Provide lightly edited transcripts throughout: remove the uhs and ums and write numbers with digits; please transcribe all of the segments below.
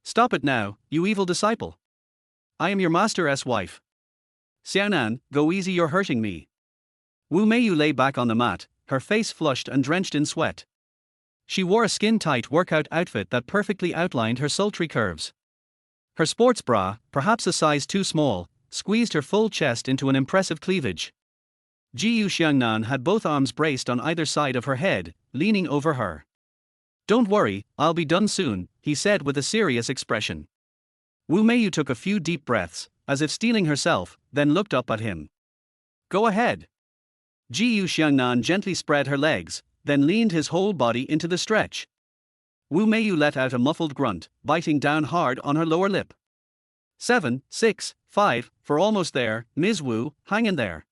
Stop it now, you evil disciple. I am your master's wife. Xiaonan, go easy, you're hurting me. Wu Meiyu lay back on the mat, her face flushed and drenched in sweat. She wore a skin-tight workout outfit that perfectly outlined her sultry curves. Her sports bra, perhaps a size too small, squeezed her full chest into an impressive cleavage. Xiangnan had both arms braced on either side of her head, leaning over her. Don't worry, I'll be done soon, he said with a serious expression. Wu Meiyu took a few deep breaths, as if steeling herself, then looked up at him. Go ahead. Xiangnan gently spread her legs, then leaned his whole body into the stretch. Wu Meiyu let out a muffled grunt, biting down hard on her lower lip. 7, 6, 5, for almost there, Ms. Wu, hang in there.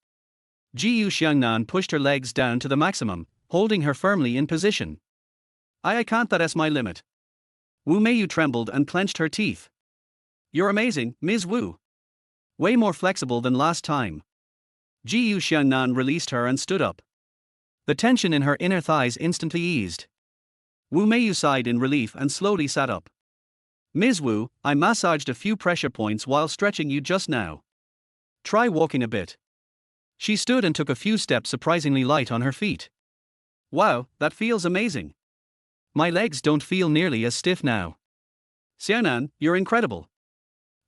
Xiangnan pushed her legs down to the maximum, holding her firmly in position. I can't, that's my limit. Wu Meiyu trembled and clenched her teeth. You're amazing, Ms. Wu. Way more flexible than last time. Xiangnan released her and stood up. The tension in her inner thighs instantly eased. Wu Meiyu sighed in relief and slowly sat up. Ms. Wu, I massaged a few pressure points while stretching you just now. Try walking a bit. She stood and took a few steps, surprisingly light on her feet. Wow, that feels amazing. My legs don't feel nearly as stiff now. Xiaonan, you're incredible.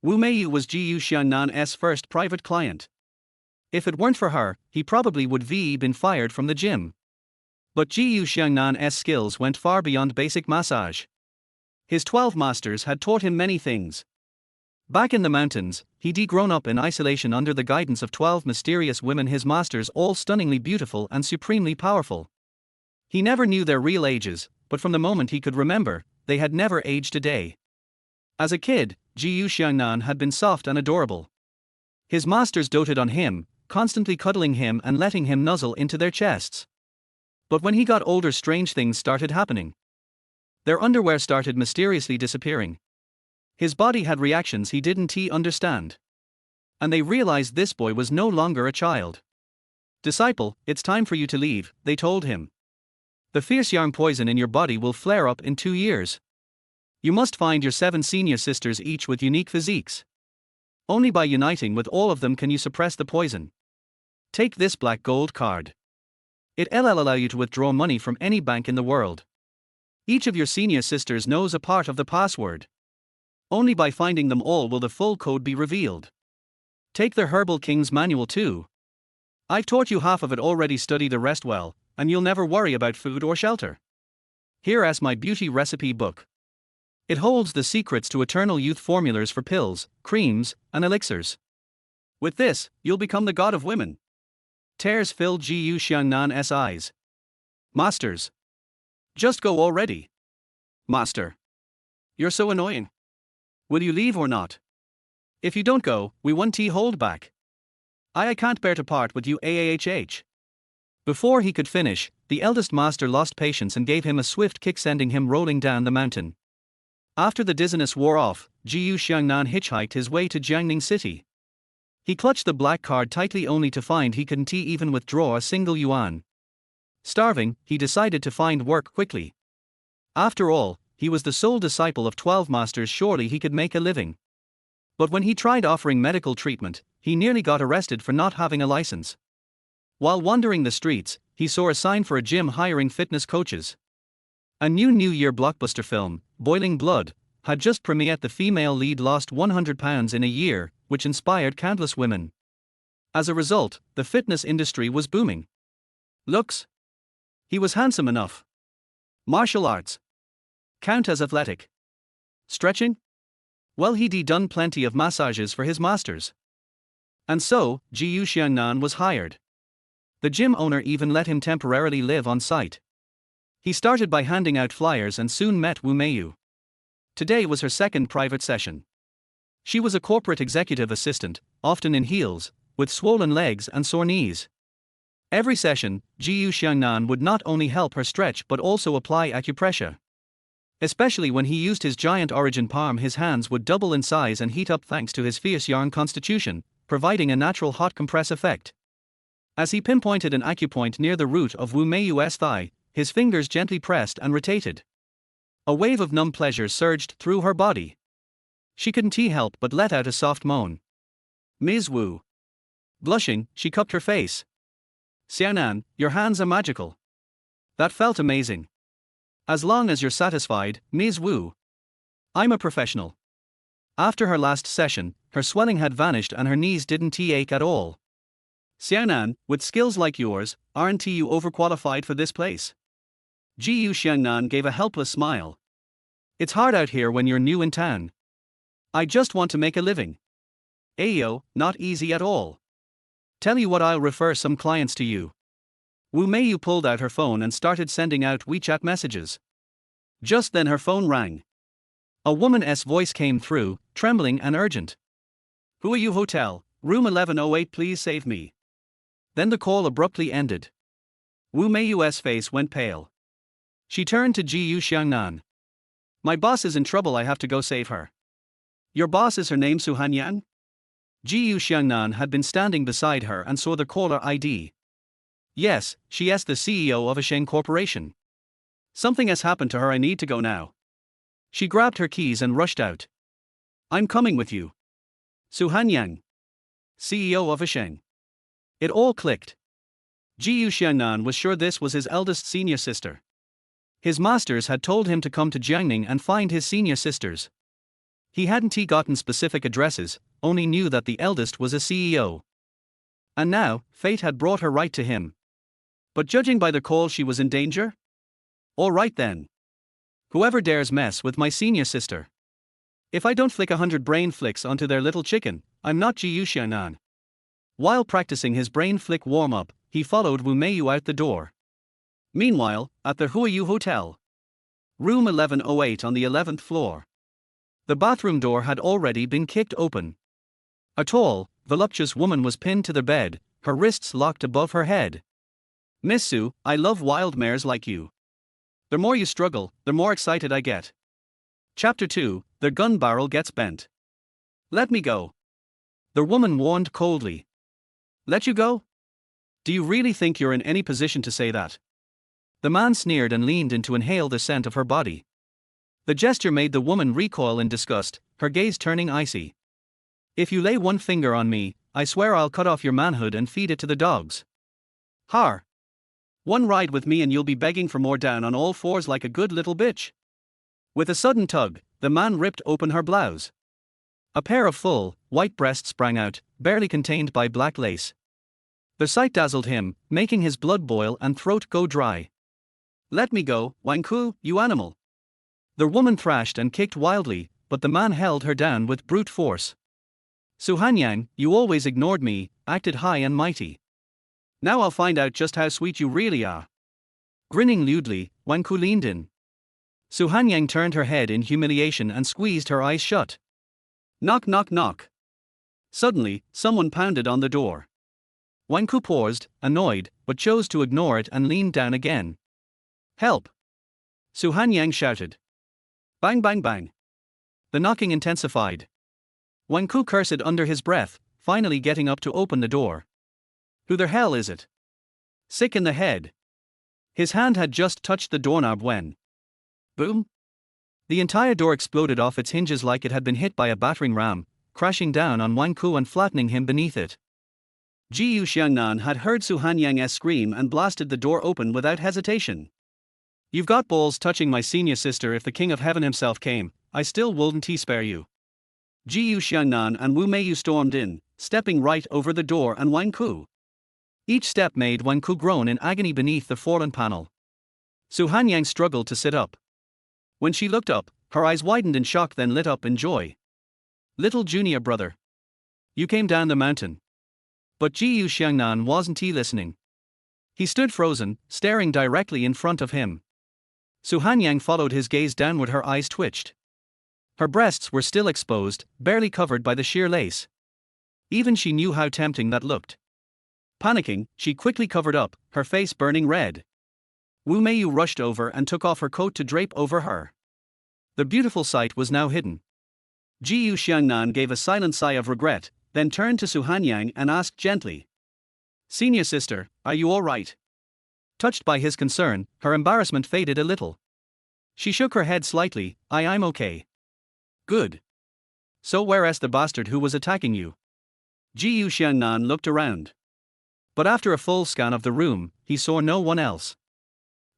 Wu Meiyu was Xiangnan's first private client. If it weren't for her, he probably would have been fired from the gym. But Xiangnan's skills went far beyond basic massage. His 12 masters had taught him many things. Back in the mountains, he'd grown up in isolation under the guidance of 12 mysterious women, his masters all stunningly beautiful and supremely powerful. He never knew their real ages, but from the moment he could remember, they had never aged a day. As a kid, Xiangnan had been soft and adorable. His masters doted on him, constantly cuddling him and letting him nuzzle into their chests. But when he got older, strange things started happening. Their underwear started mysteriously disappearing. His body had reactions he didn't understand. And they realized this boy was no longer a child. Disciple, it's time for you to leave, they told him. The fierce yang poison in your body will flare up in 2 years. You must find your 7 senior sisters, each with unique physiques. Only by uniting with all of them can you suppress the poison. Take this black gold card. It'll allow you to withdraw money from any bank in the world. Each of your senior sisters knows a part of the password. Only by finding them all will the full code be revealed. Take the Herbal King's Manual too. I've taught you half of it already, study the rest well, and you'll never worry about food or shelter. Here's my beauty recipe book. It holds the secrets to eternal youth, formulas for pills, creams, and elixirs. With this, you'll become the god of women. Tears filled Xiangnan's eyes. Masters. Just go already. Master. You're so annoying. Will you leave or not? If you don't go, we won't hold back. I can't bear to part with you, aahh. Before he could finish, the eldest master lost patience and gave him a swift kick, sending him rolling down the mountain. After the dizziness wore off, Xiangnan hitchhiked his way to Xiangnan city. He clutched the black card tightly only to find he couldn't even withdraw a single yuan. Starving, he decided to find work quickly. After all, he was the sole disciple of 12 masters, surely he could make a living. But when he tried offering medical treatment, he nearly got arrested for not having a license. While wandering the streets, he saw a sign for a gym hiring fitness coaches. A New Year blockbuster film, Boiling Blood, had just premiered. The female lead lost 100 pounds in a year, which inspired countless women. As a result, the fitness industry was booming. Looks? He was handsome enough. Martial arts? Count as athletic. Stretching? Well, he'd done plenty of massages for his masters. And so, Xiangnan was hired. The gym owner even let him temporarily live on site. He started by handing out flyers and soon met Wu Meiyu. Today was her second private session. She was a corporate executive assistant, often in heels, with swollen legs and sore knees. Every session, Xiangnan would not only help her stretch but also apply acupressure. Especially when he used his giant origin palm, his hands would double in size and heat up thanks to his fierce yang constitution, providing a natural hot compress effect. As he pinpointed an acupoint near the root of Wu Meiyu's thigh, his fingers gently pressed and rotated. A wave of numb pleasure surged through her body. She couldn't help but let out a soft moan. Ms. Wu. Blushing, she cupped her face. Xiaonan, your hands are magical. That felt amazing. As long as you're satisfied, Ms. Wu. I'm a professional. After her last session, her swelling had vanished and her knees didn't ache at all. Xiangnan, with skills like yours, aren't you overqualified for this place? Gu Xiangnan gave a helpless smile. It's hard out here when you're new in town. I just want to make a living. Ayo, not easy at all. Tell you what, I'll refer some clients to you. Wu Meiyu pulled out her phone and started sending out WeChat messages. Just then her phone rang. A woman's voice came through, trembling and urgent. Who are you? Hotel, room 1108, please save me. Then the call abruptly ended. Wu Meiyu's face went pale. She turned to Gu Xiangnan. My boss is in trouble, I have to go save her. Your boss, is her name Xiangnan? Gu Xiangnan had been standing beside her and saw the caller ID. Yes, she is the CEO of a Sheng corporation. Something has happened to her, I need to go now. She grabbed her keys and rushed out. I'm coming with you. Xiangnan, CEO of a Sheng. It all clicked. Gu Xiangnan was sure this was his eldest senior sister. His masters had told him to come to Xiangnan and find his senior sisters. He hadn't gotten specific addresses, only knew that the eldest was a CEO. And now, fate had brought her right to him. But judging by the call, she was in danger? All right then. Whoever dares mess with my senior sister. If I don't flick 100 brain flicks onto their little chicken, I'm not Gu Xiangnan. While practicing his brain flick warm-up, he followed Wu Meiyu out the door. Meanwhile, at the Huayu Hotel. Room 1108 on the 11th floor. The bathroom door had already been kicked open. A tall, voluptuous woman was pinned to the bed, her wrists locked above her head. Miss Su, I love wild mares like you. The more you struggle, the more excited I get. Chapter 2, The Gun Barrel Gets Bent. Let me go. The woman warned coldly. Let you go? Do you really think you're in any position to say that? The man sneered and leaned in to inhale the scent of her body. The gesture made the woman recoil in disgust, her gaze turning icy. If you lay one finger on me, I swear I'll cut off your manhood and feed it to the dogs. Har. One ride with me and you'll be begging for more, down on all fours like a good little bitch. With a sudden tug, the man ripped open her blouse. A pair of full, white breasts sprang out, barely contained by black lace. The sight dazzled him, making his blood boil and throat go dry. Let me go, Wangku, you animal. The woman thrashed and kicked wildly, but the man held her down with brute force. Xiangnan, you always ignored me, acted high and mighty. Now I'll find out just how sweet you really are. Grinning lewdly, Wangku leaned in. Xiangnan turned her head in humiliation and squeezed her eyes shut. Knock, knock, knock. Suddenly, someone pounded on the door. Wangku paused, annoyed, but chose to ignore it and leaned down again. Help! Xiangnan shouted. Bang, bang, bang. The knocking intensified. Wangku cursed under his breath, finally getting up to open the door. Who the hell is it? Sick in the head. His hand had just touched the doorknob when. Boom! The entire door exploded off its hinges like it had been hit by a battering ram, crashing down on Wangku and flattening him beneath it. Gu Xiangnan had heard Xiangnan scream and blasted the door open without hesitation. You've got balls touching my senior sister. If the king of heaven himself came, I still wouldn't spare you. Gu Xiangnan and Wu Meiyu stormed in, stepping right over the door and Wangku. Each step made Wangku groan in agony beneath the fallen panel. Xiangnan struggled to sit up. When she looked up, her eyes widened in shock then lit up in joy. Little junior brother. You came down the mountain. But Gu Xiangnan wasn't listening. He stood frozen, staring directly in front of him. Xiangnan followed his gaze downward, her eyes twitched. Her breasts were still exposed, barely covered by the sheer lace. Even she knew how tempting that looked. Panicking, she quickly covered up, her face burning red. Wu Meiyu rushed over and took off her coat to drape over her. The beautiful sight was now hidden. Gu Xiangnan gave a silent sigh of regret, then turned to Xiangnan and asked gently. Senior sister, are you all right? Touched by his concern, her embarrassment faded a little. She shook her head slightly. I'm okay. Good. So where's the bastard who was attacking you? Jiu Xiangnan looked around. But after a full scan of the room, he saw no one else.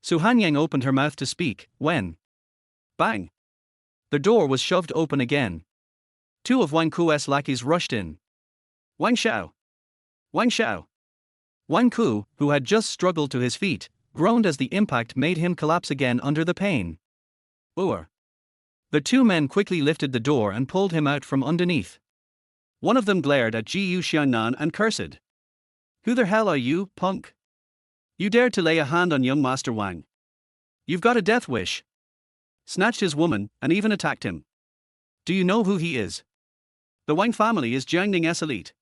Su Hanyang opened her mouth to speak, when... bang! The door was shoved open again. Two of Wang Ku's lackeys rushed in. Wang Xiao! Wang Xiao! Wang Ku, who had just struggled to his feet, groaned as the impact made him collapse again under the pain. Ooer! The two men quickly lifted the door and pulled him out from underneath. One of them glared at Jiu Xiangnan and cursed. Who the hell are you, punk? You dared to lay a hand on young Master Wang. You've got a death wish. Snatched his woman, and even attacked him. Do you know who he is? The Wang family is Xiangning's elite.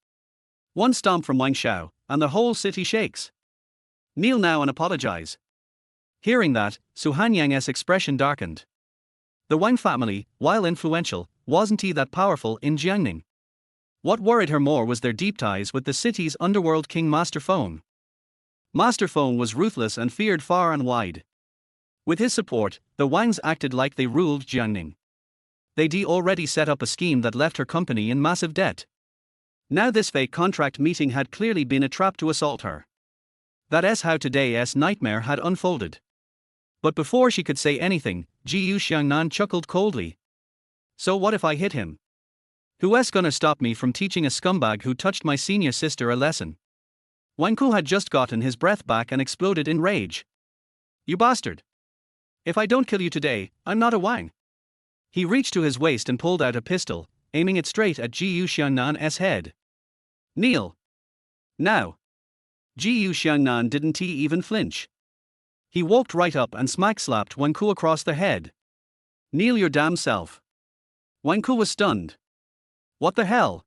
One stomp from Wang Xiao, and the whole city shakes. Kneel now and apologize. Hearing that, Su Hanyang's expression darkened. The Wang family, while influential, wasn't he that powerful in Xiangning? What worried her more was their deep ties with the city's underworld king Master Phone. Master Phone was ruthless and feared far and wide. With his support, the Wangs acted like they ruled Xiangning. They'd already set up a scheme that left her company in massive debt. Now this fake contract meeting had clearly been a trap to assault her. That's how today's nightmare had unfolded. But before she could say anything, Jiu Xiangnan chuckled coldly. So what if I hit him? Who's gonna stop me from teaching a scumbag who touched my senior sister a lesson? Wang Ku had just gotten his breath back and exploded in rage. You bastard! If I don't kill you today, I'm not a Wang. He reached to his waist and pulled out a pistol, aiming it straight at Jiu Xiangnan's head. Kneel! Now! Jiu Xiangnan didn't even flinch. He walked right up and smack-slapped Wang Ku across the head. Kneel your damn self. Wang Ku was stunned. What the hell?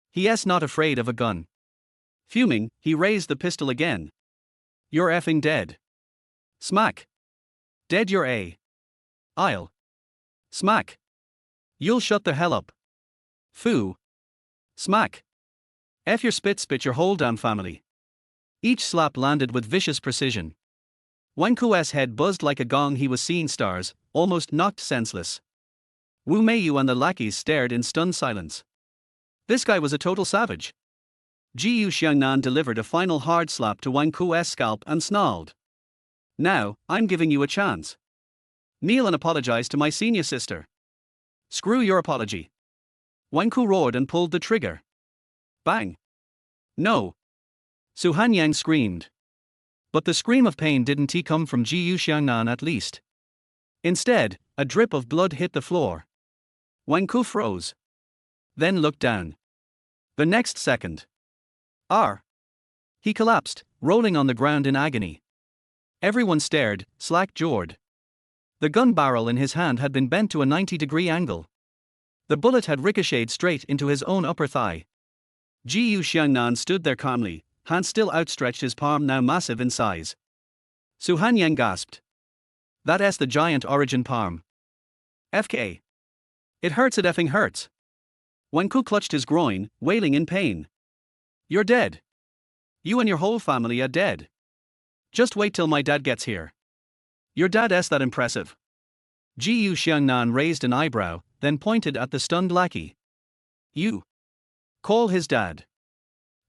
He's not afraid of a gun. Fuming, he raised the pistol again. You're effing dead. Smack. Dead you're a. I'll. Smack. You'll shut the hell up. Foo. Smack. F your spit your whole damn family. Each slap landed with vicious precision. Wang Ku's head buzzed like a gong. He was seeing stars, almost knocked senseless. Wu Meiyu and the lackeys stared in stunned silence. This guy was a total savage. Jiu Xiangnan delivered a final hard slap to Wang Ku's scalp and snarled. Now, I'm giving you a chance. Kneel and apologize to my senior sister. Screw your apology. Wang Ku roared and pulled the trigger. Bang. No. Su Hanyang screamed. But the scream of pain didn't come from Jiu Xiangnan at least. Instead, a drip of blood hit the floor. Wang Ku froze. Then looked down. The next second. He collapsed, rolling on the ground in agony. Everyone stared, slack-jawed. The gun barrel in his hand had been bent to a 90-degree angle. The bullet had ricocheted straight into his own upper thigh. Jiu Xiangnan stood there calmly, hand still outstretched, his palm now massive in size. Su Hanyang gasped. That's the giant origin palm. FK. It hurts, it effing hurts. Wang Ku clutched his groin, wailing in pain. You're dead. You and your whole family are dead. Just wait till my dad gets here. Your dad's that impressive. Jiu Xiangnan raised an eyebrow, then pointed at the stunned lackey. You. Call his dad.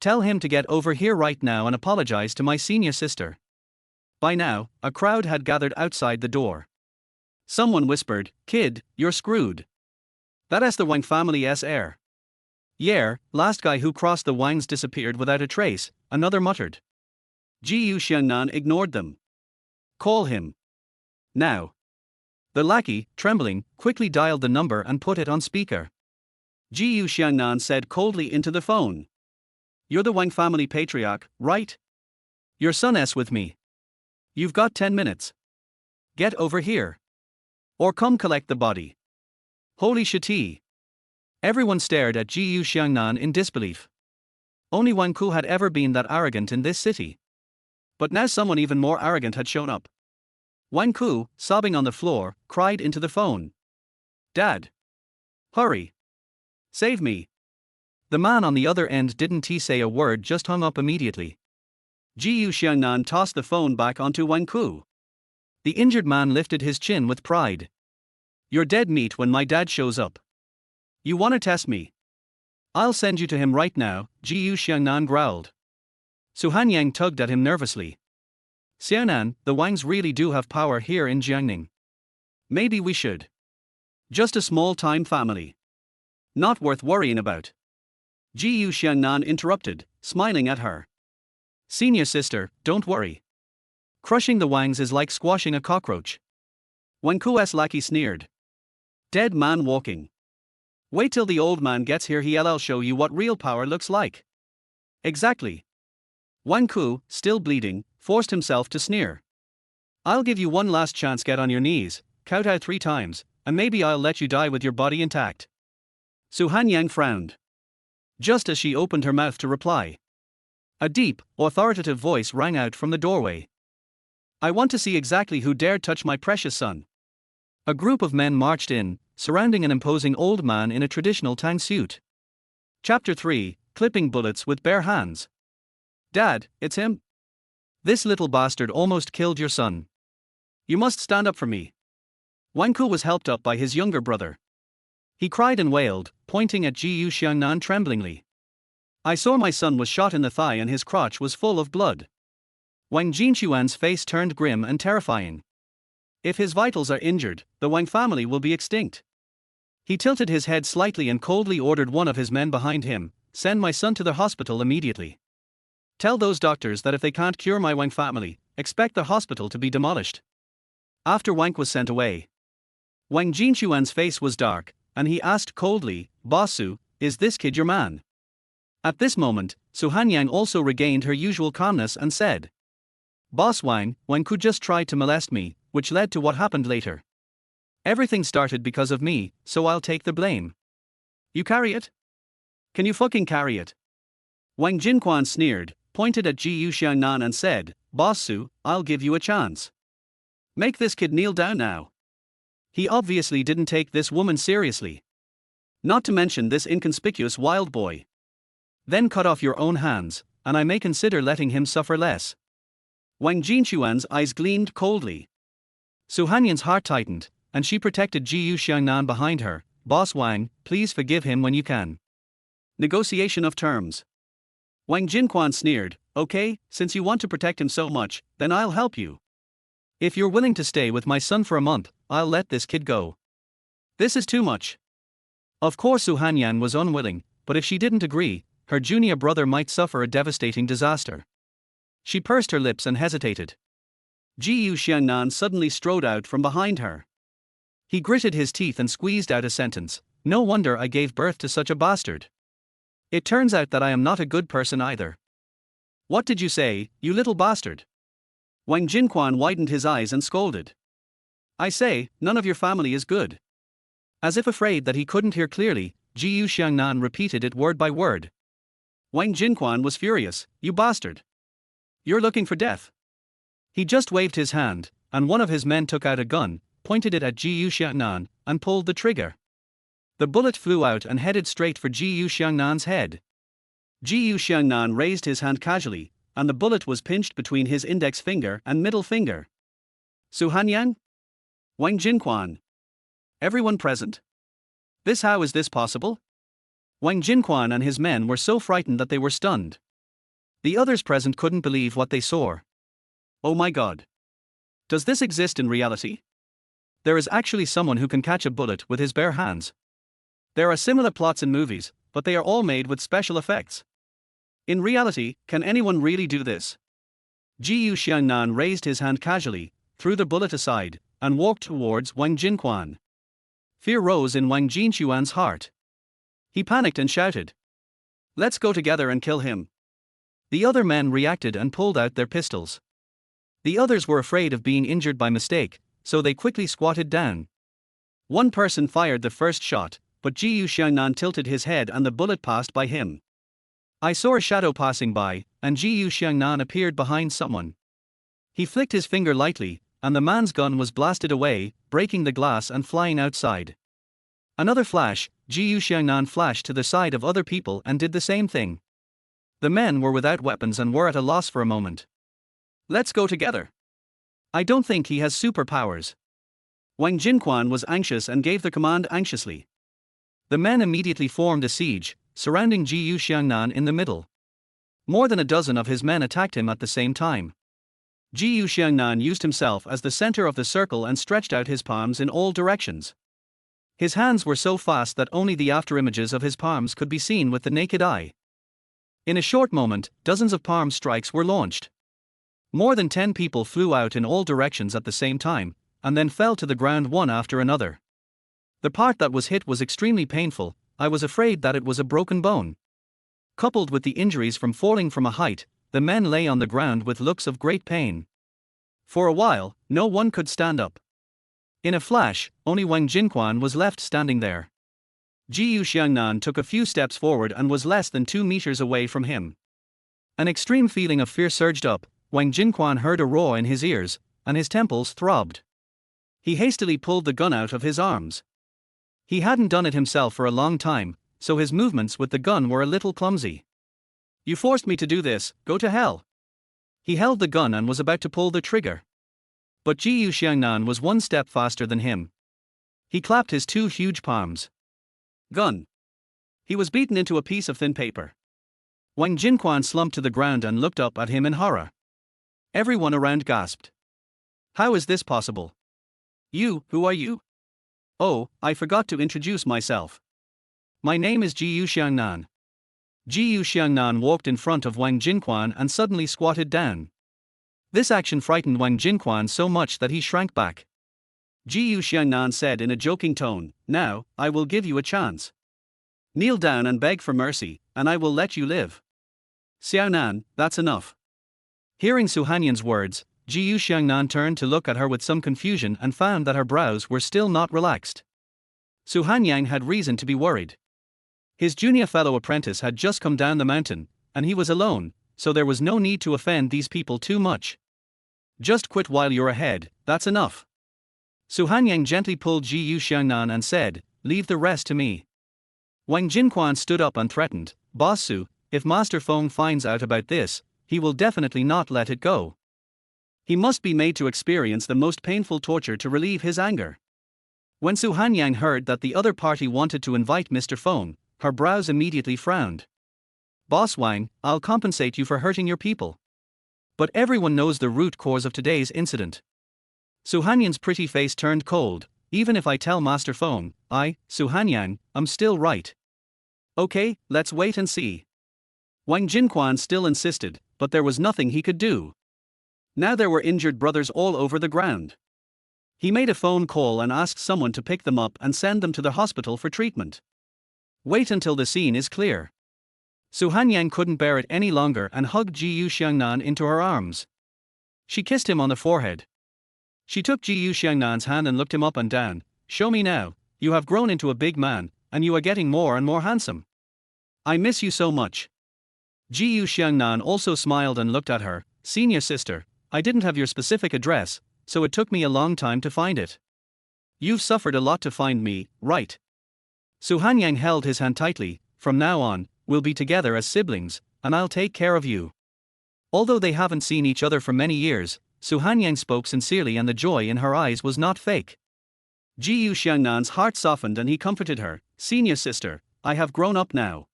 Tell him to get over here right now and apologize to my senior sister. By now, a crowd had gathered outside the door. Someone whispered, Kid, you're screwed. That's the Wang family's heir. Yeah, last guy who crossed the Wangs disappeared without a trace, another muttered. Jiu Xiangnan ignored them. Call him. Now. The lackey, trembling, quickly dialed the number and put it on speaker. Jiu Xiangnan said coldly into the phone. You're the Wang family patriarch, right? Your son's with me. You've got 10 minutes. Get over here. Or come collect the body. Holy shit. Everyone stared at Jiu Xiangnan in disbelief. Only Wang Ku had ever been that arrogant in this city. But now someone even more arrogant had shown up. Wang Ku, sobbing on the floor, cried into the phone. Dad. Hurry. Save me. The man on the other end didn't say a word, just hung up immediately. Jiu Xiangnan tossed the phone back onto Wang Ku. The injured man lifted his chin with pride. You're dead meat when my dad shows up. You wanna test me? I'll send you to him right now, Xiangnan growled. Su Hanyang tugged at him nervously. Xiaonan, the Wangs really do have power here in Xiangnan. Maybe we should. Just a small-time family. Not worth worrying about. Xiangnan interrupted, smiling at her. Senior sister, don't worry. Crushing the Wangs is like squashing a cockroach. Wang Ku's lackey sneered. Dead man walking. Wait till the old man gets here, he'll show you what real power looks like. Exactly. Wang Ku, still bleeding, forced himself to sneer. I'll give you one last chance, get on your knees, count out 3 times, and maybe I'll let you die with your body intact. Su Hanyang frowned. Just as she opened her mouth to reply, a deep, authoritative voice rang out from the doorway. I want to see exactly who dared touch my precious son. A group of men marched in, surrounding an imposing old man in a traditional Tang suit. Chapter 3, Clipping Bullets with Bare Hands. Dad, it's him. This little bastard almost killed your son. You must stand up for me. Wang Ku was helped up by his younger brother. He cried and wailed, pointing at Xiangnan tremblingly. I saw my son was shot in the thigh and his crotch was full of blood. Wang Jinchuan's face turned grim and terrifying. If his vitals are injured, the Wang family will be extinct. He tilted his head slightly and coldly ordered one of his men behind him, send my son to the hospital immediately. Tell those doctors that if they can't cure my Wang family, expect the hospital to be demolished. After Wang was sent away, Wang Jinchuan's face was dark, and he asked coldly, Boss Su, is this kid your man? At this moment, Su Hanyang also regained her usual calmness and said, Boss Wang Ku just tried to molest me, which led to what happened later. Everything started because of me, so I'll take the blame. You carry it? Can you fucking carry it? Wang Jinquan sneered, pointed at Xiangnan and said, Boss Su, I'll give you a chance. Make this kid kneel down now. He obviously didn't take this woman seriously. Not to mention this inconspicuous wild boy. Then cut off your own hands, and I may consider letting him suffer less. Wang Jinchuan's eyes gleamed coldly. Su Hanyan's heart tightened, and she protected Xiangnan behind her. Boss Wang, please forgive him when you can. Negotiation of terms. Wang Jinquan sneered, okay, since you want to protect him so much, then I'll help you. If you're willing to stay with my son for a month, I'll let this kid go. This is too much. Of course Su Hanyan was unwilling, but if she didn't agree, her junior brother might suffer a devastating disaster. She pursed her lips and hesitated. Xiangnan suddenly strode out from behind her. He gritted his teeth and squeezed out a sentence, no wonder I gave birth to such a bastard. It turns out that I am not a good person either. What did you say, you little bastard? Wang Jinquan widened his eyes and scolded. I say, none of your family is good. As if afraid that he couldn't hear clearly, Xiangnan repeated it word by word. Wang Jinquan was furious, you bastard. You're looking for death. He just waved his hand, and one of his men took out a gun, pointed it at Xiangnan, and pulled the trigger. The bullet flew out and headed straight for Xiangnan's head. Xiangnan raised his hand casually, and the bullet was pinched between his index finger and middle finger. Su Hanyang? Wang Jinquan? Everyone present? How is this possible? Wang Jinquan and his men were so frightened that they were stunned. The others present couldn't believe what they saw. Oh my god. Does this exist in reality? There is actually someone who can catch a bullet with his bare hands. There are similar plots in movies, but they are all made with special effects. In reality, can anyone really do this? Xiangnan raised his hand casually, threw the bullet aside, and walked towards Wang Jinquan. Fear rose in Wang Jinchuan's heart. He panicked and shouted, let's go together and kill him. The other men reacted and pulled out their pistols. The others were afraid of being injured by mistake, so they quickly squatted down. One person fired the first shot, but Xiangnan tilted his head and the bullet passed by him. I saw a shadow passing by, and Xiangnan appeared behind someone. He flicked his finger lightly, and the man's gun was blasted away, breaking the glass and flying outside. Another flash, Xiangnan flashed to the side of other people and did the same thing. The men were without weapons and were at a loss for a moment. Let's go together. I don't think he has superpowers. Wang Jinquan was anxious and gave the command anxiously. The men immediately formed a siege, surrounding Ji Xiangnan in the middle. More than a dozen of his men attacked him at the same time. Ji Xiangnan used himself as the center of the circle and stretched out his palms in all directions. His hands were so fast that only the afterimages of his palms could be seen with the naked eye. In a short moment, dozens of palm strikes were launched. More than 10 people flew out in all directions at the same time, and then fell to the ground one after another. The part that was hit was extremely painful. I was afraid that it was a broken bone. Coupled with the injuries from falling from a height, the men lay on the ground with looks of great pain. For a while, no one could stand up. In a flash, only Wang Jinquan was left standing there. Ji Xiangnan took a few steps forward and was less than 2 meters away from him. An extreme feeling of fear surged up. Wang Jinquan heard a roar in his ears, and his temples throbbed. He hastily pulled the gun out of his arms. He hadn't done it himself for a long time, so his movements with the gun were a little clumsy. "You forced me to do this, go to hell." He held the gun and was about to pull the trigger. But Ji Xiangnan was one step faster than him. He clapped his 2 huge palms. Gun. He was beaten into a piece of thin paper. Wang Jinquan slumped to the ground and looked up at him in horror. Everyone around gasped. "How is this possible? Who are you?" "Oh, I forgot to introduce myself. My name is Ji Xiangnan." Ji Xiangnan walked in front of Wang Jinquan and suddenly squatted down. This action frightened Wang Jinquan so much that he shrank back. Ji Xiangnan said in a joking tone, "Now, I will give you a chance. Kneel down and beg for mercy, and I will let you live." "Xiaonan, that's enough." Hearing Su Hanyan's words, Ji Xiangnan turned to look at her with some confusion and found that her brows were still not relaxed. Su Hanyang had reason to be worried. His junior fellow apprentice had just come down the mountain, and he was alone, so there was no need to offend these people too much. "Just quit while you're ahead, that's enough." Su Hanyang gently pulled Ji Xiangnan and said, "Leave the rest to me." Wang Jinquan stood up and threatened, "Boss Su, if Master Feng finds out about this, he will definitely not let it go. He must be made to experience the most painful torture to relieve his anger." When Su Hanyang heard that the other party wanted to invite Mr. Feng, her brows immediately frowned. "Boss Wang, I'll compensate you for hurting your people. But everyone knows the root cause of today's incident." Su Hanyan's pretty face turned cold. "Even if I tell Master Feng, Su Hanyang, I'm still right. Okay, let's wait and see." Wang Jinquan still insisted, but there was nothing he could do. Now there were injured brothers all over the ground. He made a phone call and asked someone to pick them up and send them to the hospital for treatment. "Wait until the scene is clear." Su Hanyang couldn't bear it any longer and hugged Ji Xiangnan into her arms. She kissed him on the forehead. She took Ji Xiangnan's hand and looked him up and down. "Show me now, you have grown into a big man, and you are getting more and more handsome. I miss you so much." Ji Xiangnan also smiled and looked at her. "Senior sister, I didn't have your specific address, so it took me a long time to find it. You've suffered a lot to find me, right?" Su Hanyang held his hand tightly. "From now on, we'll be together as siblings, and I'll take care of you." Although they haven't seen each other for many years, Su Hanyang spoke sincerely and the joy in her eyes was not fake. Ji Xiangnan's heart softened and he comforted her. "Senior sister, I have grown up now.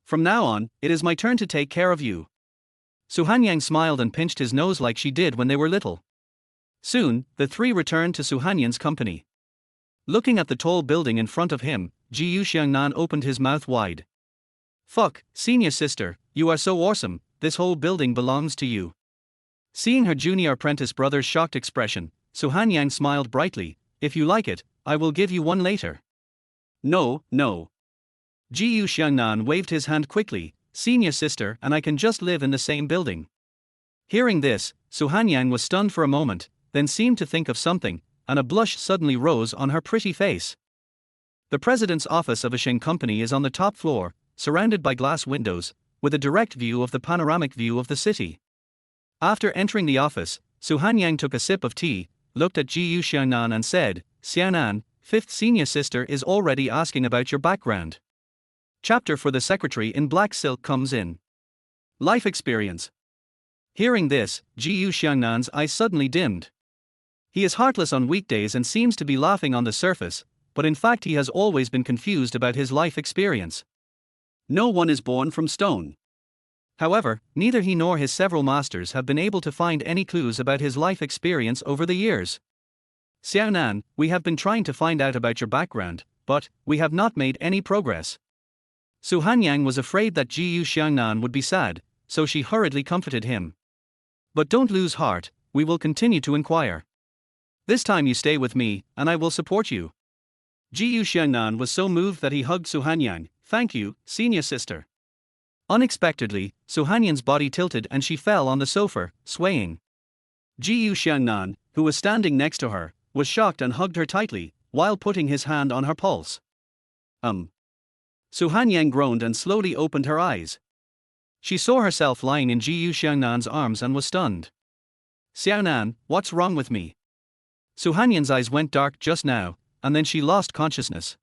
From now on, it is my turn to take care of you." Su Hanyang smiled and pinched his nose like she did when they were little. Soon, the three returned to Su Hanyan's company. Looking at the tall building in front of him, Ji Xiangnan opened his mouth wide. "Fuck, senior sister, you are so awesome, this whole building belongs to you." Seeing her junior apprentice brother's shocked expression, Su Hanyang smiled brightly. "If you like it, I will give you one later." "No, no." Ji Xiangnan waved his hand quickly. "Senior sister and I can just live in the same building." Hearing this, Su Hanyang was stunned for a moment, then seemed to think of something, and a blush suddenly rose on her pretty face. The president's office of a Sheng company is on the top floor, surrounded by glass windows, with a direct view of the panoramic view of the city. After entering the office, Su Hanyang took a sip of tea, looked at Ji Xiangnan and said, "Xiangnan, fifth senior sister is already asking about your background. Chapter for the secretary in black silk comes in. Life experience." Hearing this, Ji Xiangnan's eyes suddenly dimmed. He is heartless on weekdays and seems to be laughing on the surface, but in fact he has always been confused about his life experience. No one is born from stone. However, neither he nor his several masters have been able to find any clues about his life experience over the years. Xiaonan, we have been trying to find out about your background, but we have not made any progress. Su Hanyang was afraid that Jiyu Xiangnan would be sad, so she hurriedly comforted him. But don't lose heart, we will continue to inquire. This time you stay with me, and I will support you. Jiyu Xiangnan was so moved that he hugged Su Hanyang. Thank you, senior sister. Unexpectedly, Su Hanyang's body tilted and she fell on the sofa, swaying. Jiyu Xiangnan, who was standing next to her, was shocked and hugged her tightly, while putting his hand on her pulse. Su Hanyang groaned and slowly opened her eyes. She saw herself lying in Jiyu Xiangnan's arms and was stunned. Xiaonan, what's wrong with me? Su Hanyang's eyes went dark just now, and then she lost consciousness.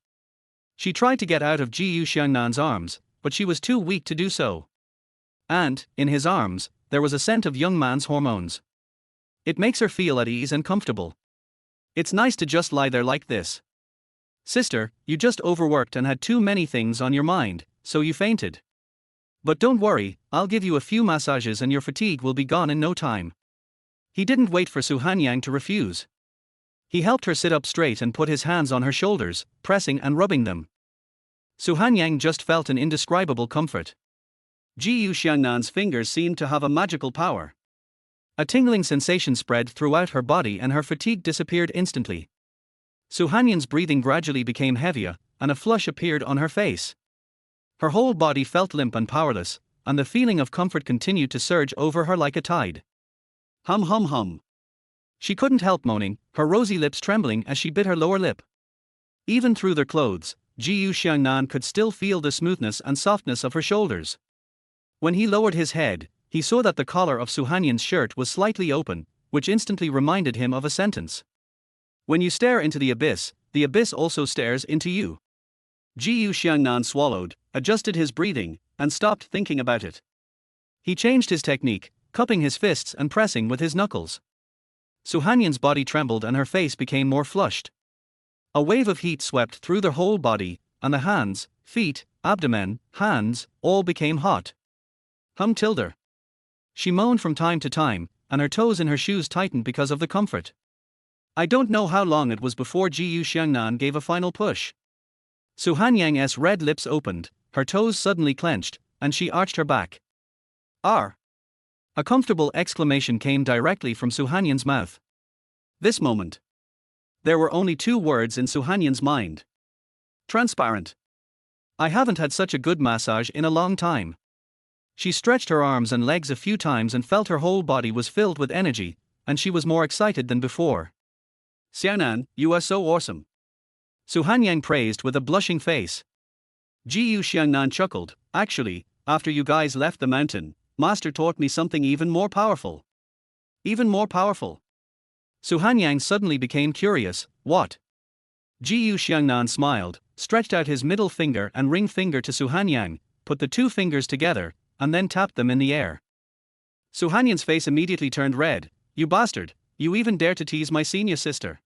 She tried to get out of Jiyu Xiangnan's arms, but she was too weak to do so. And, in his arms, there was a scent of young man's hormones. It makes her feel at ease and comfortable. It's nice to just lie there like this. Sister, you just overworked and had too many things on your mind, so you fainted. But don't worry, I'll give you a few massages and your fatigue will be gone in no time. He didn't wait for Su Hanyang to refuse. He helped her sit up straight and put his hands on her shoulders, pressing and rubbing them. Su Hanyang just felt an indescribable comfort. Jiyu Xiangnan's fingers seemed to have a magical power. A tingling sensation spread throughout her body and her fatigue disappeared instantly. Su Hanyang's breathing gradually became heavier, and a flush appeared on her face. Her whole body felt limp and powerless, and the feeling of comfort continued to surge over her like a tide. Hum hum hum. She couldn't help moaning, her rosy lips trembling as she bit her lower lip. Even through their clothes, Jiyu Xiangnan could still feel the smoothness and softness of her shoulders. When he lowered his head, he saw that the collar of Su Hanyang's shirt was slightly open, which instantly reminded him of a sentence. When you stare into the abyss also stares into you. Jiyu Xiangnan swallowed, adjusted his breathing, and stopped thinking about it. He changed his technique, cupping his fists and pressing with his knuckles. Su Hanyang's body trembled and her face became more flushed. A wave of heat swept through their whole body, and the hands, feet, abdomen, hands, all became hot. Tilde. She moaned from time to time, and her toes in her shoes tightened because of the comfort. I don't know how long it was before Jiyu Xiangnan gave a final push. Su Hanyang's red lips opened, her toes suddenly clenched, and she arched her back. "R!" A comfortable exclamation came directly from Su Hanyang's mouth. This moment. There were only two words in Su Hanyang's mind. Transparent. I haven't had such a good massage in a long time. She stretched her arms and legs a few times and felt her whole body was filled with energy, and she was more excited than before. Xiaonan, you are so awesome. Su Hanyang praised with a blushing face. Jiyu Xiangnan chuckled, actually, after you guys left the mountain, Master taught me something even more powerful. Even more powerful? Su Hanyang suddenly became curious, what? Jiyu Xiangnan smiled, stretched out his middle finger and ring finger to Su Hanyang, put the two fingers together, and then tapped them in the air. Su Hanyang's face immediately turned red. You bastard, you even dare to tease my senior sister.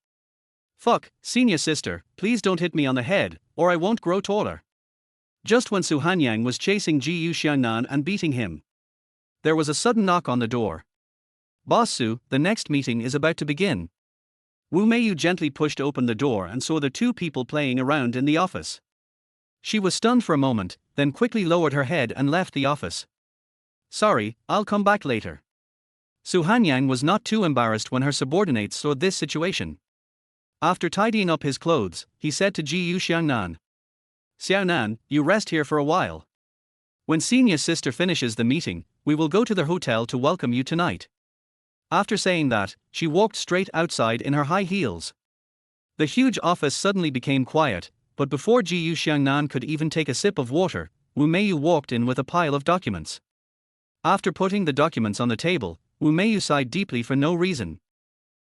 Fuck, senior sister, please don't hit me on the head, or I won't grow taller. Just when Su Hanyang was chasing Jiyu Xiangnan and beating him, there was a sudden knock on the door. Boss Su, the next meeting is about to begin. Meiyu gently pushed open the door and saw the two people playing around in the office. She was stunned for a moment, then quickly lowered her head and left the office. Sorry, I'll come back later. Su Hanyang was not too embarrassed when her subordinates saw this situation. After tidying up his clothes, he said to Jiyu Xiangnan, Xiaonan, you rest here for a while. When senior sister finishes the meeting, we will go to the hotel to welcome you tonight. After saying that, she walked straight outside in her high heels. The huge office suddenly became quiet, but before Jiyu Xiangnan could even take a sip of water, Meiyu walked in with a pile of documents. After putting the documents on the table, Meiyu sighed deeply for no reason.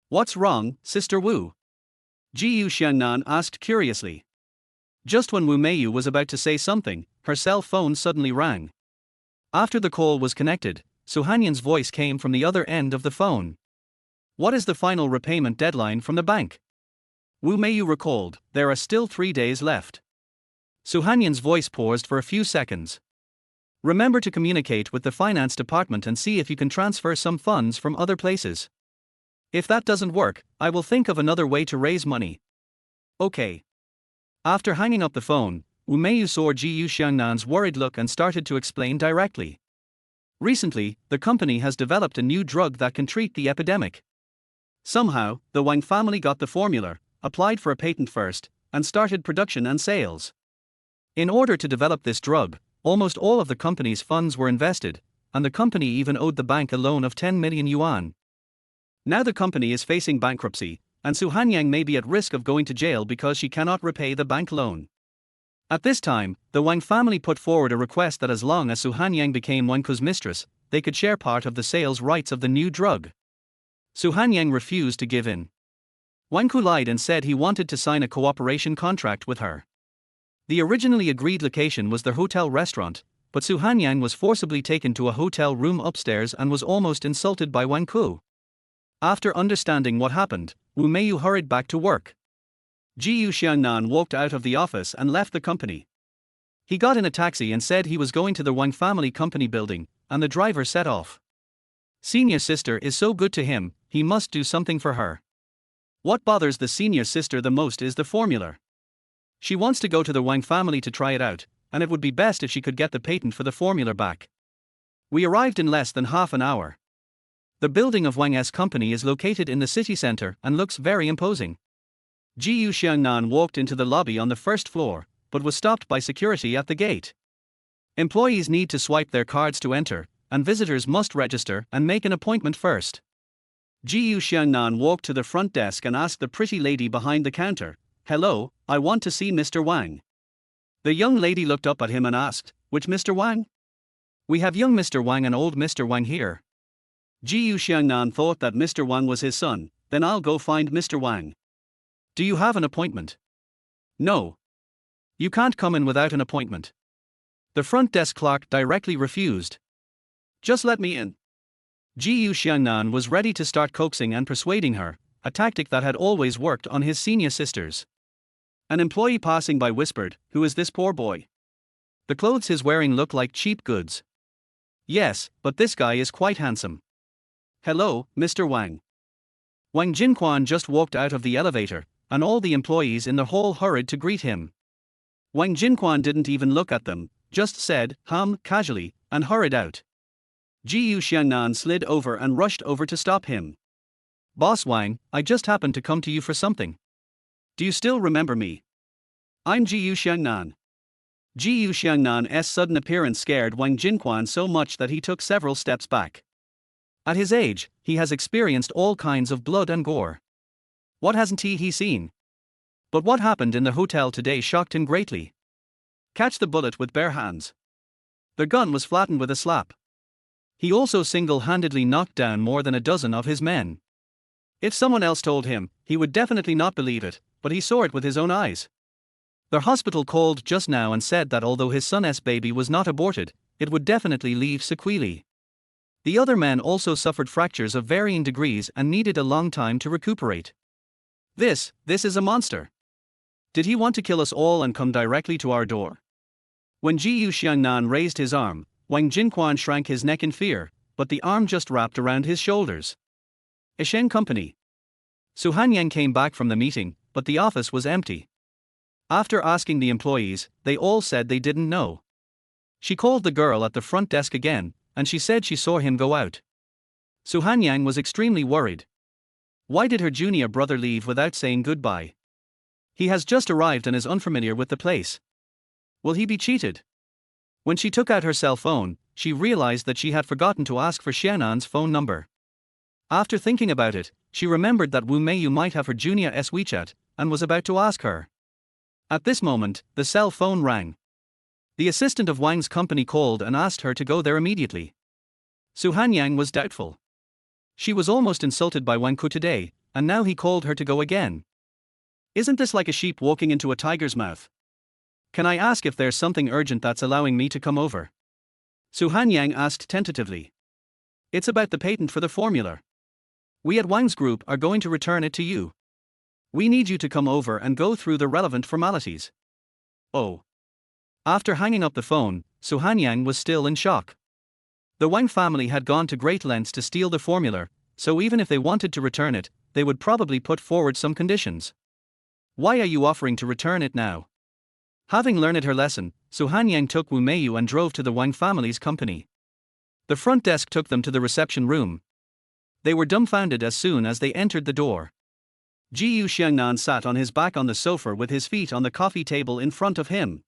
What's wrong, Sister Wu? Jiyu Xiangnan asked curiously. Just when Meiyu was about to say something, her cell phone suddenly rang. After the call was connected, Su Hanyang's voice came from the other end of the phone. What is the final repayment deadline from the bank? Wu Meiyu recalled, there are still 3 days left. Xiangnan voice paused for a few seconds. Remember to communicate with the finance department and see if you can transfer some funds from other places. If that doesn't work, I will think of another way to raise money. Okay. After hanging up the phone, Wu Meiyu saw Xiangnan's worried look and started to explain directly. Recently, the company has developed a new drug that can treat the epidemic. Somehow, the Wang family got the formula, applied for a patent first, and started production and sales. In order to develop this drug, almost all of the company's funds were invested, and the company even owed the bank a loan of 10 million yuan. Now the company is facing bankruptcy, and Xiangnan may be at risk of going to jail because she cannot repay the bank loan. At this time, the Wang family put forward a request that as long as Xiangnan became Wangku's mistress, they could share part of the sales rights of the new drug. Xiangnan refused to give in. Wangku lied and said he wanted to sign a cooperation contract with her. The originally agreed location was the hotel restaurant, but Xiangnan was forcibly taken to a hotel room upstairs and was almost insulted by Wangku. After understanding what happened, Wu Meiyu hurried back to work. Xiangnan walked out of the office and left the company. He got in a taxi and said he was going to the Wang family company building, and the driver set off. Senior sister is so good to him, he must do something for her. What bothers the senior sister the most is the formula. She wants to go to the Wang family to try it out, and it would be best if she could get the patent for the formula back. We arrived in less than half an hour. The building of Wang's company is located in the city center and looks very imposing. Xiangnan walked into the lobby on the first floor, but was stopped by security at the gate. Employees need to swipe their cards to enter, and visitors must register and make an appointment first. Xiangnan walked to the front desk and asked the pretty lady behind the counter, "Hello, I want to see Mr. Wang." The young lady looked up at him and asked, "Which Mr. Wang?" "We have young Mr. Wang and old Mr. Wang here." Xiangnan thought that Mr. Wang was his son. "Then I'll go find Mr. Wang." "Do you have an appointment?" "No. You can't come in without an appointment." The front desk clerk directly refused. "Just let me in." Xiangnan was ready to start coaxing and persuading her, a tactic that had always worked on his senior sisters. An employee passing by whispered, "Who is this poor boy? The clothes he's wearing look like cheap goods." "Yes, but this guy is quite handsome." "Hello, Mr. Wang." Wang Jinquan just walked out of the elevator, and all the employees in the hall hurried to greet him. Wang Jinquan didn't even look at them, just said, casually, and hurried out. Xiangnan slid over and rushed over to stop him. "Boss Wang, I just happened to come to you for something. Do you still remember me? I'm Xiangnan." Xiangnan's sudden appearance scared Wang Jinquan so much that he took several steps back. At his age, he has experienced all kinds of blood and gore. What hasn't he seen? But what happened in the hotel today shocked him greatly. Catch the bullet with bare hands. The gun was flattened with a slap. He also single-handedly knocked down more than a dozen of his men. If someone else told him, he would definitely not believe it, but he saw it with his own eyes. The hospital called just now and said that although his son's baby was not aborted, it would definitely leave sequelae. The other men also suffered fractures of varying degrees and needed a long time to recuperate. This is a monster. Did he want to kill us all and come directly to our door? When Xiangnan raised his arm, Wang Jinquan shrank his neck in fear, but the arm just wrapped around his shoulders. Ishen Company. Xiangnan came back from the meeting, but the office was empty. After asking the employees, they all said they didn't know. She called the girl at the front desk again, and she said she saw him go out. Xiangnan was extremely worried. Why did her junior brother leave without saying goodbye? He has just arrived and is unfamiliar with the place. Will he be cheated? When she took out her cell phone, she realized that she had forgotten to ask for Xiaonan's phone number. After thinking about it, she remembered that Wu Meiyu might have her junior's WeChat, and was about to ask her. At this moment, the cell phone rang. The assistant of Wang's company called and asked her to go there immediately. Xiangnan was doubtful. She was almost insulted by Wangku today, and now he called her to go again. Isn't this like a sheep walking into a tiger's mouth? Can I ask if there's something urgent that's allowing me to come over? Xiangnan asked tentatively. It's about the patent for the formula. We at Wang's group are going to return it to you. We need you to come over and go through the relevant formalities. Oh. After hanging up the phone, Xiangnan was still in shock. The Wang family had gone to great lengths to steal the formula, so even if they wanted to return it, they would probably put forward some conditions. Why are you offering to return it now? Having learned her lesson, Xiangnan took Meiyu and drove to the Wang family's company. The front desk took them to the reception room. They were dumbfounded as soon as they entered the door. Xiangnan sat on his back on the sofa with his feet on the coffee table in front of him.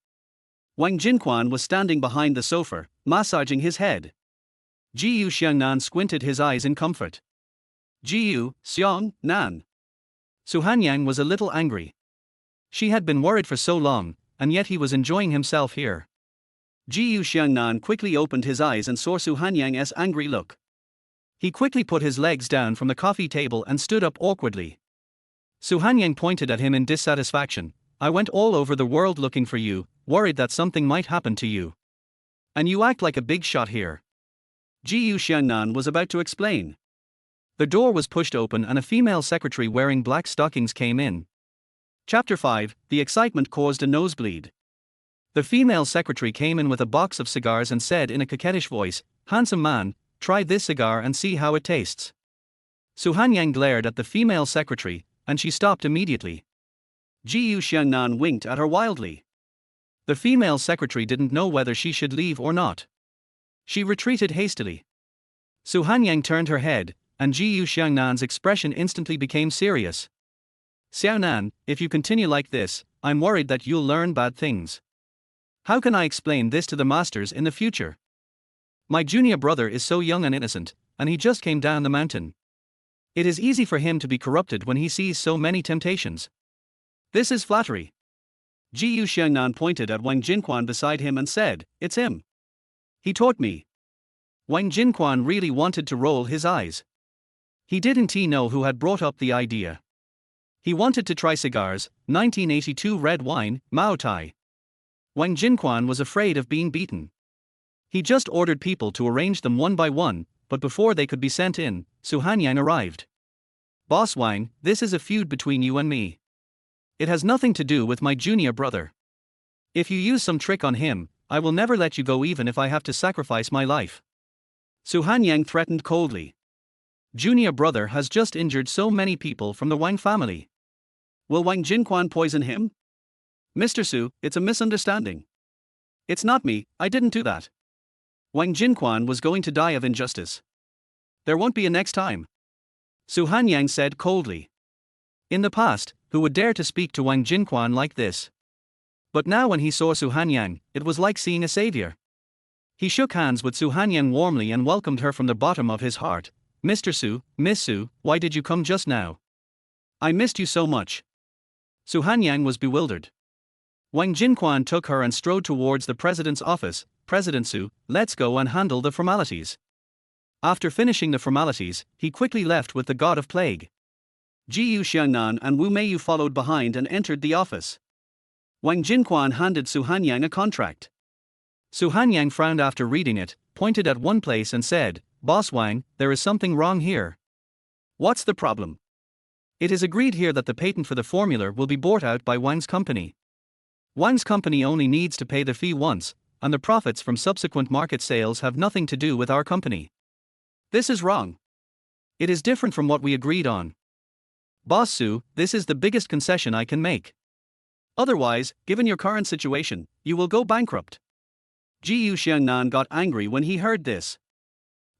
Wang Jinquan was standing behind the sofa, massaging his head. Xiangnan squinted his eyes in comfort. Xiangnan. Xiangnan was a little angry. She had been worried for so long, and yet he was enjoying himself here. Xiangnan quickly opened his eyes and saw Xiangyan's angry look. He quickly put his legs down from the coffee table and stood up awkwardly. Xiangnan pointed at him in dissatisfaction. I went all over the world looking for you, worried that something might happen to you. And you act like a big shot here. Xiangnan was about to explain. The door was pushed open and a female secretary wearing black stockings came in. Chapter 5, The excitement caused a nosebleed. The female secretary came in with a box of cigars and said in a coquettish voice, "Handsome man, try this cigar and see how it tastes." Xiangnan glared at the female secretary, and she stopped immediately. Xiangnan winked at her wildly. The female secretary didn't know whether she should leave or not. She retreated hastily. Xiangnan turned her head, and Xiangnan's expression instantly became serious. "Xiaonan, if you continue like this, I'm worried that you'll learn bad things. How can I explain this to the masters in the future? My junior brother is so young and innocent, and he just came down the mountain. It is easy for him to be corrupted when he sees so many temptations. This is flattery." Xiangnan pointed at Wang Jinquan beside him and said, "It's him. He taught me." Wang Jinquan really wanted to roll his eyes. He didn't know who had brought up the idea. He wanted to try cigars, 1982 red wine, Mao Tai. Wang Jinquan was afraid of being beaten. He just ordered people to arrange them one by one, but before they could be sent in, Xiangnan arrived. "Boss Wang, this is a feud between you and me. It has nothing to do with my junior brother. If you use some trick on him, I will never let you go even if I have to sacrifice my life." Xiangnan threatened coldly. Junior brother has just injured so many people from the Wang family. Will Wang Jinquan poison him? "Mr. Su, it's a misunderstanding. It's not me, I didn't do that. Wang Jinquan was going to die of injustice. There won't be a next time," Xiangnan said coldly. In the past, who would dare to speak to Wang Jinquan like this? But now when he saw Xiangnan, it was like seeing a savior. He shook hands with Xiangnan warmly and welcomed her from the bottom of his heart. "Mr. Su, Miss Su, why did you come just now? I missed you so much." Xiangnan was bewildered. Wang Jinquan took her and strode towards the president's office. "President Su, let's go and handle the formalities." After finishing the formalities, he quickly left with the god of plague. Xiangnan and Meiyu followed behind and entered the office. Wang Jinquan handed Xiangnan a contract. Xiangnan frowned after reading it, pointed at one place and said, "Boss Wang, there is something wrong here." "What's the problem?" "It is agreed here that the patent for the formula will be bought out by Wang's company. Wang's company only needs to pay the fee once, and the profits from subsequent market sales have nothing to do with our company. This is wrong. It is different from what we agreed on. Boss Su, this is the biggest concession I can make. Otherwise, given your current situation, you will go bankrupt." Xiangnan got angry when he heard this.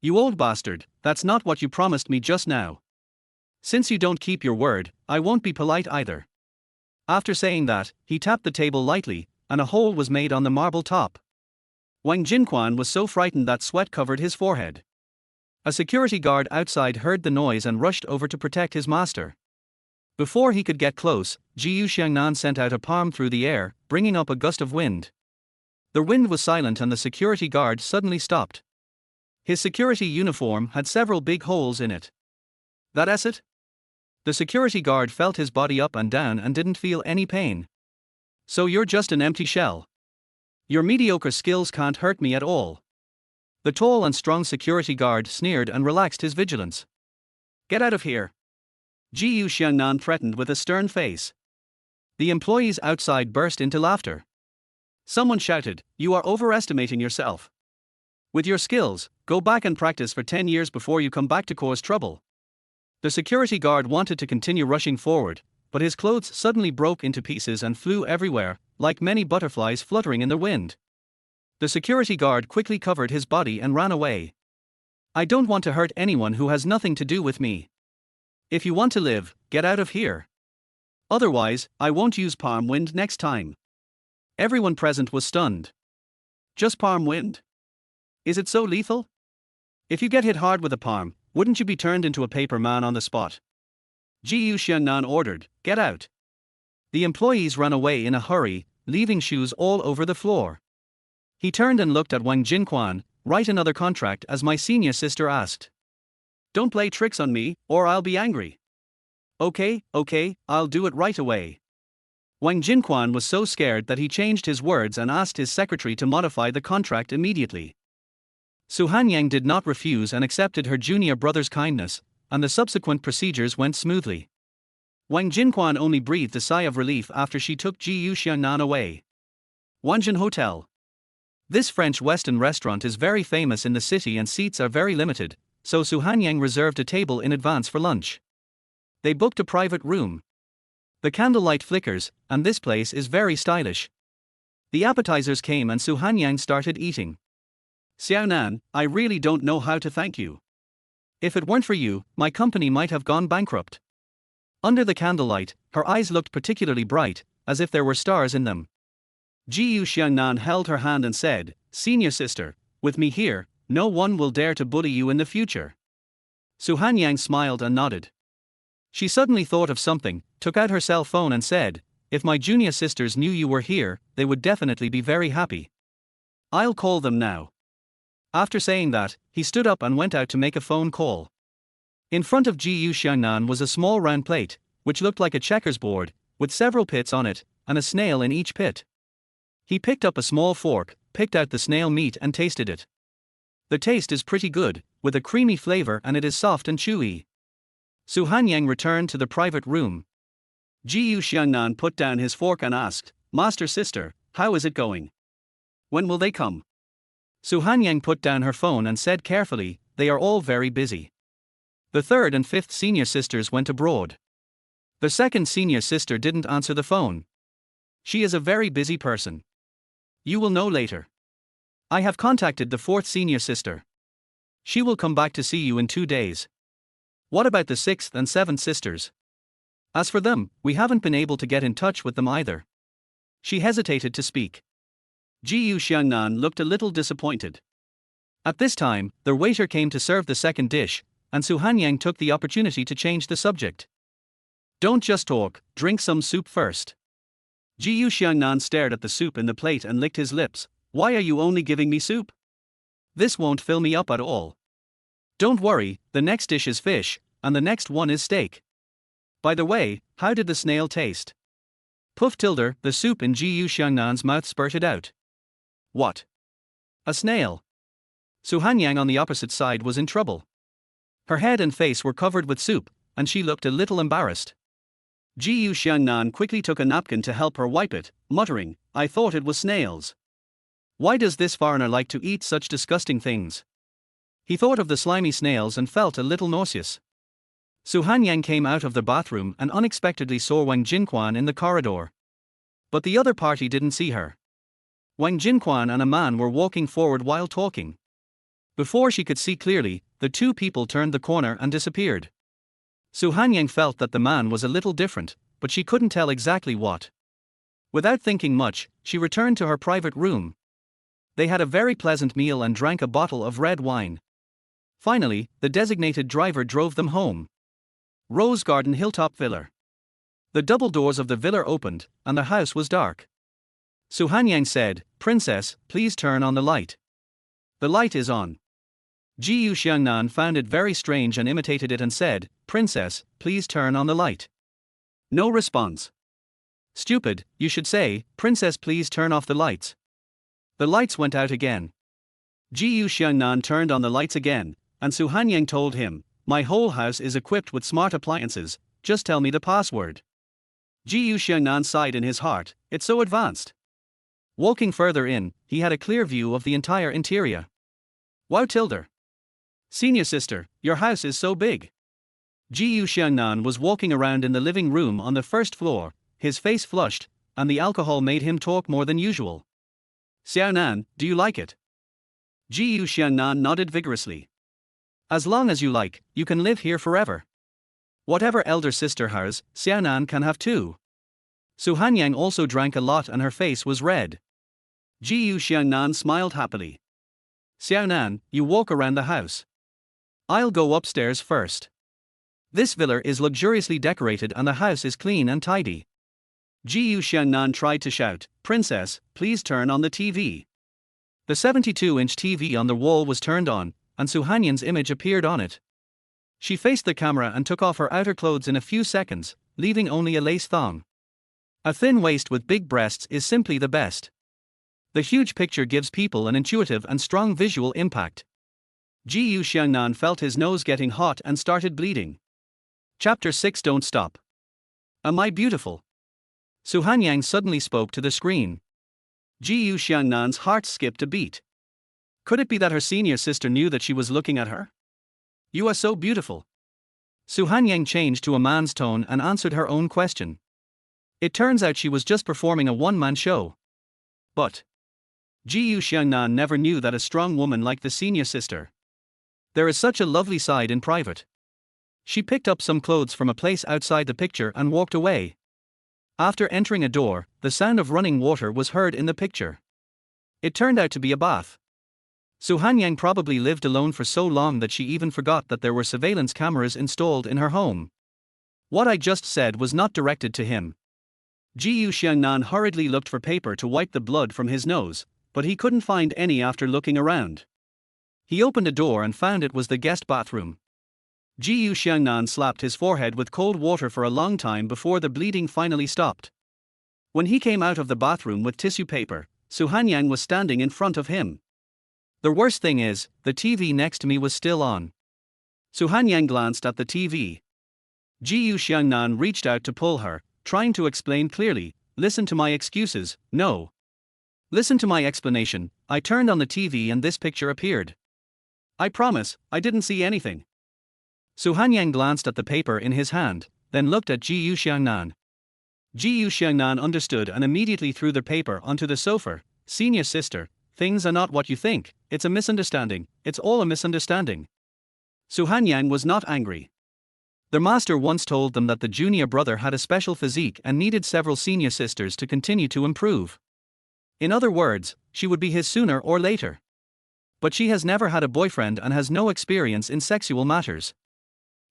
"You old bastard, that's not what you promised me just now. Since you don't keep your word, I won't be polite either." After saying that, he tapped the table lightly, and a hole was made on the marble top. Wang Jinquan was so frightened that sweat covered his forehead. A security guard outside heard the noise and rushed over to protect his master. Before he could get close, Xiangnan sent out a palm through the air, bringing up a gust of wind. The wind was silent and the security guard suddenly stopped. His security uniform had several big holes in it. "That's it?" The security guard felt his body up and down and didn't feel any pain. "So you're just an empty shell? Your mediocre skills can't hurt me at all." The tall and strong security guard sneered and relaxed his vigilance. "Get out of here." Ji Xiangnan threatened with a stern face. The employees outside burst into laughter. Someone shouted, "You are overestimating yourself. With your skills, go back and practice for 10 years before you come back to cause trouble." The security guard wanted to continue rushing forward, but his clothes suddenly broke into pieces and flew everywhere, like many butterflies fluttering in the wind. The security guard quickly covered his body and ran away. "I don't want to hurt anyone who has nothing to do with me. If you want to live, get out of here. Otherwise, I won't use palm wind next time." Everyone present was stunned. Just palm wind? Is it so lethal? If you get hit hard with a palm, wouldn't you be turned into a paper man on the spot? Ji Xiangnan ordered, "Get out." The employees ran away in a hurry, leaving shoes all over the floor. He turned and looked at Wang Jinquan. "Write another contract, as my senior sister asked. Don't play tricks on me, or I'll be angry." Okay, I'll do it right away." Wang Jinquan was so scared that he changed his words and asked his secretary to modify the contract immediately. Su Hanyang did not refuse and accepted her junior brother's kindness, and the subsequent procedures went smoothly. Wang Jinquan only breathed a sigh of relief after she took Ji Xiangnan away. Wanjin Hotel. This French Western restaurant is very famous in the city and seats are very limited, so Su Hanyang reserved a table in advance for lunch. They booked a private room. The candlelight flickers, and this place is very stylish. The appetizers came and Su Hanyang started eating. "Xiaonan, I really don't know how to thank you. If it weren't for you, my company might have gone bankrupt." Under the candlelight, her eyes looked particularly bright, as if there were stars in them. Ji Xiangnan held her hand and said, "Senior sister, with me here, no one will dare to bully you in the future." Su Hanyang smiled and nodded. She suddenly thought of something, took out her cell phone and said, "If my junior sisters knew you were here, they would definitely be very happy. I'll call them now." After saying that, he stood up and went out to make a phone call. In front of Ji Xiangnan was a small round plate, which looked like a checkers board, with several pits on it, and a snail in each pit. He picked up a small fork, picked out the snail meat and tasted it. The taste is pretty good, with a creamy flavor and it is soft and chewy. Su Hanyang returned to the private room. Ji Xiangnan put down his fork and asked, "Master sister, how is it going? When will they come?" Su Hanyang put down her phone and said carefully, "They are all very busy. The third and fifth senior sisters went abroad. The second senior sister didn't answer the phone. She is a very busy person. You will know later. I have contacted the fourth senior sister. She will come back to see you in 2 days. What about the sixth and seventh sisters? As for them, we haven't been able to get in touch with them either." She hesitated to speak. Ji Xiangnan looked a little disappointed. At this time, the waiter came to serve the second dish, and Su Hanyang took the opportunity to change the subject. "Don't just talk, drink some soup first." Ji Xiangnan stared at the soup in the plate and licked his lips. "Why are you only giving me soup? This won't fill me up at all." "Don't worry, the next dish is fish, and the next one is steak. By the way, how did the snail taste?" Puff tilde, the soup in Ji Xiangnan's mouth spurted out. "What? A snail?" Su Hanyang on the opposite side was in trouble. Her head and face were covered with soup, and she looked a little embarrassed. Ji Xiangnan quickly took a napkin to help her wipe it, muttering, "I thought it was snails. Why does this foreigner like to eat such disgusting things?" He thought of the slimy snails and felt a little nauseous. Su Hanyang came out of the bathroom and unexpectedly saw Wang Jinquan in the corridor. But the other party didn't see her. Wang Jinquan and a man were walking forward while talking. Before she could see clearly, the two people turned the corner and disappeared. Su Hanyang felt that the man was a little different, but she couldn't tell exactly what. Without thinking much, she returned to her private room. They had a very pleasant meal and drank a bottle of red wine. Finally, the designated driver drove them home. Rose Garden Hilltop Villa. The double doors of the villa opened, and the house was dark. Su Hanyang said, "Princess, please turn on the light." "The light is on." Ji Xiangnan found it very strange and imitated it and said, "Princess, please turn on the light." No response. "Stupid, you should say, 'Princess, please turn off the lights.'" The lights went out again. Ji Xiangnan turned on the lights again, and Su Hanyang told him, "My whole house is equipped with smart appliances, just tell me the password. Ji Xiangnan sighed in his heart, it's so advanced. Walking further in, he had a clear view of the entire interior. Wow tilde. Senior sister, your house is so big. Ji Xiangnan was walking around in the living room on the first floor, his face flushed, and the alcohol made him talk more than usual. Xiaonan, do you like it? Ji Xiangnan nodded vigorously. As long as you like, you can live here forever. Whatever elder sister has, Xiaonan can have too. Su Hanyang also drank a lot and her face was red. Ji Xiangnan smiled happily. Xiaonan, you walk around the house. I'll go upstairs first. This villa is luxuriously decorated and the house is clean and tidy. Ji Xiangnan tried to shout, Princess, please turn on the TV. The 72-inch TV on the wall was turned on, and Su Hanyang's image appeared on it. She faced the camera and took off her outer clothes in a few seconds, leaving only a lace thong. A thin waist with big breasts is simply the best. The huge picture gives people an intuitive and strong visual impact. Ji Xiangnan felt his nose getting hot and started bleeding. Chapter 6 Don't Stop. Am I beautiful? Su Hanyang suddenly spoke to the screen. Ji Xiangnan's heart skipped a beat. Could it be that her senior sister knew that she was looking at her? You are so beautiful. Su Hanyang changed to a man's tone and answered her own question. It turns out she was just performing a one-man show. But Ji Xiangnan never knew that a strong woman like the senior sister. There is such a lovely side in private. She picked up some clothes from a place outside the picture and walked away. After entering a door, the sound of running water was heard in the picture. It turned out to be a bath. Su Hanyang probably lived alone for so long that she even forgot that there were surveillance cameras installed in her home. What I just said was not directed to him. Ji Xiangnan hurriedly looked for paper to wipe the blood from his nose, but he couldn't find any after looking around. He opened a door and found it was the guest bathroom. Ji Xiangnan slapped his forehead with cold water for a long time before the bleeding finally stopped. When he came out of the bathroom with tissue paper, Su Hanyang was standing in front of him. The worst thing is, the TV next to me was still on. Su Hanyang glanced at the TV. Ji Xiangnan reached out to pull her, trying to explain clearly, listen to my excuses, no. Listen to my explanation, I turned on the TV and this picture appeared. I promise, I didn't see anything. Su Hanyang glanced at the paper in his hand, then looked at Ji Xiangnan. Ji Xiangnan understood and immediately threw the paper onto the sofa. Senior sister, things are not what you think, it's a misunderstanding, it's all a misunderstanding. Su Hanyang was not angry. Their master once told them that the junior brother had a special physique and needed several senior sisters to continue to improve. In other words, she would be his sooner or later. But she has never had a boyfriend and has no experience in sexual matters.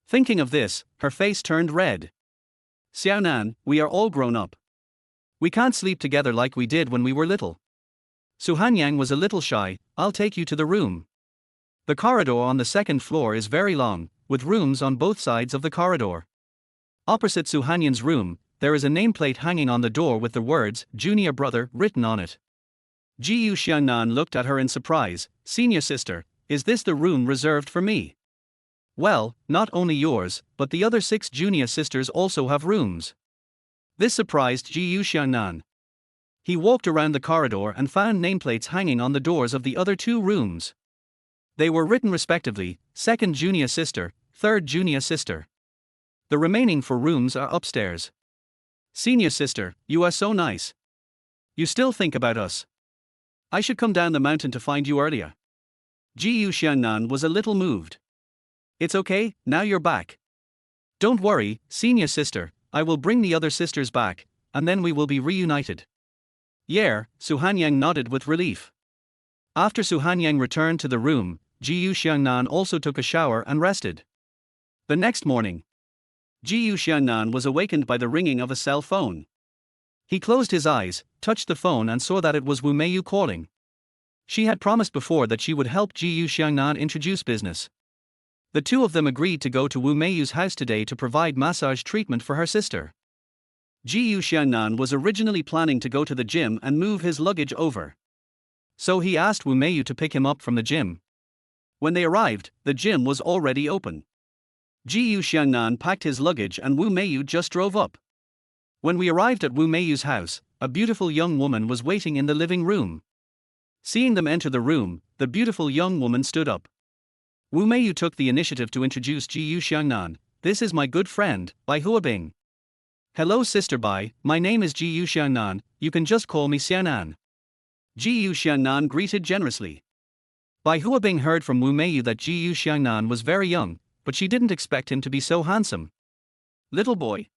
Thinking of this, her face turned red. Xiaonan, we are all grown up. We can't sleep together like we did when we were little. Su Hanyang was a little shy, I'll take you to the room. The corridor on the second floor is very long, with rooms on both sides of the corridor. Opposite Su Hanyang's room, there is a nameplate hanging on the door with the words, Junior Brother, written on it. Ji Xiangnan looked at her in surprise, Senior sister, is this the room reserved for me? Well, not only yours, but the other 6 junior sisters also have rooms. This surprised Ji Xiangnan. He walked around the corridor and found nameplates hanging on the doors of the other 2 rooms. They were written respectively, 2nd junior sister, 3rd junior sister. The remaining 4 rooms are upstairs. Senior sister, you are so nice. You still think about us. I should come down the mountain to find you earlier. Ji Xiangnan was a little moved. It's okay, now you're back. Don't worry, senior sister, I will bring the other sisters back, and then we will be reunited. Yeah, Su Hanyang nodded with relief. After Su Hanyang returned to the room, Ji Xiangnan also took a shower and rested. The next morning, Ji Xiangnan was awakened by the ringing of a cell phone. He closed his eyes, touched the phone and saw that it was Meiyu calling. She had promised before that she would help Ji Xiangnan introduce business. The 2 of them agreed to go to Meiyu's house today to provide massage treatment for her sister. Ji Xiangnan was originally planning to go to the gym and move his luggage over. So he asked Meiyu to pick him up from the gym. When they arrived, the gym was already open. Ji Xiangnan packed his luggage and Wu Meiyu just drove up. When we arrived at Wu Meiyu's house, a beautiful young woman was waiting in the living room. Seeing them enter the room, the beautiful young woman stood up. Wu Meiyu took the initiative to introduce Ji Xiangnan. "This is my good friend, Bai Huabing." "Hello Sister Bai, my name is Ji Xiangnan, you can just call me Xiaonan." Ji Xiangnan greeted generously. Bai Huabing heard from Wu Meiyu that Ji Xiangnan was very young, but she didn't expect him to be so handsome. "Little boy.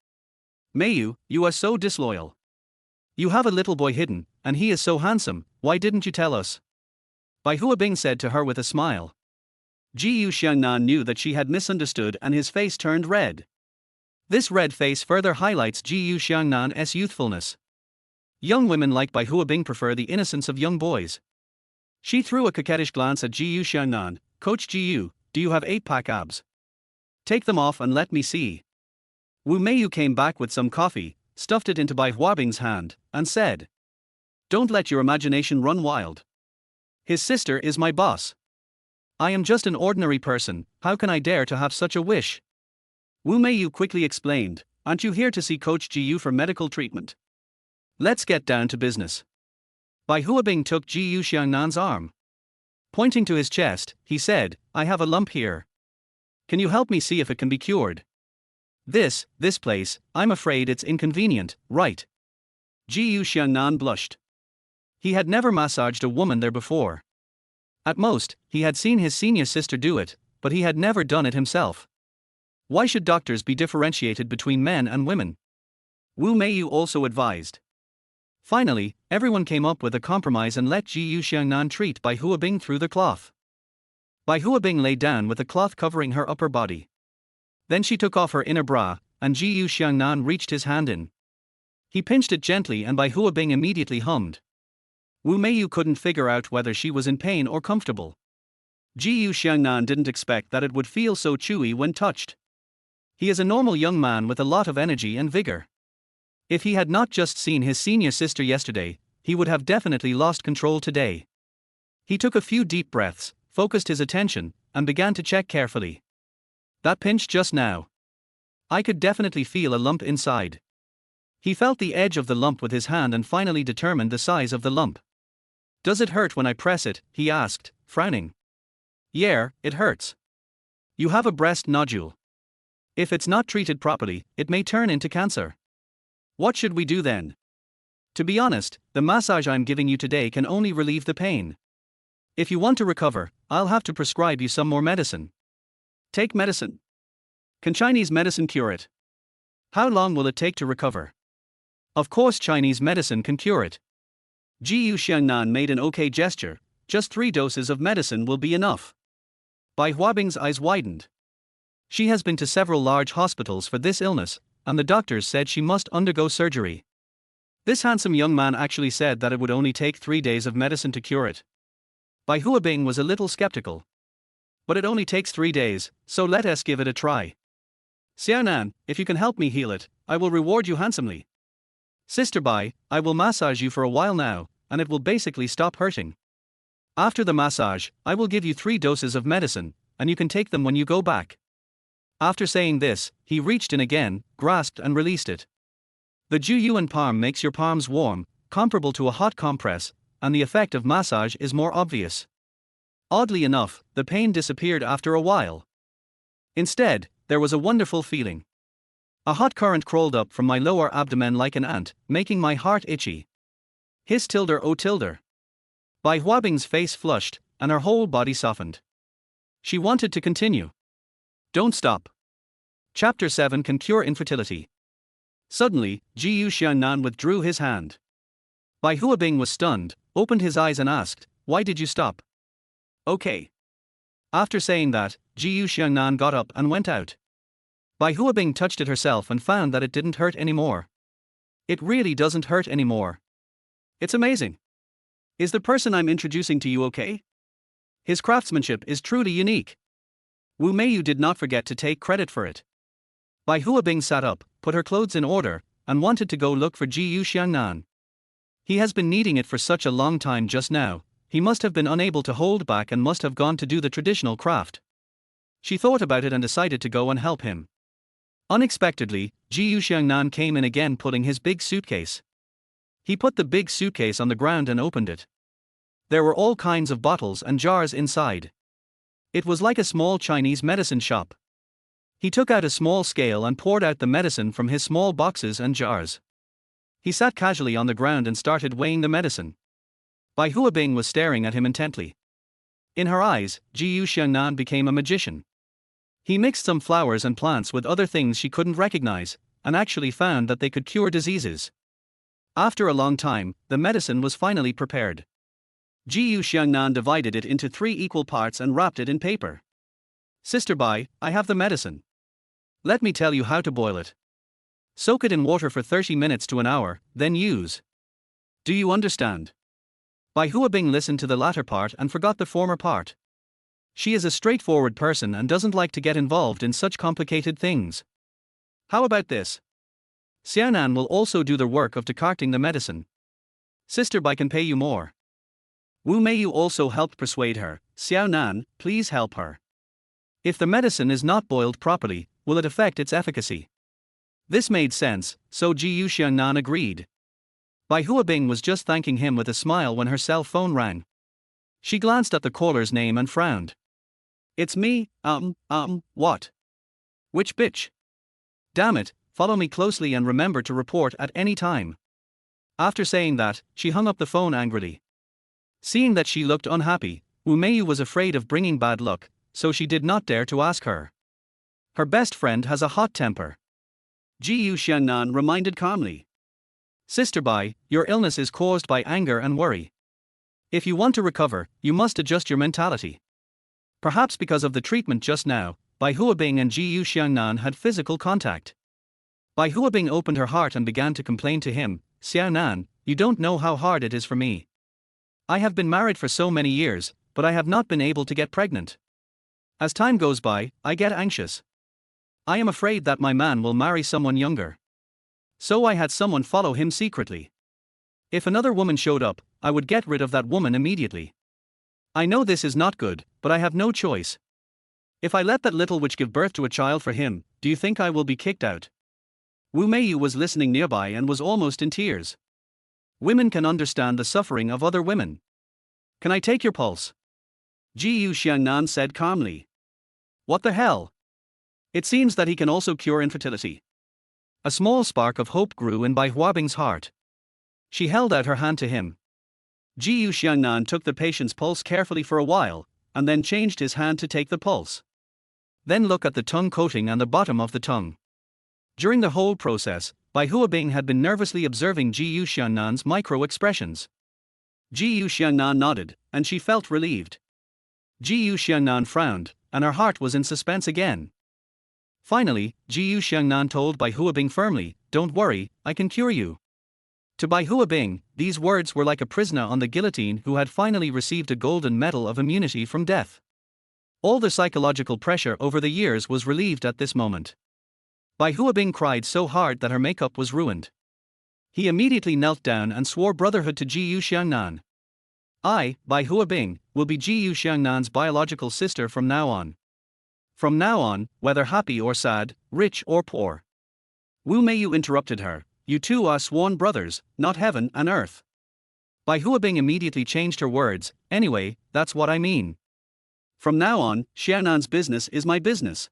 Meiyu, you are so disloyal. You have a little boy hidden, and he is so handsome, why didn't you tell us?" Bai Huabing said to her with a smile. Ji Xiangnan knew that she had misunderstood and his face turned red. This red face further highlights Ji Xiangnan's youthfulness. Young women like Bai Huabing prefer the innocence of young boys. She threw a coquettish glance at Ji Xiangnan. "Coach Ji, do you have 8-pack abs? Take them off and let me see." Wu Meiyu came back with some coffee, stuffed it into Bai Huabing's hand, and said, "Don't let your imagination run wild. His sister is my boss. I am just an ordinary person, how can I dare to have such a wish?" Wu Meiyu quickly explained, "Aren't you here to see Coach Ji for medical treatment? Let's get down to business." Bai Huabing took Ji Xiangnan's arm. Pointing to his chest, he said, "I have a lump here. Can you help me see if it can be cured? This place, I'm afraid it's inconvenient, right?" Ji Xiangnan blushed. He had never massaged a woman there before. At most, he had seen his senior sister do it, but he had never done it himself. Why should doctors be differentiated between men and women? Wu Meiyu also advised. Finally, everyone came up with a compromise and let Ji Xiangnan treat Bai Huabing through the cloth. Bai Huabing lay down with the cloth covering her upper body. Then she took off her inner bra, and Ji Xiangnan reached his hand in. He pinched it gently and Bai Huabing immediately hummed. Wu Meiyu couldn't figure out whether she was in pain or comfortable. Ji Xiangnan didn't expect that it would feel so chewy when touched. He is a normal young man with a lot of energy and vigor. If he had not just seen his senior sister yesterday, he would have definitely lost control today. He took a few deep breaths, focused his attention, and began to check carefully. "That pinch just now. I could definitely feel a lump inside." He felt the edge of the lump with his hand and finally determined the size of the lump. "Does it hurt when I press it?" he asked, frowning. "Yeah, it hurts. You have a breast nodule. If it's not treated properly, it may turn into cancer. What should we do then?" "To be honest, the massage I'm giving you today can only relieve the pain. If you want to recover, I'll have to prescribe you some more medicine." "Take medicine? Can Chinese medicine cure it? How long will it take to recover?" "Of course Chinese medicine can cure it." Ji Xiangnan made an okay gesture. "Just 3 doses of medicine will be enough." Bai Huabing's eyes widened. She has been to several large hospitals for this illness, and the doctors said she must undergo surgery. This handsome young man actually said that it would only take 3 days of medicine to cure it. Bai Huabing was a little skeptical. "But it only takes 3 days, so let us give it a try. Xiaonan, if you can help me heal it, I will reward you handsomely. Sister Bai, I will massage you for a while now, and it will basically stop hurting. After the massage, I will give you 3 doses of medicine, and you can take them when you go back." After saying this, he reached in again, grasped and released it. The Juyuan palm makes your palms warm, comparable to a hot compress, and the effect of massage is more obvious. Oddly enough, the pain disappeared after a while. Instead, there was a wonderful feeling. A hot current crawled up from my lower abdomen like an ant, making my heart itchy. His tilde oh tilde. Bai Huabing's face flushed, and her whole body softened. She wanted to continue. Don't stop. Chapter 7 Can Cure Infertility. Suddenly, Ji Xiangnan withdrew his hand. Bai Huabing was stunned, opened his eyes and asked, "Why did you stop?" "Okay." After saying that, Ji Xiangnan got up and went out. Bai Huabing touched it herself and found that it didn't hurt anymore. It really doesn't hurt anymore. It's amazing. Is the person I'm introducing to you okay? His craftsmanship is truly unique. Wu Meiyu did not forget to take credit for it. Bai Huabing sat up, put her clothes in order, and wanted to go look for Ji Xiangnan. He has been needing it for such a long time just now, he must have been unable to hold back and must have gone to do the traditional craft. She thought about it and decided to go and help him. Unexpectedly, Xiangnan came in again pulling his big suitcase. He put the big suitcase on the ground and opened it. There were all kinds of bottles and jars inside. It was like a small Chinese medicine shop. He took out a small scale and poured out the medicine from his small boxes and jars. He sat casually on the ground and started weighing the medicine. Bai Huabing was staring at him intently. In her eyes, Xiangnan became a magician. He mixed some flowers and plants with other things she couldn't recognize, and actually found that they could cure diseases. After a long time, the medicine was finally prepared. Xiangnan divided it into 3 equal parts and wrapped it in paper. Sister Bai, I have the medicine. Let me tell you how to boil it. Soak it in water for 30 minutes to an hour, then use. Do you understand? Bai Huabing listened to the latter part and forgot the former part. She is a straightforward person and doesn't like to get involved in such complicated things. How about this? Xiaonan will also do the work of decocting the medicine. Sister Bai can pay you more. Meiyu also helped persuade her. Xiaonan, please help her. If the medicine is not boiled properly, will it affect its efficacy? This made sense, so Xiangnan agreed. Bai Huabing was just thanking him with a smile when her cell phone rang. She glanced at the caller's name and frowned. It's me, what? Which bitch? Damn it, follow me closely and remember to report at any time. After saying that, she hung up the phone angrily. Seeing that she looked unhappy, Meiyu was afraid of bringing bad luck, so she did not dare to ask her. Her best friend has a hot temper. Xiangnan reminded calmly. Sister Bai, your illness is caused by anger and worry. If you want to recover, you must adjust your mentality. Perhaps because of the treatment just now, Bai Huabing and Xiangnan had physical contact. Bai Huabing opened her heart and began to complain to him. Xiaonan, you don't know how hard it is for me. I have been married for so many years, but I have not been able to get pregnant. As time goes by, I get anxious. I am afraid that my man will marry someone younger. So I had someone follow him secretly. If another woman showed up, I would get rid of that woman immediately. I know this is not good, but I have no choice. If I let that little witch give birth to a child for him, do you think I will be kicked out? Meiyu was listening nearby and was almost in tears. Women can understand the suffering of other women. Can I take your pulse? Xiangnan said calmly. What the hell? It seems that he can also cure infertility. A small spark of hope grew in Bai Huabing's heart. She held out her hand to him. Xiangnan took the patient's pulse carefully for a while, and then changed his hand to take the pulse. Then look at the tongue coating and the bottom of the tongue. During the whole process, Bai Huabing had been nervously observing Xiangnan micro-expressions. Xiangnan nodded, and she felt relieved. Xiangnan frowned, and her heart was in suspense again. Finally, Xiangnan told Bai Huabing firmly, "Don't worry, I can cure you." To Bai Huabing, these words were like a prisoner on the guillotine who had finally received a golden medal of immunity from death. All the psychological pressure over the years was relieved at this moment. Bai Huabing cried so hard that her makeup was ruined. He immediately knelt down and swore brotherhood to Xiangnan. I, Bai Huabing, will be Xiangnan's biological sister from now on. From now on, whether happy or sad, rich or poor. Meiyu interrupted her. You two are sworn brothers, not heaven and earth. Bai Huabing immediately changed her words. Anyway, that's what I mean. From now on, Xiaonan's business is my business.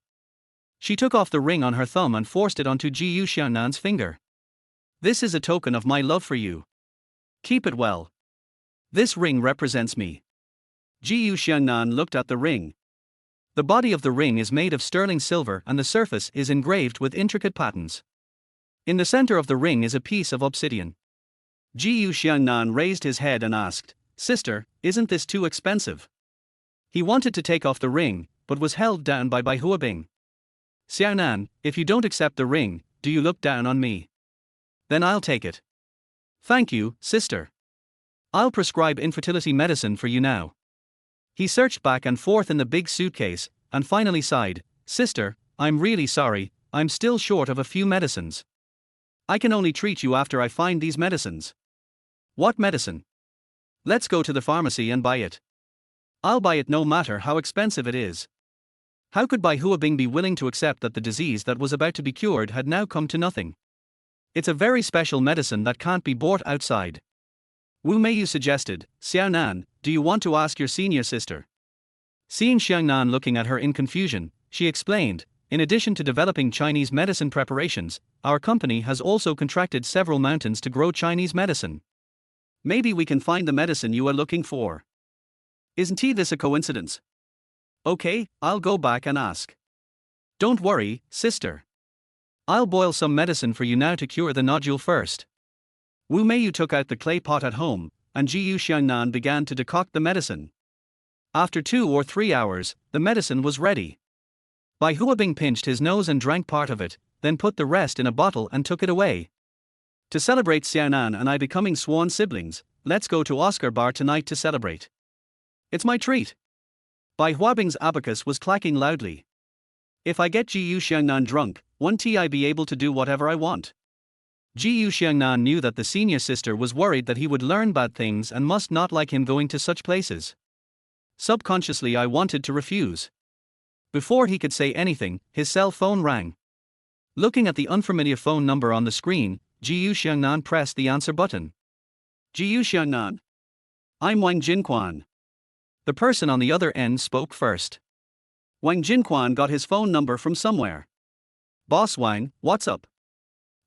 She took off the ring on her thumb and forced it onto Xiaonan's finger. This is a token of my love for you. Keep it well. This ring represents me. Xiangnan looked at the ring. The body of the ring is made of sterling silver and the surface is engraved with intricate patterns. In the center of the ring is a piece of obsidian. Xiangnan raised his head and asked, Sister, isn't this too expensive? He wanted to take off the ring, but was held down by Bai Huabing. Xiaonan, if you don't accept the ring, do you look down on me? Then I'll take it. Thank you, sister. I'll prescribe infertility medicine for you now. He searched back and forth in the big suitcase, and finally sighed, Sister, I'm really sorry, I'm still short of a few medicines. I can only treat you after I find these medicines. What medicine? Let's go to the pharmacy and buy it. I'll buy it no matter how expensive it is. How could Bai Huabing be willing to accept that the disease that was about to be cured had now come to nothing? It's a very special medicine that can't be bought outside. Wu Meiyu suggested, Xiaonan, do you want to ask your senior sister? Seeing Xiangnan looking at her in confusion, she explained, in addition to developing Chinese medicine preparations, our company has also contracted several mountains to grow Chinese medicine. Maybe we can find the medicine you are looking for. Isn't this a coincidence? Okay, I'll go back and ask. Don't worry, sister. I'll boil some medicine for you now to cure the nodule first. Wu Meiyu took out the clay pot at home, and Jiyu Xiangnan began to decoct the medicine. After 2 or 3 hours, the medicine was ready. Bai Huabing pinched his nose and drank part of it, then put the rest in a bottle and took it away. To celebrate Xiaonan and I becoming sworn siblings, let's go to Oscar Bar tonight to celebrate. It's my treat. Bai Huabing's abacus was clacking loudly. If I get Jiyu Xiangnan drunk, won't I be able to do whatever I want? Jiyu Xiangnan knew that the senior sister was worried that he would learn bad things and must not like him going to such places. Subconsciously I wanted to refuse. Before he could say anything, his cell phone rang. Looking at the unfamiliar phone number on the screen, Jiyu Xiangnan pressed the answer button. Jiyu Xiangnan. I'm Wang Jinquan. The person on the other end spoke first. Wang Jinquan got his phone number from somewhere. Boss Wang, what's up?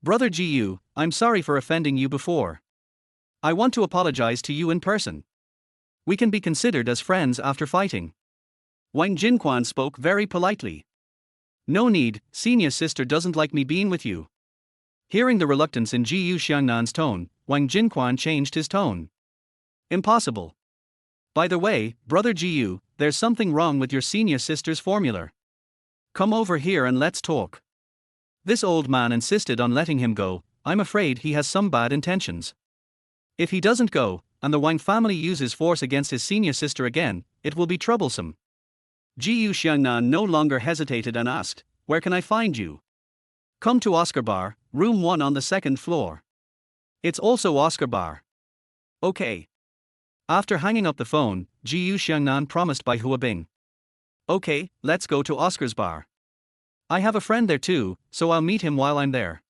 Brother Jiyu, I'm sorry for offending you before. I want to apologize to you in person. We can be considered as friends after fighting. Wang Jinquan spoke very politely. No need, senior sister doesn't like me being with you. Hearing the reluctance in Jiyu Xiangnan's tone, Wang Jinquan changed his tone. Impossible. By the way, brother Jiyu, there's something wrong with your senior sister's formula. Come over here and let's talk. This old man insisted on letting him go. I'm afraid he has some bad intentions. If he doesn't go, and the Wang family uses force against his senior sister again, it will be troublesome. Jiyu Xiangnan no longer hesitated and asked, where can I find you? Come to Oscar Bar, room 1 on the 2nd floor. It's also Oscar Bar. Okay. After hanging up the phone, Jiyu Xiangnan promised Bai Huabing. Okay, let's go to Oscar's Bar. I have a friend there too, so I'll meet him while I'm there.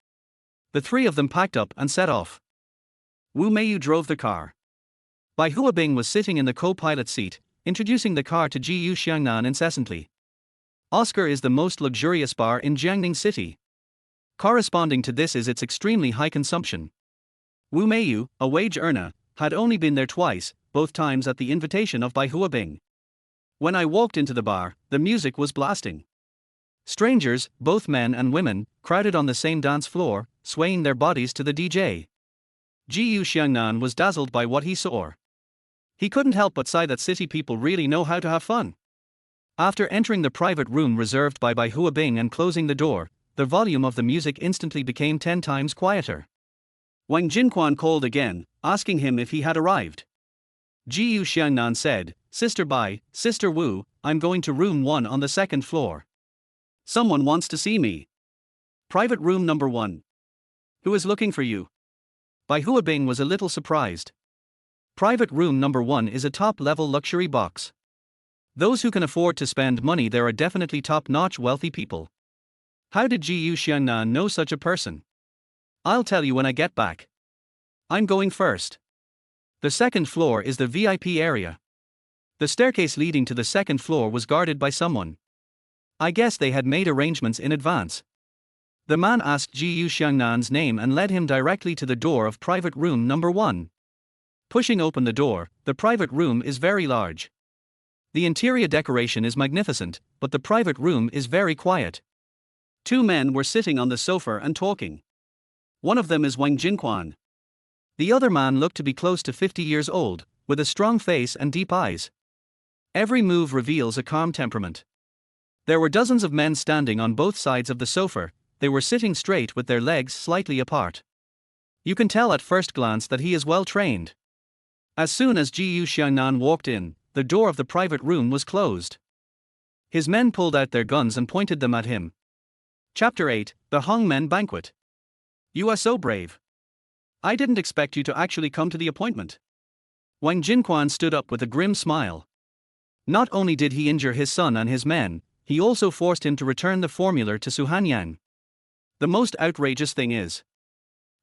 The 3 of them packed up and set off. Wu Meiyu drove the car. Bai Huabing was sitting in the co-pilot seat, introducing the car to Jiyu Xiangnan incessantly. Oscar is the most luxurious bar in Jiangnan City. Corresponding to this is its extremely high consumption. Wu Meiyu, a wage earner, had only been there twice, both times at the invitation of Bai Huabing. When I walked into the bar, the music was blasting. Strangers, both men and women, crowded on the same dance floor, swaying their bodies to the DJ. Jiyu Xiangnan was dazzled by what he saw. He couldn't help but sigh that city people really know how to have fun. After entering the private room reserved by Bai Huabing and closing the door, the volume of the music instantly became 10 times quieter. Wang Jinquan called again, asking him if he had arrived. Jiyu Xiangnan said, Sister Bai, Sister Wu, I'm going to room 1 on the 2nd floor. Someone wants to see me. Private room number 1. Who is looking for you? Bai Huabing was a little surprised. Private room number 1 is a top-level luxury box. Those who can afford to spend money there are definitely top-notch wealthy people. How did Jiyu Xiangnan know such a person? I'll tell you when I get back. I'm going first. The 2nd floor is the VIP area. The staircase leading to the 2nd floor was guarded by someone. I guess they had made arrangements in advance. The man asked Jiyu Xiangnan's name and led him directly to the door of private room number 1. Pushing open the door, the private room is very large. The interior decoration is magnificent, but the private room is very quiet. 2 men were sitting on the sofa and talking. One of them is Wang Jinquan. The other man looked to be close to 50 years old, with a strong face and deep eyes. Every move reveals a calm temperament. There were dozens of men standing on both sides of the sofa. They were sitting straight with their legs slightly apart. You can tell at first glance that he is well trained. As soon as Jiyu Xiangnan walked in, the door of the private room was closed. His men pulled out their guns and pointed them at him. Chapter 8, The Hongmen Banquet. You are so brave. I didn't expect you to actually come to the appointment. Wang Jinquan stood up with a grim smile. Not only did he injure his son and his men, he also forced him to return the formula to Xiangnan. The most outrageous thing is,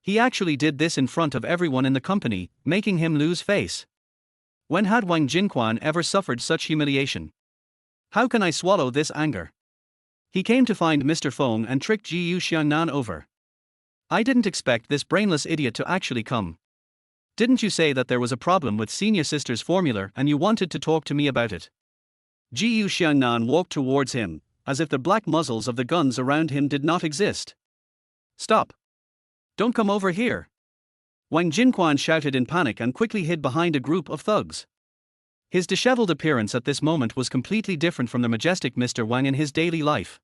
he actually did this in front of everyone in the company, making him lose face. When had Wang Jinquan ever suffered such humiliation? How can I swallow this anger? He came to find Mr. Feng and tricked Ji Xiangnan over. I didn't expect this brainless idiot to actually come. Didn't you say that there was a problem with senior sister's formula and you wanted to talk to me about it? Ji Xiangnan walked towards him, as if the black muzzles of the guns around him did not exist. Stop! Don't come over here! Wang Jinquan shouted in panic and quickly hid behind a group of thugs. His disheveled appearance at this moment was completely different from the majestic Mr. Wang in his daily life.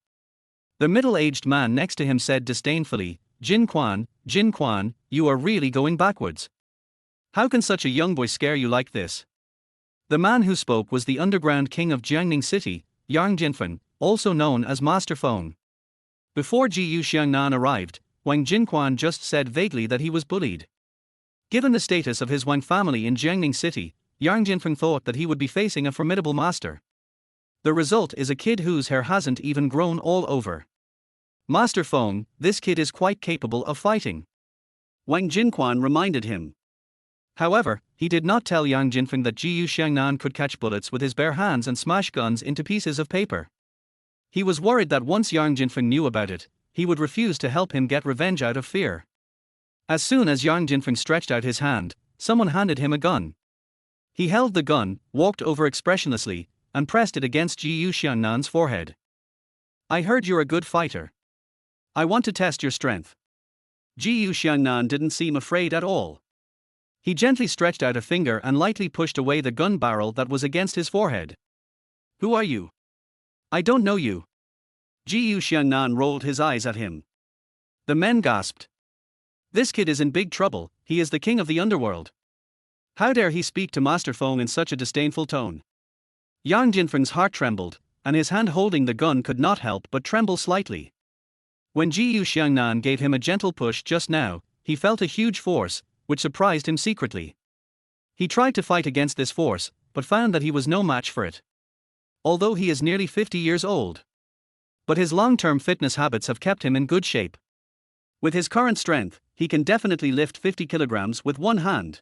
The middle-aged man next to him said disdainfully, Jinquan, you are really going backwards. How can such a young boy scare you like this? The man who spoke was the underground king of Jiangning City, Yang Jinfeng, also known as Master Feng. Before Ji Xiangnan arrived, Wang Jinquan just said vaguely that he was bullied. Given the status of his Wang family in Jiangning City, Yang Jinfeng thought that he would be facing a formidable master. The result is a kid whose hair hasn't even grown all over. Master Feng, this kid is quite capable of fighting. Wang Jinquan reminded him. However, he did not tell Yang Jinfeng that Ji Xiangnan could catch bullets with his bare hands and smash guns into pieces of paper. He was worried that once Yang Jinfeng knew about it, he would refuse to help him get revenge out of fear. As soon as Yang Jinfeng stretched out his hand, someone handed him a gun. He held the gun, walked over expressionlessly, and pressed it against Ji Xiangnan's forehead. I heard you're a good fighter. I want to test your strength. Ji Xiangnan didn't seem afraid at all. He gently stretched out a finger and lightly pushed away the gun barrel that was against his forehead. Who are you? I don't know you. Ji Xiangnan rolled his eyes at him. The men gasped. This kid is in big trouble, he is the king of the underworld. How dare he speak to Master Feng in such a disdainful tone? Yang Jinfeng's heart trembled, and his hand holding the gun could not help but tremble slightly. When Ji Xiangnan gave him a gentle push just now, he felt a huge force, which surprised him secretly. He tried to fight against this force, but found that he was no match for it. Although he is nearly 50 years old. But his long-term fitness habits have kept him in good shape. With his current strength, he can definitely lift 50 kilograms with one hand.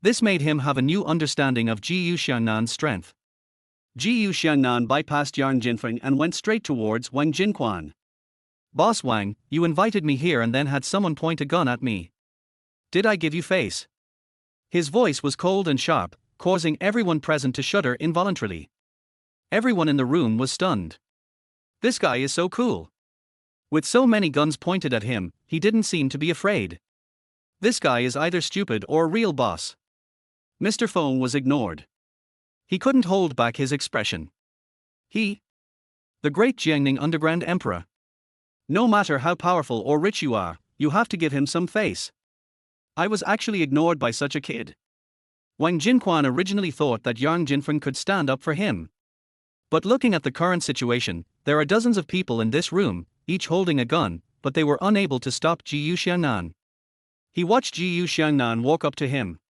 This made him have a new understanding of Ji Xiangnan's strength. Ji Xiangnan bypassed Yang Jinfeng and went straight towards Wang Jinquan. Boss Wang, you invited me here and then had someone point a gun at me. Did I give you face? His voice was cold and sharp, causing everyone present to shudder involuntarily. Everyone in the room was stunned. This guy is so cool. With so many guns pointed at him, he didn't seem to be afraid. This guy is either stupid or a real boss. Mr. Feng was ignored. He couldn't hold back his expression. The great Jiangning underground emperor. No matter how powerful or rich you are, you have to give him some face. I was actually ignored by such a kid. Wang Jinquan originally thought that Yang Jinfeng could stand up for him. But looking at the current situation, there are dozens of people in this room, each holding a gun, but they were unable to stop Ji Xiangnan. He watched Ji Xiangnan walk up to him.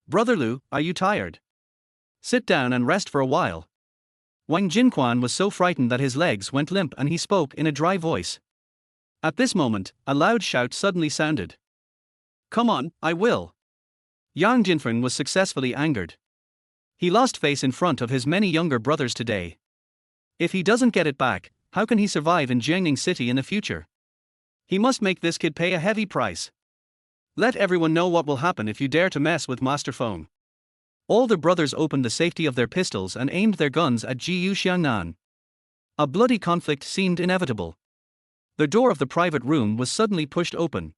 Brother Lu, are you tired? Sit down and rest for a while. Wang Jinquan was so frightened that his legs went limp and he spoke in a dry voice. At this moment, a loud shout suddenly sounded. Come on, I will. Yang Jinfeng was successfully angered. He lost face in front of his many younger brothers today. If he doesn't get it back, how can he survive in Jiangning City in the future? He must make this kid pay a heavy price. Let everyone know what will happen if you dare to mess with Master Feng. All the brothers opened the safety of their pistols and aimed their guns at Ji Xiangnan. A bloody conflict seemed inevitable. The door of the private room was suddenly pushed open.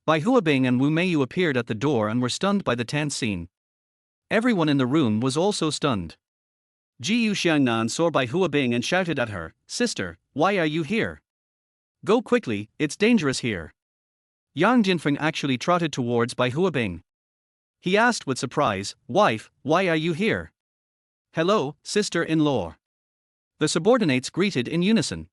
Bai Huabing and Wu Meiyu appeared at the door and were stunned by the tense scene. Everyone in the room was also stunned. Ji Xiangnan saw Bai Huabing and shouted at her, Sister, why are you here? Go quickly, it's dangerous here. Yang Jinfeng actually trotted towards Bai Huabing. He asked with surprise, Wife, why are you here? Hello, sister-in-law. The subordinates greeted in unison.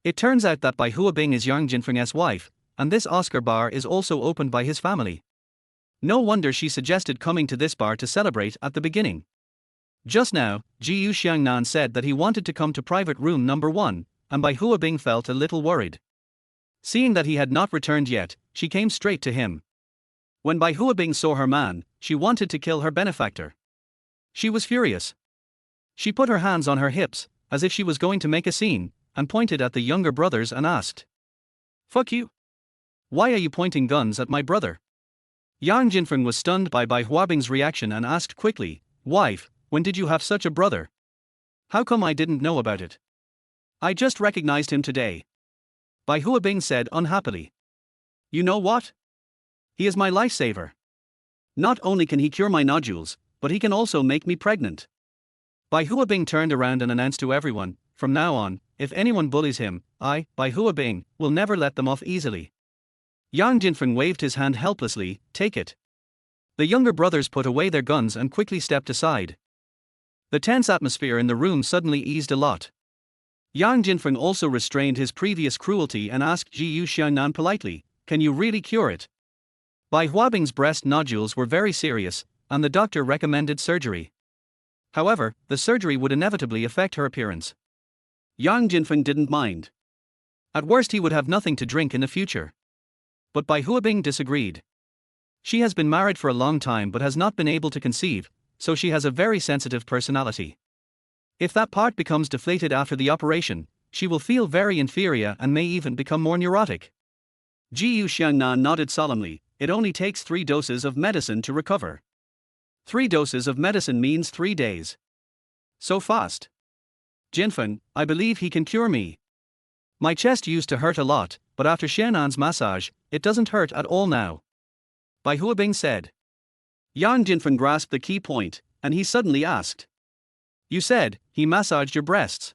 It turns out that Bai Huabing is Yang Jinfeng's wife, and this Oscar bar is also opened by his family. No wonder she suggested coming to this bar to celebrate at the beginning. Just now, Ji Xiangnan said that he wanted to come to private room number 1, and Bai Huabing felt a little worried. Seeing that he had not returned yet, she came straight to him. When Bai Huabing saw her man, she wanted to kill her benefactor. She was furious. She put her hands on her hips, as if she was going to make a scene, and pointed at the younger brothers and asked, "Fuck you. Why are you pointing guns at my brother?" Yang Jinfeng was stunned by Bai Huabing's reaction and asked quickly, "Wife, when did you have such a brother? How come I didn't know about it? I just recognized him today." Bai Huabing said unhappily. "You know what? He is my lifesaver. Not only can he cure my nodules, but he can also make me pregnant." Bai Huabing turned around and announced to everyone, "From now on, if anyone bullies him, I, Bai Huabing, will never let them off easily." Yang Jinfeng waved his hand helplessly, "Take it." The younger brothers put away their guns and quickly stepped aside. The tense atmosphere in the room suddenly eased a lot. Yang Jinfeng also restrained his previous cruelty and asked Ji Xiangnan politely, "Can you really cure it?" Bai Huabing's breast nodules were very serious, and the doctor recommended surgery. However, the surgery would inevitably affect her appearance. Yang Jinfeng didn't mind. At worst he would have nothing to drink in the future. But Bai Huabing disagreed. She has been married for a long time but has not been able to conceive, so she has a very sensitive personality. If that part becomes deflated after the operation, she will feel very inferior and may even become more neurotic. Ji Xiangnan nodded solemnly. It only takes 3 doses of medicine to recover. 3 doses of medicine means 3 days. So fast. Jinfeng, I believe he can cure me. My chest used to hurt a lot, but after Xiaonan's massage, it doesn't hurt at all now. Bai Huabing said. Yang Jinfeng grasped the key point, and he suddenly asked. You said, he massaged your breasts.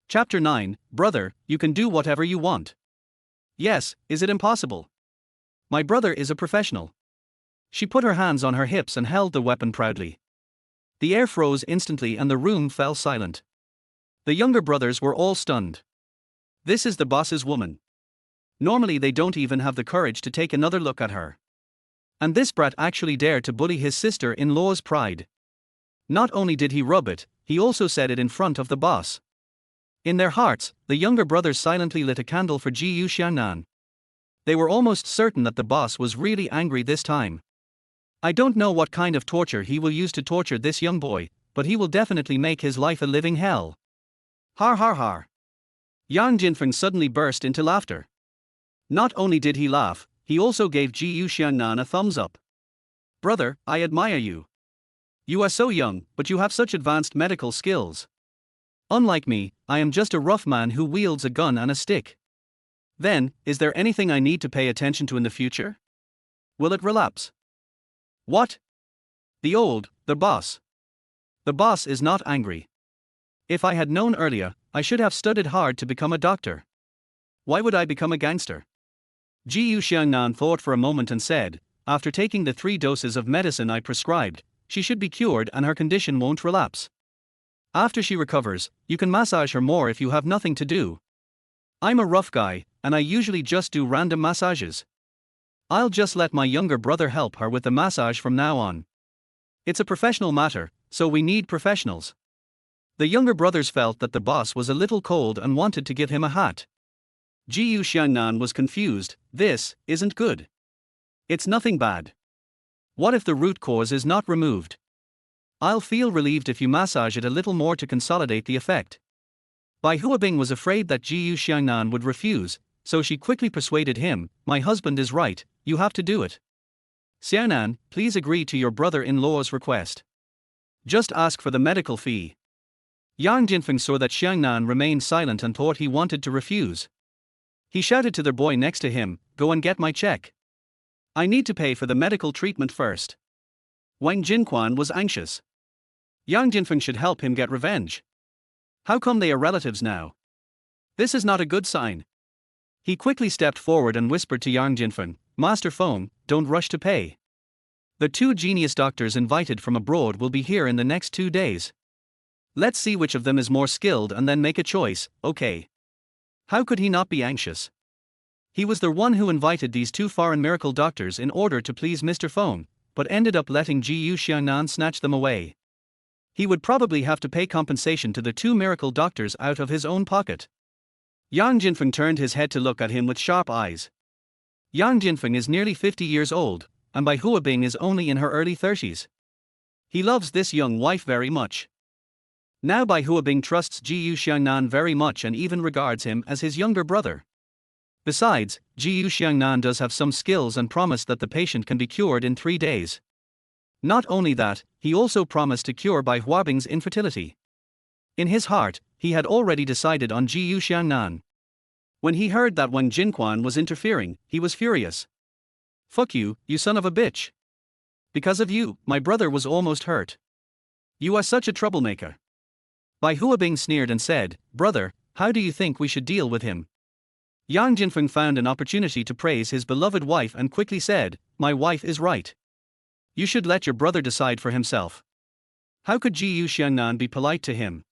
Chapter 9, Brother, you can do whatever you want. Yes, is it impossible? My brother is a professional. She put her hands on her hips and held the weapon proudly. The air froze instantly and the room fell silent. The younger brothers were all stunned. This is the boss's woman. Normally they don't even have the courage to take another look at her. And this brat actually dared to bully his sister-in-law's pride. Not only did he rub it, he also said it in front of the boss. In their hearts, the younger brothers silently lit a candle for Ji Xiangnan. They were almost certain that the boss was really angry this time. I don't know what kind of torture he will use to torture this young boy, but he will definitely make his life a living hell. Har har har. Yang Jinfeng suddenly burst into laughter. Not only did he laugh, he also gave Ji Xiangnan a thumbs up. Brother, I admire you. You are so young, but you have such advanced medical skills. Unlike me, I am just a rough man who wields a gun and a stick. Then, is there anything I need to pay attention to in the future? Will it relapse? What? The boss. The boss is not angry. If I had known earlier, I should have studied hard to become a doctor. Why would I become a gangster? Ji Xiangnan thought for a moment and said, after taking the 3 doses of medicine I prescribed, she should be cured and her condition won't relapse. After she recovers, you can massage her more if you have nothing to do. I'm a rough guy, and I usually just do random massages. I'll just let my younger brother help her with the massage from now on. It's a professional matter, so we need professionals. The younger brothers felt that the boss was a little cold and wanted to give him a hat. Ji Xiangnan was confused. This isn't good. It's nothing bad. What if the root cause is not removed? I'll feel relieved if you massage it a little more to consolidate the effect. Bai Huabing was afraid that Ji Xiangnan would refuse, so she quickly persuaded him, my husband is right, you have to do it. Xiaonan, please agree to your brother-in-law's request. Just ask for the medical fee. Yang Jinfeng saw that Xiangnan remained silent and thought he wanted to refuse. He shouted to the boy next to him, go and get my check. I need to pay for the medical treatment first. Wang Jinquan was anxious. Yang Jinfeng should help him get revenge. How come they are relatives now? This is not a good sign. He quickly stepped forward and whispered to Yang Jinfeng, Master Feng, don't rush to pay. The 2 genius doctors invited from abroad will be here in the next 2 days. Let's see which of them is more skilled and then make a choice, okay? How could he not be anxious? He was the one who invited these 2 foreign miracle doctors in order to please Mr. Feng, but ended up letting Ji Xiangnan snatch them away. He would probably have to pay compensation to the two miracle doctors out of his own pocket. Yang Jinfeng turned his head to look at him with sharp eyes. Yang Jinfeng is nearly 50 years old, and Bai Huabing is only in her early 30s. He loves this young wife very much. Now Bai Huabing trusts Jiyu Xiangnan very much and even regards him as his younger brother. Besides, Jiyu Xiangnan does have some skills and promised that the patient can be cured in 3 days. Not only that, he also promised to cure Bai Huabing's infertility. In his heart, he had already decided on Jiyu Xiangnan. When he heard that Wang Jinquan was interfering, he was furious. "Fuck you, you son of a bitch. Because of you, my brother was almost hurt. You are such a troublemaker." Bai Huabing sneered and said, "Brother, how do you think we should deal with him?" Yang Jinfeng found an opportunity to praise his beloved wife and quickly said, "My wife is right. You should let your brother decide for himself. How could Jiyu Xiangnan be polite to him?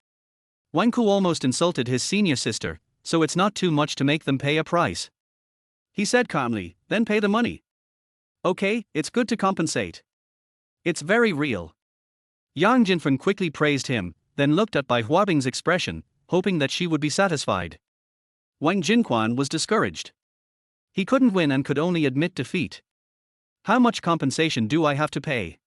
Wang Ku almost insulted his senior sister, so it's not too much to make them pay a price." He said calmly, "Then pay the money. Okay, it's good to compensate. It's very real." Yang Jinfeng quickly praised him, then looked at Bai Huabing's expression, hoping that she would be satisfied. Wang Jinquan was discouraged. He couldn't win and could only admit defeat. "How much compensation do I have to pay?"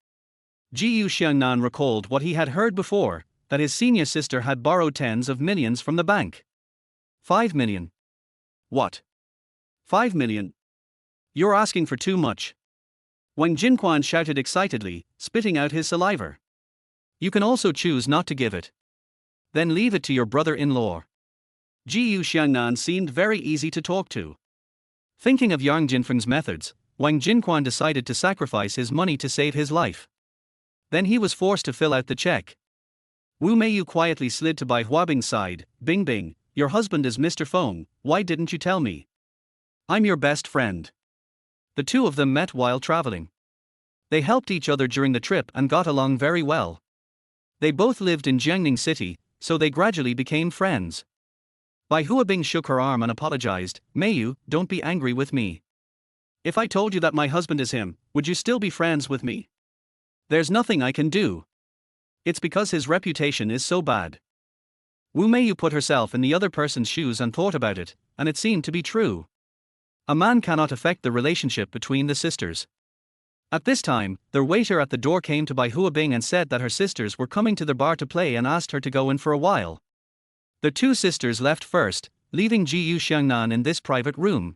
Jiyu Xiangnan recalled what he had heard before, that his senior sister had borrowed tens of millions from the bank. 5 million. What? 5 million? You're asking for too much. Wang Jinquan shouted excitedly, spitting out his saliva. "You can also choose not to give it. Then leave it to your brother-in-law." Jiyu Xiangnan seemed very easy to talk to. Thinking of Yang Jinfeng's methods, Wang Jinquan decided to sacrifice his money to save his life. Then he was forced to fill out the check. Wu Meiyu quietly slid to Bai Huabing's side. "Bing Bing, your husband is Mr. Feng, why didn't you tell me? I'm your best friend." The two of them met while traveling. They helped each other during the trip and got along very well. They both lived in Xiangnan City, so they gradually became friends. Bai Huabing shook her arm and apologized. "Meiyu, don't be angry with me. If I told you that my husband is him, would you still be friends with me? There's nothing I can do. It's because his reputation is so bad." Wu Meiyu put herself in the other person's shoes and thought about it, and it seemed to be true. A man cannot affect the relationship between the sisters. At this time, their waiter at the door came to Bai Huabing and said that her sisters were coming to the bar to play and asked her to go in for a while. The two sisters left first, leaving Jiyu Xiangnan in this private room.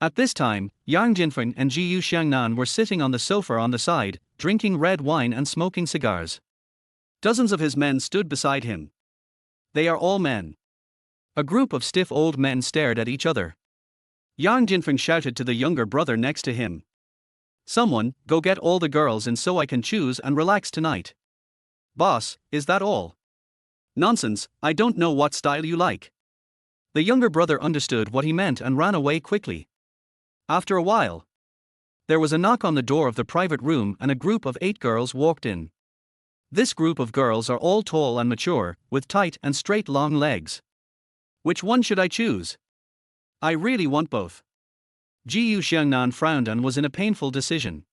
At this time, Yang Jinfeng and Jiyu Xiangnan were sitting on the sofa on the side, drinking red wine and smoking cigars. Dozens of his men stood beside him. They are all men. A group of stiff old men stared at each other. Yang Jinfeng shouted to the younger brother next to him. "Someone, go get all the girls in so I can choose and relax tonight." "Boss, is that all?" "Nonsense, I don't know what style you like." The younger brother understood what he meant and ran away quickly. After a while, there was a knock on the door of the private room and a group of 8 girls walked in. This group of girls are all tall and mature, with tight and straight long legs. Which one should I choose? I really want both. Jiyu Xiangnan frowned and was in a painful decision.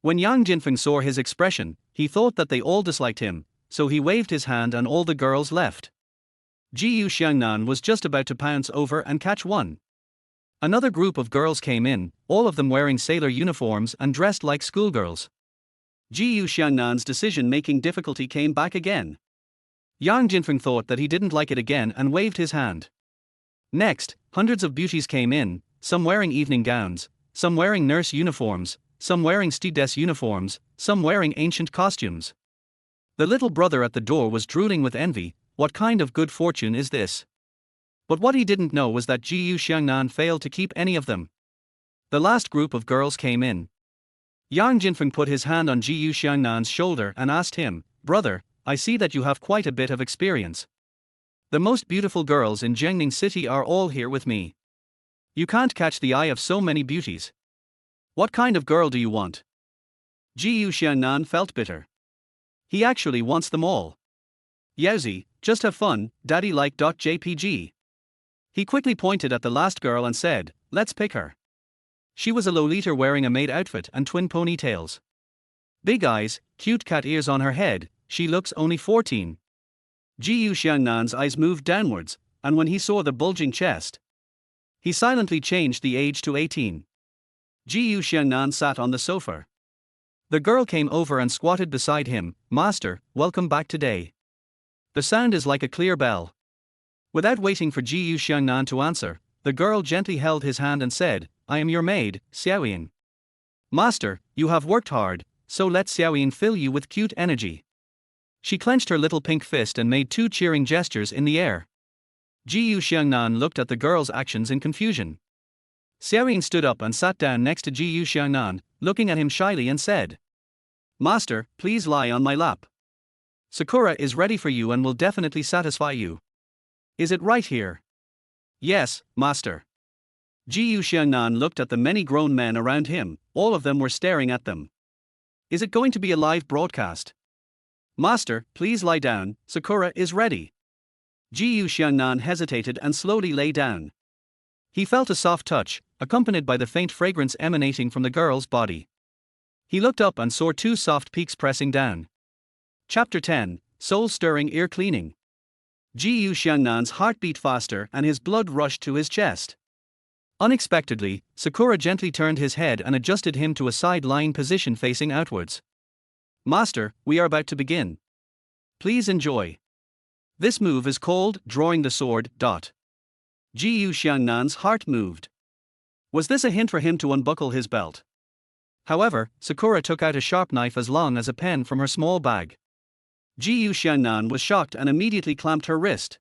When Yang Jinfeng saw his expression, he thought that they all disliked him, so he waved his hand and all the girls left. Jiyu Xiangnan was just about to pounce over and catch one. Another group of girls came in, all of them wearing sailor uniforms and dressed like schoolgirls. Jiyu Xiangnan's decision-making difficulty came back again. Yang Jinfeng thought that he didn't like it again and waved his hand. Next, hundreds of beauties came in, some wearing evening gowns, some wearing nurse uniforms, some wearing stewardess uniforms, some wearing ancient costumes. The little brother at the door was drooling with envy. What kind of good fortune is this? But what he didn't know was that Jiyu Xiangnan failed to keep any of them. The last group of girls came in. Yang Jinfeng put his hand on Jiyu Xiangnan's shoulder and asked him, "Brother, I see that you have quite a bit of experience. The most beautiful girls in Xiangnan City are all here with me. You can't catch the eye of so many beauties. What kind of girl do you want?" Jiyu Xiangnan felt bitter. He actually wants them all. Yowzi, just have fun, daddy like .jpg. He quickly pointed at the last girl and said, "Let's pick her." She was a Lolita wearing a maid outfit and twin ponytails. Big eyes, cute cat ears on her head, she looks only 14. Xiangnan's eyes moved downwards, and when he saw the bulging chest, he silently changed the age to 18. Xiangnan sat on the sofa. The girl came over and squatted beside him. Master, welcome back today. The sound is like a clear bell. Without waiting for Xiangnan to answer, the girl gently held his hand and said, I am your maid, Xiaoyan. Master, you have worked hard, so let Xiaoyan fill you with cute energy. She clenched her little pink fist and made 2 cheering gestures in the air. Xiangnan looked at the girl's actions in confusion. Xiaoyan stood up and sat down next to Xiangnan, looking at him shyly and said, Master, please lie on my lap. Sakura is ready for you and will definitely satisfy you. Is it right here? Yes, master. Xiangnan looked at the many grown men around him, all of them were staring at them. Is it going to be a live broadcast? Master, please lie down, Sakura is ready. Xiangnan hesitated and slowly lay down. He felt a soft touch, accompanied by the faint fragrance emanating from the girl's body. He looked up and saw 2 soft peaks pressing down. Chapter 10, Soul-Stirring Ear Cleaning. Xiangnan's heart beat faster and his blood rushed to his chest. Unexpectedly, Sakura gently turned his head and adjusted him to a side-lying position facing outwards. Master, we are about to begin. Please enjoy. This move is called drawing the sword. Xiangnan's heart moved. Was this a hint for him to unbuckle his belt? However, Sakura took out a sharp knife as long as a pen from her small bag. Xiangnan was shocked and immediately clamped her wrist.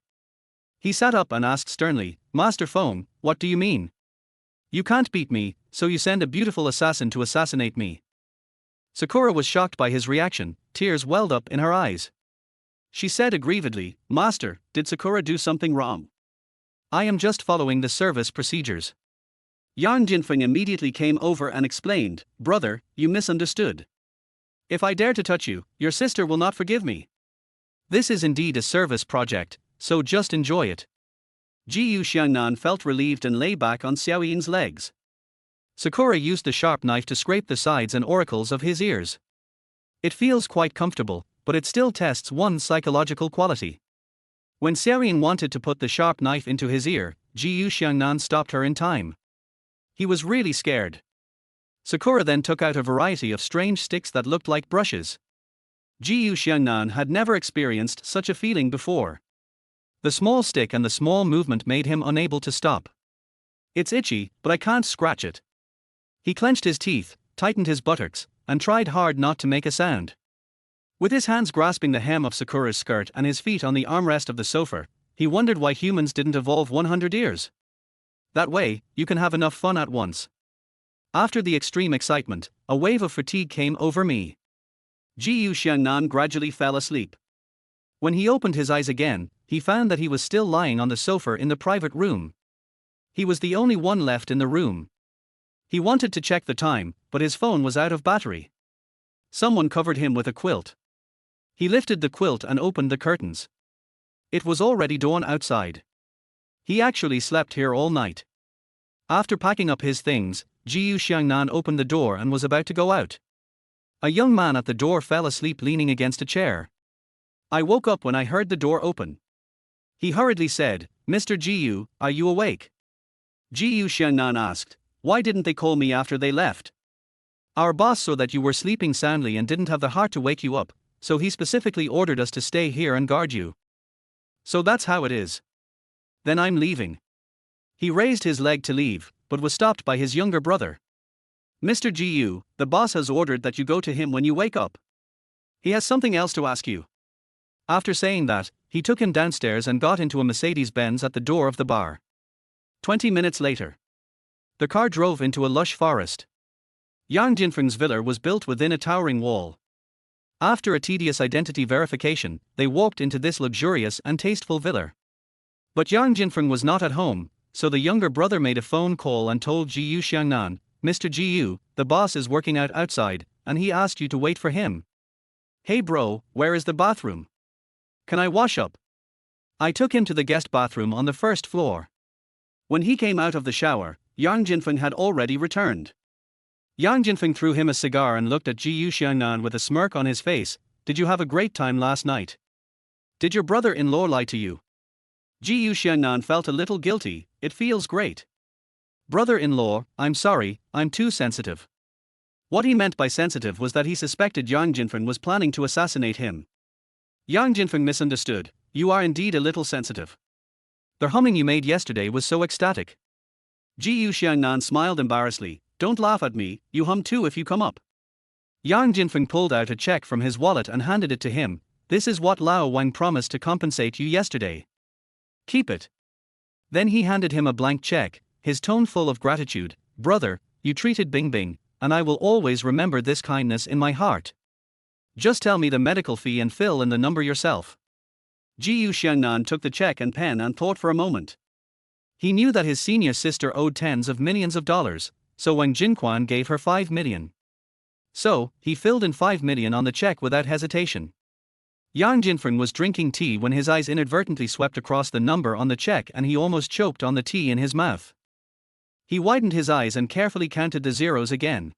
He sat up and asked sternly, Master Feng, what do you mean? You can't beat me, so you send a beautiful assassin to assassinate me. Sakura was shocked by his reaction, tears welled up in her eyes. She said aggrievedly, Master, did Sakura do something wrong? I am just following the service procedures. Yang Jinfeng immediately came over and explained, Brother, you misunderstood. If I dare to touch you, your sister will not forgive me. This is indeed a service project, so just enjoy it. Xiangnan felt relieved and lay back on Xiaoyan's legs. Sakura used the sharp knife to scrape the sides and auricles of his ears. It feels quite comfortable, but it still tests one's psychological quality. When Xiaoyan wanted to put the sharp knife into his ear, Xiangnan stopped her in time. He was really scared. Sakura then took out a variety of strange sticks that looked like brushes. Xiangnan had never experienced such a feeling before. The small stick and the small movement made him unable to stop. It's itchy, but I can't scratch it. He clenched his teeth, tightened his buttocks, and tried hard not to make a sound. With his hands grasping the hem of Sakura's skirt and his feet on the armrest of the sofa, he wondered why humans didn't evolve 100 ears. That way, you can have enough fun at once. After the extreme excitement, a wave of fatigue came over me. Xiangnan gradually fell asleep. When he opened his eyes again, he found that he was still lying on the sofa in the private room. He was the only one left in the room. He wanted to check the time, but his phone was out of battery. Someone covered him with a quilt. He lifted the quilt and opened the curtains. It was already dawn outside. He actually slept here all night. After packing up his things, Xiangnan opened the door and was about to go out. A young man at the door fell asleep leaning against a chair. I woke up when I heard the door open. He hurriedly said, Mr. Jiu, are you awake? Xiangnan asked, why didn't they call me after they left? Our boss saw that you were sleeping soundly and didn't have the heart to wake you up, so he specifically ordered us to stay here and guard you. So that's how it is. Then I'm leaving. He raised his leg to leave, but was stopped by his younger brother. Mr. Jiu, the boss has ordered that you go to him when you wake up. He has something else to ask you. After saying that, he took him downstairs and got into a Mercedes-Benz at the door of the bar. 20 minutes later, the car drove into a lush forest. Yang Jinfeng's villa was built within a towering wall. After a tedious identity verification, they walked into this luxurious and tasteful villa. But Yang Jinfeng was not at home, so the younger brother made a phone call and told Xiangnan, Mr. Jiu, the boss is working out outside, and he asked you to wait for him. Hey bro, where is the bathroom? Can I wash up? I took him to the guest bathroom on the first floor. When he came out of the shower, Yang Jinfeng had already returned. Yang Jinfeng threw him a cigar and looked at Xiangnan with a smirk on his face. did you have a great time last night? Did your brother-in-law lie to you? Xiangnan felt a little guilty. It feels great. Brother-in-law, I'm sorry, I'm too sensitive. What he meant by sensitive was that he suspected Yang Jinfeng was planning to assassinate him. Yang Jinfeng misunderstood. You are indeed a little sensitive. The humming you made yesterday was so ecstatic. Xiangnan smiled embarrassedly. Don't laugh at me, you hum too if you come up. Yang Jinfeng pulled out a check from his wallet and handed it to him. This is what Lao Wang promised to compensate you yesterday. Keep it. Then he handed him a blank check, his tone full of gratitude. Brother, you treated Bingbing, and I will always remember this kindness in my heart. Just tell me the medical fee and fill in the number yourself. Xiangnan took the check and pen and thought for a moment. He knew that his senior sister owed tens of millions of dollars, so Wang Jinquan gave her 5 million. So, he filled in 5 million on the check without hesitation. Yang Jinfeng was drinking tea when his eyes inadvertently swept across the number on the check and he almost choked on the tea in his mouth. He widened his eyes and carefully counted the zeros again.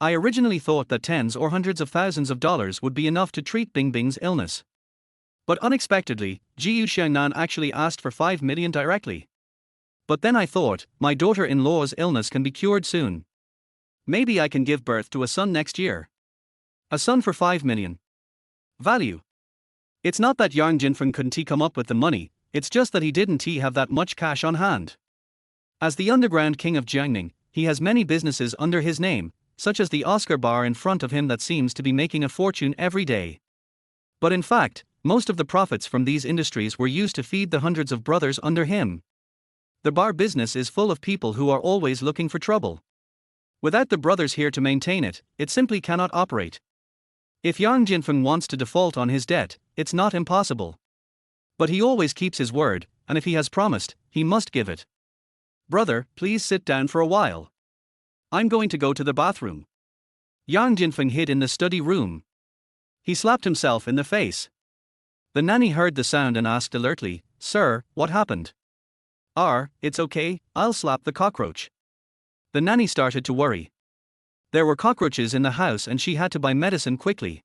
I originally thought that tens or hundreds of thousands of dollars would be enough to treat Bingbing's illness. But unexpectedly, Xiangnan actually asked for 5 million directly. But then I thought, my daughter-in-law's illness can be cured soon. Maybe I can give birth to a son next year. A son for 5 million. Value. It's not that Yang Jinfeng couldn't come up with the money, it's just that he didn't have that much cash on hand. As the underground king of Xiangnan, he has many businesses under his name, such as the Oscar bar in front of him that seems to be making a fortune every day. But in fact, most of the profits from these industries were used to feed the hundreds of brothers under him. The bar business is full of people who are always looking for trouble. Without the brothers here to maintain it, it simply cannot operate. If Yang Jinfeng wants to default on his debt, it's not impossible. But he always keeps his word, and if he has promised, he must give it. Brother, please sit down for a while. I'm going to go to the bathroom. Yang Jinfeng hid in the study room. He slapped himself in the face. The nanny heard the sound and asked alertly, Sir, what happened? It's okay, I'll slap the cockroach. The nanny started to worry. There were cockroaches in the house and she had to buy medicine quickly.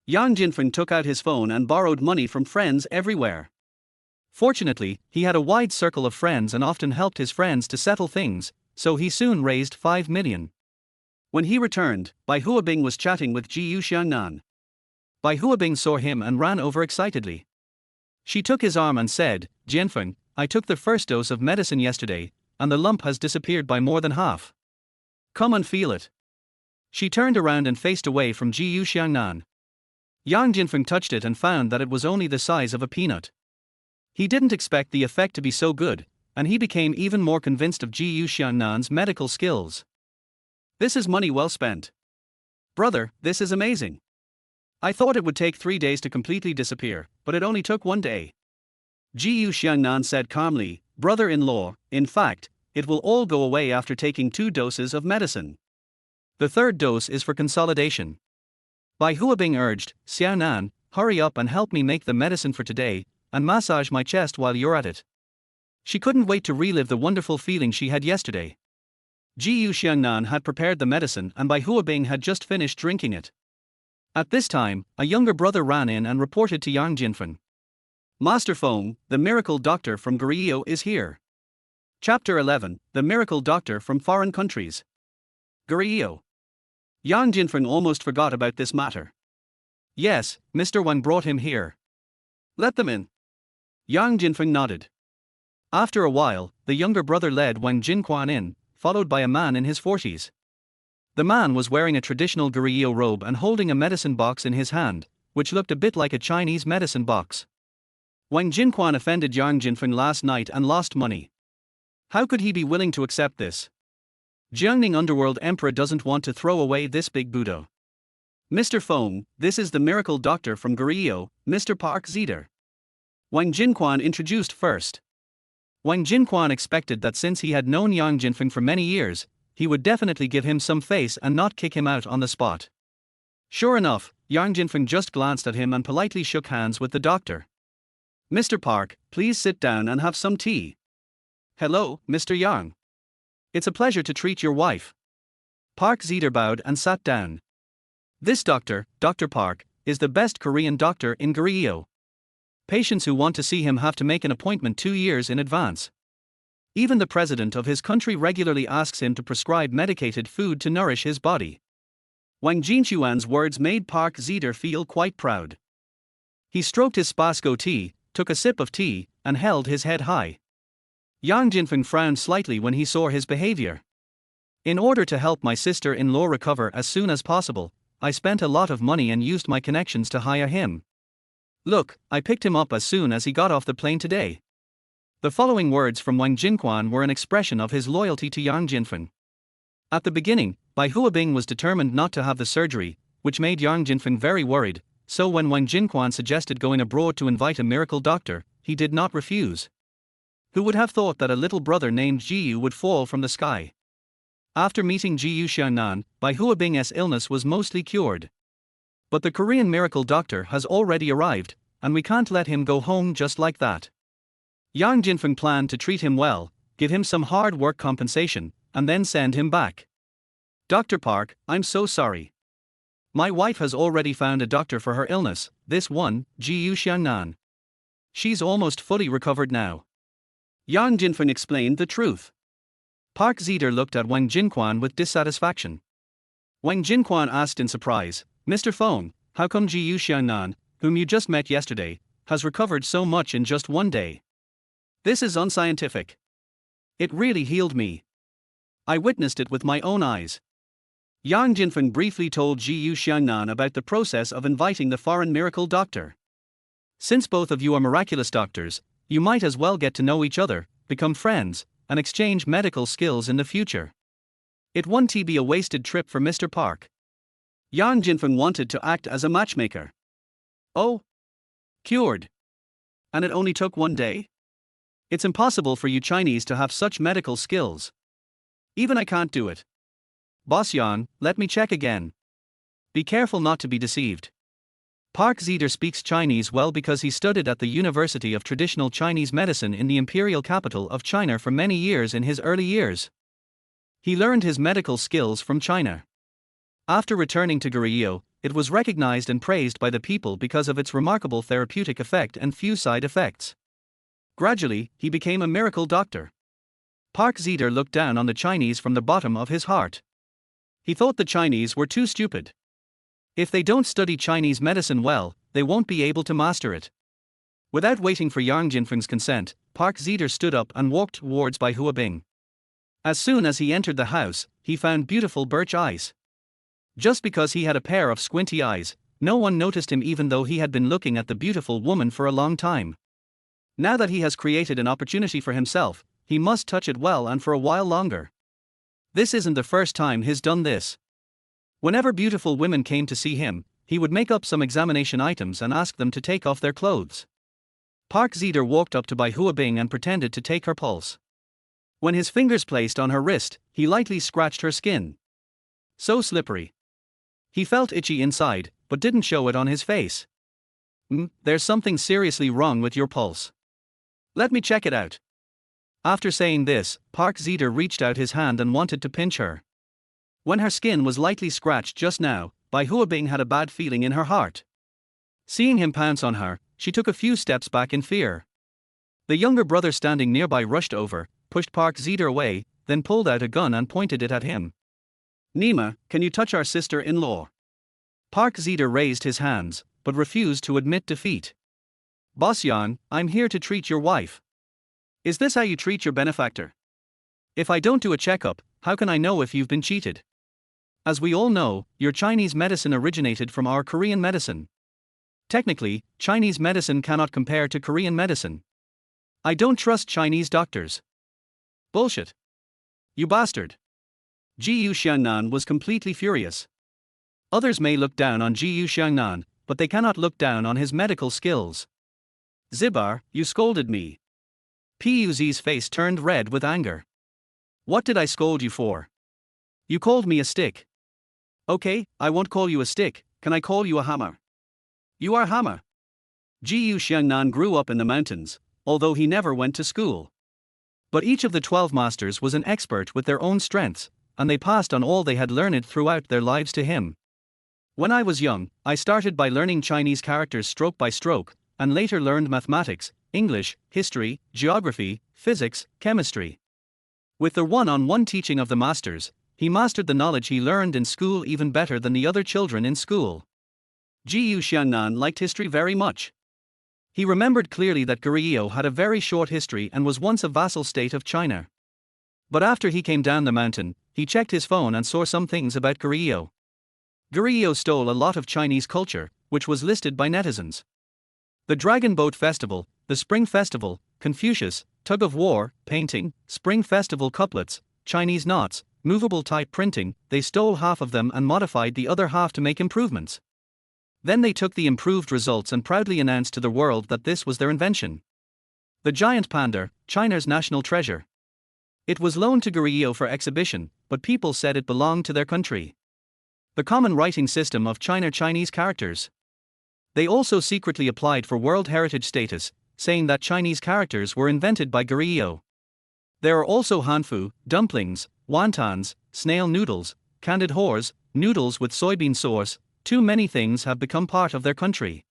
Yang Jinfeng took out his phone and borrowed money from friends everywhere. Fortunately, he had a wide circle of friends and often helped his friends to settle things, so he soon raised 5 million. When he returned, Bai Huabing was chatting with Xiangnan. Bai Huabing saw him and ran over excitedly. She took his arm and said, Jinfeng, I took the first dose of medicine yesterday, and the lump has disappeared by more than half. Come and feel it. She turned around and faced away from Xiangnan. Yang Jinfeng touched it and found that it was only the size of a peanut. He didn't expect the effect to be so good, and he became even more convinced of Xiangnan's medical skills. This is money well spent. Brother, this is amazing. I thought it would take 3 days to completely disappear, but it only took 1 day. Xiangnan said calmly, Brother-in-law, in fact, it will all go away after taking 2 doses of medicine. The 3rd dose is for consolidation. Bai Huabing urged, Xiaonan, hurry up and help me make the medicine for today, and massage my chest while you're at it. She couldn't wait to relive the wonderful feeling she had yesterday. Xiangnan had prepared the medicine and Bai Huabing had just finished drinking it. At this time, a younger brother ran in and reported to Yang Jinfeng. Master Feng, the miracle doctor from Grunt is here. Chapter 11, The Miracle Doctor from Foreign Countries. Grunt. Yang Jinfeng almost forgot about this matter. Yes, Mr. Wang brought him here. Let them in. Yang Jinfeng nodded. After a while, the younger brother led Wang Jinquan in, followed by a man in his 40s. The man was wearing a traditional Grunt robe and holding a medicine box in his hand, which looked a bit like a Chinese medicine box. Wang Jinquan offended Yang Jinfeng last night and lost money. How could he be willing to accept this? Xiangnan Underworld Emperor doesn't want to throw away this big Budo. Mr. Feng, this is the miracle doctor from Grunt, Mr. Park Zeder. Wang Jinquan introduced first. Wang Jinquan expected that since he had known Yang Jinfeng for many years, he would definitely give him some face and not kick him out on the spot. Sure enough, Yang Jinfeng just glanced at him and politely shook hands with the doctor. Mr. Park, please sit down and have some tea. Hello, Mr. Yang. It's a pleasure to treat your wife. Park Zeder bowed and sat down. This doctor, Dr. Park, is the best Korean doctor in Goryeo. Patients who want to see him have to make an appointment 2 years in advance. Even the president of his country regularly asks him to prescribe medicated food to nourish his body. Wang Jinchuan's words made Park Zider feel quite proud. He stroked his sparse goatee, took a sip of tea, and held his head high. Yang Jinfeng frowned slightly when he saw his behavior. In order to help my sister-in-law recover as soon as possible, I spent a lot of money and used my connections to hire him. Look, I picked him up as soon as he got off the plane today. The following words from Wang Jinquan were an expression of his loyalty to Yang Jinfeng. At the beginning, Bai Huabing was determined not to have the surgery, which made Yang Jinfeng very worried, so when Wang Jinquan suggested going abroad to invite a miracle doctor, he did not refuse. Who would have thought that a little brother named Jiyu would fall from the sky? After meeting Jiyu Xiangnan, Bai Huabing's illness was mostly cured. But the Korean miracle doctor has already arrived, and we can't let him go home just like that. Yang Jinfeng planned to treat him well, give him some hard work compensation, and then send him back. Dr. Park, I'm so sorry. My wife has already found a doctor for her illness, this one, Jiyu Xiangnan. She's almost fully recovered now. Yang Jinfeng explained the truth. Park Zider looked at Wang Jinquan with dissatisfaction. Wang Jinquan asked in surprise, Mr. Feng, how come Jiyu Xiangnan, whom you just met yesterday, has recovered so much in just one day? This is unscientific. It really healed me. I witnessed it with my own eyes. Yang Jinfeng briefly told Jiyu Xiangnan about the process of inviting the foreign miracle doctor. Since both of you are miraculous doctors, you might as well get to know each other, become friends, and exchange medical skills in the future. It won't be a wasted trip for Mr. Park. Yang Jinfeng wanted to act as a matchmaker. Oh? Cured. And it only took 1 day? It's impossible for you Chinese to have such medical skills. Even I can't do it. Boss Yan, let me check again. Be careful not to be deceived. Park Zider speaks Chinese well because he studied at the University of Traditional Chinese Medicine in the imperial capital of China for many years in his early years. He learned his medical skills from China. After returning to Goryeo, it was recognized and praised by the people because of its remarkable therapeutic effect and few side effects. Gradually, he became a miracle doctor. Park Zider looked down on the Chinese from the bottom of his heart. He thought the Chinese were too stupid. If they don't study Chinese medicine well, they won't be able to master it. Without waiting for Yang Jinfeng's consent, Park Zider stood up and walked towards Bai Huabing. As soon as he entered the house, he found beautiful birch eyes. Just because he had a pair of squinty eyes, no one noticed him even though he had been looking at the beautiful woman for a long time. Now that he has created an opportunity for himself, he must touch it well and for a while longer. This isn't the first time he's done this. Whenever beautiful women came to see him, he would make up some examination items and ask them to take off their clothes. Park Zider walked up to Bai Huabing and pretended to take her pulse. When his fingers placed on her wrist, he lightly scratched her skin. So slippery. He felt itchy inside, but didn't show it on his face. There's something seriously wrong with your pulse. Let me check it out. After saying this, Park Zider reached out his hand and wanted to pinch her. When her skin was lightly scratched just now, Bai Huabing had a bad feeling in her heart. Seeing him pounce on her, she took a few steps back in fear. The younger brother standing nearby rushed over, pushed Park Zider away, then pulled out a gun and pointed it at him. Nima, can you touch our sister-in-law? Park Zider raised his hands, but refused to admit defeat. Boss Yan, I'm here to treat your wife. Is this how you treat your benefactor? If I don't do a checkup, how can I know if you've been cheated? As we all know, your Chinese medicine originated from our Korean medicine. Technically, Chinese medicine cannot compare to Korean medicine. I don't trust Chinese doctors. Bullshit. You bastard. Jiyu Xiangnan was completely furious. Others may look down on Jiyu Xiangnan, but they cannot look down on his medical skills. Zibar, you scolded me. Puz's face turned red with anger. What did I scold you for? You called me a stick. Okay, I won't call you a stick, can I call you a hammer? You are hammer. Jiyu Xiangnan grew up in the mountains, although he never went to school. But each of the 12 masters was an expert with their own strengths, and they passed on all they had learned throughout their lives to him. When I was young, I started by learning Chinese characters stroke by stroke, and later learned mathematics, English, history, geography, physics, chemistry. With the one-on-one teaching of the masters, he mastered the knowledge he learned in school even better than the other children in school. Xiangnan liked history very much. He remembered clearly that Goryeo had a very short history and was once a vassal state of China. But after he came down the mountain, he checked his phone and saw some things about Goryeo. Goryeo stole a lot of Chinese culture, which was listed by netizens. The Dragon Boat Festival, the Spring Festival, Confucius, Tug of War, painting, Spring Festival couplets, Chinese knots, movable type printing, they stole half of them and modified the other half to make improvements. Then they took the improved results and proudly announced to the world that this was their invention. The giant panda, China's national treasure. It was loaned to Goryeo for exhibition, but people said it belonged to their country. The common writing system of China Chinese characters. They also secretly applied for World Heritage status, saying that Chinese characters were invented by Goryeo. There are also hanfu, dumplings, wontons, snail noodles, candied horse, noodles with soybean sauce. Too many things have become part of their country.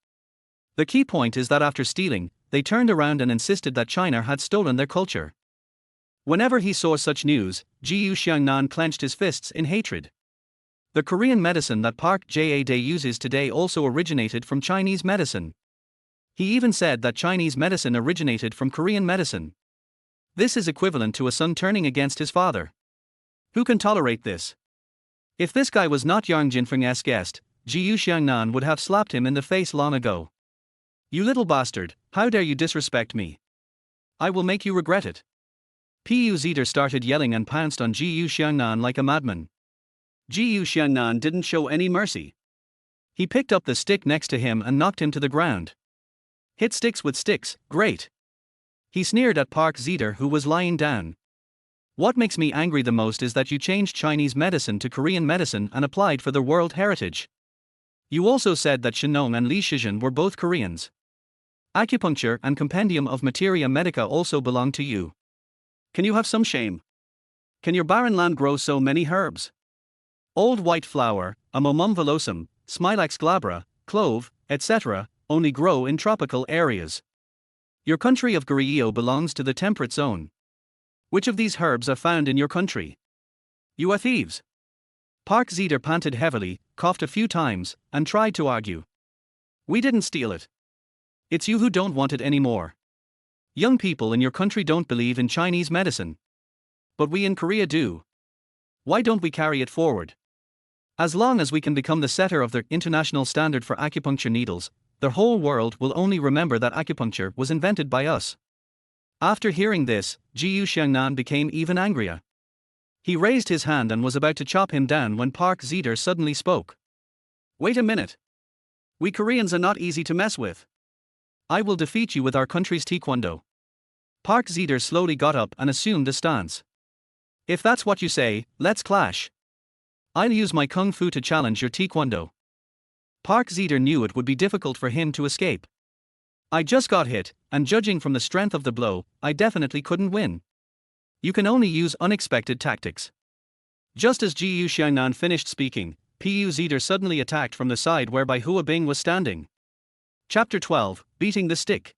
The key point is that after stealing, they turned around and insisted that China had stolen their culture. Whenever he saw such news, Xiangnan clenched his fists in hatred. The Korean medicine that Park Jae-dae uses today also originated from Chinese medicine. He even said that Chinese medicine originated from Korean medicine. This is equivalent to a son turning against his father. Who can tolerate this? If this guy was not Yang Jinfeng's guest, Xiangnan would have slapped him in the face long ago. You little bastard, how dare you disrespect me? I will make you regret it. Pu started yelling and pounced on Xiangnan like a madman. Xiangnan didn't show any mercy. He picked up the stick next to him and knocked him to the ground. Hit sticks with sticks, great. He sneered at Park Zeder, who was lying down. What makes me angry the most is that you changed Chinese medicine to Korean medicine and applied for the World Heritage. You also said that Xiaonan and Li Shizhen were both Koreans. Acupuncture and Compendium of Materia Medica also belong to you. Can you have some shame? Can your barren land grow so many herbs? Old white flower, Amomum villosum, Smilax glabra, clove, etc., only grow in tropical areas. Your country of Goryeo belongs to the temperate zone. Which of these herbs are found in your country? You are thieves. Park Zeder panted heavily, coughed a few times, and tried to argue. We didn't steal it. It's you who don't want it anymore. Young people in your country don't believe in Chinese medicine. But we in Korea do. Why don't we carry it forward? As long as we can become the setter of the international standard for acupuncture needles, the whole world will only remember that acupuncture was invented by us. After hearing this, Xiangnan became even angrier. He raised his hand and was about to chop him down when Park Zeder suddenly spoke. Wait a minute. We Koreans are not easy to mess with. I will defeat you with our country's taekwondo. Park Zeder slowly got up and assumed a stance. If that's what you say, let's clash. I'll use my kung fu to challenge your taekwondo. Park Zeder knew it would be difficult for him to escape. I just got hit, and judging from the strength of the blow, I definitely couldn't win. You can only use unexpected tactics. Just as Xiangnan finished speaking, Pu Zeder suddenly attacked from the side where Bai Huabing was standing. Chapter 12, Beating the Stick.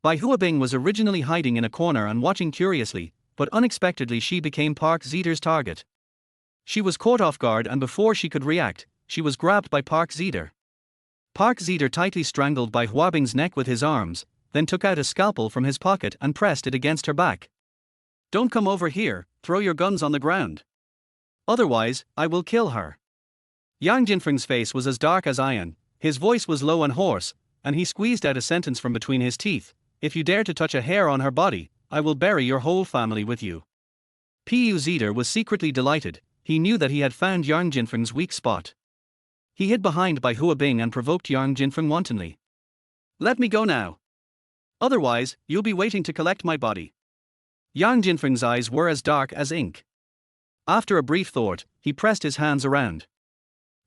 Bai Huabing was originally hiding in a corner and watching curiously, but unexpectedly she became Park Zeder's target. She was caught off guard, and before she could react, she was grabbed by Park Zeder. Park Zeder tightly strangled Bai Huabing's neck with his arms, then took out a scalpel from his pocket and pressed it against her back. Don't come over here, throw your guns on the ground. Otherwise, I will kill her. Yang Jinfeng's face was as dark as iron, his voice was low and hoarse, and he squeezed out a sentence from between his teeth. If you dare to touch a hair on her body, I will bury your whole family with you. Pu Zeder was secretly delighted. He knew that he had found Yang Jinfeng's weak spot. He hid behind Bai Huabing and provoked Yang Jinfeng wantonly. Let me go now. Otherwise, you'll be waiting to collect my body. Yang Jinfeng's eyes were as dark as ink. After a brief thought, he pressed his hands around.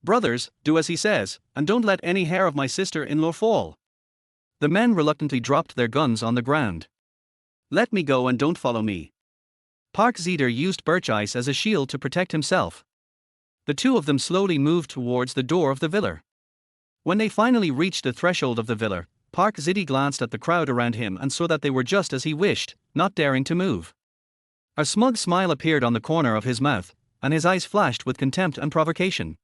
Brothers, do as he says, and don't let any hair of my sister-in-law fall. The men reluctantly dropped their guns on the ground. Let me go and don't follow me. Park Zeder used birch ice as a shield to protect himself. The two of them slowly moved towards the door of the villa. When they finally reached the threshold of the villa, Park Zidi glanced at the crowd around him and saw that they were just as he wished, not daring to move. A smug smile appeared on the corner of his mouth, and his eyes flashed with contempt and provocation.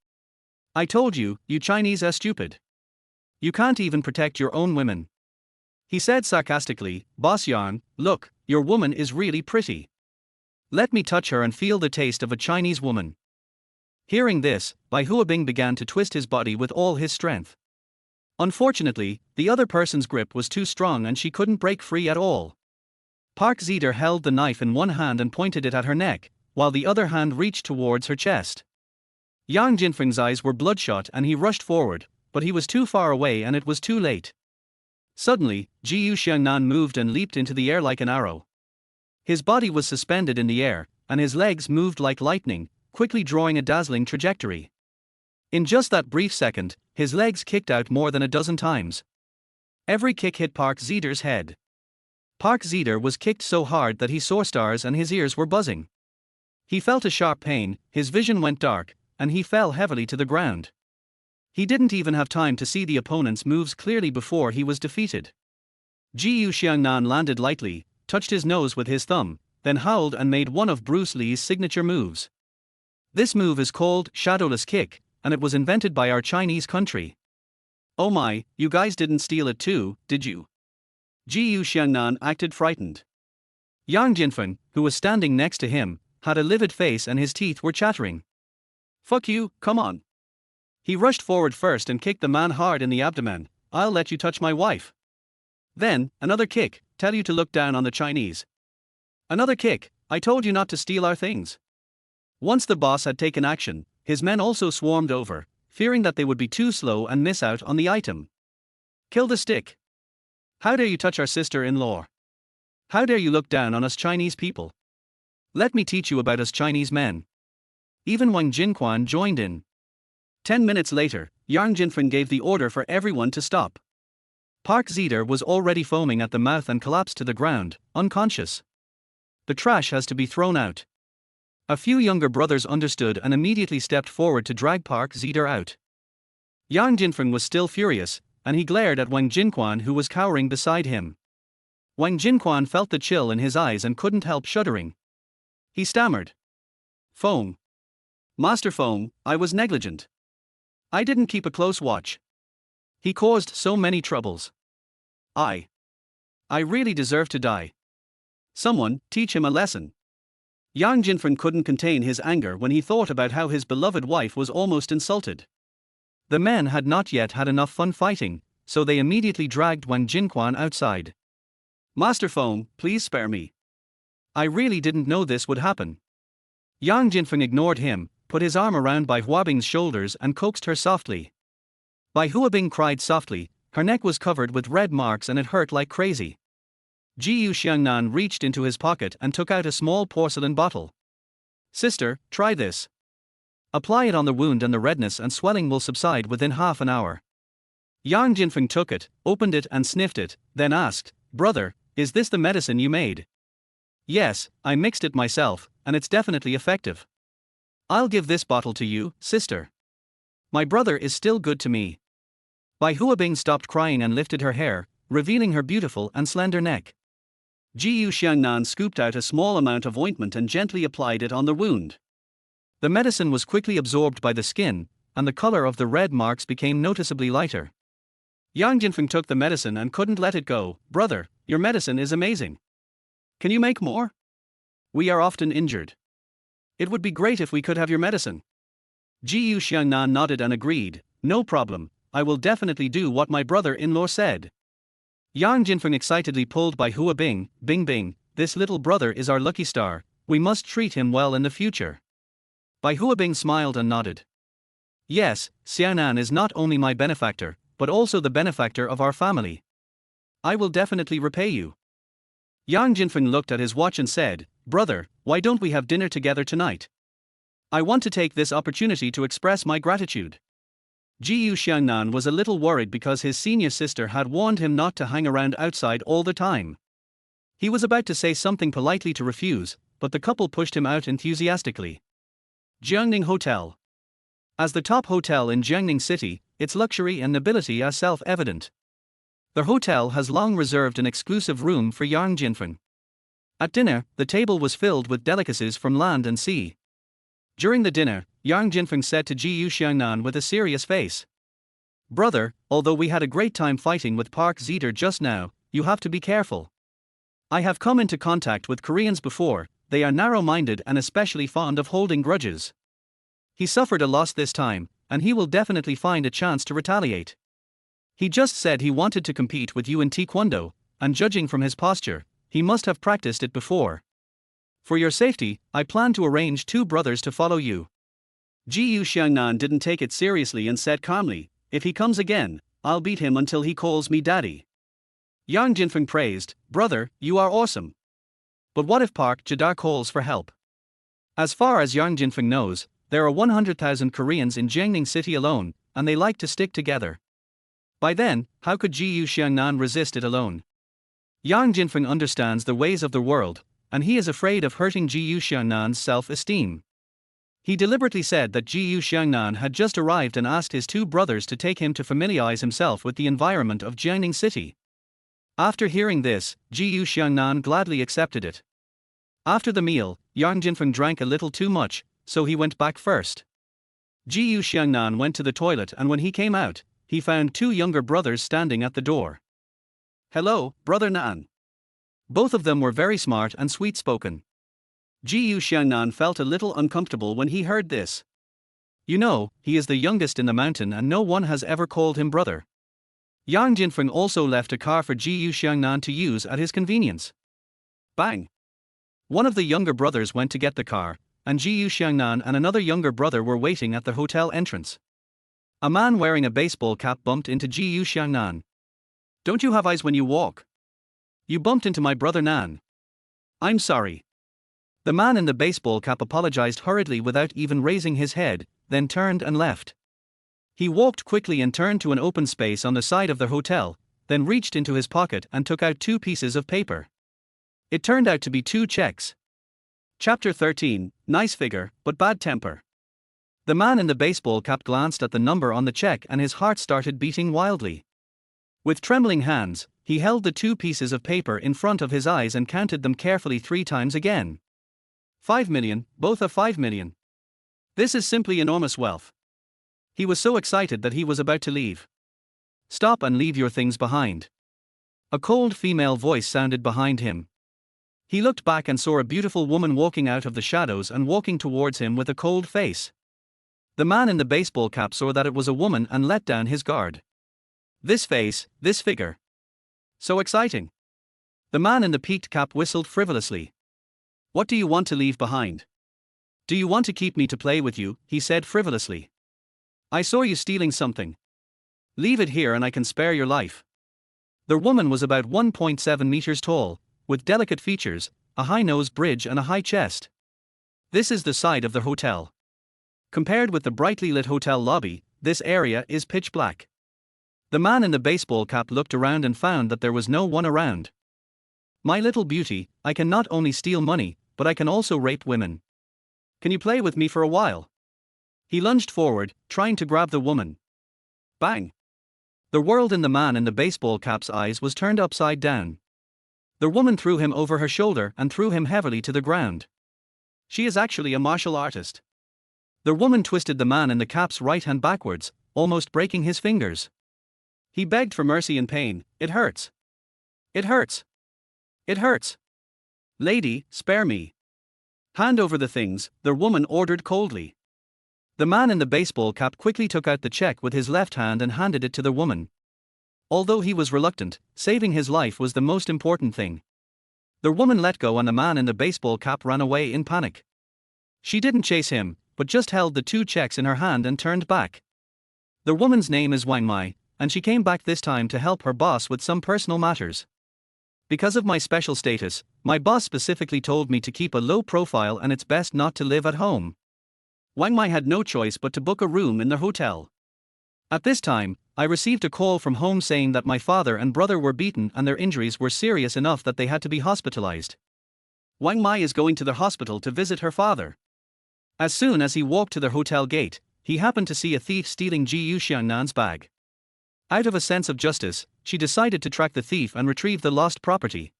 I told you, you Chinese are stupid. You can't even protect your own women. He said sarcastically, Boss Yan, look, your woman is really pretty. Let me touch her and feel the taste of a Chinese woman. Hearing this, Bai Huabing began to twist his body with all his strength. Unfortunately, the other person's grip was too strong and she couldn't break free at all. Park Zider held the knife in one hand and pointed it at her neck, while the other hand reached towards her chest. Yang Jinfeng's eyes were bloodshot and he rushed forward, but he was too far away and it was too late. Suddenly, Jiu Xiangnan moved and leaped into the air like an arrow. His body was suspended in the air, and his legs moved like lightning, quickly drawing a dazzling trajectory. In just that brief second, his legs kicked out more than a dozen times. Every kick hit Park Zider's head. Park Zider was kicked so hard that he saw stars and his ears were buzzing. He felt a sharp pain, his vision went dark, and he fell heavily to the ground. He didn't even have time to see the opponent's moves clearly before he was defeated. Jiu Xiangnan landed lightly, touched his nose with his thumb, then howled and made one of Bruce Lee's signature moves. This move is called Shadowless Kick, and it was invented by our Chinese country. Oh my, you guys didn't steal it too, did you? Jiu Xiangnan acted frightened. Yang Jinfeng, who was standing next to him, had a livid face and his teeth were chattering. Fuck you, come on. He rushed forward first and kicked the man hard in the abdomen. I'll let you touch my wife. Then, another kick, tell you to look down on the Chinese. Another kick, I told you not to steal our things. Once the boss had taken action, his men also swarmed over, fearing that they would be too slow and miss out on the item. Kill the stick. How dare you touch our sister-in-law? How dare you look down on us Chinese people? Let me teach you about us Chinese men. Even Wang Jinquan joined in. 10 minutes later, Yang Jinfeng gave the order for everyone to stop. Park Zider was already foaming at the mouth and collapsed to the ground, unconscious. The trash has to be thrown out. A few younger brothers understood and immediately stepped forward to drag Park Zider out. Yang Jinfeng was still furious, and he glared at Wang Jinquan who was cowering beside him. Wang Jinquan felt the chill in his eyes and couldn't help shuddering. He stammered. Feng. Master Feng, I was negligent. I didn't keep a close watch. He caused so many troubles. I really deserve to die. Someone, teach him a lesson. Yang Jinfeng couldn't contain his anger when he thought about how his beloved wife was almost insulted. The men had not yet had enough fun fighting, so they immediately dragged Wang Jinquan outside. Master Feng, please spare me. I really didn't know this would happen. Yang Jinfeng ignored him, put his arm around Bai Huabing's shoulders and coaxed her softly. Bai Huabing cried softly, her neck was covered with red marks and it hurt like crazy. Jiu Xiangnan reached into his pocket and took out a small porcelain bottle. Sister, try this. Apply it on the wound and the redness and swelling will subside within half an hour. Yang Jinfeng took it, opened it and sniffed it, then asked, Brother, is this the medicine you made? Yes, I mixed it myself, and it's definitely effective. I'll give this bottle to you, sister. My brother is still good to me. Bai Huabing stopped crying and lifted her hair, revealing her beautiful and slender neck. Jiu Xiangnan scooped out a small amount of ointment and gently applied it on the wound. The medicine was quickly absorbed by the skin, and the color of the red marks became noticeably lighter. Yang Jinfeng took the medicine and couldn't let it go. Brother, your medicine is amazing. Can you make more? We are often injured. It would be great if we could have your medicine. Jiu Xiangnan nodded and agreed, no problem, I will definitely do what my brother-in-law said. Yang Jinfeng excitedly pulled Bai Huabing, Bing Bing, this little brother is our lucky star, we must treat him well in the future. Bai Huabing smiled and nodded. Yes, Xiaonan is not only my benefactor, but also the benefactor of our family. I will definitely repay you. Yang Jinfeng looked at his watch and said, Brother, why don't we have dinner together tonight? I want to take this opportunity to express my gratitude. Jiu Xiangnan was a little worried because his senior sister had warned him not to hang around outside all the time. He was about to say something politely to refuse, but the couple pushed him out enthusiastically. Xiangnan Hotel. As the top hotel in Xiangnan City, its luxury and nobility are self-evident. The hotel has long reserved an exclusive room for Yang Jinfeng. At dinner, the table was filled with delicacies from land and sea. During the dinner, Yang Jinfeng said to Ji Xiangnan with a serious face, "Brother, although we had a great time fighting with Park Zeder just now, you have to be careful. I have come into contact with Koreans before, they are narrow-minded and especially fond of holding grudges. He suffered a loss this time, and he will definitely find a chance to retaliate. He just said he wanted to compete with you in Taekwondo, and judging from his posture, he must have practiced it before. For your safety, I plan to arrange 2 brothers to follow you." Ji Xiangnan didn't take it seriously and said calmly, "If he comes again, I'll beat him until he calls me daddy." Yang Jinfeng praised, "Brother, you are awesome. But what if Park Jadar calls for help?" As far as Yang Jinfeng knows, there are 100,000 Koreans in Xiangnan City alone, and they like to stick together. By then, how could Ji Xiangnan resist it alone? Yang Jinfeng understands the ways of the world, and he is afraid of hurting Ji Xiangnan's self-esteem. He deliberately said that Ji Xiangnan had just arrived and asked his 2 brothers to take him to familiarize himself with the environment of Xiangnan City. After hearing this, Ji Xiangnan gladly accepted it. After the meal, Yang Jinfeng drank a little too much, so he went back first. Ji Xiangnan went to the toilet, and when he came out, he found 2 younger brothers standing at the door. "Hello, Brother Nan." Both of them were very smart and sweet-spoken. Ji Xiangnan felt a little uncomfortable when he heard this. You know, he is the youngest in the mountain and no one has ever called him brother. Yang Jinfeng also left a car for Ji Xiangnan to use at his convenience. Bang! One of the younger brothers went to get the car, and Ji Xiangnan and another younger brother were waiting at the hotel entrance. A man wearing a baseball cap bumped into Ji Xiangnan. "Don't you have eyes when you walk? You bumped into my brother Nan." "I'm sorry." The man in the baseball cap apologized hurriedly without even raising his head, then turned and left. He walked quickly and turned to an open space on the side of the hotel, then reached into his pocket and took out 2 pieces of paper. It turned out to be 2 checks. Chapter 13, Nice figure, but bad temper. The man in the baseball cap glanced at the number on the check and his heart started beating wildly. With trembling hands, he held the 2 pieces of paper in front of his eyes and counted them carefully 3 times again. 5 million, both are 5 million. This is simply enormous wealth. He was so excited that he was about to leave. "Stop and leave your things behind." A cold female voice sounded behind him. He looked back and saw a beautiful woman walking out of the shadows and walking towards him with a cold face. The man in the baseball cap saw that it was a woman and let down his guard. This face, this figure. So exciting. The man in the peaked cap whistled frivolously. "What do you want to leave behind? Do you want to keep me to play with you?" he said frivolously. "I saw you stealing something. Leave it here and I can spare your life." The woman was about 1.7 meters tall, with delicate features, a high nose bridge and a high chest. This is the side of the hotel. Compared with the brightly lit hotel lobby, this area is pitch black. The man in the baseball cap looked around and found that there was no one around. "My little beauty, I can not only steal money, but I can also rape women. Can you play with me for a while?" He lunged forward, trying to grab the woman. Bang! The world in the man in the baseball cap's eyes was turned upside down. The woman threw him over her shoulder and threw him heavily to the ground. She is actually a martial artist. The woman twisted the man in the cap's right hand backwards, almost breaking his fingers. He begged for mercy in pain. "It hurts. It hurts. It hurts. Lady, spare me. Hand over the things," the woman ordered coldly. The man in the baseball cap quickly took out the check with his left hand and handed it to the woman. Although he was reluctant, saving his life was the most important thing. The woman let go and the man in the baseball cap ran away in panic. She didn't chase him, but just held the 2 checks in her hand and turned back. The woman's name is Wang Mai, and she came back this time to help her boss with some personal matters. "Because of my special status, my boss specifically told me to keep a low profile and it's best not to live at home." Wang Mai had no choice but to book a room in the hotel. "At this time, I received a call from home saying that my father and brother were beaten and their injuries were serious enough that they had to be hospitalized." Wang Mai is going to the hospital to visit her father. As soon as he walked to the hotel gate, he happened to see a thief stealing Xiangnan's bag. Out of a sense of justice, she decided to track the thief and retrieve the lost property.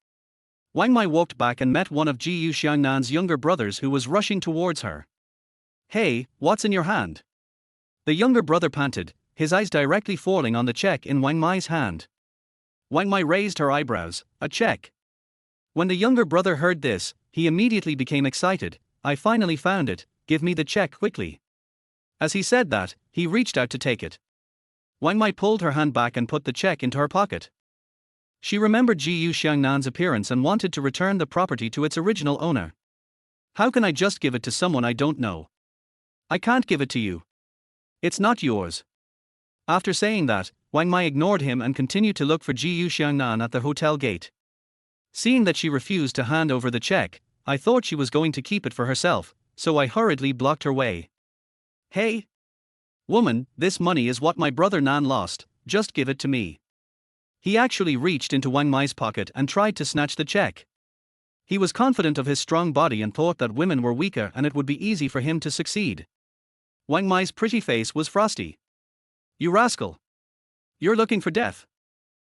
Wang Mei walked back and met one of Xiangnan's younger brothers who was rushing towards her. "Hey, what's in your hand?" The younger brother panted, his eyes directly falling on the check in Wang Mei's hand. Wang Mei raised her eyebrows. "A check?" When the younger brother heard this, he immediately became excited. "I finally found it, give me the check quickly." As he said that, he reached out to take it. Wang Mei pulled her hand back and put the check into her pocket. She remembered Xiangnan's appearance and wanted to return the property to its original owner. "How can I just give it to someone I don't know? I can't give it to you. It's not yours." After saying that, Wang Mei ignored him and continued to look for Xiangnan at the hotel gate. Seeing that she refused to hand over the check, I thought she was going to keep it for herself, so I hurriedly blocked her way. "Hey! Woman, this money is what my brother Nan lost, just give it to me." He actually reached into Wang Mei's pocket and tried to snatch the check. He was confident of his strong body and thought that women were weaker and it would be easy for him to succeed. Wang Mei's pretty face was frosty. "You rascal! You're looking for death!"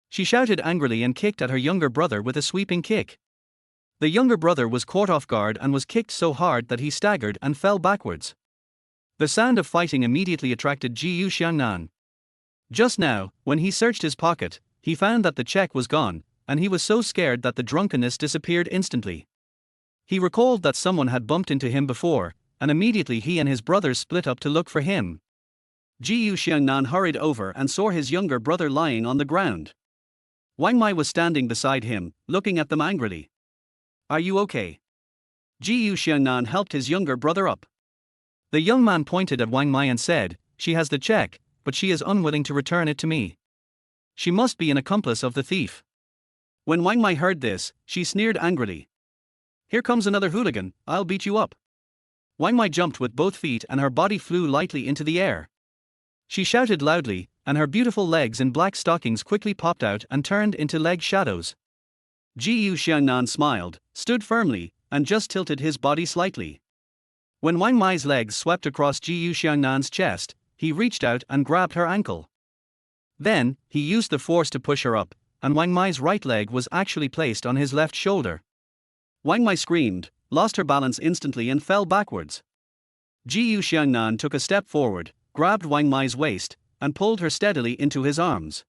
She shouted angrily and kicked at her younger brother with a sweeping kick. The younger brother was caught off guard and was kicked so hard that he staggered and fell backwards. The sound of fighting immediately attracted Xiangnan. Just now, when he searched his pocket, he found that the check was gone, and he was so scared that the drunkenness disappeared instantly. He recalled that someone had bumped into him before, and immediately he and his brothers split up to look for him. Xiangnan hurried over and saw his younger brother lying on the ground. Wang Mei was standing beside him, looking at them angrily. "Are you okay?" Xiangnan helped his younger brother up. The young man pointed at Wang Mei and said, "She has the check, but she is unwilling to return it to me. She must be an accomplice of the thief." When Wang Mei heard this, she sneered angrily. "Here comes another hooligan, I'll beat you up." Wang Mei jumped with both feet and her body flew lightly into the air. She shouted loudly, and her beautiful legs in black stockings quickly popped out and turned into leg shadows. Xiangnan smiled, stood firmly, and just tilted his body slightly. When Wang Mei's legs swept across Xiangnan's chest, he reached out and grabbed her ankle. Then, he used the force to push her up, and Wang Mei's right leg was actually placed on his left shoulder. Wang Mei screamed, lost her balance instantly and fell backwards. Xiangnan took a step forward, grabbed Wang Mei's waist, and pulled her steadily into his arms.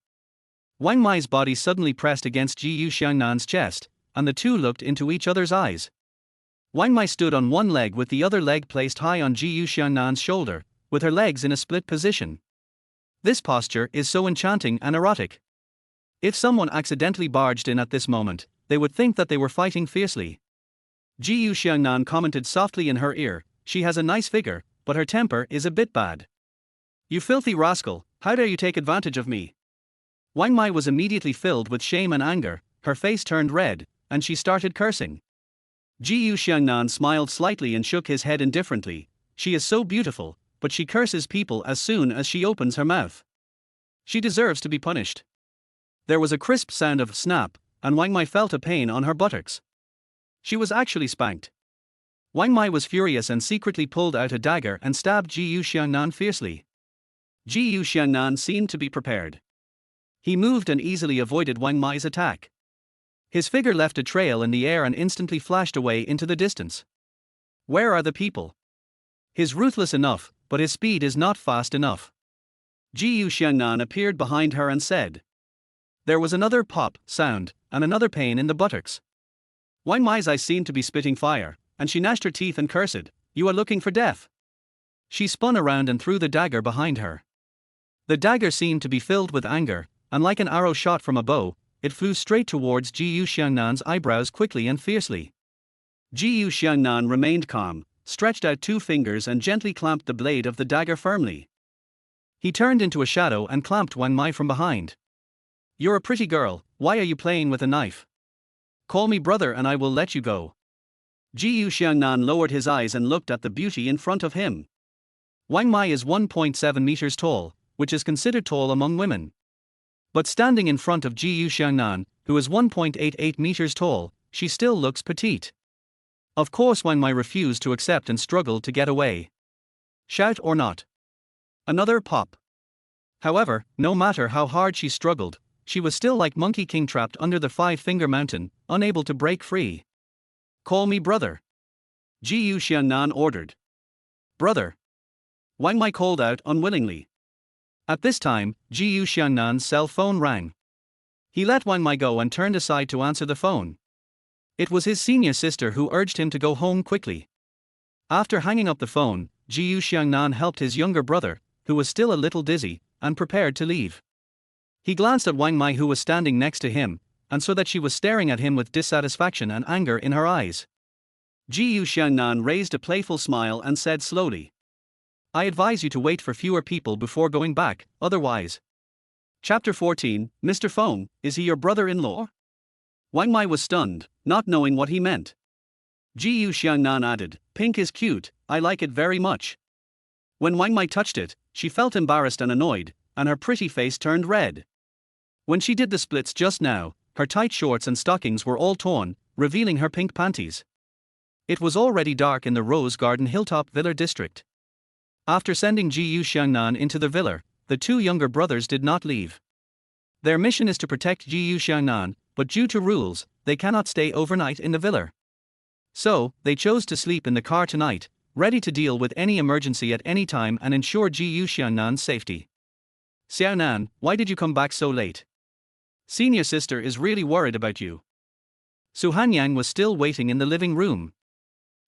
Wang Mei's body suddenly pressed against Xiangnan's chest, and the two looked into each other's eyes. Wang Mei stood on one leg with the other leg placed high on Xiangnan's shoulder, with her legs in a split position. This posture is so enchanting and erotic. If someone accidentally barged in at this moment, they would think that they were fighting fiercely. Xiangnan commented softly in her ear, "She has a nice figure, but her temper is a bit bad. You filthy rascal, how dare you take advantage of me?" Wang Mei was immediately filled with shame and anger, her face turned red, and she started cursing. Xiangnan smiled slightly and shook his head indifferently. "She is so beautiful, but she curses people as soon as she opens her mouth. She deserves to be punished." There was a crisp sound of snap, and Wang Mei felt a pain on her buttocks. She was actually spanked. Wang Mei was furious and secretly pulled out a dagger and stabbed Xiangnan fiercely. Xiangnan seemed to be prepared. He moved and easily avoided Wang Mei's attack. His figure left a trail in the air and instantly flashed away into the distance. Where are the people? He's ruthless enough, but his speed is not fast enough. Xiangnan appeared behind her and said. There was another pop sound, and another pain in the buttocks. Wang Mei's eyes seemed to be spitting fire, and she gnashed her teeth and cursed, "You are looking for death." She spun around and threw the dagger behind her. The dagger seemed to be filled with anger, and like an arrow shot from a bow, it flew straight towards Xiangnan's eyebrows quickly and fiercely. Xiangnan remained calm, stretched out two fingers and gently clamped the blade of the dagger firmly. He turned into a shadow and clamped Wang Mei from behind. "You're a pretty girl, why are you playing with a knife? Call me brother and I will let you go." Xiangnan lowered his eyes and looked at the beauty in front of him. Wang Mei is 1.7 meters tall, which is considered tall among women. But standing in front of Xiangnan, who is 1.88 meters tall, she still looks petite. Of course Wang Mei refused to accept and struggled to get away. Shout or not. Another pop. However, no matter how hard she struggled, she was still like Monkey King trapped under the five-finger mountain, unable to break free. Call me brother. Gu Xiangnan ordered. Brother. Wang Mai called out unwillingly. At this time, Gu Xiangnan's cell phone rang. He let Wang Mai go and turned aside to answer the phone. It was his senior sister who urged him to go home quickly. After hanging up the phone, Gu Xiangnan helped his younger brother, who was still a little dizzy, and prepared to leave. He glanced at Wang Mai, who was standing next to him, and saw that she was staring at him with dissatisfaction and anger in her eyes. Gu Xiangnan raised a playful smile and said slowly, I advise you to wait for fewer people before going back, otherwise. Chapter 14, Mr. Feng, is he your brother-in-law? Wang Mai was stunned, not knowing what he meant. Gu Xiangnan added, Pink is cute, I like it very much. When Wang Mai touched it, she felt embarrassed and annoyed, and her pretty face turned red. When she did the splits just now, her tight shorts and stockings were all torn, revealing her pink panties. It was already dark in the Rose Garden Hilltop Villa district. After sending Gu Xiangnan into the villa, the two younger brothers did not leave. Their mission is to protect Gu Xiangnan, but due to rules, they cannot stay overnight in the villa. So, they chose to sleep in the car tonight, ready to deal with any emergency at any time and ensure Gu Xiangnan's safety. Xiaonan, why did you come back so late? Senior sister is really worried about you. Su Hanyang was still waiting in the living room.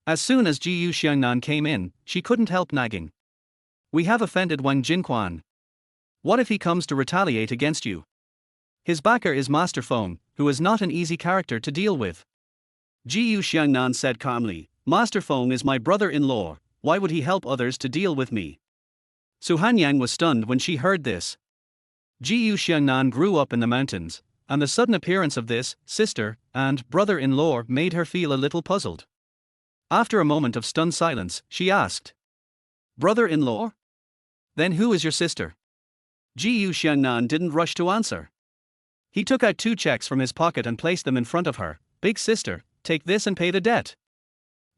As soon as Gu Xiangnan came in, she couldn't help nagging. We have offended Wang Jinquan. What if he comes to retaliate against you? His backer is Master Feng, who is not an easy character to deal with. Gu Xiangnan said calmly, Master Feng is my brother-in-law, why would he help others to deal with me? Su Hanyang was stunned when she heard this. Gu Xiangnan grew up in the mountains, and the sudden appearance of this sister and brother-in-law made her feel a little puzzled. After a moment of stunned silence, she asked, Brother-in-law? Then who is your sister? Gu Xiangnan didn't rush to answer. He took out 2 checks from his pocket and placed them in front of her. Big sister, take this and pay the debt.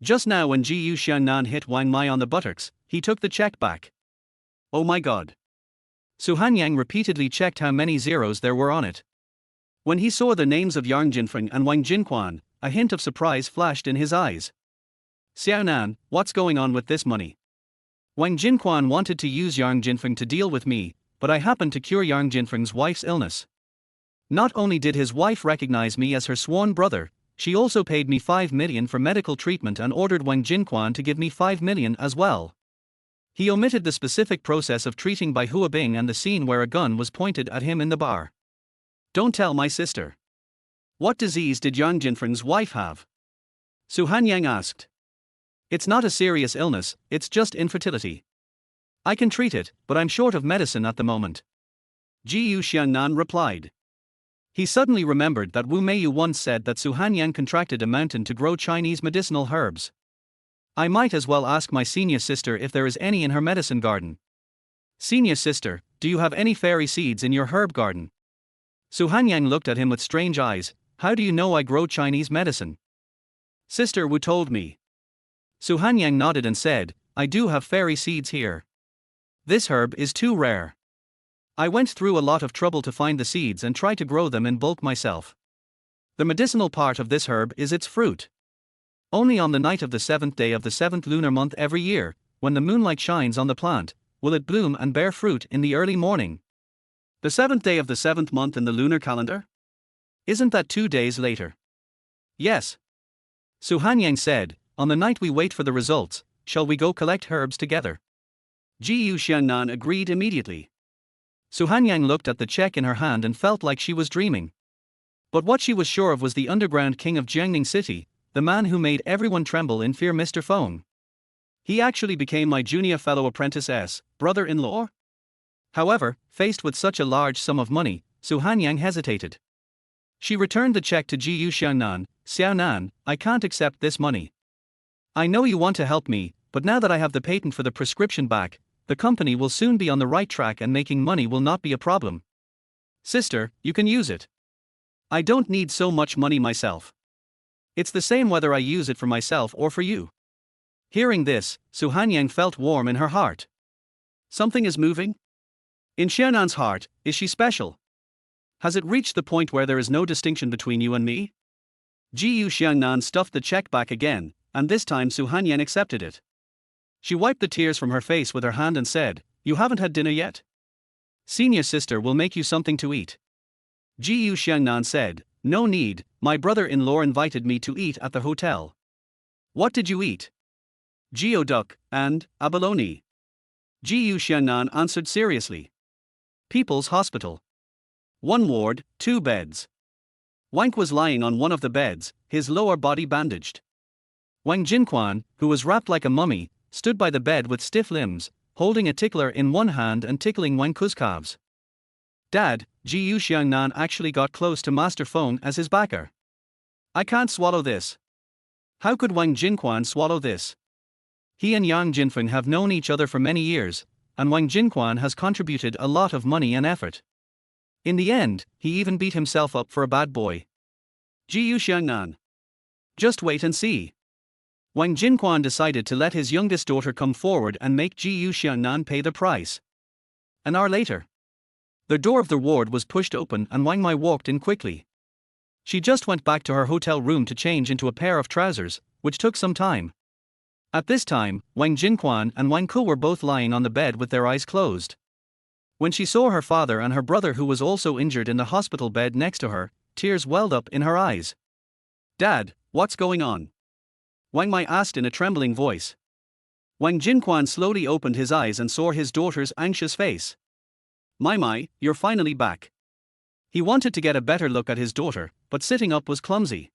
Just now when Gu Xiangnan hit Wang Mai on the buttocks, he took the check back. Oh my god. Su Hanyang repeatedly checked how many zeros there were on it. When he saw the names of Yang Jinfeng and Wang Jinquan, a hint of surprise flashed in his eyes. Xiaonan, what's going on with this money? Wang Jinquan wanted to use Yang Jinfeng to deal with me, but I happened to cure Yang Jinfeng's wife's illness. Not only did his wife recognize me as her sworn brother, she also paid me 5 million for medical treatment and ordered Wang Jinquan to give me 5 million as well. He omitted the specific process of treating by Hua Bing and the scene where a gun was pointed at him in the bar. Don't tell my sister. What disease did Yang Jinfeng's wife have? Su Hanyang asked. It's not a serious illness, it's just infertility. I can treat it, but I'm short of medicine at the moment. Gu Xiangnan replied. He suddenly remembered that Wu Meiyu once said that Su Hanyang contracted a mountain to grow Chinese medicinal herbs. I might as well ask my senior sister if there is any in her medicine garden. Senior sister, do you have any fairy seeds in your herb garden? Su Hanyang looked at him with strange eyes. How do you know I grow Chinese medicine? Sister Wu told me. Su Hanyang nodded and said, I do have fairy seeds here. This herb is too rare. I went through a lot of trouble to find the seeds and try to grow them in bulk myself. The medicinal part of this herb is its fruit. Only on the night of the 7th day of the 7th lunar month every year, when the moonlight shines on the plant, will it bloom and bear fruit in the early morning. The 7th day of the 7th month in the lunar calendar? Isn't that 2 days later? Yes. Su Hanyang said, on the night we wait for the results, shall we go collect herbs together? Gu Xiangnan agreed immediately. Su Hanyang looked at the check in her hand and felt like she was dreaming. But what she was sure of was the underground king of Xiangnan City, the man who made everyone tremble in fear, Mr. Feng. He actually became my junior fellow apprentice's brother-in-law? However, faced with such a large sum of money, Su Hanyang hesitated. She returned the check to Gu Xiangnan. Xiaonan, I can't accept this money. I know you want to help me, but now that I have the patent for the prescription back, the company will soon be on the right track and making money will not be a problem. Sister, you can use it. I don't need so much money myself. It's the same whether I use it for myself or for you. Hearing this, Su Hanyang felt warm in her heart. Something is moving? In Xiaonan's heart, is she special? Has it reached the point where there is no distinction between you and me? Gu Xiangnan stuffed the check back again, and this time Su Hanyan accepted it. She wiped the tears from her face with her hand and said, "You haven't had dinner yet? Senior sister will make you something to eat." Gu Xiangnan said, "No need, my brother-in-law invited me to eat at the hotel." "What did you eat?" "Geoduck and abalone." Gu Xiangnan answered seriously. People's Hospital. One ward, 2 beds. Wank was lying on one of the beds, his lower body bandaged. Wang Jinquan, who was wrapped like a mummy, stood by the bed with stiff limbs, holding a tickler in one hand and tickling Wang Ku's calves. Dad, Gu Xiangnan actually got close to Master Feng as his backer. "I can't swallow this." How could Wang Jinquan swallow this? He and Yang Jinfeng have known each other for many years, and Wang Jinquan has contributed a lot of money and effort. In the end, he even beat himself up for a bad boy. Gu Xiangnan. Just wait and see. Wang Jinquan decided to let his youngest daughter come forward and make Gu Xiangnan pay the price. An hour later, the door of the ward was pushed open and Wang Mai walked in quickly. She just went back to her hotel room to change into a pair of trousers, which took some time. At this time, Wang Jinquan and Wang Ku were both lying on the bed with their eyes closed. When she saw her father and her brother who was also injured in the hospital bed next to her, tears welled up in her eyes. "Dad, what's going on?" Wang Mai asked in a trembling voice. Wang Jinquan slowly opened his eyes and saw his daughter's anxious face. Mai, you're finally back." He wanted to get a better look at his daughter, but sitting up was clumsy.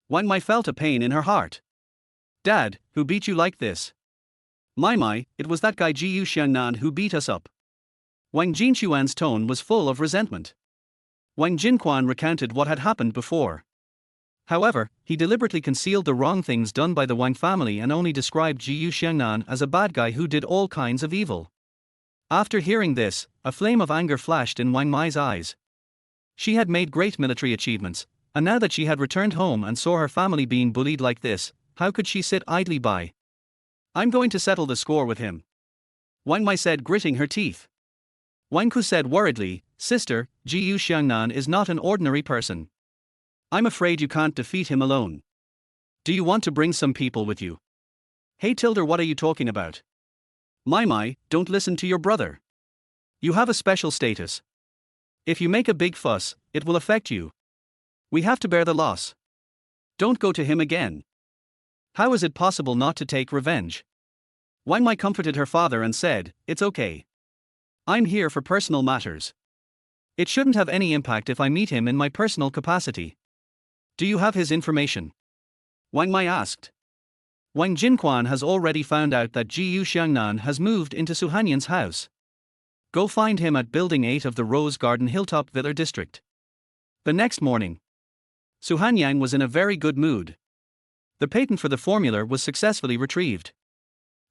Wang Mai felt a pain in her heart. "Dad, who beat you like this?" Mai, it was that guy Gu Xiangnan who beat us up." Wang Jinquan's tone was full of resentment. Wang Jinquan recounted what had happened before. However, he deliberately concealed the wrong things done by the Wang family and only described Gu Xiangnan as a bad guy who did all kinds of evil. After hearing this, a flame of anger flashed in Wang Mai's eyes. She had made great military achievements, and now that she had returned home and saw her family being bullied like this, how could she sit idly by? "I'm going to settle the score with him," Wang Mai said, gritting her teeth. Wang Ku said worriedly, "Sister, Gu Xiangnan is not an ordinary person. I'm afraid you can't defeat him alone. Do you want to bring some people with you?" "Hey Tilder, what are you talking about?" Mai, don't listen to your brother. You have a special status. If you make a big fuss, it will affect you. We have to bear the loss. Don't go to him again. How is it possible not to take revenge?" Wang Mai comforted her father and said, "It's okay. I'm here for personal matters. It shouldn't have any impact if I meet him in my personal capacity." "Do you have his information?" Wang Mai asked. Wang Jinquan has already found out that Gu Xiangnan has moved into Su Hanyan's house. Go find him at Building 8 of the Rose Garden Hilltop Villa District. The next morning, Su Hanyang was in a very good mood. The patent for the formula was successfully retrieved.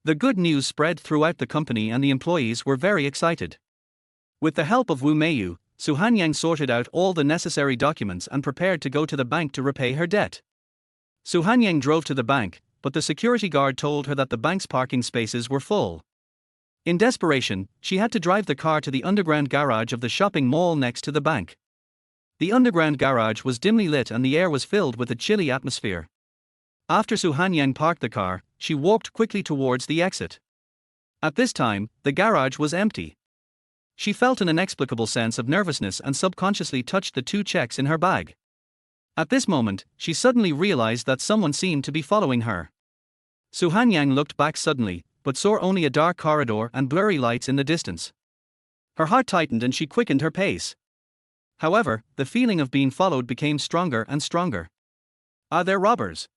The good news spread throughout the company and the employees were very excited. With the help of Wu Meiyu, Su Hanyang sorted out all the necessary documents and prepared to go to the bank to repay her debt. Su Hanyang drove to the bank, but the security guard told her that the bank's parking spaces were full. In desperation, she had to drive the car to the underground garage of the shopping mall next to the bank. The underground garage was dimly lit and the air was filled with a chilly atmosphere. After Su Hanyang parked the car, she walked quickly towards the exit. At this time, the garage was empty. She felt an inexplicable sense of nervousness and subconsciously touched the 2 checks in her bag. At this moment, she suddenly realized that someone seemed to be following her. Su Hanyang looked back suddenly, but saw only a dark corridor and blurry lights in the distance. Her heart tightened and she quickened her pace. However, the feeling of being followed became stronger and stronger. "Are there robbers?"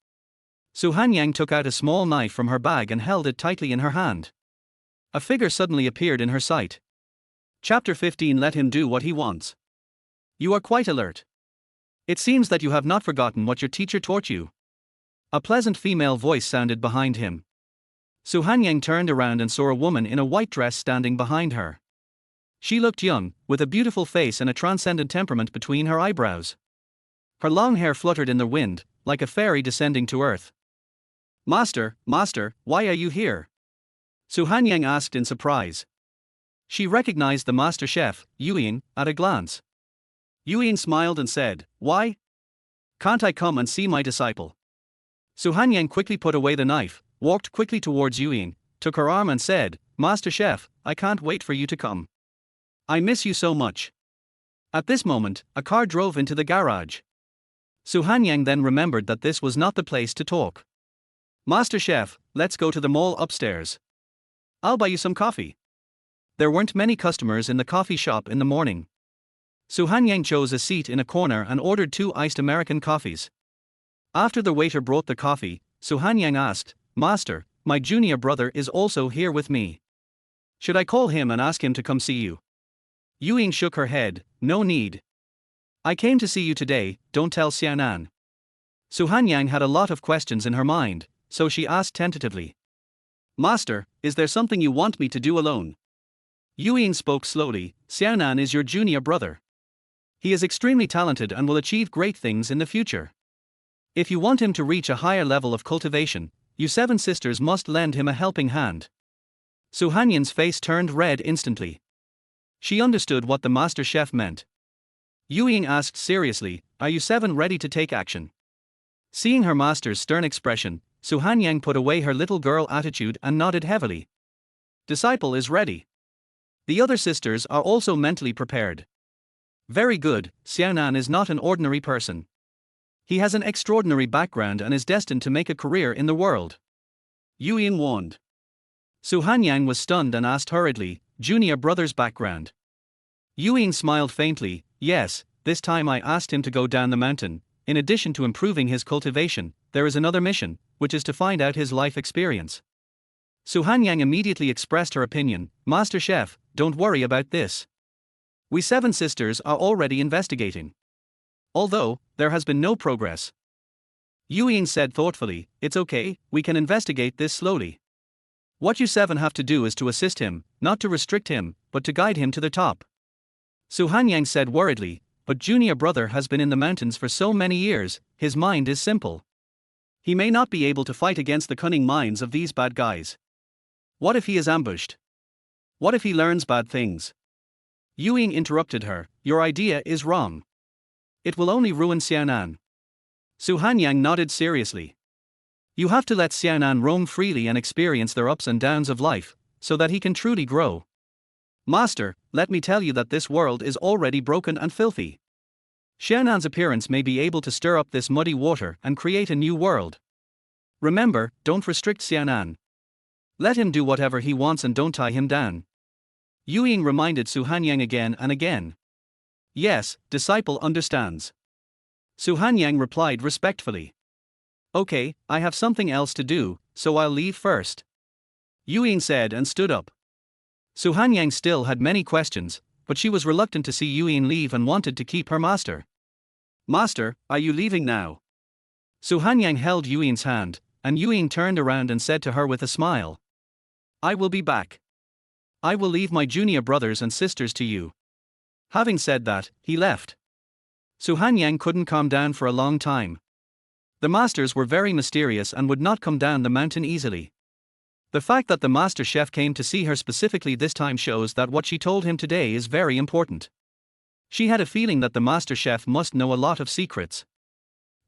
Su Hanyang took out a small knife from her bag and held it tightly in her hand. A figure suddenly appeared in her sight. Chapter 15. Let him do what he wants. You are quite alert. It seems that you have not forgotten what your teacher taught you. A pleasant female voice sounded behind him. Su Hanyang turned around and saw a woman in a white dress standing behind her. She looked young, with a beautiful face and a transcendent temperament between her eyebrows. Her long hair fluttered in the wind, like a fairy descending to earth. Master, why are you here?" Su Hanyang asked in surprise. She recognized the master chef, Yuan, at a glance. Yuan smiled and said, "Why? Can't I come and see my disciple?" Su Hanyang quickly put away the knife, walked quickly towards Yuan, took her arm and said, "Master chef, I can't wait for you to come. I miss you so much." At this moment, a car drove into the garage. Su Hanyang then remembered that this was not the place to talk. "Master chef, let's go to the mall upstairs. I'll buy you some coffee." There weren't many customers in the coffee shop in the morning. Su Hanyang chose a seat in a corner and ordered 2 iced American coffees. After the waiter brought the coffee, Su Hanyang asked, "Master, my junior brother is also here with me. Should I call him and ask him to come see you?" Yuan shook her head, "No need. I came to see you today, don't tell Xiaonan." Su Hanyang had a lot of questions in her mind, so she asked tentatively, "Master, is there something you want me to do alone?" Yuan spoke slowly, "Xiaonan is your junior brother. He is extremely talented and will achieve great things in the future. If you want him to reach a higher level of cultivation, you 7 sisters must lend him a helping hand." Su Hanyang's face turned red instantly. She understood what the master chef meant. Yuan asked seriously, "Are you 7 ready to take action?" Seeing her master's stern expression, Su Hanyang put away her little girl attitude and nodded heavily. "Disciple is ready. The other sisters are also mentally prepared." "Very good, Xiaonan is not an ordinary person. He has an extraordinary background and is destined to make a career in the world," Yuan warned. Su Hanyang was stunned and asked hurriedly, "Junior brother's background?" Yuan smiled faintly, "Yes, this time I asked him to go down the mountain. In addition to improving his cultivation, there is another mission, which is to find out his life experience." Su Hanyang immediately expressed her opinion, "Master chef, don't worry about this. We 7 sisters are already investigating. Although, there has been no progress." Yuan said thoughtfully, "It's okay, we can investigate this slowly. What you 7 have to do is to assist him, not to restrict him, but to guide him to the top." Su Hanyang said worriedly, "But junior brother has been in the mountains for so many years, his mind is simple. He may not be able to fight against the cunning minds of these bad guys. What if he is ambushed? What if he learns bad things?" Yuan interrupted her, "Your idea is wrong. It will only ruin Xiaonan." Su Hanyang nodded seriously. "You have to let Xiaonan roam freely and experience their ups and downs of life, so that he can truly grow. Master, let me tell you that this world is already broken and filthy. Xiaonan's appearance may be able to stir up this muddy water and create a new world. Remember, don't restrict Xiaonan. Let him do whatever he wants and don't tie him down." Yuan reminded Su Hanyang again and again. "Yes, disciple understands." Su Hanyang replied respectfully. "Okay, I have something else to do, so I'll leave first," Yuan said and stood up. Su Hanyang still had many questions, but she was reluctant to see Yuan leave and wanted to keep her master. "Master, are you leaving now?" Su Hanyang held Yuan's hand, and Yuan turned around and said to her with a smile, "I will be back. I will leave my junior brothers and sisters to you." Having said that, he left. Su Hanyang couldn't calm down for a long time. The masters were very mysterious and would not come down the mountain easily. The fact that the master chef came to see her specifically this time shows that what she told him today is very important. She had a feeling that the master chef must know a lot of secrets.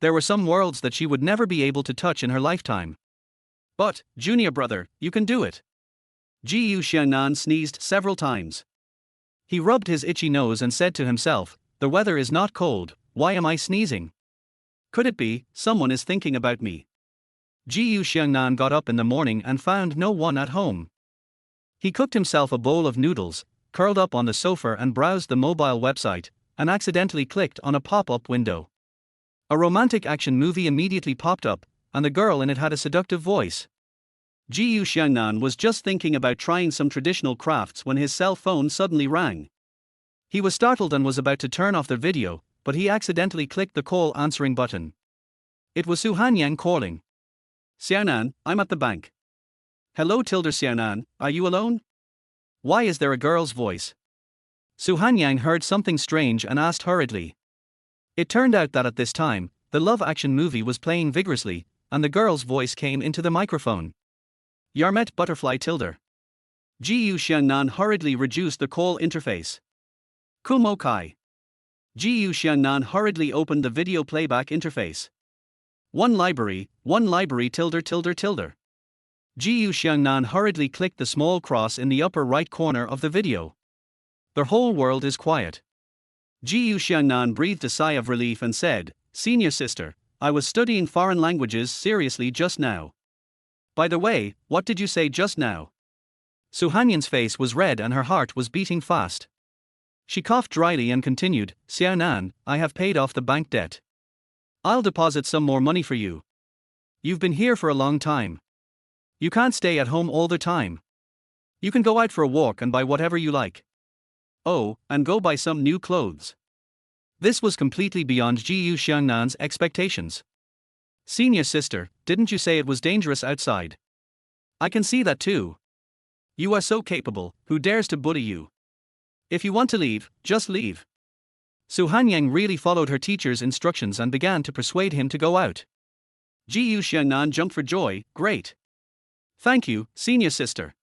There were some worlds that she would never be able to touch in her lifetime. "But, junior brother, you can do it." Xiangnan sneezed several times. He rubbed his itchy nose and said to himself, "The weather is not cold, why am I sneezing? Could it be, someone is thinking about me?" Xiangnan got up in the morning and found no one at home. He cooked himself a bowl of noodles, curled up on the sofa and browsed the mobile website, and accidentally clicked on a pop-up window. A romantic action movie immediately popped up, and the girl in it had a seductive voice. Xiangnan was just thinking about trying some traditional crafts when his cell phone suddenly rang. He was startled and was about to turn off the video, but he accidentally clicked the call answering button. It was Su Hanyang calling. "Xiaonan, I'm at the bank." "Hello Xiaonan, are you alone? Why is there a girl's voice?" Su Hanyang heard something strange and asked hurriedly. It turned out that at this time, the love action movie was playing vigorously, and the girl's voice came into the microphone. "Yarmet Butterfly Tilder. Gu Xiangnan hurriedly reduced the call interface. Kumo Kai. Gu Xiangnan hurriedly opened the video playback interface. One library tilde tilde tilde. Gu Xiangnan hurriedly clicked the small cross in the upper right corner of the video. The whole world is quiet. Gu Xiangnan breathed a sigh of relief and said, "Senior sister, I was studying foreign languages seriously just now." "By the way, what did you say just now?" Xiaonan's face was red and her heart was beating fast. She coughed dryly and continued, "Xiaonan, I have paid off the bank debt. I'll deposit some more money for you. You've been here for a long time. You can't stay at home all the time. You can go out for a walk and buy whatever you like. Oh, and go buy some new clothes." This was completely beyond Gu Xiangnan's expectations. "Senior sister, didn't you say it was dangerous outside?" "I can see that too. You are so capable, who dares to bully you? If you want to leave, just leave." Xiangnan really followed her teacher's instructions and began to persuade him to go out. Gu Xiangnan jumped for joy, "Great. Thank you, senior sister."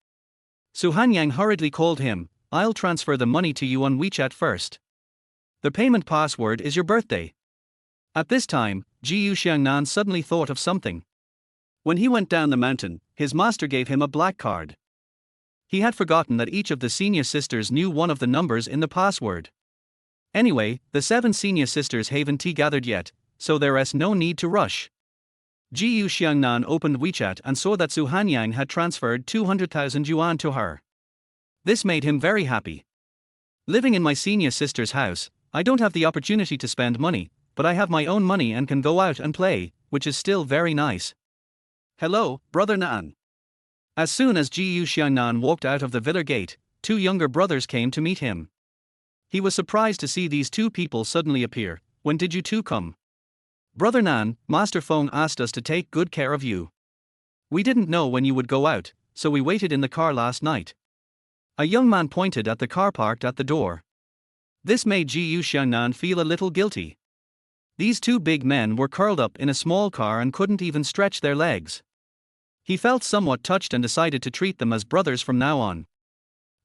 Xiangnan hurriedly called him, "I'll transfer the money to you on WeChat first. The payment password is your birthday." At this time, Gu Xiangnan suddenly thought of something. When he went down the mountain, his master gave him a black card. He had forgotten that each of the senior sisters knew one of the numbers in the password. Anyway, the 7 senior sisters haven't gathered yet, so there's no need to rush. Gu Xiangnan opened WeChat and saw that Xiangnan had transferred 200,000 yuan to her. This made him very happy. "Living in my senior sister's house, I don't have the opportunity to spend money, but I have my own money and can go out and play, which is still very nice. Hello, brother Nan." As soon as Gu Xiangnan walked out of the villa gate, 2 younger brothers came to meet him. He was surprised to see these 2 people suddenly appear. "When did you 2 come?" "Brother Nan, Master Feng asked us to take good care of you. We didn't know when you would go out, so we waited in the car last night." A young man pointed at the car parked at the door. This made Gu Xiangnan feel a little guilty. These 2 big men were curled up in a small car and couldn't even stretch their legs. He felt somewhat touched and decided to treat them as brothers from now on.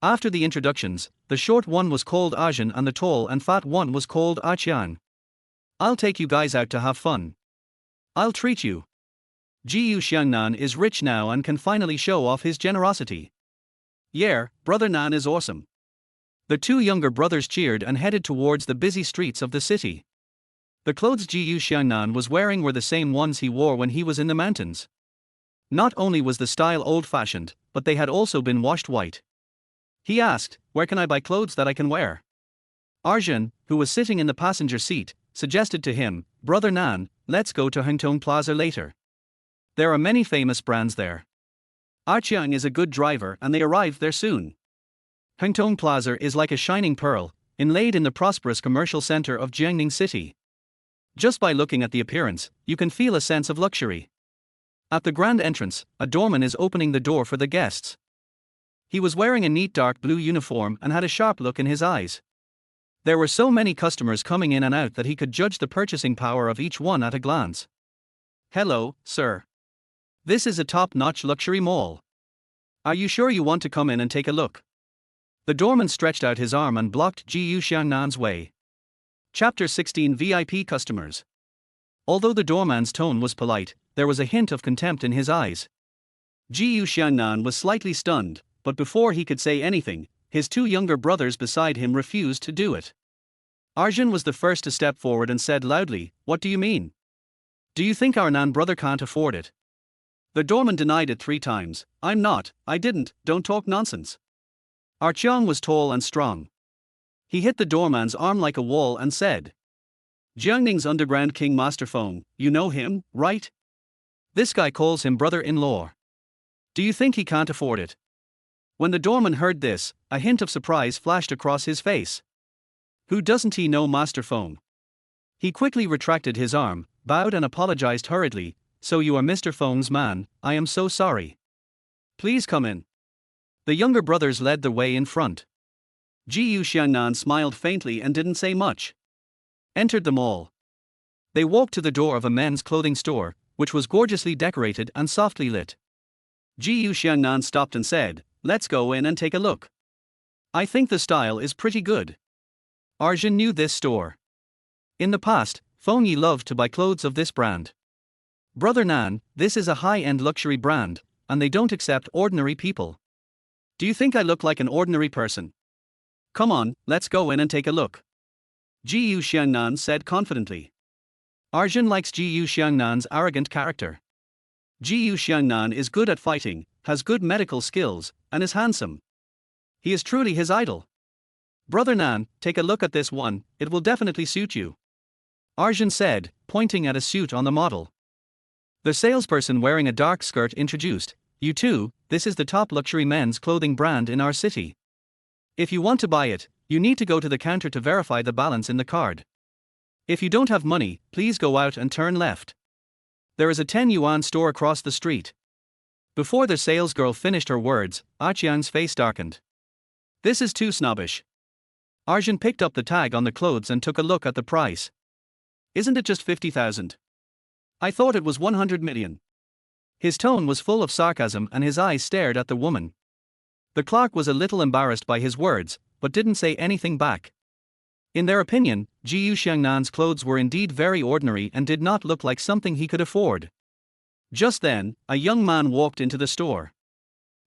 After the introductions, the short one was called Ajin and the tall and fat one was called Aqian. "I'll take you guys out to have fun. I'll treat you." Gu Xiangnan is rich now and can finally show off his generosity. "Yeah, brother Nan is awesome." The 2 younger brothers cheered and headed towards the busy streets of the city. The clothes Gu Xiangnan was wearing were the same ones he wore when he was in the mountains. Not only was the style old-fashioned, but they had also been washed white. He asked, "Where can I buy clothes that I can wear?" Arjun, who was sitting in the passenger seat, suggested to him, "Brother Nan, let's go to Hengtong Plaza later. There are many famous brands there. Aqiang is a good driver and they arrived there soon." Hengtong Plaza is like a shining pearl, inlaid in the prosperous commercial center of Xiangnan City. Just by looking at the appearance, you can feel a sense of luxury. At the grand entrance, a doorman is opening the door for the guests. He was wearing a neat dark blue uniform and had a sharp look in his eyes. There were so many customers coming in and out that he could judge the purchasing power of each one at a glance. "Hello, sir. This is a top-notch luxury mall. Are you sure you want to come in and take a look?" The doorman stretched out his arm and blocked Gu Xiangnan's way. Chapter 16 VIP Customers. Although the doorman's tone was polite, there was a hint of contempt in his eyes. Gu Xiangnan was slightly stunned, but before he could say anything, his 2 younger brothers beside him refused to do it. Arjun was the first to step forward and said loudly, "What do you mean? Do you think our Nan brother can't afford it?" The doorman denied it 3 times. I didn't, don't talk nonsense." Archeong was tall and strong. He hit the doorman's arm like a wall and said, "Jiangning's underground king Master Feng, you know him, right? This guy calls him brother-in-law. Do you think he can't afford it?" When the doorman heard this, a hint of surprise flashed across his face. Who doesn't he know Master Feng? He quickly retracted his arm, bowed and apologized hurriedly. "So you are Mr. Feng's man, I am so sorry. Please come in." The younger brothers led the way in front. Gu Xiangnan smiled faintly and didn't say much. Entered the mall. They walked to the door of a men's clothing store, which was gorgeously decorated and softly lit. Gu Xiangnan stopped and said, let's go in and take a look. I think the style is pretty good. Arjun knew this store. In the past, Feng Yi loved to buy clothes of this brand. Brother Nan, this is a high-end luxury brand, and they don't accept ordinary people. Do you think I look like an ordinary person? Come on, let's go in and take a look. Gu Xiangnan said confidently. Arjun likes Gu Xiangnan's arrogant character. Gu Xiangnan is good at fighting, has good medical skills, and is handsome. He is truly his idol. Brother Nan, take a look at this one, it will definitely suit you. Arjun said, pointing at a suit on the model. The salesperson wearing a dark skirt introduced, you too, this is the top luxury men's clothing brand in our city. If you want to buy it, you need to go to the counter to verify the balance in the card. If you don't have money, please go out and turn left. There is a 10 yuan store across the street. Before the salesgirl finished her words, Aqiang's face darkened. This is too snobbish. Arjun picked up the tag on the clothes and took a look at the price. Isn't it just 50,000? I thought it was 100 million. His tone was full of sarcasm and his eyes stared at the woman. The clerk was a little embarrassed by his words, but didn't say anything back. In their opinion, Gu Xiangnan's clothes were indeed very ordinary and did not look like something he could afford. Just then, a young man walked into the store.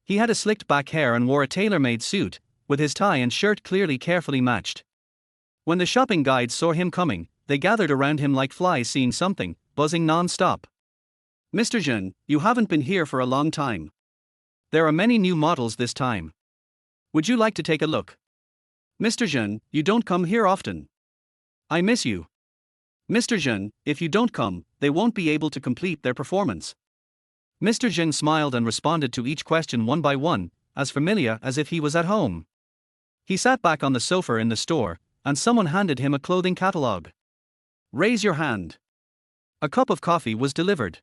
He had a slicked back hair and wore a tailor-made suit, with his tie and shirt clearly carefully matched. When the shopping guides saw him coming, they gathered around him like flies seeing something, buzzing non-stop. Mr. Zheng, you haven't been here for a long time. There are many new models this time. Would you like to take a look? Mr. Zheng, you don't come here often. I miss you. Mr. Zheng, if you don't come, they won't be able to complete their performance. Mr. Zheng smiled and responded to each question one by one, as familiar as if he was at home. He sat back on the sofa in the store, and someone handed him a clothing catalogue. Raise your hand. A cup of coffee was delivered.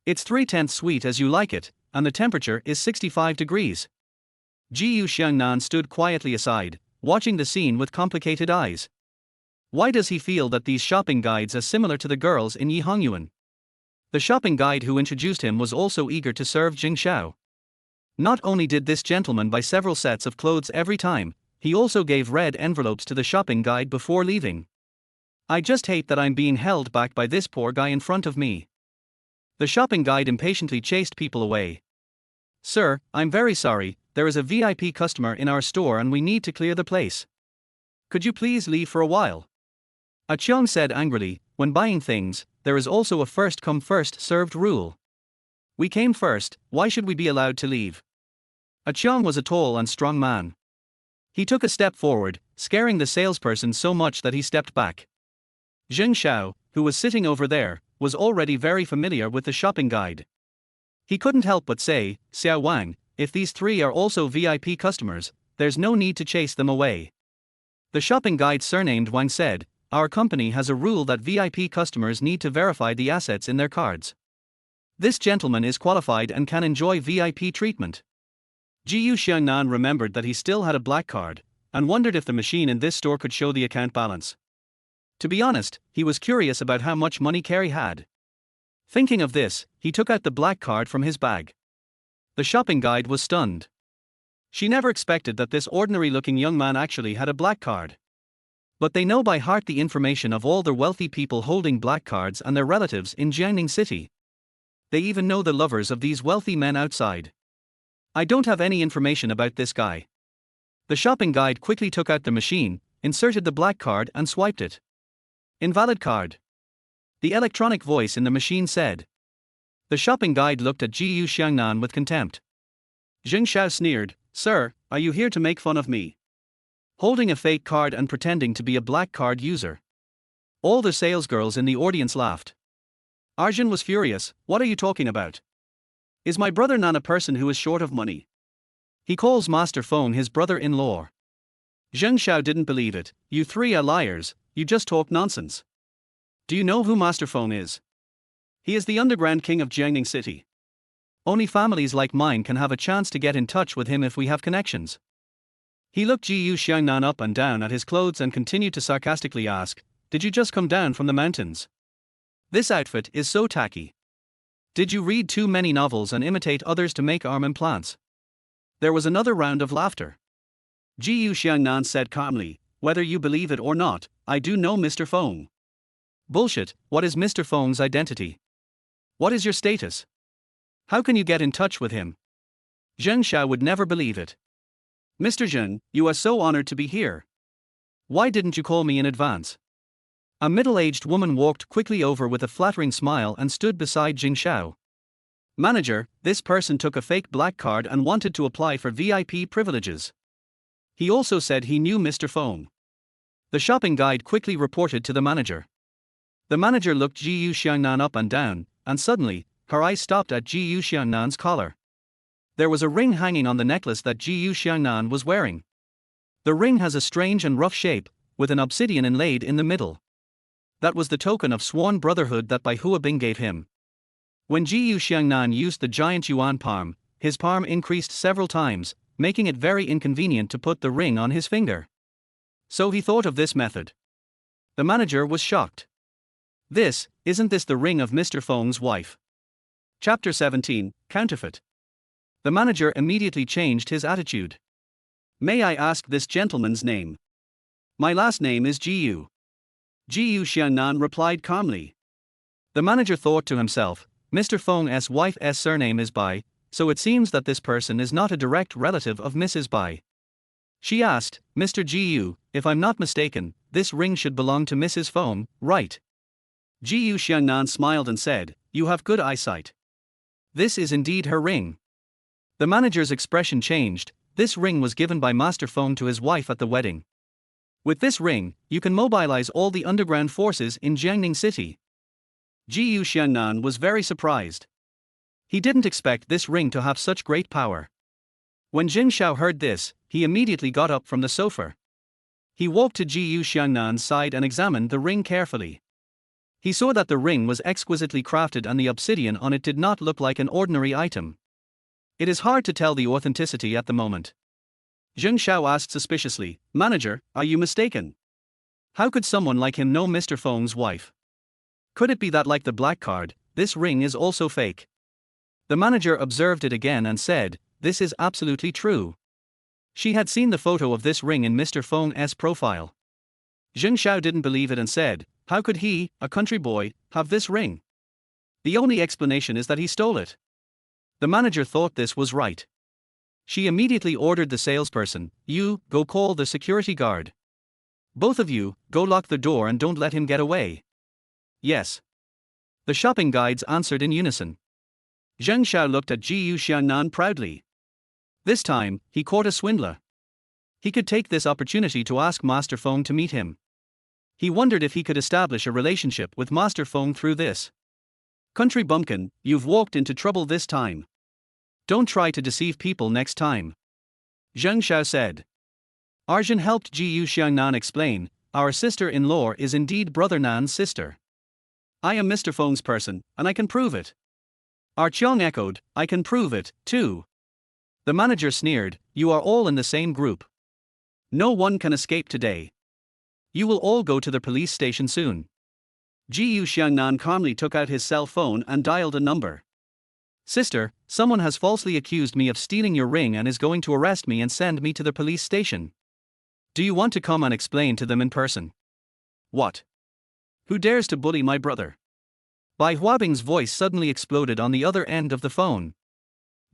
It's 3/10 sweet as you like it, and the temperature is 65 degrees. Gu Xiangnan stood quietly aside, watching the scene with complicated eyes. Why does he feel that these shopping guides are similar to the girls in Yihongyuan? The shopping guide who introduced him was also eager to serve Jing Xiao. Not only did this gentleman buy several sets of clothes every time, he also gave red envelopes to the shopping guide before leaving. I just hate that I'm being held back by this poor guy in front of me. The shopping guide impatiently chased people away. Sir, I'm very sorry, there is a VIP customer in our store and we need to clear the place. Could you please leave for a while? Aqiang said angrily, when buying things, there is also a first-come first-served rule. We came first, why should we be allowed to leave? Aqiang was a tall and strong man. He took a step forward, scaring the salesperson so much that he stepped back. Zheng Xiao, who was sitting over there, was already very familiar with the shopping guide. He couldn't help but say, Xiao Wang, if these three are also VIP customers, there's no need to chase them away. The shopping guide surnamed Wang said, our company has a rule that VIP customers need to verify the assets in their cards. This gentleman is qualified and can enjoy VIP treatment. Gu Xiangnan remembered that he still had a black card, and wondered if the machine in this store could show the account balance. To be honest, he was curious about how much money Carrie had. Thinking of this, he took out the black card from his bag. The shopping guide was stunned. She never expected that this ordinary-looking young man actually had a black card. But they know by heart the information of all the wealthy people holding black cards and their relatives in Xiangnan City. They even know the lovers of these wealthy men outside. I don't have any information about this guy. The shopping guide quickly took out the machine, inserted the black card and swiped it. Invalid card. The electronic voice in the machine said. The shopping guide looked at Gu Xiangnan with contempt. Zheng Xiao sneered, Sir, are you here to make fun of me? Holding a fake card and pretending to be a black card user. All the salesgirls in the audience laughed. Arjun was furious, what are you talking about? Is my brother Nan a person who is short of money? He calls Master Feng his brother-in-law. Zheng Xiao didn't believe it, you three are liars, you just talk nonsense. Do you know who Master Feng is? He is the underground king of Xiangnan City. Only families like mine can have a chance to get in touch with him if we have connections. He looked Gu Xiangnan up and down at his clothes and continued to sarcastically ask, did you just come down from the mountains? This outfit is so tacky. Did you read too many novels and imitate others to make arm implants? There was another round of laughter. Gu Xiangnan said calmly, "Whether you believe it or not, I do know Mr. Feng." "Bullshit, what is Mr. Feng's identity? What is your status? How can you get in touch with him?" Zheng Xiao would never believe it. "Mr. Zheng, you are so honored to be here. Why didn't you call me in advance?" A middle-aged woman walked quickly over with a flattering smile and stood beside Jing Xiao. "Manager, this person took a fake black card and wanted to apply for VIP privileges. He also said he knew Mr. Feng." The shopping guide quickly reported to the manager. The manager looked Gu Xiangnan up and down, and suddenly, her eyes stopped at Gu Xiangnan's collar. There was a ring hanging on the necklace that Gu Xiangnan was wearing. The ring has a strange and rough shape, with an obsidian inlaid in the middle. That was the token of sworn brotherhood that Bai Huabing gave him. When Gu Xiangnan used the giant yuan palm, his palm increased several times, making it very inconvenient to put the ring on his finger. So he thought of this method. The manager was shocked. Isn't this the ring of Mr. Feng's wife? Chapter 17, Counterfeit. The manager immediately changed his attitude. "May I ask this gentleman's name?" "My last name is Gu." Gu Xiangnan replied calmly. The manager thought to himself, Mr. Feng's wife's surname is Bai, so it seems that this person is not a direct relative of Mrs. Bai. She asked, "Mr. Gu, if I'm not mistaken, this ring should belong to Mrs. Feng, right?" Gu Xiangnan smiled and said, "You have good eyesight. This is indeed her ring." The manager's expression changed. This ring was given by Master Feng to his wife at the wedding. With this ring, you can mobilize all the underground forces in Xiangnan city. Gu Xiangnan was very surprised. He didn't expect this ring to have such great power. When Jing Xiao heard this, he immediately got up from the sofa. He walked to Gu Xiangnan's side and examined the ring carefully. He saw that the ring was exquisitely crafted and the obsidian on it did not look like an ordinary item. It is hard to tell the authenticity at the moment. Zheng Xiao asked suspiciously, "Manager, are you mistaken? How could someone like him know Mr. Feng's wife? Could it be that, like the black card, this ring is also fake?" The manager observed it again and said, "This is absolutely true." She had seen the photo of this ring in Mr. Feng's profile. Zheng Xiao didn't believe it and said, "How could he, a country boy, have this ring? The only explanation is that he stole it." The manager thought this was right. She immediately ordered the salesperson, "You, go call the security guard. Both of you, go lock the door and don't let him get away." "Yes." The shopping guides answered in unison. Zheng Xiao looked at Gu Xiangnan proudly. This time, he caught a swindler. He could take this opportunity to ask Master Feng to meet him. He wondered if he could establish a relationship with Master Feng through this. "Country bumpkin, you've walked into trouble this time. Don't try to deceive people next time," Zheng Xiao said. Arjun helped Gu Xiangnan explain, "Our sister-in-law is indeed Brother Nan's sister. I am Mr. Feng's person, and I can prove it." Archong echoed, "I can prove it, too." The manager sneered, "You are all in the same group. No one can escape today. You will all go to the police station soon." Gu Xiangnan calmly took out his cell phone and dialed a number. "Sister, someone has falsely accused me of stealing your ring and is going to arrest me and send me to the police station. Do you want to come and explain to them in person?" "What? Who dares to bully my brother?" Bai Huabing's voice suddenly exploded on the other end of the phone.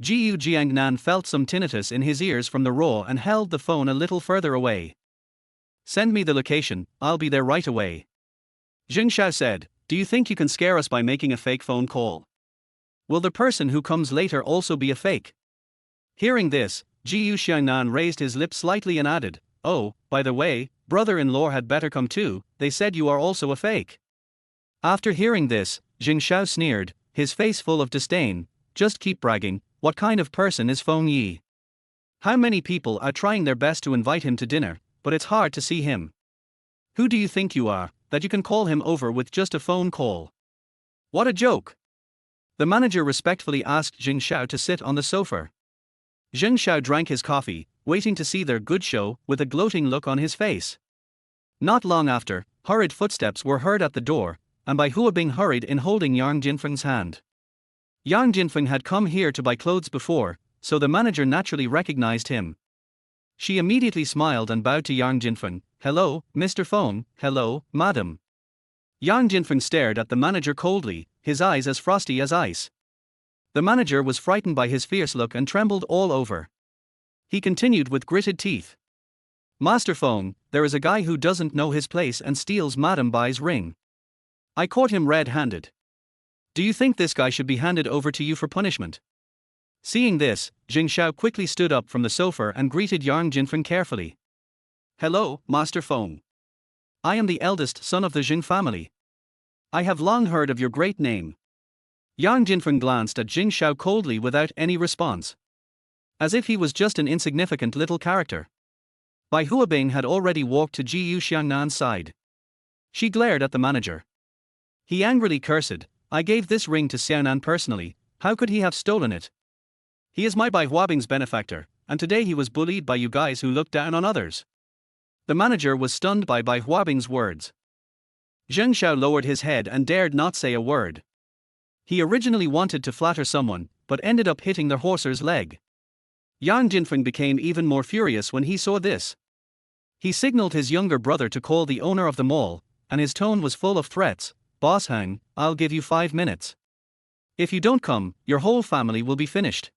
Gu Xiangnan felt some tinnitus in his ears from the roar and held the phone a little further away. "Send me the location, I'll be there right away." Zheng Xiao said, "Do you think you can scare us by making a fake phone call? Will the person who comes later also be a fake?" Hearing this, Gu Xiangnan raised his lips slightly and added, "Oh, by the way, brother-in-law had better come too, they said you are also a fake." After hearing this, Zheng Xiao sneered, his face full of disdain, "Just keep bragging, what kind of person is Feng Yi? How many people are trying their best to invite him to dinner, but it's hard to see him. Who do you think you are, that you can call him over with just a phone call? What a joke!" The manager respectfully asked Zheng Xiao to sit on the sofa. Zheng Xiao drank his coffee, waiting to see their good show, with a gloating look on his face. Not long after, hurried footsteps were heard at the door, and Bai Huabing hurried in holding Yang Jinfeng's hand. Yang Jinfeng had come here to buy clothes before, so the manager naturally recognized him. She immediately smiled and bowed to Yang Jinfeng. "Hello, Mr. Feng, hello, madam." Yang Jinfeng stared at the manager coldly, his eyes as frosty as ice. The manager was frightened by his fierce look and trembled all over. He continued with gritted teeth. "Master Feng, there is a guy who doesn't know his place and steals Madame Bai's ring. I caught him red-handed. Do you think this guy should be handed over to you for punishment?" Seeing this, Jing Xiao quickly stood up from the sofa and greeted Yang Jinfeng carefully. "Hello, Master Feng. I am the eldest son of the Jing family. I have long heard of your great name." Yang Jinfeng glanced at Jing Xiao coldly without any response. As if he was just an insignificant little character. Bai Huabing had already walked to Jiyu Xiangnan's side. She glared at the manager. He angrily cursed, "I gave this ring to Xiaonan personally, how could he have stolen it? He is my Bai Huabing's benefactor, and today he was bullied by you guys who look down on others." The manager was stunned by Bai Huabing's words. Zheng Xiao lowered his head and dared not say a word. He originally wanted to flatter someone, but ended up hitting the horse's leg. Yang Jinfeng became even more furious when he saw this. He signaled his younger brother to call the owner of the mall, and his tone was full of threats. "Boss Hang, I'll give you 5 minutes. If you don't come, your whole family will be finished."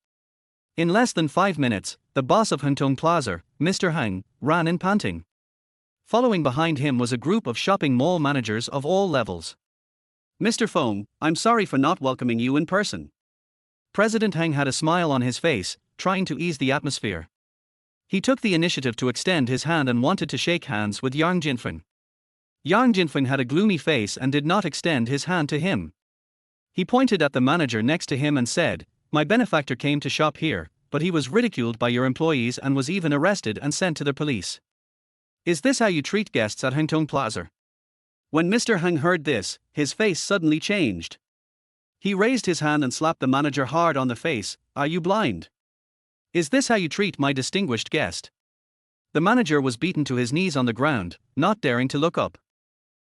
In less than 5 minutes, the boss of Hengtong Plaza, Mr. Hang, ran in panting. Following behind him was a group of shopping mall managers of all levels. "Mr. Feng, I'm sorry for not welcoming you in person." President Hang had a smile on his face, trying to ease the atmosphere. He took the initiative to extend his hand and wanted to shake hands with Yang Jinfeng. Yang Jinfeng had a gloomy face and did not extend his hand to him. He pointed at the manager next to him and said, "My benefactor came to shop here, but he was ridiculed by your employees and was even arrested and sent to the police. Is this how you treat guests at Hengtong Plaza?" When Mr. Heng heard this, his face suddenly changed. He raised his hand and slapped the manager hard on the face. "Are you blind? Is this how you treat my distinguished guest?" The manager was beaten to his knees on the ground, not daring to look up.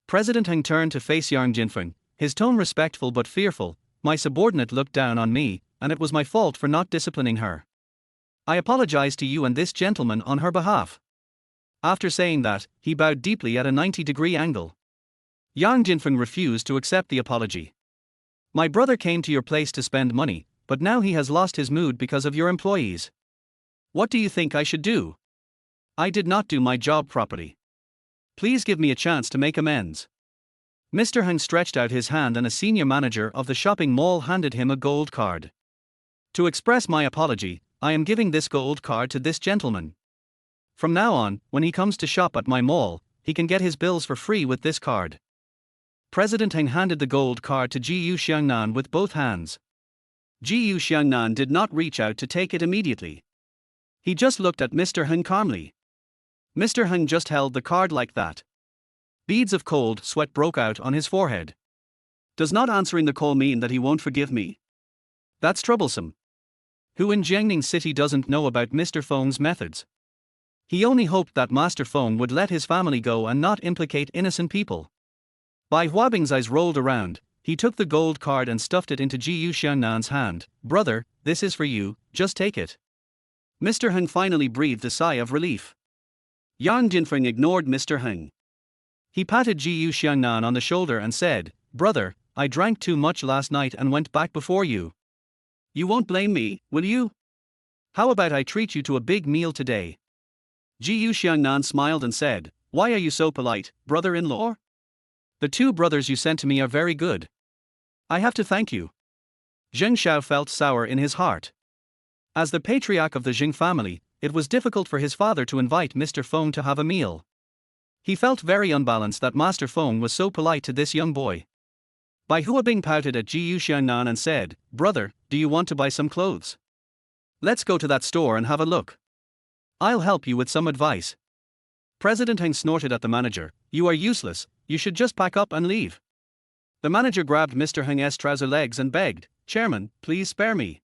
President Heng turned to face Yang Jinfeng, his tone respectful but fearful. "My subordinate looked down on me, and it was my fault for not disciplining her. I apologize to you and this gentleman on her behalf." After saying that, he bowed deeply at a 90-degree angle. Yang Jinfeng refused to accept the apology. "My brother came to your place to spend money, but now he has lost his mood because of your employees. What do you think I should do? I did not do my job properly. Please give me a chance to make amends." Mr. Heng stretched out his hand and a senior manager of the shopping mall handed him a gold card. "To express my apology, I am giving this gold card to this gentleman. From now on, when he comes to shop at my mall, he can get his bills for free with this card." President Heng handed the gold card to Jiyu Xiangnan with both hands. Jiyu Xiangnan did not reach out to take it immediately. He just looked at Mr. Heng calmly. Mr. Heng just held the card like that. Beads of cold sweat broke out on his forehead. Does not answering the call mean that he won't forgive me? That's troublesome. Who in Xiangnan City doesn't know about Mr. Feng's methods? He only hoped that Master Feng would let his family go and not implicate innocent people. Bai Huabing's eyes rolled around. He took the gold card and stuffed it into Jiyu Xiangnan's hand. "Brother, this is for you, just take it." Mr. Heng finally breathed a sigh of relief. Yang Jinfeng ignored Mr. Heng. He patted Jiyu Xiangnan on the shoulder and said, "Brother, I drank too much last night and went back before you. You won't blame me, will you? How about I treat you to a big meal today?" Jiyu Xiangnan smiled and said, "Why are you so polite, brother-in-law? The 2 brothers you sent to me are very good. I have to thank you." Zheng Xiao felt sour in his heart. As the patriarch of the Jing family, it was difficult for his father to invite Mr. Feng to have a meal. He felt very unbalanced that Master Feng was so polite to this young boy. Bai Huabing pouted at Jiyu Xiangnan and said, "Brother, do you want to buy some clothes? Let's go to that store and have a look. I'll help you with some advice." President Heng snorted at the manager, "You are useless, you should just pack up and leave." The manager grabbed Mr. Heng's trouser legs and begged, "Chairman, please spare me."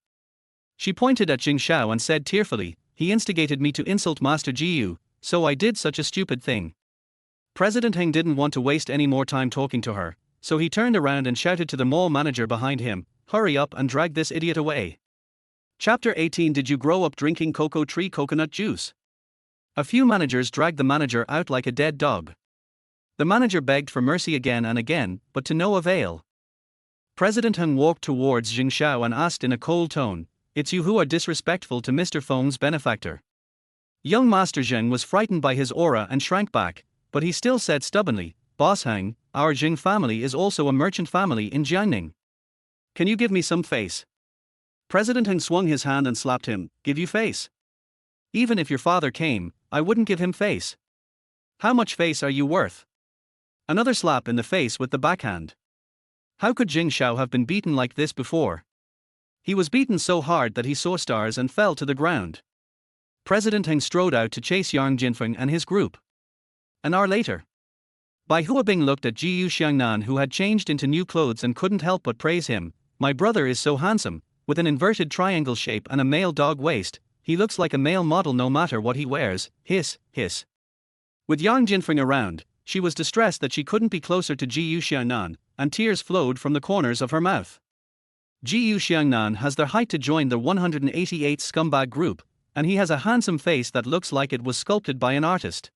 She pointed at Jing Xiao and said tearfully, "He instigated me to insult Master Jiyu, so I did such a stupid thing." President Heng didn't want to waste any more time talking to her, so he turned around and shouted to the mall manager behind him, "Hurry up and drag this idiot away." Chapter 18. Did you grow up drinking cocoa tree coconut juice? A few managers dragged the manager out like a dead dog. The manager begged for mercy again and again, but to no avail. President Heng walked towards Jing Xiao and asked in a cold tone, "It's you who are disrespectful to Mr. Feng's benefactor." Young Master Zheng was frightened by his aura and shrank back, but he still said stubbornly, "Boss Heng, our Jing family is also a merchant family in Xiangnan. Can you give me some face?" President Heng swung his hand and slapped him. "Give you face? Even if your father came, I wouldn't give him face. How much face are you worth?" Another slap in the face with the backhand. How could Jing Xiao have been beaten like this before? He was beaten so hard that he saw stars and fell to the ground. President Heng strode out to chase Yang Jinfeng and his group. An hour later, Bai Huabing looked at Jiyu Xiangnan, who had changed into new clothes, and couldn't help but praise him. "My brother is so handsome, with an inverted triangle shape and a male dog waist. He looks like a male model no matter what he wears." Hiss, hiss. With Yang Jinfeng around, she was distressed that she couldn't be closer to Jiyu Xiangnan, and tears flowed from the corners of her mouth. Jiyu Xiangnan has the height to join the 188th scumbag group, and he has a handsome face that looks like it was sculpted by an artist.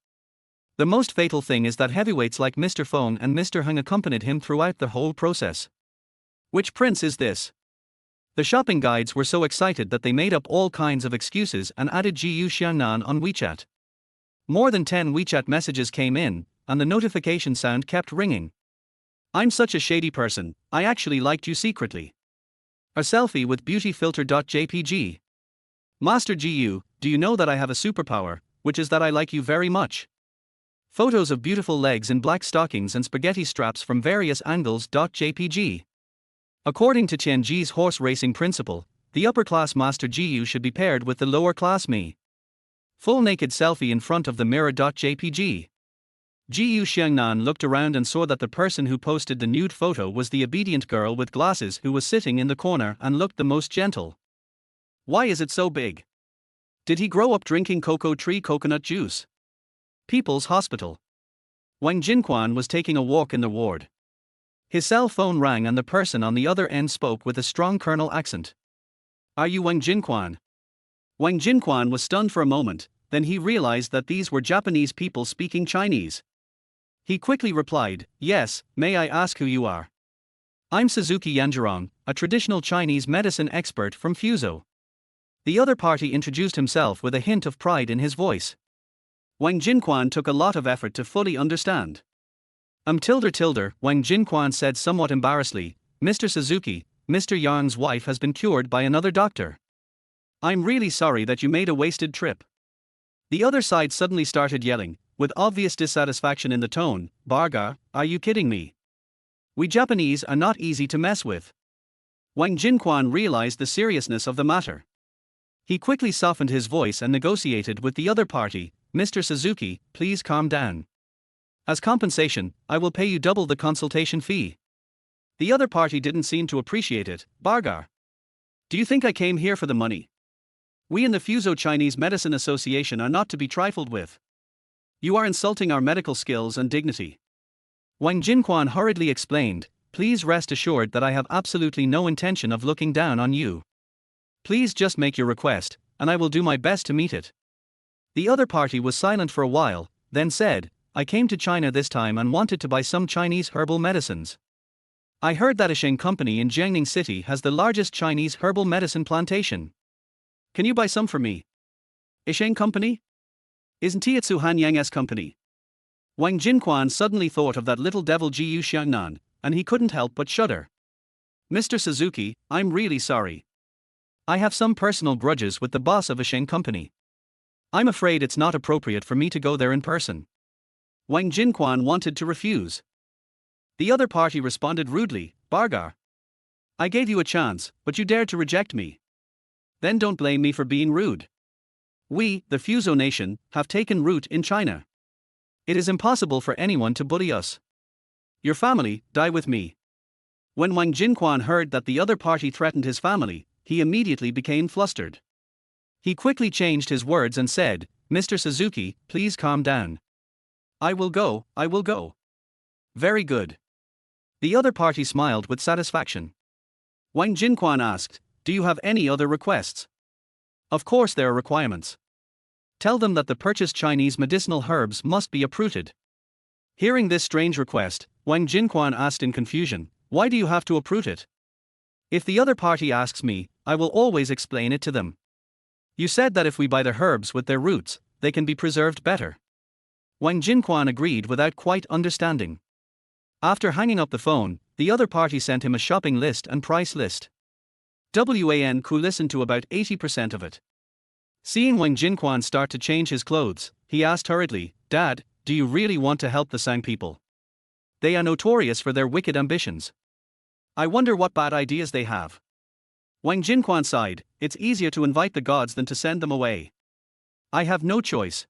The most fatal thing is that heavyweights like Mr. Feng and Mr. Heng accompanied him throughout the whole process. Which prince is this? The shopping guides were so excited that they made up all kinds of excuses and added Jiyu Xiangnan on WeChat. More than 10 WeChat messages came in, and the notification sound kept ringing. "I'm such a shady person, I actually liked you secretly. A selfie with beauty filter.jpg. Master Jiyu, do you know that I have a superpower, which is that I like you very much? Photos of beautiful legs in black stockings and spaghetti straps from various angles.jpg. According to Tianji's horse racing principle, the upper-class Master Jiyu should be paired with the lower-class me. Full naked selfie in front of the mirror.jpg. Jiyu Xiangnan looked around and saw that the person who posted the nude photo was the obedient girl with glasses who was sitting in the corner and looked the most gentle. Why is it so big? Did he grow up drinking cocoa tree coconut juice? People's Hospital. Wang Jinquan was taking a walk in the ward. His cell phone rang and the person on the other end spoke with a strong Colonel accent. "Are you Wang Jinquan?" Wang Jinquan was stunned for a moment, then he realized that these were Japanese people speaking Chinese. He quickly replied, "Yes, may I ask who you are?" "I'm Suzuki Yanjirong, a traditional Chinese medicine expert from Fuzhou." The other party introduced himself with a hint of pride in his voice. Wang Jinquan took a lot of effort to fully understand. Wang Jinquan said somewhat embarrassedly, "Mr. Suzuki, Mr. Yang's wife has been cured by another doctor. I'm really sorry that you made a wasted trip." The other side suddenly started yelling, with obvious dissatisfaction in the tone, "Barga, are you kidding me? We Japanese are not easy to mess with." Wang Jinquan realized the seriousness of the matter. He quickly softened his voice and negotiated with the other party, "Mr. Suzuki, please calm down. As compensation, I will pay you double the consultation fee." The other party didn't seem to appreciate it. "Bargar. Do you think I came here for the money? We in the Fuzhou Chinese Medicine Association are not to be trifled with. You are insulting our medical skills and dignity." Wang Jinquan hurriedly explained, "Please rest assured that I have absolutely no intention of looking down on you. Please just make your request, and I will do my best to meet it." The other party was silent for a while, then said, "I came to China this time and wanted to buy some Chinese herbal medicines. I heard that a Sheng company in Jiangning City has the largest Chinese herbal medicine plantation. Can you buy some for me?" "A Sheng company? Isn't he Itsu Han Yang's company?" Wang Jinquan suddenly thought of that little devil Jiyu Xiangnan, and he couldn't help but shudder. "Mr. Suzuki, I'm really sorry. I have some personal grudges with the boss of a Sheng company. I'm afraid it's not appropriate for me to go there in person." Wang Jinquan wanted to refuse. The other party responded rudely, "Bargar. I gave you a chance, but you dared to reject me. Then don't blame me for being rude. We, the Fuzhou nation, have taken root in China. It is impossible for anyone to bully us. Your family, die with me." When Wang Jinquan heard that the other party threatened his family, he immediately became flustered. He quickly changed his words and said, "Mr. Suzuki, please calm down. I will go. Very good." The other party smiled with satisfaction. Wang Jinquan asked, "Do you have any other requests?" Of course there are requirements. Tell them that the purchased Chinese medicinal herbs must be uprooted. Hearing this strange request, Wang Jinquan asked in confusion, why do you have to uproot it? If the other party asks me, I will always explain it to them. You said that if we buy the herbs with their roots, they can be preserved better. Wang Jinquan agreed without quite understanding. After hanging up the phone, the other party sent him a shopping list and price list. Wan Ku listened to about 80% of it. Seeing Wang Jinquan start to change his clothes, he asked hurriedly, Dad, do you really want to help the Sang people? They are notorious for their wicked ambitions. I wonder what bad ideas they have. Wang Jinquan sighed, it's easier to invite the gods than to send them away. I have no choice.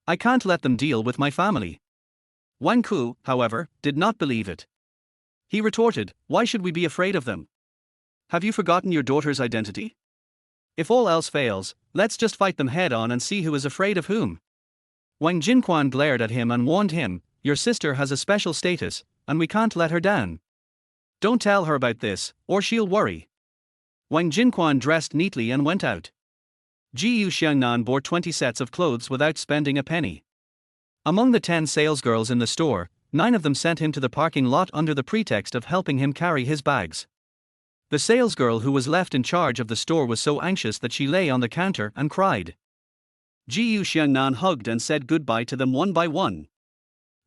I can't let them deal with my family. Wang Ku, however, did not believe it. He retorted, why should we be afraid of them? Have you forgotten your daughter's identity? If all else fails, let's just fight them head on and see who is afraid of whom. Wang Jinquan glared at him and warned him, your sister has a special status, and we can't let her down. Don't tell her about this, or she'll worry. Wang Jinquan dressed neatly and went out. Xiangnan bought 20 sets of clothes without spending a penny. Among the 10 salesgirls in the store, 9 of them sent him to the parking lot under the pretext of helping him carry his bags. The salesgirl who was left in charge of the store was so anxious that she lay on the counter and cried. Xiangnan hugged and said goodbye to them one by one.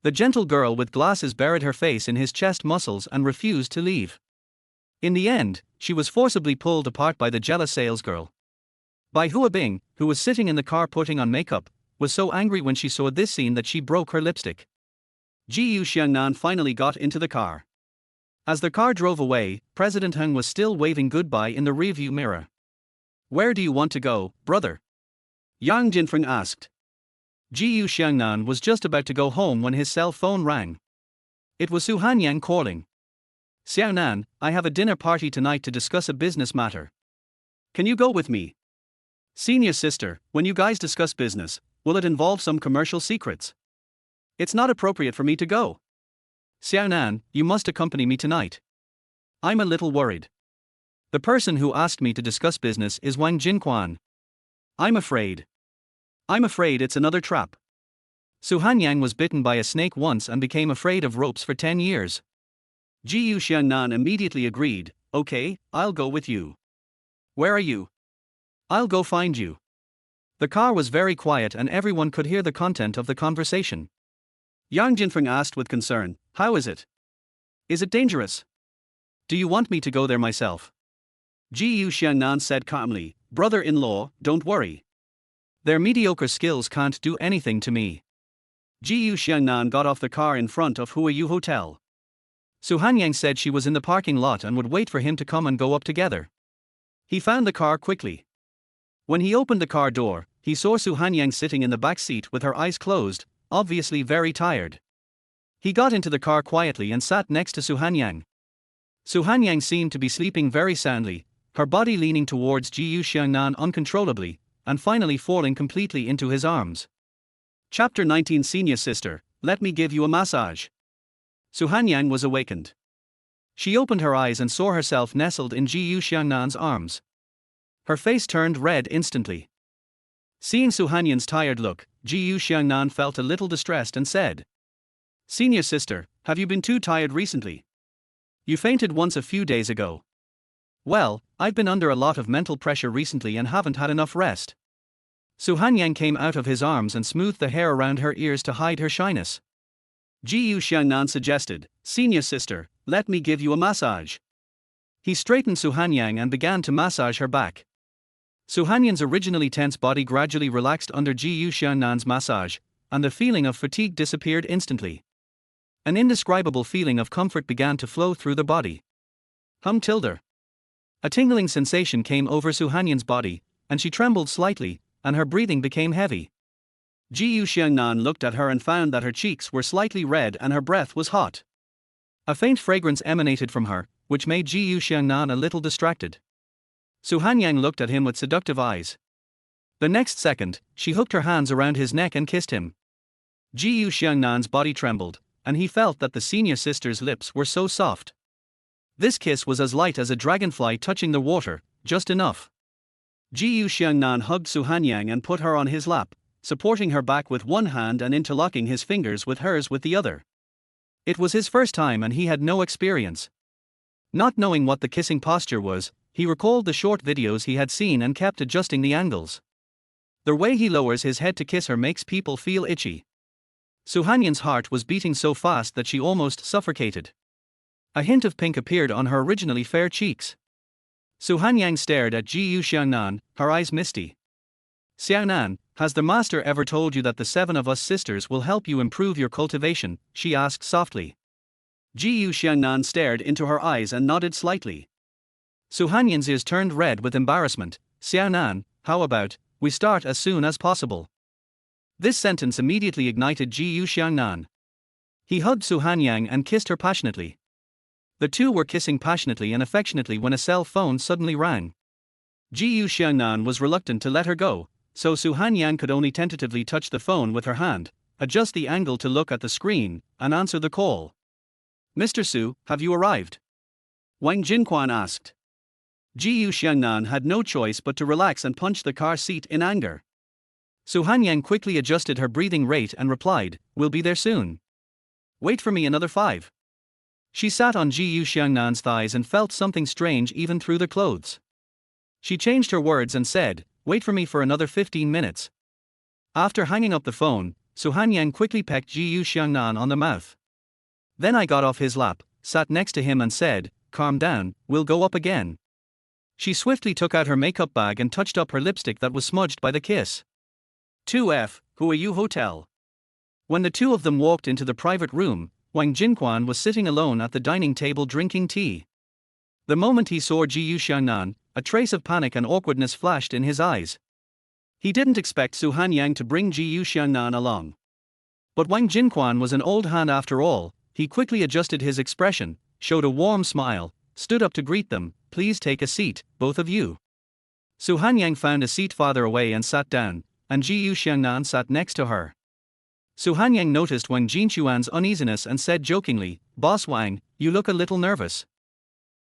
The gentle girl with glasses buried her face in his chest muscles and refused to leave. In the end, she was forcibly pulled apart by the jealous salesgirl. Bai Huabing, who was sitting in the car putting on makeup, was so angry when she saw this scene that she broke her lipstick. Xiangnan finally got into the car. As the car drove away, President Heng was still waving goodbye in the rearview mirror. Where do you want to go, brother? Yang Jinfeng asked. Xiangnan was just about to go home when his cell phone rang. It was Su Hanyang calling. Xiaonan, I have a dinner party tonight to discuss a business matter. Can you go with me? Senior sister, when you guys discuss business, will it involve some commercial secrets? It's not appropriate for me to go. Xiaonan, you must accompany me tonight. I'm a little worried. The person who asked me to discuss business is Wang Jinquan. I'm afraid it's another trap. Su Hanyang was bitten by a snake once and became afraid of ropes for 10 years. Xiangnan immediately agreed, okay, I'll go with you. Where are you? I'll go find you. The car was very quiet and everyone could hear the content of the conversation. Yang Jinfeng asked with concern, how is it? Is it dangerous? Do you want me to go there myself? Xiangnan said calmly, brother-in-law, don't worry. Their mediocre skills can't do anything to me. Xiangnan got off the car in front of Huayu Hotel. Su Hanyang said she was in the parking lot and would wait for him to come and go up together. He found the car quickly. When he opened the car door, he saw Su Hanyang sitting in the back seat with her eyes closed, obviously very tired. He got into the car quietly and sat next to Su Hanyang. Su Hanyang seemed to be sleeping very soundly, her body leaning towards Xiangnan uncontrollably, and finally falling completely into his arms. Chapter 19 Senior Sister, let me give you a massage. Su Hanyang was awakened. She opened her eyes and saw herself nestled in Xiangnan's arms. Her face turned red instantly. Seeing Su Hanyang's tired look, Xiangnan felt a little distressed and said, Senior sister, have you been too tired recently? You fainted once a few days ago. Well, I've been under a lot of mental pressure recently and haven't had enough rest. Su Hanyang came out of his arms and smoothed the hair around her ears to hide her shyness. Xiangnan suggested, Senior sister, let me give you a massage. He straightened Su Hanyang and began to massage her back. Su Hanyang's originally tense body gradually relaxed under Xiangnan's massage, and the feeling of fatigue disappeared instantly. An indescribable feeling of comfort began to flow through the body. A tingling sensation came over Su Hanyang's body, and she trembled slightly, and her breathing became heavy. Xiangnan looked at her and found that her cheeks were slightly red and her breath was hot. A faint fragrance emanated from her, which made Xiangnan a little distracted. Su Hanyang looked at him with seductive eyes. The next second, she hooked her hands around his neck and kissed him. Xiangnan's body trembled, and he felt that the senior sister's lips were so soft. This kiss was as light as a dragonfly touching the water, just enough. Jiyu Xiangnan hugged Su Hanyang and put her on his lap, supporting her back with one hand and interlocking his fingers with hers with the other. It was his first time and he had no experience. Not knowing what the kissing posture was, he recalled the short videos he had seen and kept adjusting the angles. The way he lowers his head to kiss her makes people feel itchy. Su Hanyan's heart was beating so fast that she almost suffocated. A hint of pink appeared on her originally fair cheeks. Su Hanyang stared at Jiyu Xiangnan, her eyes misty. Xiangnan, has the master ever told you that the 7 of us sisters will help you improve your cultivation? She asked softly. Jiyu Xiangnan stared into her eyes and nodded slightly. Su Hanyan's ears turned red with embarrassment. Xiaonan, how about, we start as soon as possible? This sentence immediately ignited Jiyu Xiangnan. He hugged Su Hanyang and kissed her passionately. The two were kissing passionately and affectionately when a cell phone suddenly rang. Jiyu Xiangnan was reluctant to let her go, so Su Hanyang could only tentatively touch the phone with her hand, adjust the angle to look at the screen, and answer the call. Mr. Su, have you arrived? Wang Jinquan asked. Jiyu Xiangnan had no choice but to relax and punch the car seat in anger. Su Hanyang quickly adjusted her breathing rate and replied, we'll be there soon. Wait for me another 5. She sat on Jiyu Xiangnan's thighs and felt something strange even through the clothes. She changed her words and said, wait for me for another 15 minutes. After hanging up the phone, Su Hanyang quickly pecked Jiyu Xiangnan on the mouth. Then I got off his lap, sat next to him and said, calm down, we'll go up again. She swiftly took out her makeup bag and touched up her lipstick that was smudged by the kiss. 2F, who are you hotel? When the two of them walked into the private room, Wang Jinquan was sitting alone at the dining table drinking tea. The moment he saw Jiyu Xiangnan, a trace of panic and awkwardness flashed in his eyes. He didn't expect Su Hanyang to bring Jiyu Xiangnan along. But Wang Jinquan was an old hand after all. He quickly adjusted his expression, showed a warm smile, stood up to greet them. Please take a seat, both of you. Su Hanyang found a seat farther away and sat down, and Jiyu Xiangnan sat next to her. Su Hanyang noticed Wang Jinquan's uneasiness and said jokingly, Boss Wang, you look a little nervous.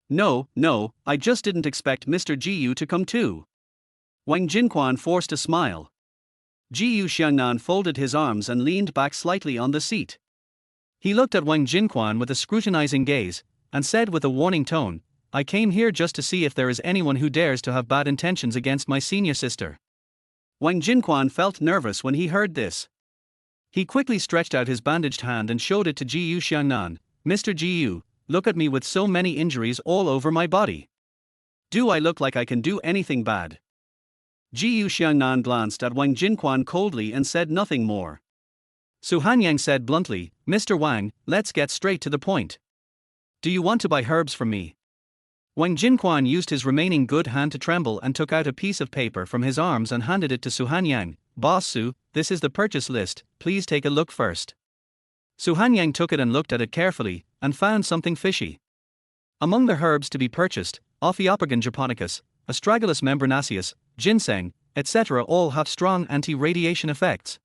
No, I just didn't expect Mr. Jiyu to come too. Wang Jinquan forced a smile. Jiyu Xiangnan folded his arms and leaned back slightly on the seat. He looked at Wang Jinquan with a scrutinizing gaze, and said with a warning tone, I came here just to see if there is anyone who dares to have bad intentions against my senior sister. Wang Jinquan felt nervous when he heard this. He quickly stretched out his bandaged hand and showed it to Jiyu Xiangnan. Mr. Jiyu, look at me with so many injuries all over my body. Do I look like I can do anything bad? Jiyu Xiangnan glanced at Wang Jinquan coldly and said nothing more. Su Hanyang said bluntly, Mr. Wang, let's get straight to the point. Do you want to buy herbs from me? Wang Jinquan used his remaining good hand to tremble and took out a piece of paper from his arms and handed it to Su Hanyang. Boss Su, this is the purchase list, please take a look first. Su Hanyang took it and looked at it carefully, and found something fishy. Among the herbs to be purchased, Ophiopogon japonicus, Astragalus membranaceus, ginseng, etc. all have strong anti-radiation effects.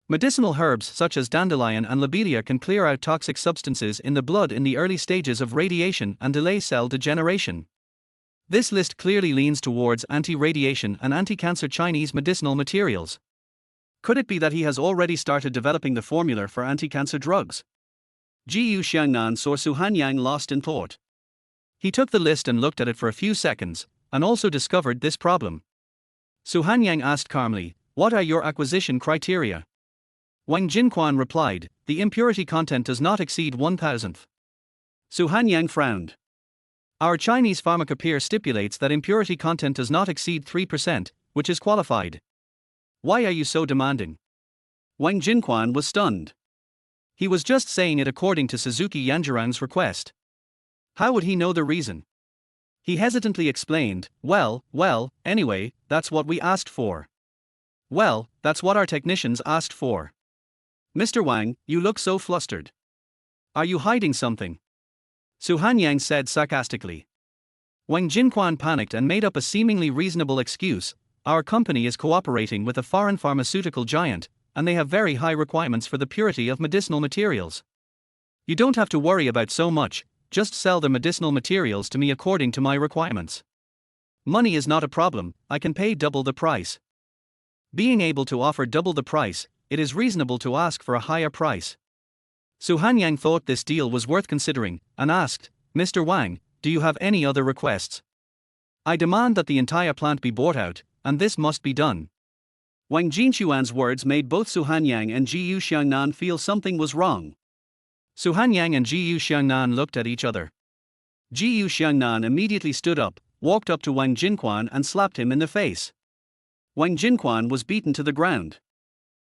Medicinal herbs such as dandelion and lobelia can clear out toxic substances in the blood in the early stages of radiation and delay cell degeneration. This list clearly leans towards anti-radiation and anti-cancer Chinese medicinal materials. Could it be that he has already started developing the formula for anti-cancer drugs? Jiyu Xiangnan saw Su Hanyang lost in thought. He took the list and looked at it for a few seconds, and also discovered this problem. Su Hanyang asked calmly, what are your acquisition criteria? Wang Jinquan replied, the impurity content does not exceed 1,000th. Su Hanyang frowned. Our Chinese pharmacopoeia stipulates that impurity content does not exceed 3%, which is qualified. Why are you so demanding? Wang Jinquan was stunned. He was just saying it according to Suzuki Yanjirang's request. How would he know the reason? He hesitantly explained, well, anyway, that's what we asked for. Well, that's what our technicians asked for. Mr. Wang, you look so flustered. Are you hiding something? Su Hanyang said sarcastically. Wang Jinquan panicked and made up a seemingly reasonable excuse. Our company is cooperating with a foreign pharmaceutical giant, and they have very high requirements for the purity of medicinal materials. You don't have to worry about so much, just sell the medicinal materials to me according to my requirements. Money is not a problem, I can pay double the price. Being able to offer double the price, it is reasonable to ask for a higher price. Xiangnan thought this deal was worth considering, and asked, Mr. Wang, do you have any other requests? I demand that the entire plant be bought out, and this must be done. Wang Jinchuan's words made both Xiangnan and Jiyu Xiangnan feel something was wrong. Xiangnan and Jiyu Xiangnan looked at each other. Jiyu Xiangnan immediately stood up, walked up to Wang Jinquan and slapped him in the face. Wang Jinquan was beaten to the ground.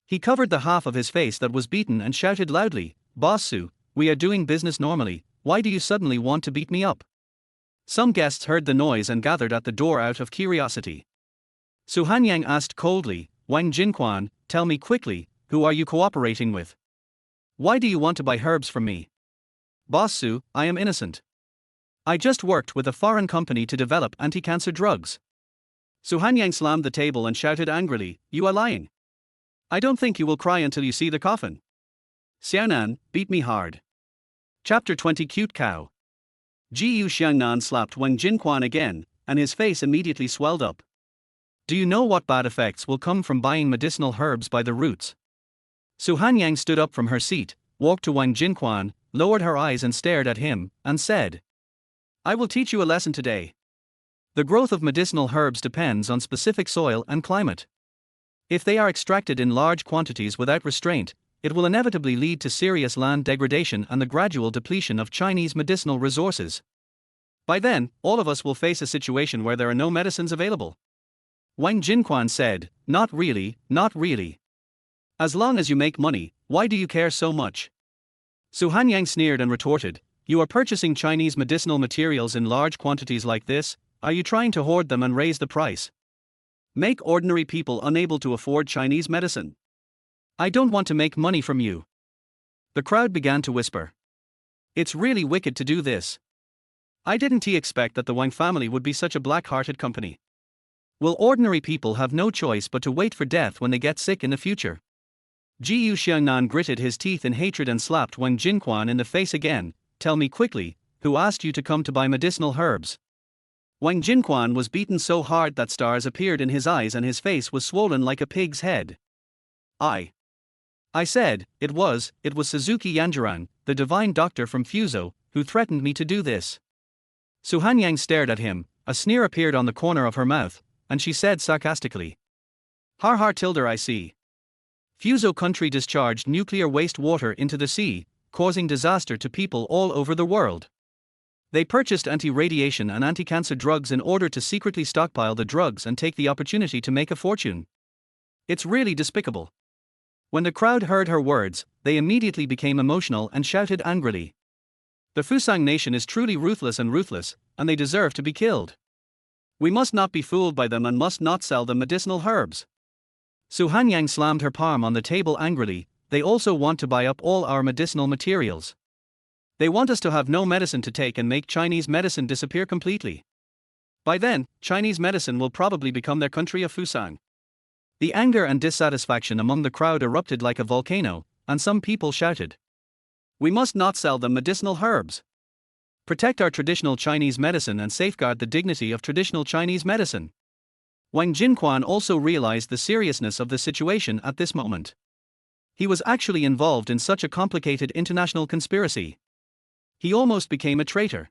He covered the half of his face that was beaten and shouted loudly, Boss Su, we are doing business normally, why do you suddenly want to beat me up? Some guests heard the noise and gathered at the door out of curiosity. Xiangnan asked coldly, Wang Jinquan, tell me quickly, who are you cooperating with? Why do you want to buy herbs from me? Boss Su, I am innocent. I just worked with a foreign company to develop anti-cancer drugs. Xiangnan slammed the table and shouted angrily, you are lying. I don't think you will cry until you see the coffin. Xiaonan, beat me hard. Chapter 20 Cute Cow. Jiyu Xiangnan slapped Wang Jinquan again, and his face immediately swelled up. Do you know what bad effects will come from buying medicinal herbs by the roots? Xiangnan stood up from her seat, walked to Wang Jinquan, lowered her eyes and stared at him, and said, I will teach you a lesson today. The growth of medicinal herbs depends on specific soil and climate. If they are extracted in large quantities without restraint, it will inevitably lead to serious land degradation and the gradual depletion of Chinese medicinal resources. By then, all of us will face a situation where there are no medicines available. Wang Jinquan said, Not really, not really. As long as you make money, why do you care so much? Xiangnan sneered and retorted, You are purchasing Chinese medicinal materials in large quantities like this, are you trying to hoard them and raise the price? Make ordinary people unable to afford Chinese medicine. I don't want to make money from you. The crowd began to whisper. It's really wicked to do this. I didn't expect that the Wang family would be such a black-hearted company. Will ordinary people have no choice but to wait for death when they get sick in the future? Jiyu Xiangnan gritted his teeth in hatred and slapped Wang Jinquan in the face again. Tell me quickly, who asked you to come to buy medicinal herbs? Wang Jinquan was beaten so hard that stars appeared in his eyes and his face was swollen like a pig's head. I said, it was Suzuki Yanjiran, the divine doctor from Fuzhou, who threatened me to do this. Xiangnan stared at him, a sneer appeared on the corner of her mouth, and she said sarcastically. Har har tilde I see. Fuzhou country discharged nuclear waste water into the sea, causing disaster to people all over the world. They purchased anti-radiation and anti-cancer drugs in order to secretly stockpile the drugs and take the opportunity to make a fortune. It's really despicable. When the crowd heard her words, they immediately became emotional and shouted angrily. The Fusang nation is truly ruthless, and they deserve to be killed. We must not be fooled by them and must not sell them medicinal herbs. Xiangnan slammed her palm on the table angrily. They also want to buy up all our medicinal materials. They want us to have no medicine to take and make Chinese medicine disappear completely. By then, Chinese medicine will probably become their country of Fusang. The anger and dissatisfaction among the crowd erupted like a volcano, and some people shouted. We must not sell them medicinal herbs. Protect our traditional Chinese medicine and safeguard the dignity of traditional Chinese medicine. Wang Jinquan also realized the seriousness of the situation at this moment. He was actually involved in such a complicated international conspiracy. He almost became a traitor.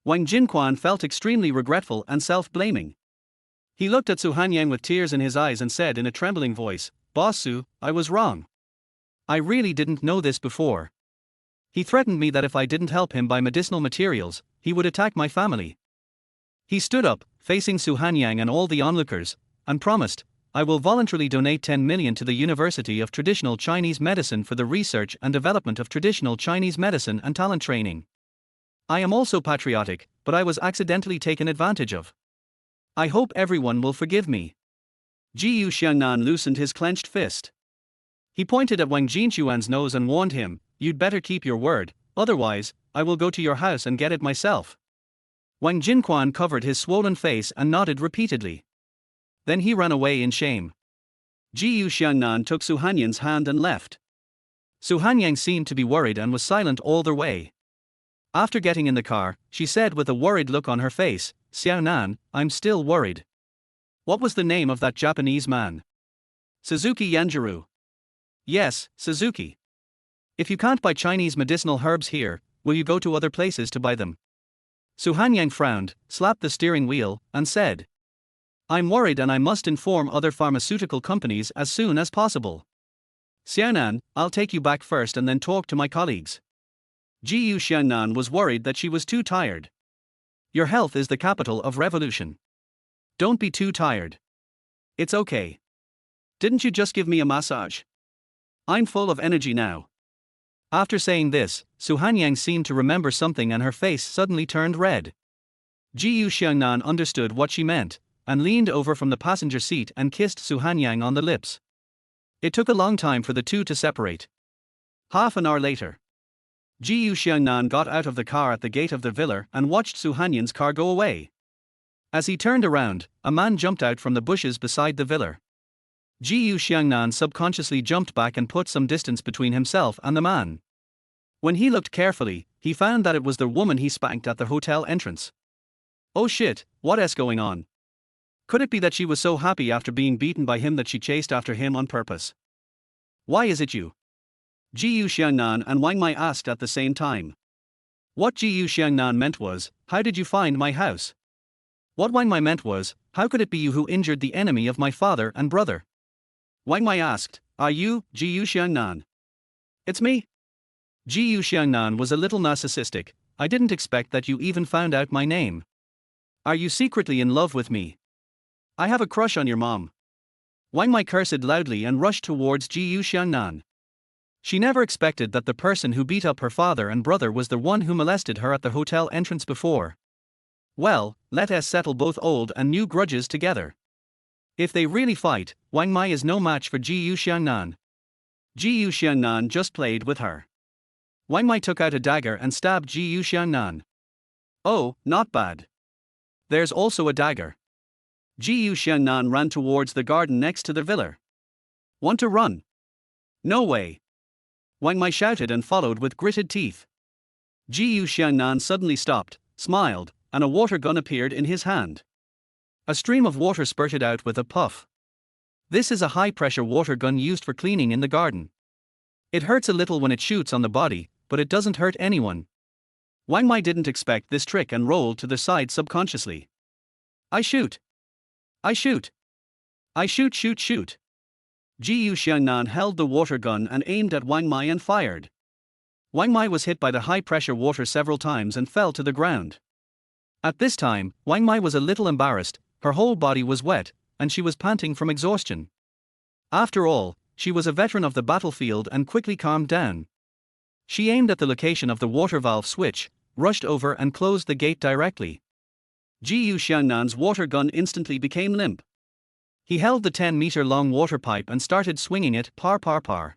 Wang Jinquan felt extremely regretful and self-blaming. He looked at Xiangnan with tears in his eyes and said in a trembling voice, Boss Su, I was wrong. I really didn't know this before. He threatened me that if I didn't help him buy medicinal materials, he would attack my family. He stood up, facing Xiangnan and all the onlookers, and promised, I will voluntarily donate 10 million to the University of Traditional Chinese Medicine for the research and development of traditional Chinese medicine and talent training. I am also patriotic, but I was accidentally taken advantage of. I hope everyone will forgive me. Jiyu Xiangnan loosened his clenched fist. He pointed at Wang Jinchuan's nose and warned him, You'd better keep your word, otherwise, I will go to your house and get it myself. Wang Jinquan covered his swollen face and nodded repeatedly. Then he ran away in shame. Jiyu Xiangnan took Xiangnan's hand and left. Xiangnan seemed to be worried and was silent all the way. After getting in the car, she said with a worried look on her face, Xiaonan, I'm still worried. What was the name of that Japanese man? Suzuki Yanjiro. Yes, Suzuki. If you can't buy Chinese medicinal herbs here, will you go to other places to buy them? Xiangnan frowned, slapped the steering wheel, and said, I'm worried and I must inform other pharmaceutical companies as soon as possible. Xiaonan, I'll take you back first and then talk to my colleagues. Xiangnan was worried that she was too tired. Your health is the capital of revolution. Don't be too tired. It's okay. Didn't you just give me a massage? I'm full of energy now. After saying this, Xiangnan seemed to remember something and her face suddenly turned red. Xiangnan understood what she meant, and leaned over from the passenger seat and kissed Xiangnan on the lips. It took a long time for the two to separate. Half an hour later, Xiangnan got out of the car at the gate of the villa and watched Xiangnan's car go away. As he turned around, a man jumped out from the bushes beside the villa. Xiangnan subconsciously jumped back and put some distance between himself and the man. When he looked carefully, he found that it was the woman he spanked at the hotel entrance. Oh shit, what's going on? Could it be that she was so happy after being beaten by him that she chased after him on purpose? Why is it you? Xiangnan and Wang Mei asked at the same time. What Xiangnan meant was, how did you find my house? What Wang Mei meant was, how could it be you who injured the enemy of my father and brother? Wang Mei asked, are you, Xiangnan? It's me. Xiangnan was a little narcissistic. I didn't expect that you even found out my name. Are you secretly in love with me? I have a crush on your mom. Wang Mei cursed loudly and rushed towards Xiangnan. She never expected that the person who beat up her father and brother was the one who molested her at the hotel entrance before. Well, let us settle both old and new grudges together. If they really fight, Wang Mei is no match for Xiangnan. Xiangnan just played with her. Wang Mei took out a dagger and stabbed Xiangnan. Oh, not bad. There's also a dagger. Xiangnan ran towards the garden next to the villa. Want to run? No way. Wang Mei shouted and followed with gritted teeth. Xiangnan suddenly stopped, smiled, and a water gun appeared in his hand. A stream of water spurted out with a puff. This is a high-pressure water gun used for cleaning in the garden. It hurts a little when it shoots on the body, but it doesn't hurt anyone. Wang Mei didn't expect this trick and rolled to the side subconsciously. I shoot. I shoot. I shoot. Xiangnan held the water gun and aimed at Wang Mei and fired. Wang Mei was hit by the high-pressure water several times and fell to the ground. At this time, Wang Mei was a little embarrassed, her whole body was wet, and she was panting from exhaustion. After all, she was a veteran of the battlefield and quickly calmed down. She aimed at the location of the water valve switch, rushed over and closed the gate directly. Xiangnan's water gun instantly became limp. He held the 10-meter-long water pipe and started swinging it par.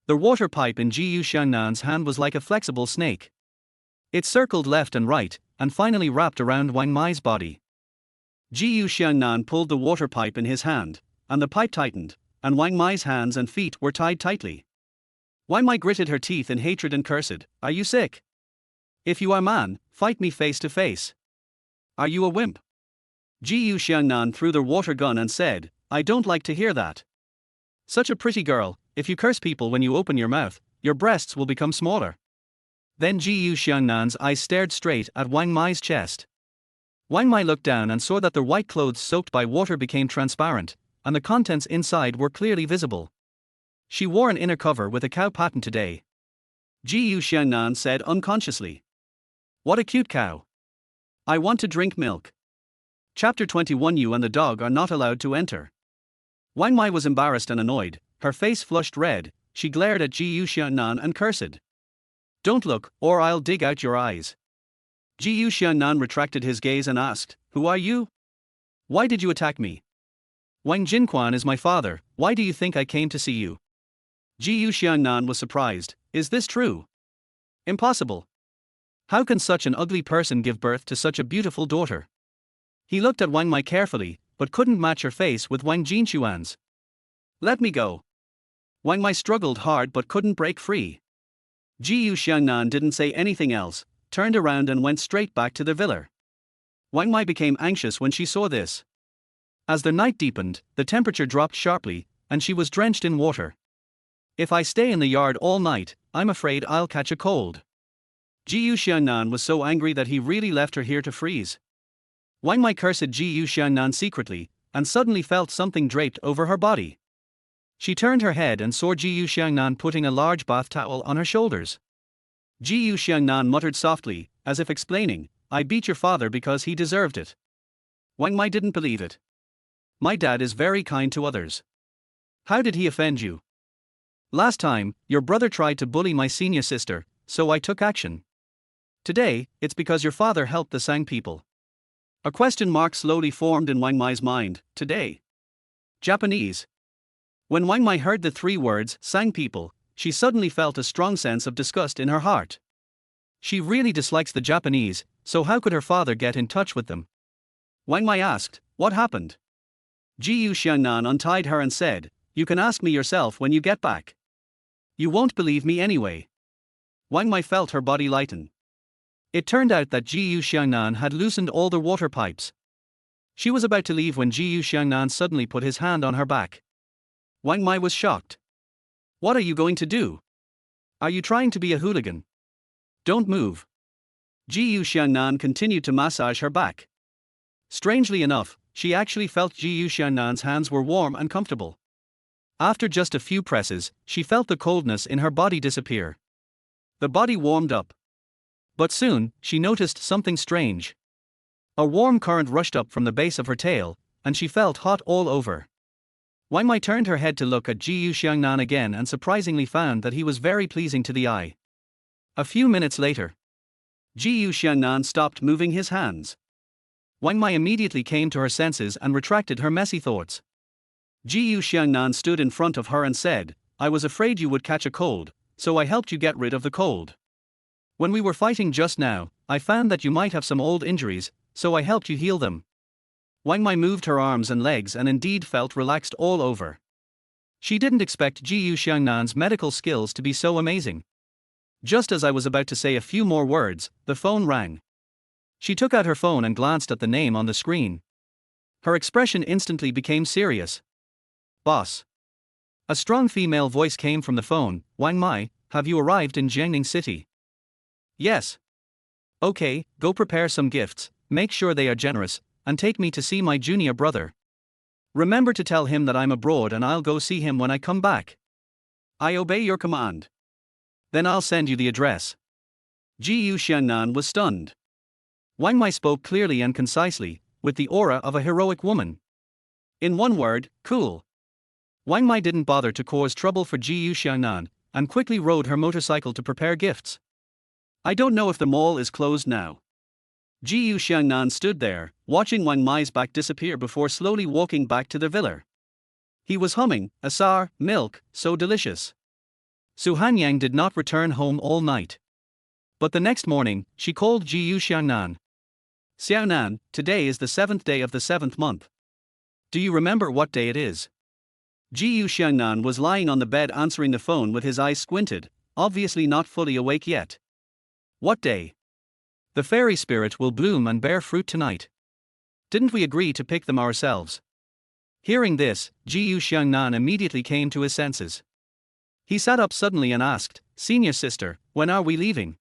The water pipe in Xiangnan's hand was like a flexible snake. It circled left and right, and finally wrapped around Wang Mei's body. Xiangnan pulled the water pipe in his hand, and the pipe tightened, and Wang Mei's hands and feet were tied tightly. Wang Mei gritted her teeth in hatred and cursed, are you sick? If you are man, fight me face to face. Are you a wimp? Xiangnan threw the water gun and said, I don't like to hear that. Such a pretty girl, if you curse people when you open your mouth, your breasts will become smaller. Then Xiangnan's eyes stared straight at Wang Mei's chest. Wang Mei looked down and saw that the white clothes soaked by water became transparent, and the contents inside were clearly visible. She wore an inner cover with a cow pattern today. Xiangnan said unconsciously. What a cute cow. I want to drink milk. Chapter 21. You and the dog are not allowed to enter. Wang Mei was embarrassed and annoyed, her face flushed red, she glared at Xiangnan and cursed. Don't look, or I'll dig out your eyes. Xiangnan retracted his gaze and asked, who are you? Why did you attack me? Wang Jinquan is my father, why do you think I came to see you? Xiangnan was surprised, is this true? Impossible. How can such an ugly person give birth to such a beautiful daughter? He looked at Wang Mei carefully, but couldn't match her face with Wang Jinquan's. Let me go. Wang Mei struggled hard but couldn't break free. Xiangnan didn't say anything else, turned around and went straight back to the villa. Wang Mai became anxious when she saw this. As the night deepened, the temperature dropped sharply, and she was drenched in water. If I stay in the yard all night, I'm afraid I'll catch a cold. Xiangnan was so angry that he really left her here to freeze. Wang Mai cursed Xiangnan secretly, and suddenly felt something draped over her body. She turned her head and saw Xiangnan putting a large bath towel on her shoulders. Xiangnan muttered softly, as if explaining, "I beat your father because he deserved it." Wang Mai didn't believe it. "My dad is very kind to others. How did he offend you?" "Last time, your brother tried to bully my senior sister, so I took action. Today, it's because your father helped the Sang people." A question mark slowly formed in Wang Mai's mind. Today? Japanese. When Wang Mai heard the three words, Sang people, she suddenly felt a strong sense of disgust in her heart. She really dislikes the Japanese, so how could her father get in touch with them? Wang Mai asked, "What happened?" Xiangnan untied her and said, "You can ask me yourself when you get back. You won't believe me anyway." Wang Mai felt her body lighten. It turned out that Xiangnan had loosened all the water pipes. She was about to leave when Xiangnan suddenly put his hand on her back. Wang Mai was shocked. "What are you going to do? Are you trying to be a hooligan? Don't move." Xiangnan continued to massage her back. Strangely enough, she actually felt Xiangnan's hands were warm and comfortable. After just a few presses, she felt the coldness in her body disappear. The body warmed up. But soon, she noticed something strange. A warm current rushed up from the base of her tail, and she felt hot all over. Wang Mai turned her head to look at Xiangnan again and surprisingly found that he was very pleasing to the eye. A few minutes later, Xiangnan stopped moving his hands. Wang Mai immediately came to her senses and retracted her messy thoughts. Xiangnan stood in front of her and said, "I was afraid you would catch a cold, so I helped you get rid of the cold. When we were fighting just now, I found that you might have some old injuries, so I helped you heal them." Wang Mai moved her arms and legs and indeed felt relaxed all over. She didn't expect Xiangnan's medical skills to be so amazing. Just as I was about to say a few more words, the phone rang. She took out her phone and glanced at the name on the screen. Her expression instantly became serious. "Boss." A strong female voice came from the phone. "Wang Mai, have you arrived in Xiangnan City?" "Yes." "Okay, go prepare some gifts, make sure they are generous, and take me to see my junior brother. Remember to tell him that I'm abroad and I'll go see him when I come back." "I obey your command." "Then I'll send you the address." Xiangnan was stunned. Wang Mai spoke clearly and concisely, with the aura of a heroic woman. In one word, cool. Wang Mai didn't bother to cause trouble for Xiangnan, and quickly rode her motorcycle to prepare gifts. "I don't know if the mall is closed now." Xiangnan stood there, watching Wang Mai's back disappear before slowly walking back to the villa. He was humming, "Asar, milk, so delicious." Xiangnan did not return home all night. But the next morning, she called Xiangnan. "Xiaonan, today is the 7th day of the 7th month. Do you remember what day it is?" Xiangnan was lying on the bed answering the phone with his eyes squinted, obviously not fully awake yet. "What day?" "The fairy spirit will bloom and bear fruit tonight. Didn't we agree to pick them ourselves?" Hearing this, Xiangnan immediately came to his senses. He sat up suddenly and asked, "Senior sister, when are we leaving?"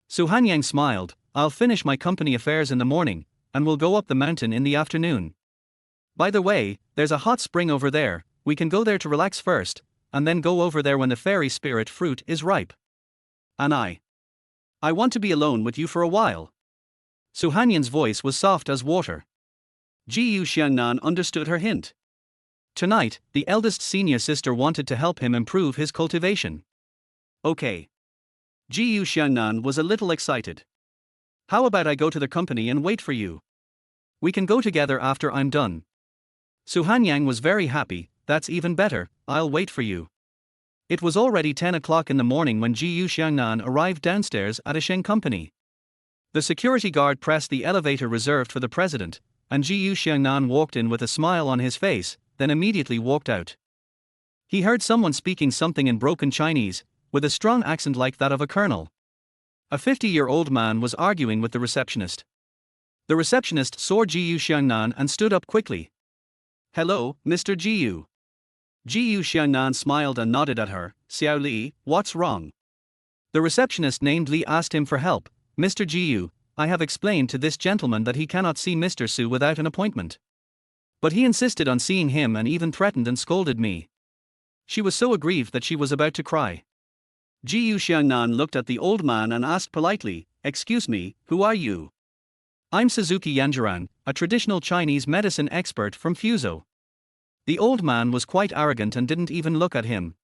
Xiangnan smiled, "I'll finish my company affairs in the morning, and we'll go up the mountain in the afternoon. By the way, there's a hot spring over there, we can go there to relax first, and then go over there when the fairy spirit fruit is ripe. And I want to be alone with you for a while." Xiangnan's voice was soft as water. Xiangnan understood her hint. Tonight, the eldest senior sister wanted to help him improve his cultivation. "Okay." Xiangnan was a little excited. "How about I go to the company and wait for you? We can go together after I'm done." Xiangnan was very happy. "That's even better, I'll wait for you." It was already 10 o'clock in the morning when Xiangnan arrived downstairs at a Sheng company. The security guard pressed the elevator reserved for the president, and Xiangnan walked in with a smile on his face, then immediately walked out. He heard someone speaking something in broken Chinese, with a strong accent like that of a colonel. A 50-year-old man was arguing with the receptionist. The receptionist saw Jiyu Xiangnan and stood up quickly. Hello, Mr. Jiyu. Jiyu Xiangnan smiled and nodded at her. Xiao Li, what's wrong? The receptionist named Li asked him for help. Mr. Jiyu, I have explained to this gentleman that he cannot see Mr. Su without an appointment. But he insisted on seeing him and even threatened and scolded me. She was so aggrieved that she was about to cry. Jiyu Xiangnan looked at the old man and asked politely, Excuse me, who are you? I'm Suzuki Yanjiran, a traditional Chinese medicine expert from Fuzhou. The old man was quite arrogant and didn't even look at him.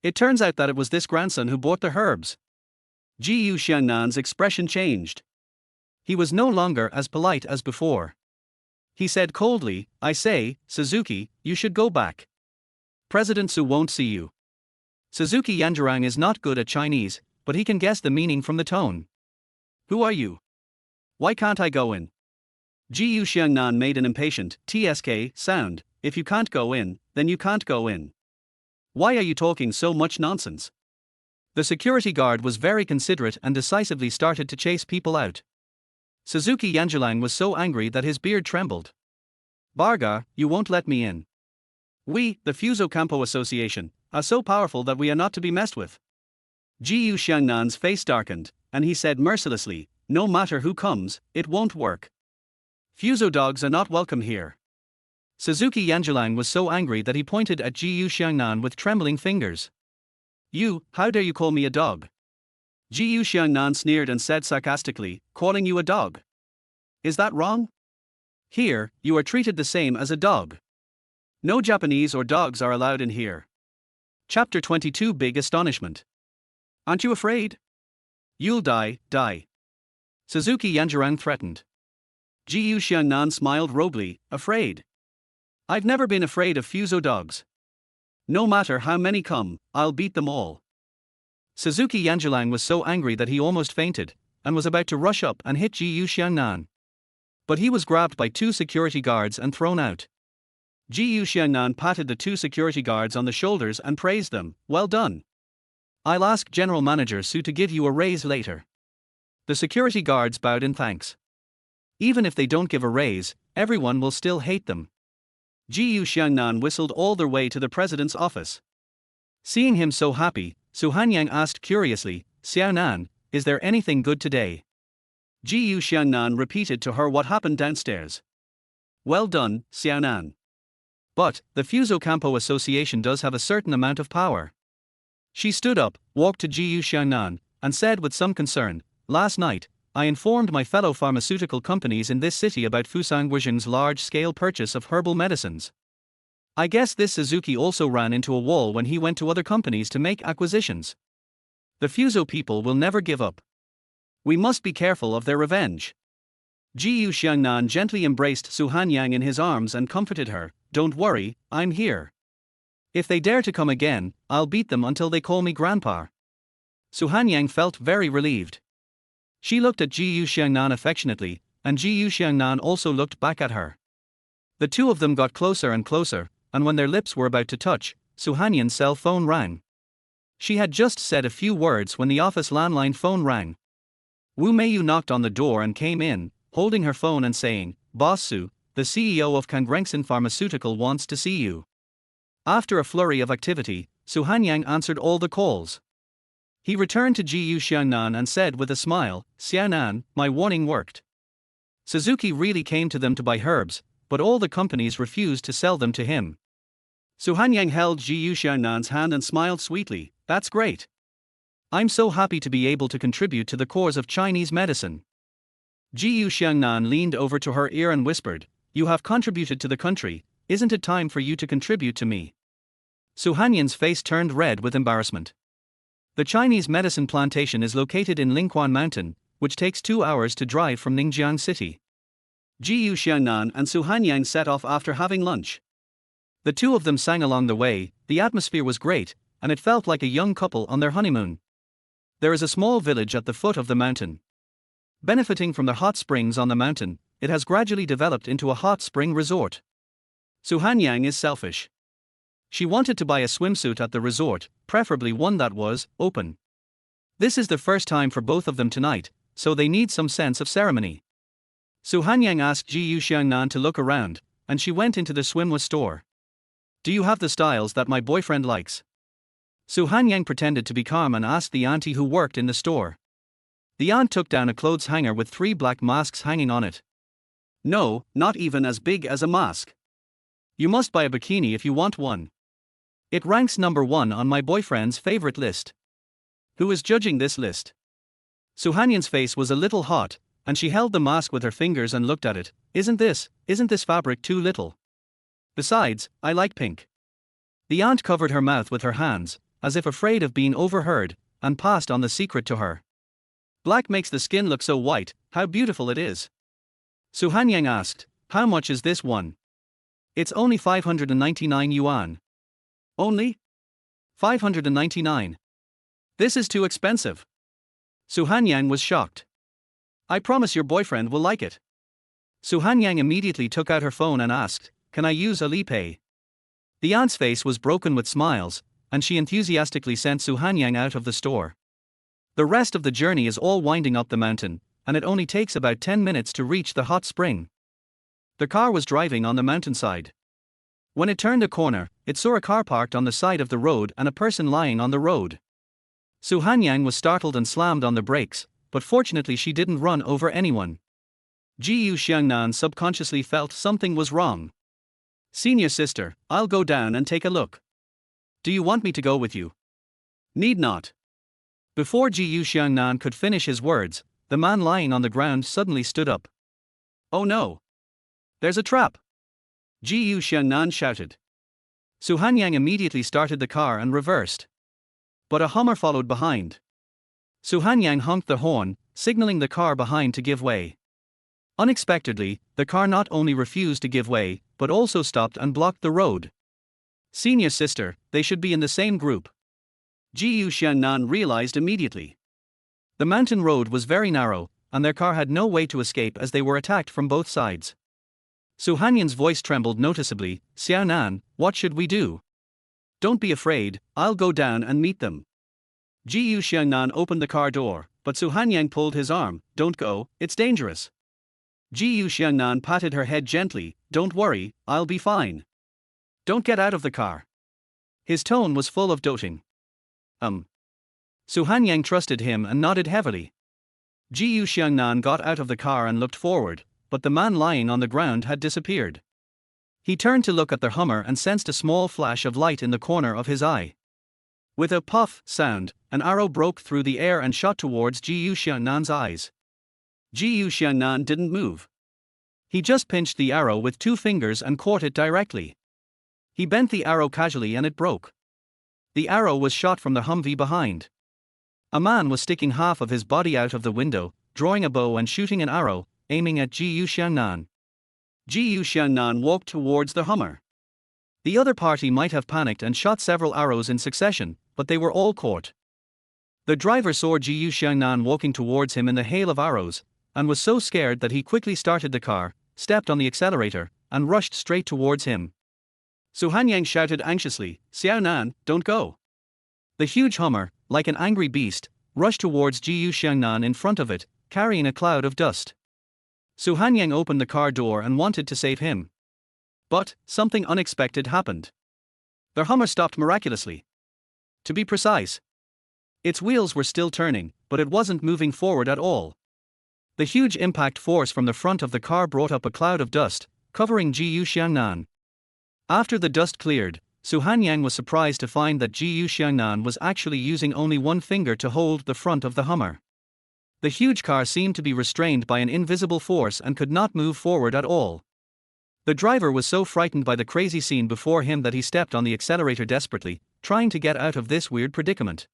It turns out that it was this grandson who bought the herbs. Jiyu Xiangnan's expression changed. He was no longer as polite as before. He said coldly, I say, Suzuki, you should go back. President Su won't see you. Suzuki Yanjiran is not good at Chinese, but he can guess the meaning from the tone. Who are you? Why can't I go in? Jiyu Xiangnan made an impatient TSK sound. If you can't go in, then you can't go in. Why are you talking so much nonsense? The security guard was very considerate and decisively started to chase people out. Suzuki Yanjiran was so angry that his beard trembled. Barga, you won't let me in. We, the Fuzhou Campo Association, are so powerful that we are not to be messed with. Jiyu Xiangnan's face darkened, and he said mercilessly, No matter who comes, it won't work. Fuzhou dogs are not welcome here. Suzuki Yanjiran was so angry that he pointed at Jiyu Xiangnan with trembling fingers. You, how dare you call me a dog? Jiyu Xiangnan sneered and said sarcastically, Calling you a dog? Is that wrong? Here, you are treated the same as a dog. No Japanese or dogs are allowed in here. Chapter 22 Big Astonishment. Aren't you afraid? You'll die. Suzuki Yanjiran threatened. Jiyu Xiangnan smiled roguely, afraid. I've never been afraid of Fuzhou dogs. No matter how many come, I'll beat them all. Suzuki Yanjiran was so angry that he almost fainted, and was about to rush up and hit Jiyu Xiangnan. But he was grabbed by two security guards and thrown out. Jiyu Xiangnan patted the two security guards on the shoulders and praised them, Well done. I'll ask General Manager Su to give you a raise later. The security guards bowed in thanks. Even if they don't give a raise, everyone will still hate them. Jiyu Xiangnan whistled all their way to the president's office. Seeing him so happy, Su Hanyang asked curiously, Xiaonan, is there anything good today? Jiyu Xiangnan repeated to her what happened downstairs. Well done, Xiaonan. But, the Fuzhou Campo Association does have a certain amount of power. She stood up, walked to Jiyu Xiangnan, and said with some concern, Last night, I informed my fellow pharmaceutical companies in this city about Fusang Guizheng's large-scale purchase of herbal medicines. I guess this Suzuki also ran into a wall when he went to other companies to make acquisitions. The Fuzhou people will never give up. We must be careful of their revenge. Jiyu Xiangnan gently embraced Su Hanyang in his arms and comforted her, Don't worry, I'm here. If they dare to come again, I'll beat them until they call me Grandpa. Su Hanyang felt very relieved. She looked at Jiyu Xiangnan affectionately, and Jiyu Xiangnan also looked back at her. The two of them got closer and closer, and when their lips were about to touch, Su Hanyang's cell phone rang. She had just said a few words when the office landline phone rang. Wu Meiyu knocked on the door and came in, holding her phone and saying, Boss Su, the CEO of Kangrengson Pharmaceutical wants to see you. After a flurry of activity, Su Hanyang answered all the calls. He returned to Jiyu Xiangnan and said with a smile, Xiaonan, my warning worked. Suzuki really came to them to buy herbs, but all the companies refused to sell them to him. Su Hanyang held Jiyu Xiangnan's hand and smiled sweetly, That's great. I'm so happy to be able to contribute to the cause of Chinese medicine. Jiyu Xiangnan leaned over to her ear and whispered, You have contributed to the country, isn't it time for you to contribute to me? Su Hanyang's face turned red with embarrassment. The Chinese medicine plantation is located in Lingquan Mountain, which takes 2 hours to drive from Ningjiang City. Jiyu Xiangnan and Su Hanyang set off after having lunch. The two of them sang along the way, the atmosphere was great, and it felt like a young couple on their honeymoon. There is a small village at the foot of the mountain. Benefiting from the hot springs on the mountain, it has gradually developed into a hot spring resort. Su Hanyang is selfish. She wanted to buy a swimsuit at the resort, preferably one that was open. This is the first time for both of them tonight, so they need some sense of ceremony. Su Hanyang asked Ji Xiangnan to look around, and she went into the swimwear store. Do you have the styles that my boyfriend likes? Su Hanyang pretended to be calm and asked the auntie who worked in the store. The aunt took down a clothes hanger with 3 black masks hanging on it. No, not even as big as a mask. You must buy a bikini if you want one. It ranks number 1 on my boyfriend's favorite list. Who is judging this list? Su Hanyang's face was a little hot, and she held the mask with her fingers and looked at it. Isn't this fabric too little? Besides, I like pink. The aunt covered her mouth with her hands, as if afraid of being overheard, and passed on the secret to her. Black makes the skin look so white, how beautiful it is. Su Hanyang asked, how much is this one? It's only 599 yuan. Only? 599. This is too expensive. Su Hanyang was shocked. I promise your boyfriend will like it. Su Hanyang immediately took out her phone and asked, can I use Alipay? The aunt's face was broken with smiles, and she enthusiastically sent Su Hanyang out of the store. The rest of the journey is all winding up the mountain, and it only takes about 10 minutes to reach the hot spring. The car was driving on the mountainside. When it turned a corner, it saw a car parked on the side of the road and a person lying on the road. Su Hanyang was startled and slammed on the brakes, but fortunately she didn't run over anyone. Ji Xiangnan subconsciously felt something was wrong. Senior sister, I'll go down and take a look. Do you want me to go with you? Need not. Before Ji Xiangnan could finish his words, the man lying on the ground suddenly stood up. Oh no! There's a trap! Ji Xiangnan shouted. Su Hanyang immediately started the car and reversed. But a Hummer followed behind. Su Hanyang honked the horn, signaling the car behind to give way. Unexpectedly, the car not only refused to give way, but also stopped and blocked the road. Senior sister, they should be in the same group. Ji Xiangnan realized immediately. The mountain road was very narrow, and their car had no way to escape as they were attacked from both sides. Su Hanyang's voice trembled noticeably. Xiaonan, what should we do? Don't be afraid, I'll go down and meet them. Ji Xiangnan opened the car door, but Su Hanyang pulled his arm. Don't go, it's dangerous. Ji Xiangnan patted her head gently. Don't worry, I'll be fine. Don't get out of the car. His tone was full of doting. Su Hanyang trusted him and nodded heavily. Ji Xiangnan got out of the car and looked forward, but the man lying on the ground had disappeared. He turned to look at the Hummer and sensed a small flash of light in the corner of his eye. With a puff sound, an arrow broke through the air and shot towards Ji Xiangnan's eyes. Ji Xiangnan didn't move. He just pinched the arrow with 2 fingers and caught it directly. He bent the arrow casually and it broke. The arrow was shot from the Humvee behind. A man was sticking half of his body out of the window, drawing a bow and shooting an arrow, aiming at Ji Xiangnan. Ji Xiangnan walked towards the Hummer. The other party might have panicked and shot several arrows in succession, but they were all caught. The driver saw Ji Xiangnan walking towards him in the hail of arrows, and was so scared that he quickly started the car, stepped on the accelerator, and rushed straight towards him. Su Hanyang shouted anxiously, Xiaonan, don't go. The huge Hummer, like an angry beast, rushed towards Ji Xiangnan in front of it, carrying a cloud of dust. Su Hanyang opened the car door and wanted to save him. But, something unexpected happened. The Hummer stopped miraculously. To be precise, its wheels were still turning, but it wasn't moving forward at all. The huge impact force from the front of the car brought up a cloud of dust, covering Ji Xiangnan. After the dust cleared, Su Hanyang was surprised to find that Ji Xiangnan was actually using only 1 finger to hold the front of the Hummer. The huge car seemed to be restrained by an invisible force and could not move forward at all. The driver was so frightened by the crazy scene before him that he stepped on the accelerator desperately, trying to get out of this weird predicament.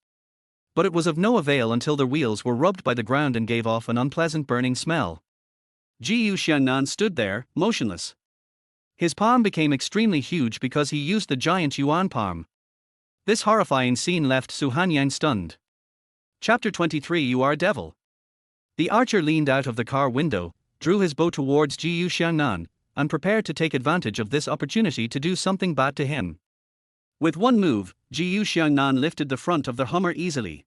But it was of no avail until the wheels were rubbed by the ground and gave off an unpleasant burning smell. Ji Xiangnan stood there, motionless. His palm became extremely huge because he used the giant yuan palm. This horrifying scene left Su Hanyang stunned. Chapter 23 You are a devil. The archer leaned out of the car window, drew his bow towards Ji Xiangnan, and prepared to take advantage of this opportunity to do something bad to him. With one move, Ji Xiangnan lifted the front of the Hummer easily.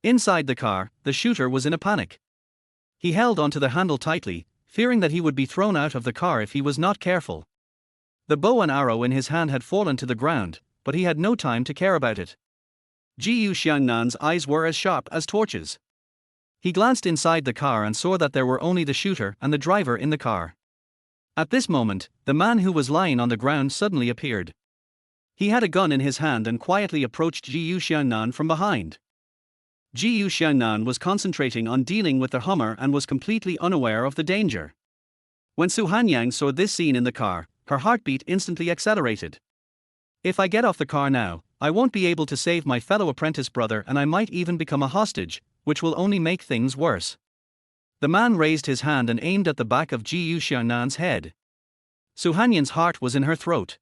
Inside the car, the shooter was in a panic. He held onto the handle tightly, fearing that he would be thrown out of the car if he was not careful. The bow and arrow in his hand had fallen to the ground, but he had no time to care about it. Xiangnan's eyes were as sharp as torches. He glanced inside the car and saw that there were only the shooter and the driver in the car. At this moment, the man who was lying on the ground suddenly appeared. He had a gun in his hand and quietly approached Xiangnan from behind. Xiangnan was concentrating on dealing with the Hummer and was completely unaware of the danger. When Su Hanyang saw this scene in the car, her heartbeat instantly accelerated. If I get off the car now, I won't be able to save my fellow apprentice brother and I might even become a hostage, which will only make things worse. The man raised his hand and aimed at the back of Xiangnan's head. Su Hanyan's heart was in her throat.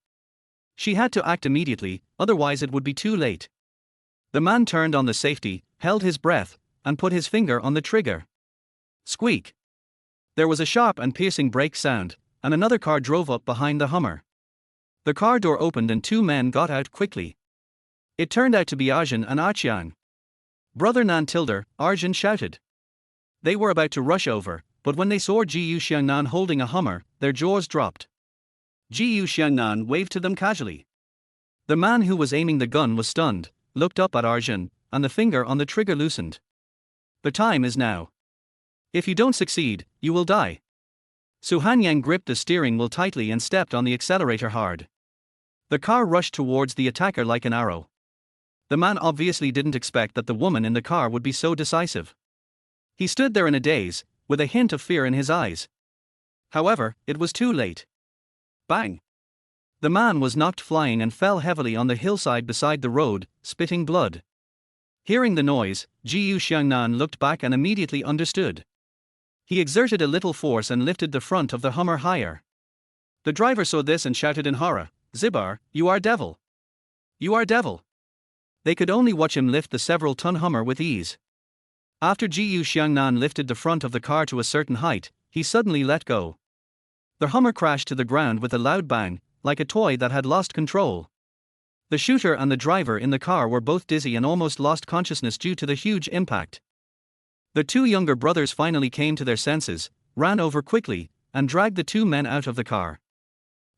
She had to act immediately, otherwise it would be too late. The man turned on the safety, held his breath, and put his finger on the trigger. Squeak! There was a sharp and piercing brake sound, and another car drove up behind the Hummer. The car door opened and two men got out quickly. It turned out to be Arjun and Archiang. Brother Nan Tilder, Arjun shouted. They were about to rush over, but when they saw Xiangnan holding a Hummer, their jaws dropped. Xiangnan waved to them casually. The man who was aiming the gun was stunned, looked up at Arjun, and the finger on the trigger loosened. The time is now. If you don't succeed, you will die. Su Hanyang gripped the steering wheel tightly and stepped on the accelerator hard. The car rushed towards the attacker like an arrow. The man obviously didn't expect that the woman in the car would be so decisive. He stood there in a daze, with a hint of fear in his eyes. However, it was too late. Bang! The man was knocked flying and fell heavily on the hillside beside the road, spitting blood. Hearing the noise, Xiangnan looked back and immediately understood. He exerted a little force and lifted the front of the Hummer higher. The driver saw this and shouted in horror, "Zibar, you are devil! You are devil!" They could only watch him lift the several-ton Hummer with ease. After Xiangnan lifted the front of the car to a certain height, he suddenly let go. The Hummer crashed to the ground with a loud bang, like a toy that had lost control. The shooter and the driver in the car were both dizzy and almost lost consciousness due to the huge impact. The two younger brothers finally came to their senses, ran over quickly, and dragged the two men out of the car.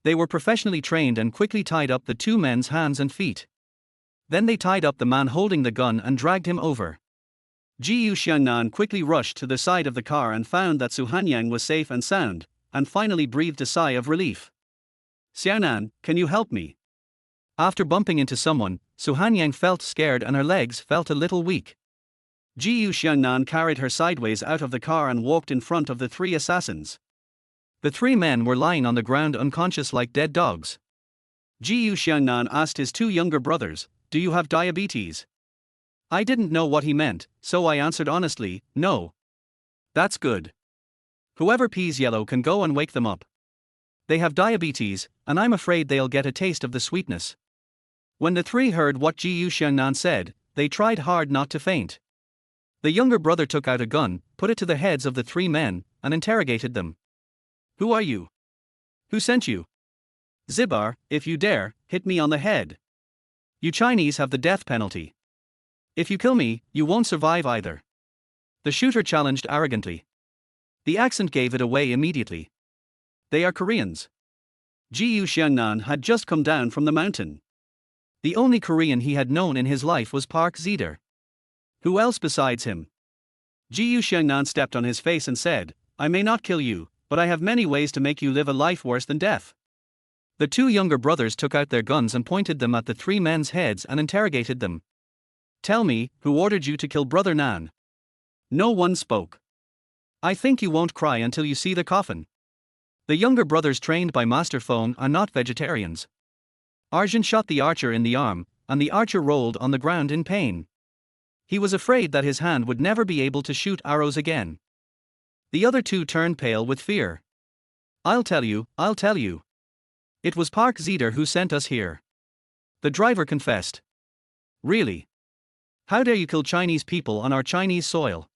They were professionally trained and quickly tied up the two men's hands and feet. Then they tied up the man holding the gun and dragged him over. Xiangnan quickly rushed to the side of the car and found that Su Hanyang was safe and sound, and finally breathed a sigh of relief. "Xiaonan, can you help me?" After bumping into someone, Su Hanyang felt scared and her legs felt a little weak. Xiangnan carried her sideways out of the car and walked in front of the three assassins. The three men were lying on the ground unconscious like dead dogs. Xiangnan asked his two younger brothers, "Do you have diabetes?" I didn't know what he meant, so I answered honestly, "No." "That's good. Whoever pees yellow can go and wake them up. They have diabetes, and I'm afraid they'll get a taste of the sweetness." When the three heard what Xiangnan said, they tried hard not to faint. The younger brother took out a gun, put it to the heads of the three men, and interrogated them. "Who are you? Who sent you? Zibar, if you dare, hit me on the head. You Chinese have the death penalty. If you kill me, you won't survive either." The shooter challenged arrogantly. The accent gave it away immediately. "They are Koreans." Xiangnan had just come down from the mountain. The only Korean he had known in his life was Park Zider. Who else besides him? Xiangnan stepped on his face and said, "I may not kill you, but I have many ways to make you live a life worse than death." The two younger brothers took out their guns and pointed them at the three men's heads and interrogated them. "Tell me, who ordered you to kill Brother Nan?" No one spoke. "I think you won't cry until you see the coffin." The younger brothers trained by Master Feng are not vegetarians. Arjun shot the archer in the arm, and the archer rolled on the ground in pain. He was afraid that his hand would never be able to shoot arrows again. The other two turned pale with fear. I'll tell you. It was Park Zider who sent us here." The driver confessed. "Really? How dare you kill Chinese people on our Chinese soil?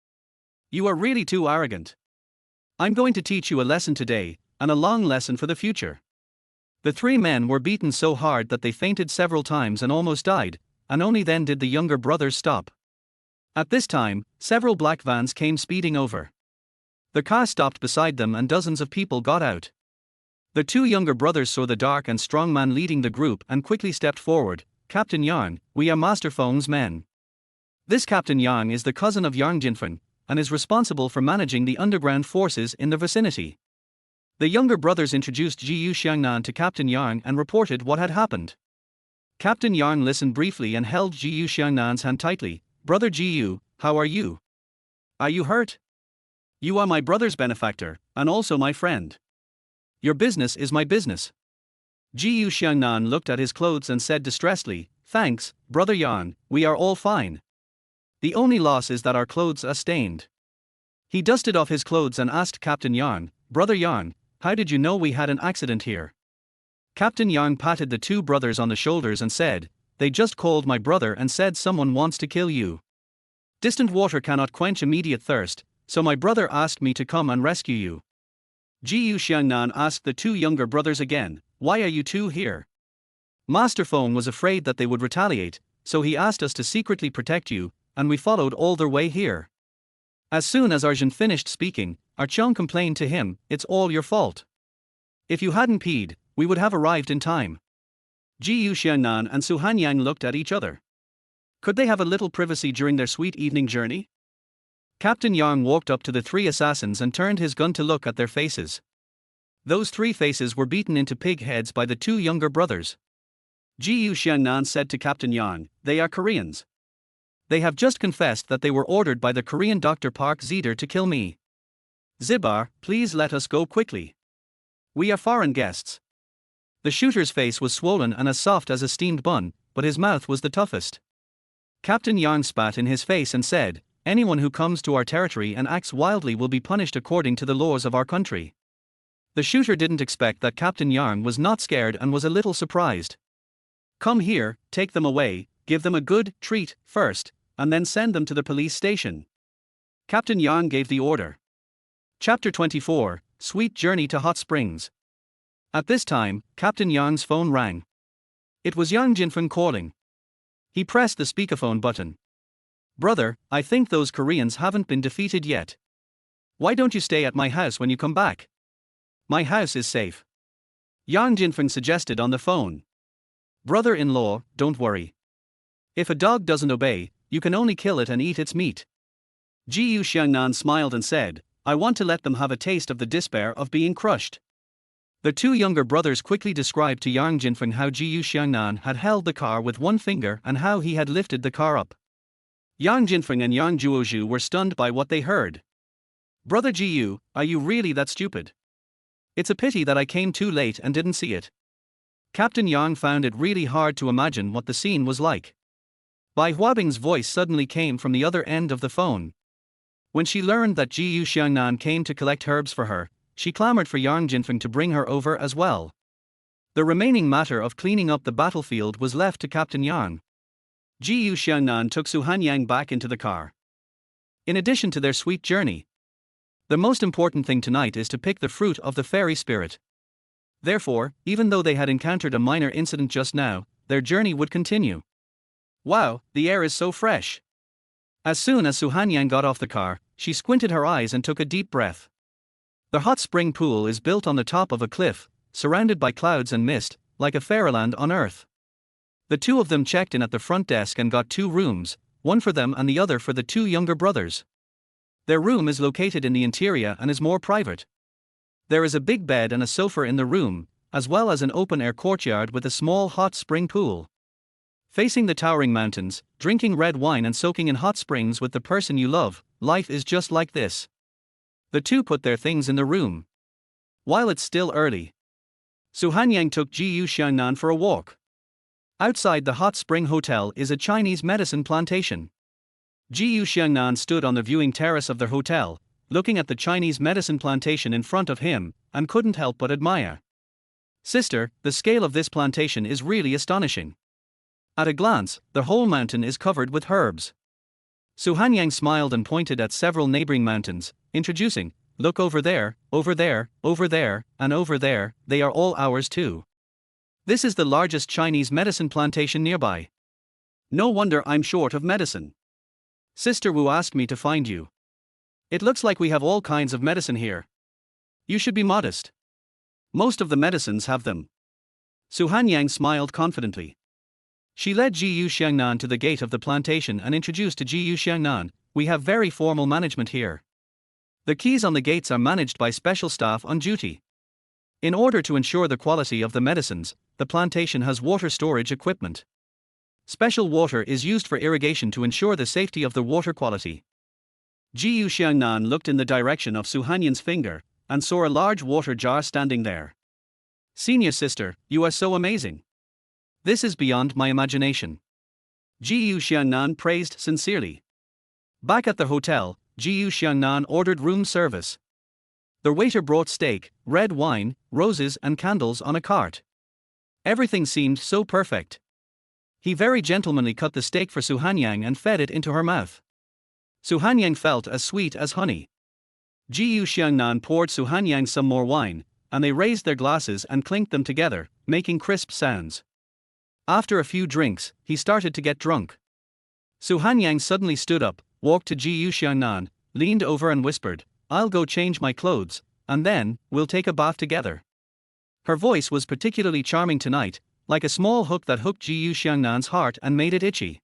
You are really too arrogant. I'm going to teach you a lesson today, and a long lesson for the future." The three men were beaten so hard that they fainted several times and almost died, and only then did the younger brothers stop. At this time, several black vans came speeding over. The car stopped beside them and dozens of people got out. The two younger brothers saw the dark and strong man leading the group and quickly stepped forward. Captain Yang, we are Master Feng's men. This Captain Yang is the cousin of Yang Jinfeng, and is responsible for managing the underground forces in the vicinity. The younger brothers introduced Jiyu Xiangnan to Captain Yang and reported what had happened. Captain Yang listened briefly and held Jiyu Xiangnan's hand tightly. Brother Jiyu, how are you? Are you hurt? You are my brother's benefactor, and also my friend. Your business is my business. Jiyu Xiangnan looked at his clothes and said distressedly, thanks, Brother Yang, we are all fine. The only loss is that our clothes are stained. He dusted off his clothes and asked Captain Yang, Brother Yang, how did you know we had an accident here? Captain Yang patted the two brothers on the shoulders and said, they just called my brother and said someone wants to kill you. Distant water cannot quench immediate thirst, so my brother asked me to come and rescue you. Jiyu Xiangnan asked the two younger brothers again, why are you two here? Master Feng was afraid that they would retaliate, so he asked us to secretly protect you, and we followed all their way here. As soon as Arjun finished speaking, Archon complained to him, it's all your fault. If you hadn't peed, we would have arrived in time. Jiyu Xiangnan and Su Hanyang looked at each other. Could they have a little privacy during their sweet evening journey? Captain Yang walked up to the three assassins and turned his gun to look at their faces. Those three faces were beaten into pig heads by the two younger brothers. Jiyu Xiangnan said to Captain Yang, they are Koreans. They have just confessed that they were ordered by the Korean Dr. Park Zeder to kill me. Zibar, please let us go quickly. We are foreign guests. The shooter's face was swollen and as soft as a steamed bun, but his mouth was the toughest. Captain Yang spat in his face and said, anyone who comes to our territory and acts wildly will be punished according to the laws of our country. The shooter didn't expect that Captain Yang was not scared and was a little surprised. Come here, take them away, give them a good treat first, and then send them to the police station. Captain Yang gave the order. Chapter 24, Sweet Journey to Hot Springs. At this time, Captain Yang's phone rang. It was Yang Jinfeng calling. He pressed the speakerphone button. Brother, I think those Koreans haven't been defeated yet. Why don't you stay at my house when you come back? My house is safe. Yang Jinfeng suggested on the phone. Brother-in-law, don't worry. If a dog doesn't obey, you can only kill it and eat its meat. Jiyu Xiangnan smiled and said, I want to let them have a taste of the despair of being crushed. The two younger brothers quickly described to Yang Jinfeng how Jiyu Xiangnan had held the car with one finger and how he had lifted the car up. Yang Jinfeng and Yang Juozhu were stunned by what they heard. Brother Jiyu, are you really that stupid? It's a pity that I came too late and didn't see it. Captain Yang found it really hard to imagine what the scene was like. Bai Huabing's voice suddenly came from the other end of the phone. When she learned that Jiyu Xiangnan came to collect herbs for her, she clamored for Yang Jinfeng to bring her over as well. The remaining matter of cleaning up the battlefield was left to Captain Yang. Jiyu Xiangnan took Su Hanyang back into the car. In addition to their sweet journey, the most important thing tonight is to pick the fruit of the fairy spirit. Therefore, even though they had encountered a minor incident just now, their journey would continue. Wow, the air is so fresh. As soon as Su Hanyang got off the car, she squinted her eyes and took a deep breath. The hot spring pool is built on the top of a cliff, surrounded by clouds and mist, like a fairyland on earth. The two of them checked in at the front desk and got 2 rooms, one for them and the other for the 2 younger brothers. Their room is located in the interior and is more private. There is a big bed and a sofa in the room, as well as an open-air courtyard with a small hot spring pool. Facing the towering mountains, drinking red wine and soaking in hot springs with the person you love, life is just like this. The two put their things in the room. While it's still early, Su Hanyang took Jiyu Xiangnan for a walk. Outside the hot spring hotel is a Chinese medicine plantation. Jiyu Xiangnan stood on the viewing terrace of their hotel, looking at the Chinese medicine plantation in front of him, and couldn't help but admire. Sister, the scale of this plantation is really astonishing. At a glance, the whole mountain is covered with herbs. Su Hanyang smiled and pointed at several neighboring mountains, introducing, look over there, over there, over there, and over there, they are all ours too. This is the largest Chinese medicine plantation nearby. No wonder I'm short of medicine. Sister Wu asked me to find you. It looks like we have all kinds of medicine here. You should be modest. Most of the medicines have them. Su Hanyang smiled confidently. She led Ji Xiangnan to the gate of the plantation and introduced to Ji Xiangnan, "We have very formal management here. The keys on the gates are managed by special staff on duty. In order to ensure the quality of the medicines, the plantation has water storage equipment. Special water is used for irrigation to ensure the safety of the water quality." Ji Xiangnan looked in the direction of Su Hanyang's finger and saw a large water jar standing there. "Senior sister, you are so amazing. This is beyond my imagination." Ji Xiangnan praised sincerely. Back at the hotel, Ji Xiangnan ordered room service. The waiter brought steak, red wine, roses and candles on a cart. Everything seemed so perfect. He very gentlemanly cut the steak for Su Hanyang and fed it into her mouth. Su Hanyang felt as sweet as honey. Ji Xiangnan poured Su Hanyang some more wine, and they raised their glasses and clinked them together, making crisp sounds. After a few drinks, he started to get drunk. Su Hanyang suddenly stood up, walked to Ji Xiangnan, leaned over and whispered, "I'll go change my clothes, and then, we'll take a bath together." Her voice was particularly charming tonight, like a small hook that hooked Ji Xiangnan's heart and made it itchy.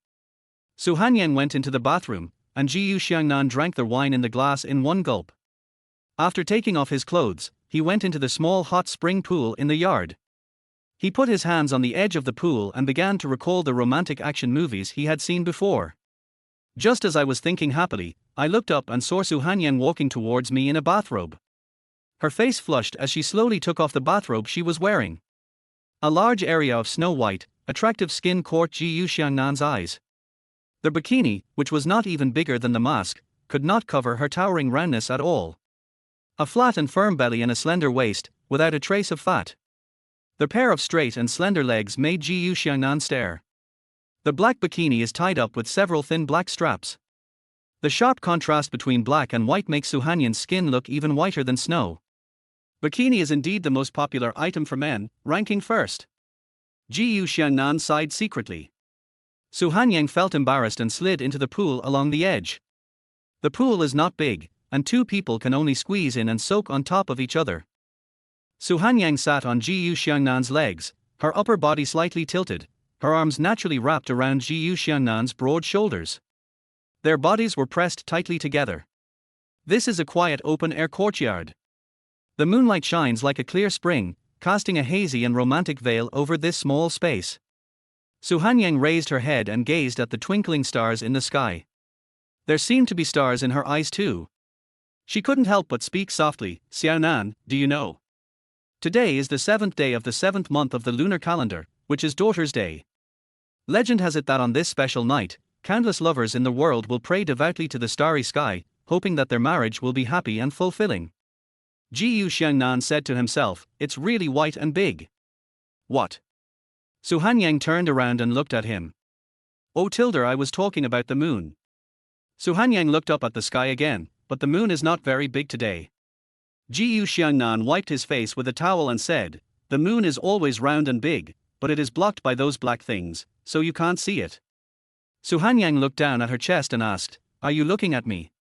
Su Hanyang went into the bathroom, and Ji Xiangnan drank the wine in the glass in one gulp. After taking off his clothes, he went into the small hot spring pool in the yard. He put his hands on the edge of the pool and began to recall the romantic action movies he had seen before. Just as I was thinking happily, I looked up and saw Su Hanyang walking towards me in a bathrobe. Her face flushed as she slowly took off the bathrobe she was wearing. A large area of snow-white, attractive skin caught Ji Xiangnan's eyes. The bikini, which was not even bigger than the mask, could not cover her towering roundness at all. A flat and firm belly and a slender waist, without a trace of fat. The pair of straight and slender legs made Ji Xiangnan stare. The black bikini is tied up with several thin black straps. The sharp contrast between black and white makes Su Hanyang's skin look even whiter than snow. Bikini is indeed the most popular item for men, ranking first. Ji Xiangnan sighed secretly. Su Hanyang felt embarrassed and slid into the pool along the edge. The pool is not big, and two people can only squeeze in and soak on top of each other. Su Hanyang sat on Ji Xiangnan's legs, her upper body slightly tilted, her arms naturally wrapped around Ji Xiangnan's broad shoulders. Their bodies were pressed tightly together. This is a quiet open-air courtyard. The moonlight shines like a clear spring, casting a hazy and romantic veil over this small space. Su Hanyang raised her head and gazed at the twinkling stars in the sky. There seemed to be stars in her eyes too. She couldn't help but speak softly, "Xiaonan, do you know? Today is the 7th day of the 7th month of the lunar calendar, which is Daughter's Day. Legend has it that on this special night, countless lovers in the world will pray devoutly to the starry sky, hoping that their marriage will be happy and fulfilling." Ji Xiangnan said to himself, "It's really white and big." "What?" Su Hanyang turned around and looked at him. "Oh Tilder, I was talking about the moon." Su Hanyang looked up at the sky again, "But the moon is not very big today." Ji Xiangnan wiped his face with a towel and said, "The moon is always round and big, but it is blocked by those black things, so you can't see it." Su Hanyang looked down at her chest and asked, "Are you looking at me?"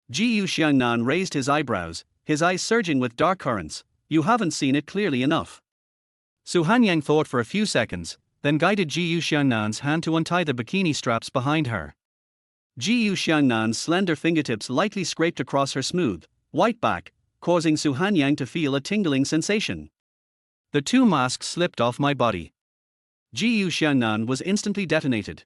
Ji Xiangnan raised his eyebrows, his eyes surging with dark currents. "You haven't seen it clearly enough." Su Hanyang thought for a few seconds, then guided Ji Xiangnan's hand to untie the bikini straps behind her. Ji Xiangnan's slender fingertips lightly scraped across her smooth, white back, causing Su Hanyang to feel a tingling sensation. "The two masks slipped off my body." Ji Xiangnan was instantly detonated.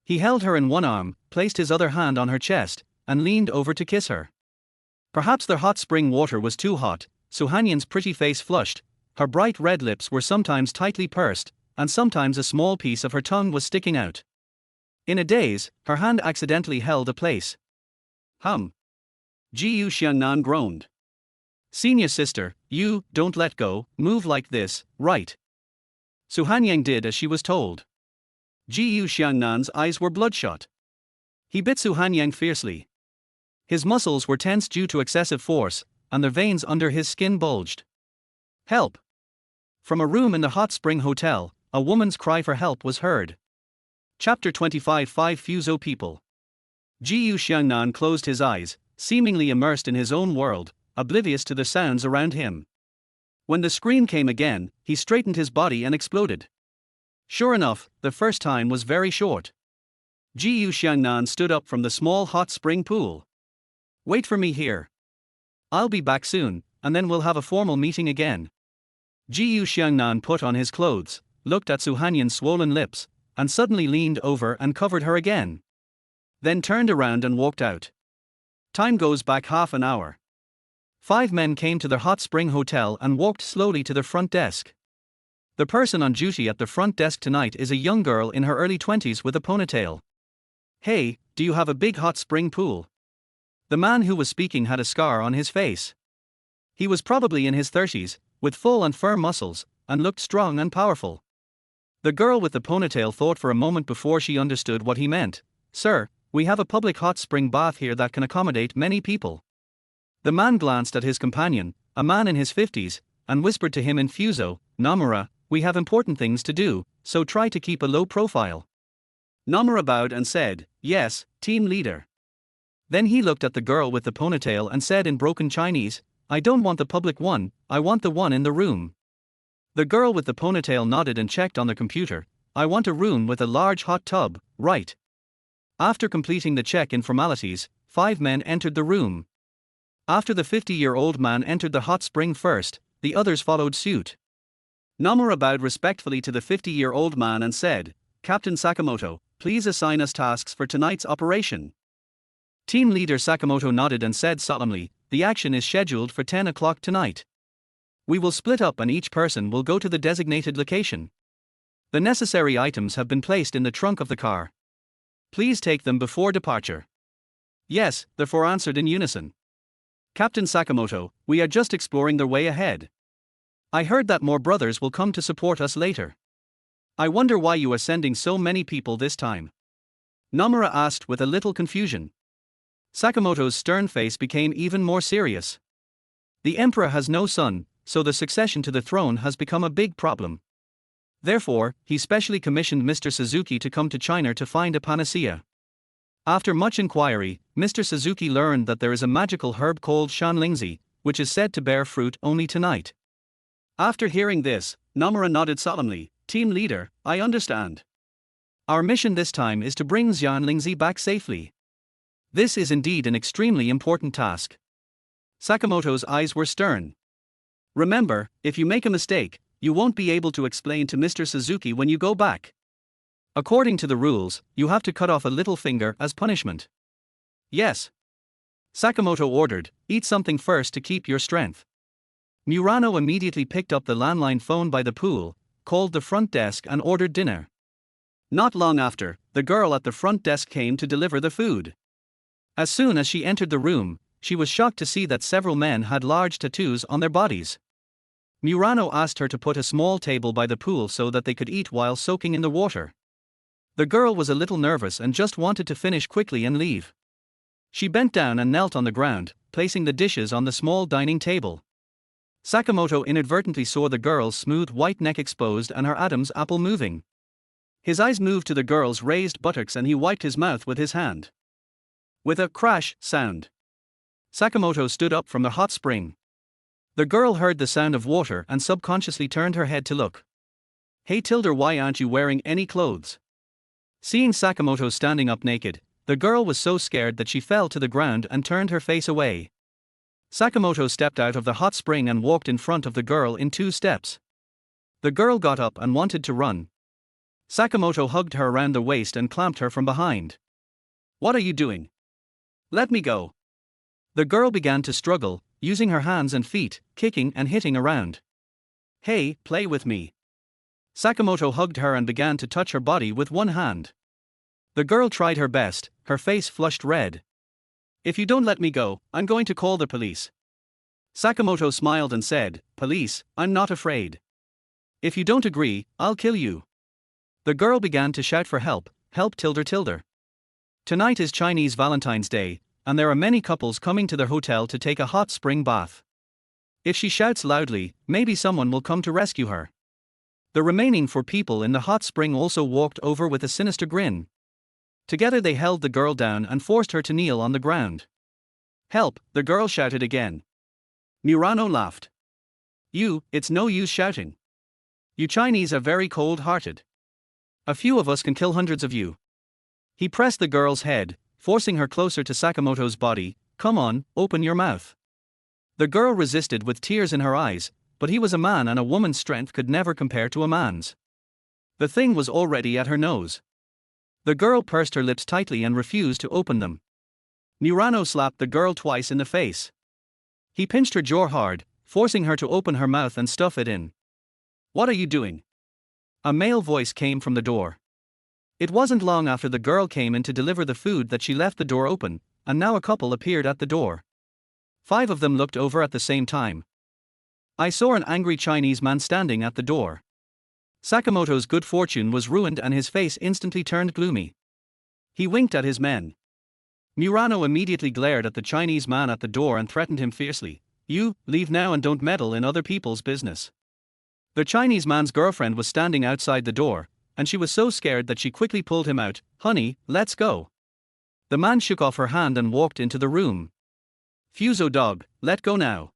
He held her in one arm, placed his other hand on her chest, and leaned over to kiss her. Perhaps their hot spring water was too hot. Su Hanyang's pretty face flushed, her bright red lips were sometimes tightly pursed, and sometimes a small piece of her tongue was sticking out. In a daze, her hand accidentally held a place. Ji Xiangnan groaned. "Senior sister, you don't let go, move like this, right?" Su Hanyang did as she was told. Ji Xiangnan's eyes were bloodshot. He bit Su Hanyang fiercely. His muscles were tense due to excessive force, and the veins under his skin bulged. "Help!" From a room in the hot spring hotel, a woman's cry for help was heard. Chapter 25 5 Fuso People. Ji Xiangnan closed his eyes, seemingly immersed in his own world, oblivious to the sounds around him. When the scream came again, he straightened his body and exploded. Sure enough, the first time was very short. Xiangnan stood up from the small hot spring pool. Wait for me here. I'll be back soon, and then we'll have a formal meeting again. Xiangnan put on his clothes, looked at Su Hanyan's swollen lips, and suddenly leaned over and covered her again. Then turned around and walked out. Time goes back half an hour. 5 men came to the hot spring hotel and walked slowly to the front desk. The person on duty at the front desk tonight is a young girl in her early 20s with a ponytail. Hey, do you have a big hot spring pool? The man who was speaking had a scar on his face. He was probably in his 30s, with full and firm muscles, and looked strong and powerful. The girl with the ponytail thought for a moment before she understood what he meant. Sir, we have a public hot spring bath here that can accommodate many people. The man glanced at his companion, a man in his 50s, and whispered to him in Fuso, Nomura, we have important things to do, so try to keep a low profile. Nomura bowed and said, yes, team leader. Then he looked at the girl with the ponytail and said in broken Chinese, I don't want the public one, I want the one in the room. The girl with the ponytail nodded and checked on the computer, I want a room with a large hot tub, right. After completing the check-in formalities, 5 men entered the room. After the 50-year-old man entered the hot spring first, the others followed suit. Nomura bowed respectfully to the 50-year-old man and said, Captain Sakamoto, please assign us tasks for tonight's operation. Team leader Sakamoto nodded and said solemnly, the action is scheduled for 10 o'clock tonight. We will split up and each person will go to the designated location. The necessary items have been placed in the trunk of the car. Please take them before departure. Yes, the 4 answered in unison. Captain Sakamoto, we are just exploring the way ahead. I heard that more brothers will come to support us later. I wonder why you are sending so many people this time. Nomura asked with a little confusion. Sakamoto's stern face became even more serious. The emperor has no son, so the succession to the throne has become a big problem. Therefore, he specially commissioned Mr. Suzuki to come to China to find a panacea. After much inquiry, Mr. Suzuki learned that there is a magical herb called shanlingzi, which is said to bear fruit only tonight. After hearing this, Nomura nodded solemnly, Team leader, I understand. Our mission this time is to bring Xianlingzi back safely. This is indeed an extremely important task. Sakamoto's eyes were stern. Remember, if you make a mistake, you won't be able to explain to Mr. Suzuki when you go back. According to the rules, you have to cut off a little finger as punishment. Yes. Sakamoto ordered, eat something first to keep your strength. Murano immediately picked up the landline phone by the pool, called the front desk and ordered dinner. Not long after, the girl at the front desk came to deliver the food. As soon as she entered the room, she was shocked to see that several men had large tattoos on their bodies. Murano asked her to put a small table by the pool so that they could eat while soaking in the water. The girl was a little nervous and just wanted to finish quickly and leave. She bent down and knelt on the ground, placing the dishes on the small dining table. Sakamoto inadvertently saw the girl's smooth white neck exposed and her Adam's apple moving. His eyes moved to the girl's raised buttocks and he wiped his mouth with his hand. With a crash sound, Sakamoto stood up from the hot spring. The girl heard the sound of water and subconsciously turned her head to look. Hey Tilder, why aren't you wearing any clothes? Seeing Sakamoto standing up naked, the girl was so scared that she fell to the ground and turned her face away. Sakamoto stepped out of the hot spring and walked in front of the girl in 2 steps. The girl got up and wanted to run. Sakamoto hugged her around the waist and clamped her from behind. What are you doing? Let me go. The girl began to struggle, using her hands and feet, kicking and hitting around. Hey, play with me. Sakamoto hugged her and began to touch her body with one hand. The girl tried her best, her face flushed red. If you don't let me go, I'm going to call the police. Sakamoto smiled and said, Police, I'm not afraid. If you don't agree, I'll kill you. The girl began to shout for help, help tilder tilder. Tonight is Chinese Valentine's Day, and there are many couples coming to their hotel to take a hot spring bath. If she shouts loudly, maybe someone will come to rescue her. The remaining 4 people in the hot spring also walked over with a sinister grin. Together they held the girl down and forced her to kneel on the ground. Help, the girl shouted again. Murano laughed. It's no use shouting. You Chinese are very cold-hearted. A few of us can kill hundreds of you. He pressed the girl's head, forcing her closer to Sakamoto's body. Come on, open your mouth. The girl resisted with tears in her eyes, but he was a man and a woman's strength could never compare to a man's. The thing was already at her nose. The girl pursed her lips tightly and refused to open them. Murano slapped the girl twice in the face. He pinched her jaw hard, forcing her to open her mouth and stuff it in. What are you doing? A male voice came from the door. It wasn't long after the girl came in to deliver the food that she left the door open, and now a couple appeared at the door. 5 of them looked over at the same time. I saw an angry Chinese man standing at the door. Sakamoto's good fortune was ruined and his face instantly turned gloomy. He winked at his men. Murano immediately glared at the Chinese man at the door and threatened him fiercely. You, leave now and don't meddle in other people's business. The Chinese man's girlfriend was standing outside the door, and she was so scared that she quickly pulled him out. Honey, let's go. The man shook off her hand and walked into the room. Fuso dog, let go now.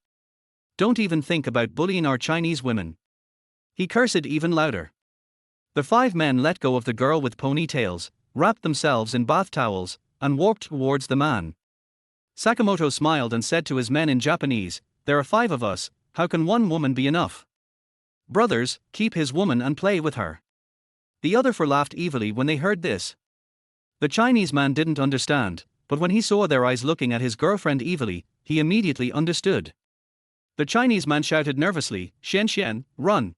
Don't even think about bullying our Chinese women. He cursed even louder. The 5 men let go of the girl with ponytails, wrapped themselves in bath towels, and walked towards the man. Sakamoto smiled and said to his men in Japanese, there are 5 of us, how can one woman be enough? Brothers, keep his woman and play with her. The other 4 laughed evilly when they heard this. The Chinese man didn't understand, but when he saw their eyes looking at his girlfriend evilly, he immediately understood. The Chinese man shouted nervously, Xian, run.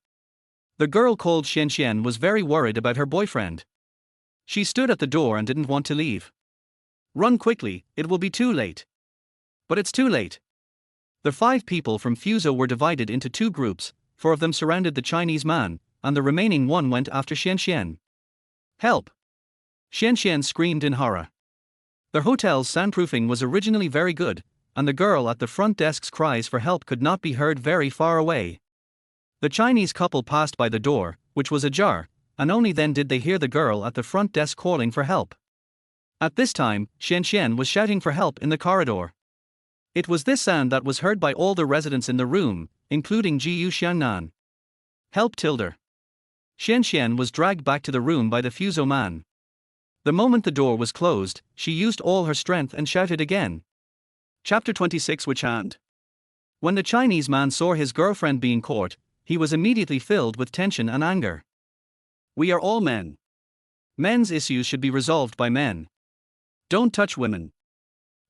The girl called Xian was very worried about her boyfriend. She stood at the door and didn't want to leave. Run quickly, it will be too late. But it's too late. The 5 people from Fuso were divided into 2 groups, 4 of them surrounded the Chinese man, and the remaining 1 went after Xian. Help! Xian screamed in horror. The hotel's soundproofing was originally very good, and the girl at the front desk's cries for help could not be heard very far away. The Chinese couple passed by the door, which was ajar, and only then did they hear the girl at the front desk calling for help. At this time, Xian was shouting for help in the corridor. It was this sound that was heard by all the residents in the room, including Jiu Xiangnan. Help Tilder. Xian was dragged back to the room by the Fuso man. The moment the door was closed, she used all her strength and shouted again. Chapter 26 Witch Hand. When the Chinese man saw his girlfriend being caught, he was immediately filled with tension and anger. We are all men. Men's issues should be resolved by men. Don't touch women.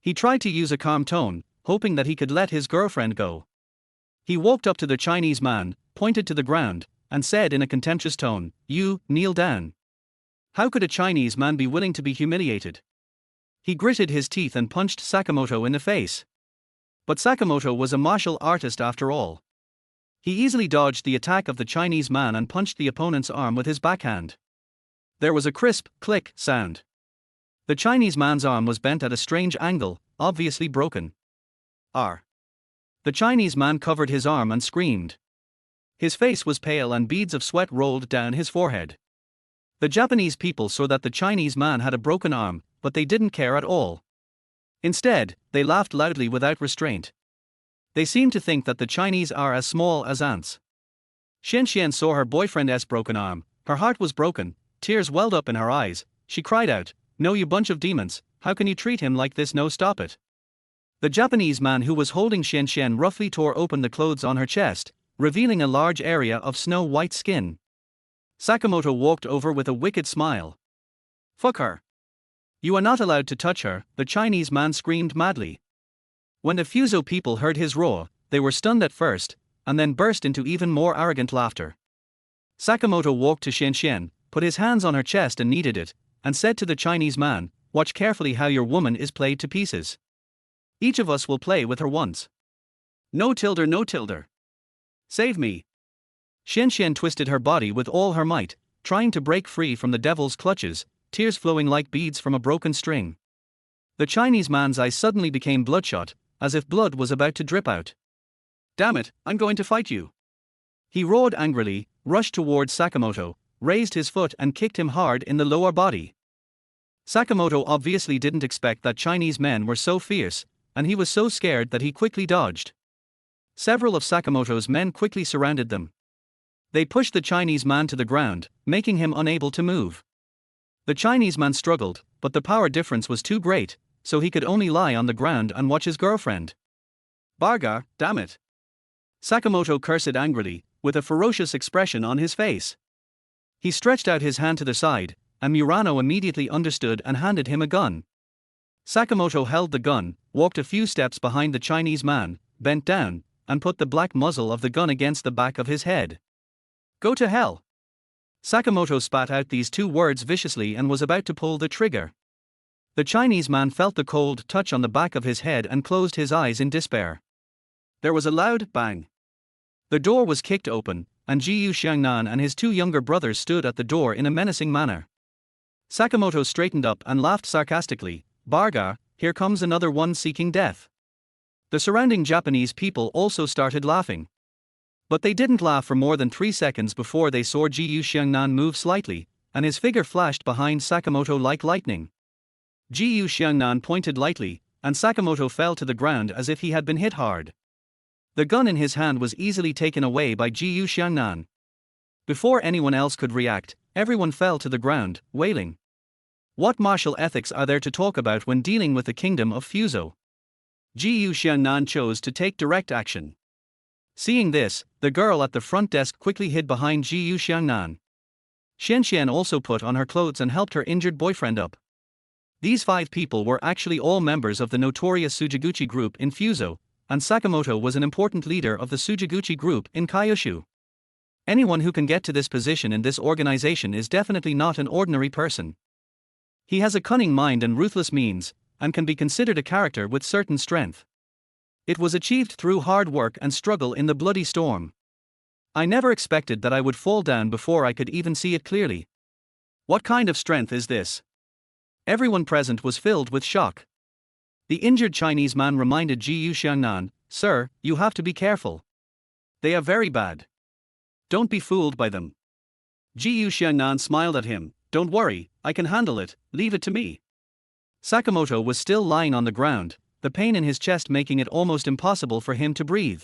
He tried to use a calm tone, hoping that he could let his girlfriend go. He walked up to the Chinese man, pointed to the ground, and said in a contemptuous tone, You, kneel down. How could a Chinese man be willing to be humiliated? He gritted his teeth and punched Sakamoto in the face. But Sakamoto was a martial artist after all. He easily dodged the attack of the Chinese man and punched the opponent's arm with his backhand. There was a crisp, click sound. The Chinese man's arm was bent at a strange angle, obviously broken. The Chinese man covered his arm and screamed. His face was pale and beads of sweat rolled down his forehead. The Japanese people saw that the Chinese man had a broken arm, but they didn't care at all. Instead, they laughed loudly without restraint. They seemed to think that the Chinese are as small as ants. Xian saw her boyfriend's broken arm, her heart was broken, tears welled up in her eyes, she cried out, No, you bunch of demons, how can you treat him like this? No, stop it. The Japanese man who was holding Xian roughly tore open the clothes on her chest, revealing a large area of snow-white skin. Sakamoto walked over with a wicked smile. Fuck her. You are not allowed to touch her, the Chinese man screamed madly. When the Fuso people heard his roar, they were stunned at first, and then burst into even more arrogant laughter. Sakamoto walked to Xian, put his hands on her chest and kneaded it, and said to the Chinese man, Watch carefully how your woman is played to pieces. Each of us will play with her once. No tilder, no tilder. Save me. Xian twisted her body with all her might, trying to break free from the devil's clutches, tears flowing like beads from a broken string. The Chinese man's eyes suddenly became bloodshot, as if blood was about to drip out. Damn it, I'm going to fight you. He roared angrily, rushed towards Sakamoto, raised his foot and kicked him hard in the lower body. Sakamoto obviously didn't expect that Chinese men were so fierce, and he was so scared that he quickly dodged. Several of Sakamoto's men quickly surrounded them. They pushed the Chinese man to the ground, making him unable to move. The Chinese man struggled, but the power difference was too great, so he could only lie on the ground and watch his girlfriend. Barga, damn it! Sakamoto cursed angrily, with a ferocious expression on his face. He stretched out his hand to the side, and Murano immediately understood and handed him a gun. Sakamoto held the gun, walked a few steps behind the Chinese man, bent down, and put the black muzzle of the gun against the back of his head. Go to hell! Sakamoto spat out these two words viciously and was about to pull the trigger. The Chinese man felt the cold touch on the back of his head and closed his eyes in despair. There was a loud bang. The door was kicked open, and Xiangnan and his two younger brothers stood at the door in a menacing manner. Sakamoto straightened up and laughed sarcastically. Barga, here comes another one seeking death. The surrounding Japanese people also started laughing. But they didn't laugh for more than 3 seconds before they saw Xiangnan move slightly, and his figure flashed behind Sakamoto like lightning. Xiangnan pointed lightly, and Sakamoto fell to the ground as if he had been hit hard. The gun in his hand was easily taken away by Xiangnan. Before anyone else could react, everyone fell to the ground, wailing. What martial ethics are there to talk about when dealing with the kingdom of Fuso? Xiangnan chose to take direct action. Seeing this, the girl at the front desk quickly hid behind Xiangnan. Xianxian also put on her clothes and helped her injured boyfriend up. These 5 people were actually all members of the notorious Sujiguchi group in Fuso, and Sakamoto was an important leader of the Sujiguchi group in Kyushu. Anyone who can get to this position in this organization is definitely not an ordinary person. He has a cunning mind and ruthless means, and can be considered a character with certain strength. It was achieved through hard work and struggle in the bloody storm. I never expected that I would fall down before I could even see it clearly. What kind of strength is this? Everyone present was filled with shock. The injured Chinese man reminded Xiangnan, "Sir, you have to be careful. They are very bad. Don't be fooled by them." Xiangnan smiled at him. "Don't worry, I can handle it, leave it to me." Sakamoto was still lying on the ground, the pain in his chest making it almost impossible for him to breathe.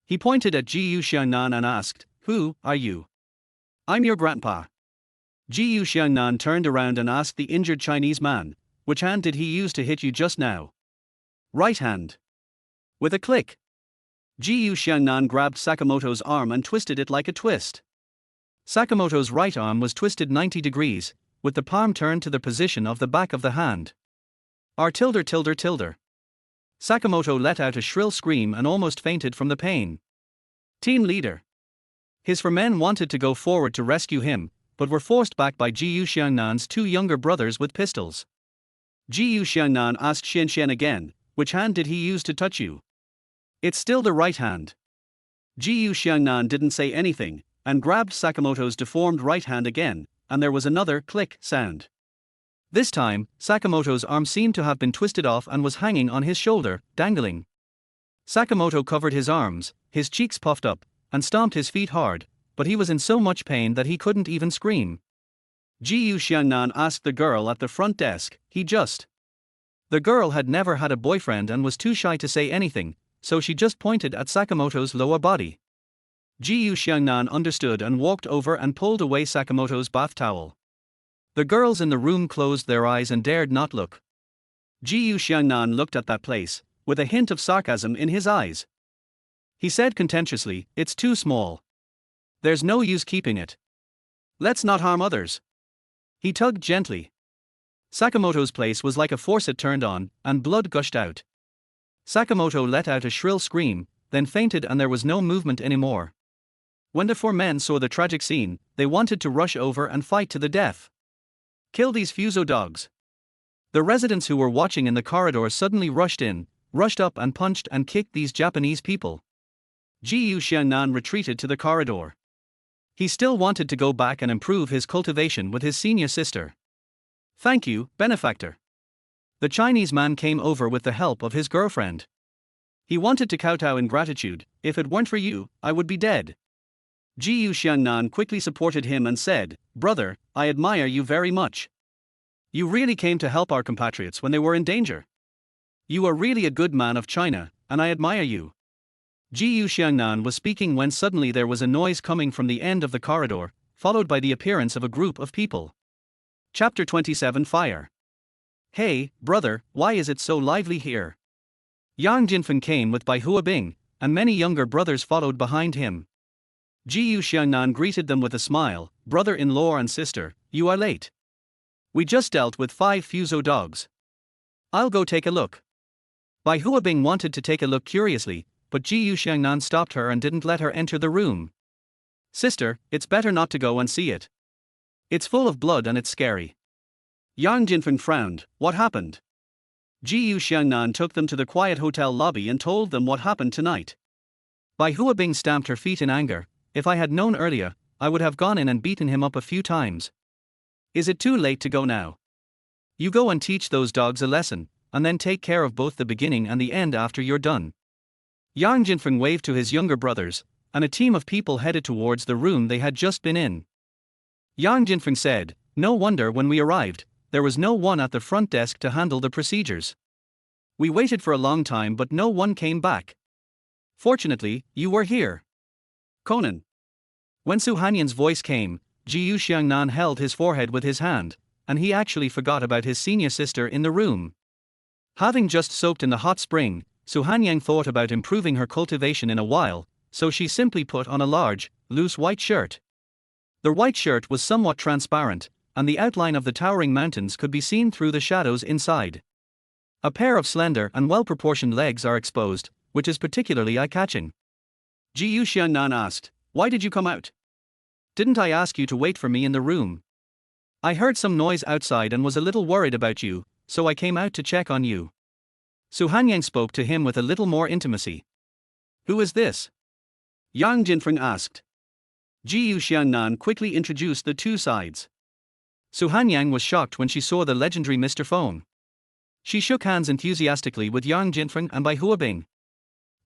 He pointed at Xiangnan and asked, "Who are you?" "I'm your grandpa." Xiangnan turned around and asked the injured Chinese man, "Which hand did he use to hit you just now?" "Right hand." With a click, Xiangnan grabbed Sakamoto's arm and twisted it like a twist. Sakamoto's right arm was twisted 90 degrees, with the palm turned to the position of the back of the hand. R tilde. Sakamoto let out a shrill scream and almost fainted from the pain. Team leader. His 4 men wanted to go forward to rescue him, but were forced back by Xiangnan's 2 younger brothers with pistols. Xiangnan asked Xianxian again, "Which hand did he use to touch you?" "It's still the right hand." Xiangnan didn't say anything, and grabbed Sakamoto's deformed right hand again, and there was another click sound. This time, Sakamoto's arm seemed to have been twisted off and was hanging on his shoulder, dangling. Sakamoto covered his arms, his cheeks puffed up, and stomped his feet hard, but he was in so much pain that he couldn't even scream. Xiangnan asked the girl at the front desk, "He just..." The girl had never had a boyfriend and was too shy to say anything, so she just pointed at Sakamoto's lower body. Xiangnan understood and walked over and pulled away Sakamoto's bath towel. The girls in the room closed their eyes and dared not look. Xiangnan looked at that place, with a hint of sarcasm in his eyes. He said contemptuously, "It's too small. There's no use keeping it. Let's not harm others." He tugged gently. Sakamoto's place was like a faucet turned on, and blood gushed out. Sakamoto let out a shrill scream, then fainted and there was no movement anymore. When the 4 men saw the tragic scene, they wanted to rush over and fight to the death. "Kill these Fuso dogs." The residents who were watching in the corridor suddenly rushed up and punched and kicked these Japanese people. Xiangnan retreated to the corridor. He still wanted to go back and improve his cultivation with his senior sister. "Thank you, benefactor." The Chinese man came over with the help of his girlfriend. He wanted to kowtow in gratitude. "If it weren't for you, I would be dead." Xiangnan quickly supported him and said, "Brother, I admire you very much. You really came to help our compatriots when they were in danger." You are really a good man of China, and I admire you. Xiangnan was speaking when suddenly there was a noise coming from the end of the corridor, followed by the appearance of a group of people. Chapter 27 Fire. Hey, brother, why is it so lively here? Yang Jinfeng came with Bai Huabing, and many younger brothers followed behind him. Xiangnan greeted them with a smile. Brother-in-law and sister, you are late. We just dealt with 5 Fuso dogs. I'll go take a look. Bai Huabing wanted to take a look curiously, but Xiangnan stopped her and didn't let her enter the room. Sister, it's better not to go and see it. It's full of blood and it's scary. Yang Jinfeng frowned. What happened? Xiangnan took them to the quiet hotel lobby and told them what happened tonight. Bai Huabing stamped her feet in anger. If I had known earlier, I would have gone in and beaten him up a few times. Is it too late to go now? You go and teach those dogs a lesson, and then take care of both the beginning and the end after you're done. Yang Jinfeng waved to his younger brothers, and a team of people headed towards the room they had just been in. Yang Jinfeng said, no wonder when we arrived, there was no one at the front desk to handle the procedures. We waited for a long time but no one came back. Fortunately, you were here. Conan. When Su Hanyan's voice came, Xiangnan held his forehead with his hand, and he actually forgot about his senior sister in the room. Having just soaked in the hot spring, Su Hanyang thought about improving her cultivation in a while, so she simply put on a large, loose white shirt. The white shirt was somewhat transparent, and the outline of the towering mountains could be seen through the shadows inside. A pair of slender and well-proportioned legs are exposed, which is particularly eye-catching. Xiangnan asked, why did you come out? Didn't I ask you to wait for me in the room? I heard some noise outside and was a little worried about you, so I came out to check on you. Su Hanyang spoke to him with a little more intimacy. Who is this? Yang Jinfeng asked. Xiangnan quickly introduced the two sides. Su Hanyang was shocked when she saw the legendary Mr. Feng. She shook hands enthusiastically with Yang Jinfeng and Bai Huabing.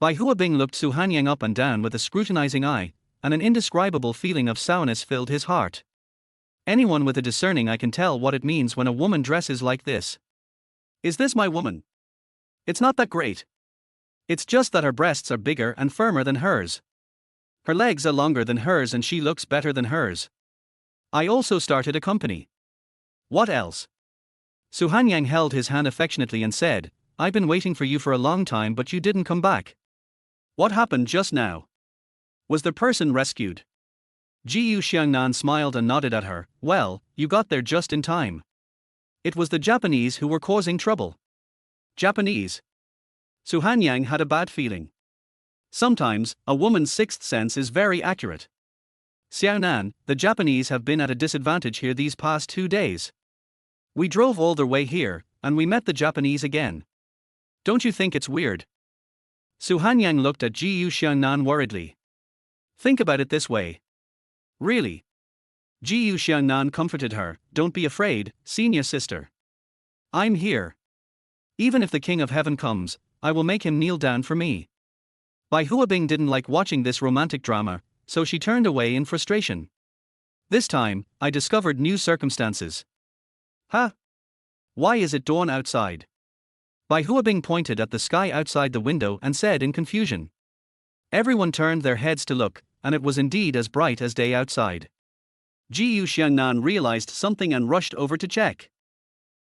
Bai Huabing looked Su Hanyang up and down with a scrutinizing eye, and an indescribable feeling of sourness filled his heart. Anyone with a discerning eye can tell what it means when a woman dresses like this. Is this my woman? It's not that great. It's just that her breasts are bigger and firmer than hers. Her legs are longer than hers and she looks better than hers. I also started a company. What else? Su Hanyang held his hand affectionately and said, I've been waiting for you for a long time but you didn't come back. What happened just now? Was the person rescued? Xiangnan smiled and nodded at her. Well, you got there just in time. It was the Japanese who were causing trouble. Japanese? Su Hanyang had a bad feeling. Sometimes, a woman's sixth sense is very accurate. Xiaonan, the Japanese have been at a disadvantage here these past 2 days. We drove all the way here, and we met the Japanese again. Don't you think it's weird? Su Hanyang looked at Xiangnan worriedly. Think about it this way. Really? Xiangnan comforted her, don't be afraid, senior sister. I'm here. Even if the King of Heaven comes, I will make him kneel down for me. Bai Huabing didn't like watching this romantic drama, so she turned away in frustration. This time, I discovered new circumstances. Huh? Why is it dawn outside? Bai Huabing pointed at the sky outside the window and said in confusion. Everyone turned their heads to look, and it was indeed as bright as day outside. Xiangnan realized something and rushed over to check.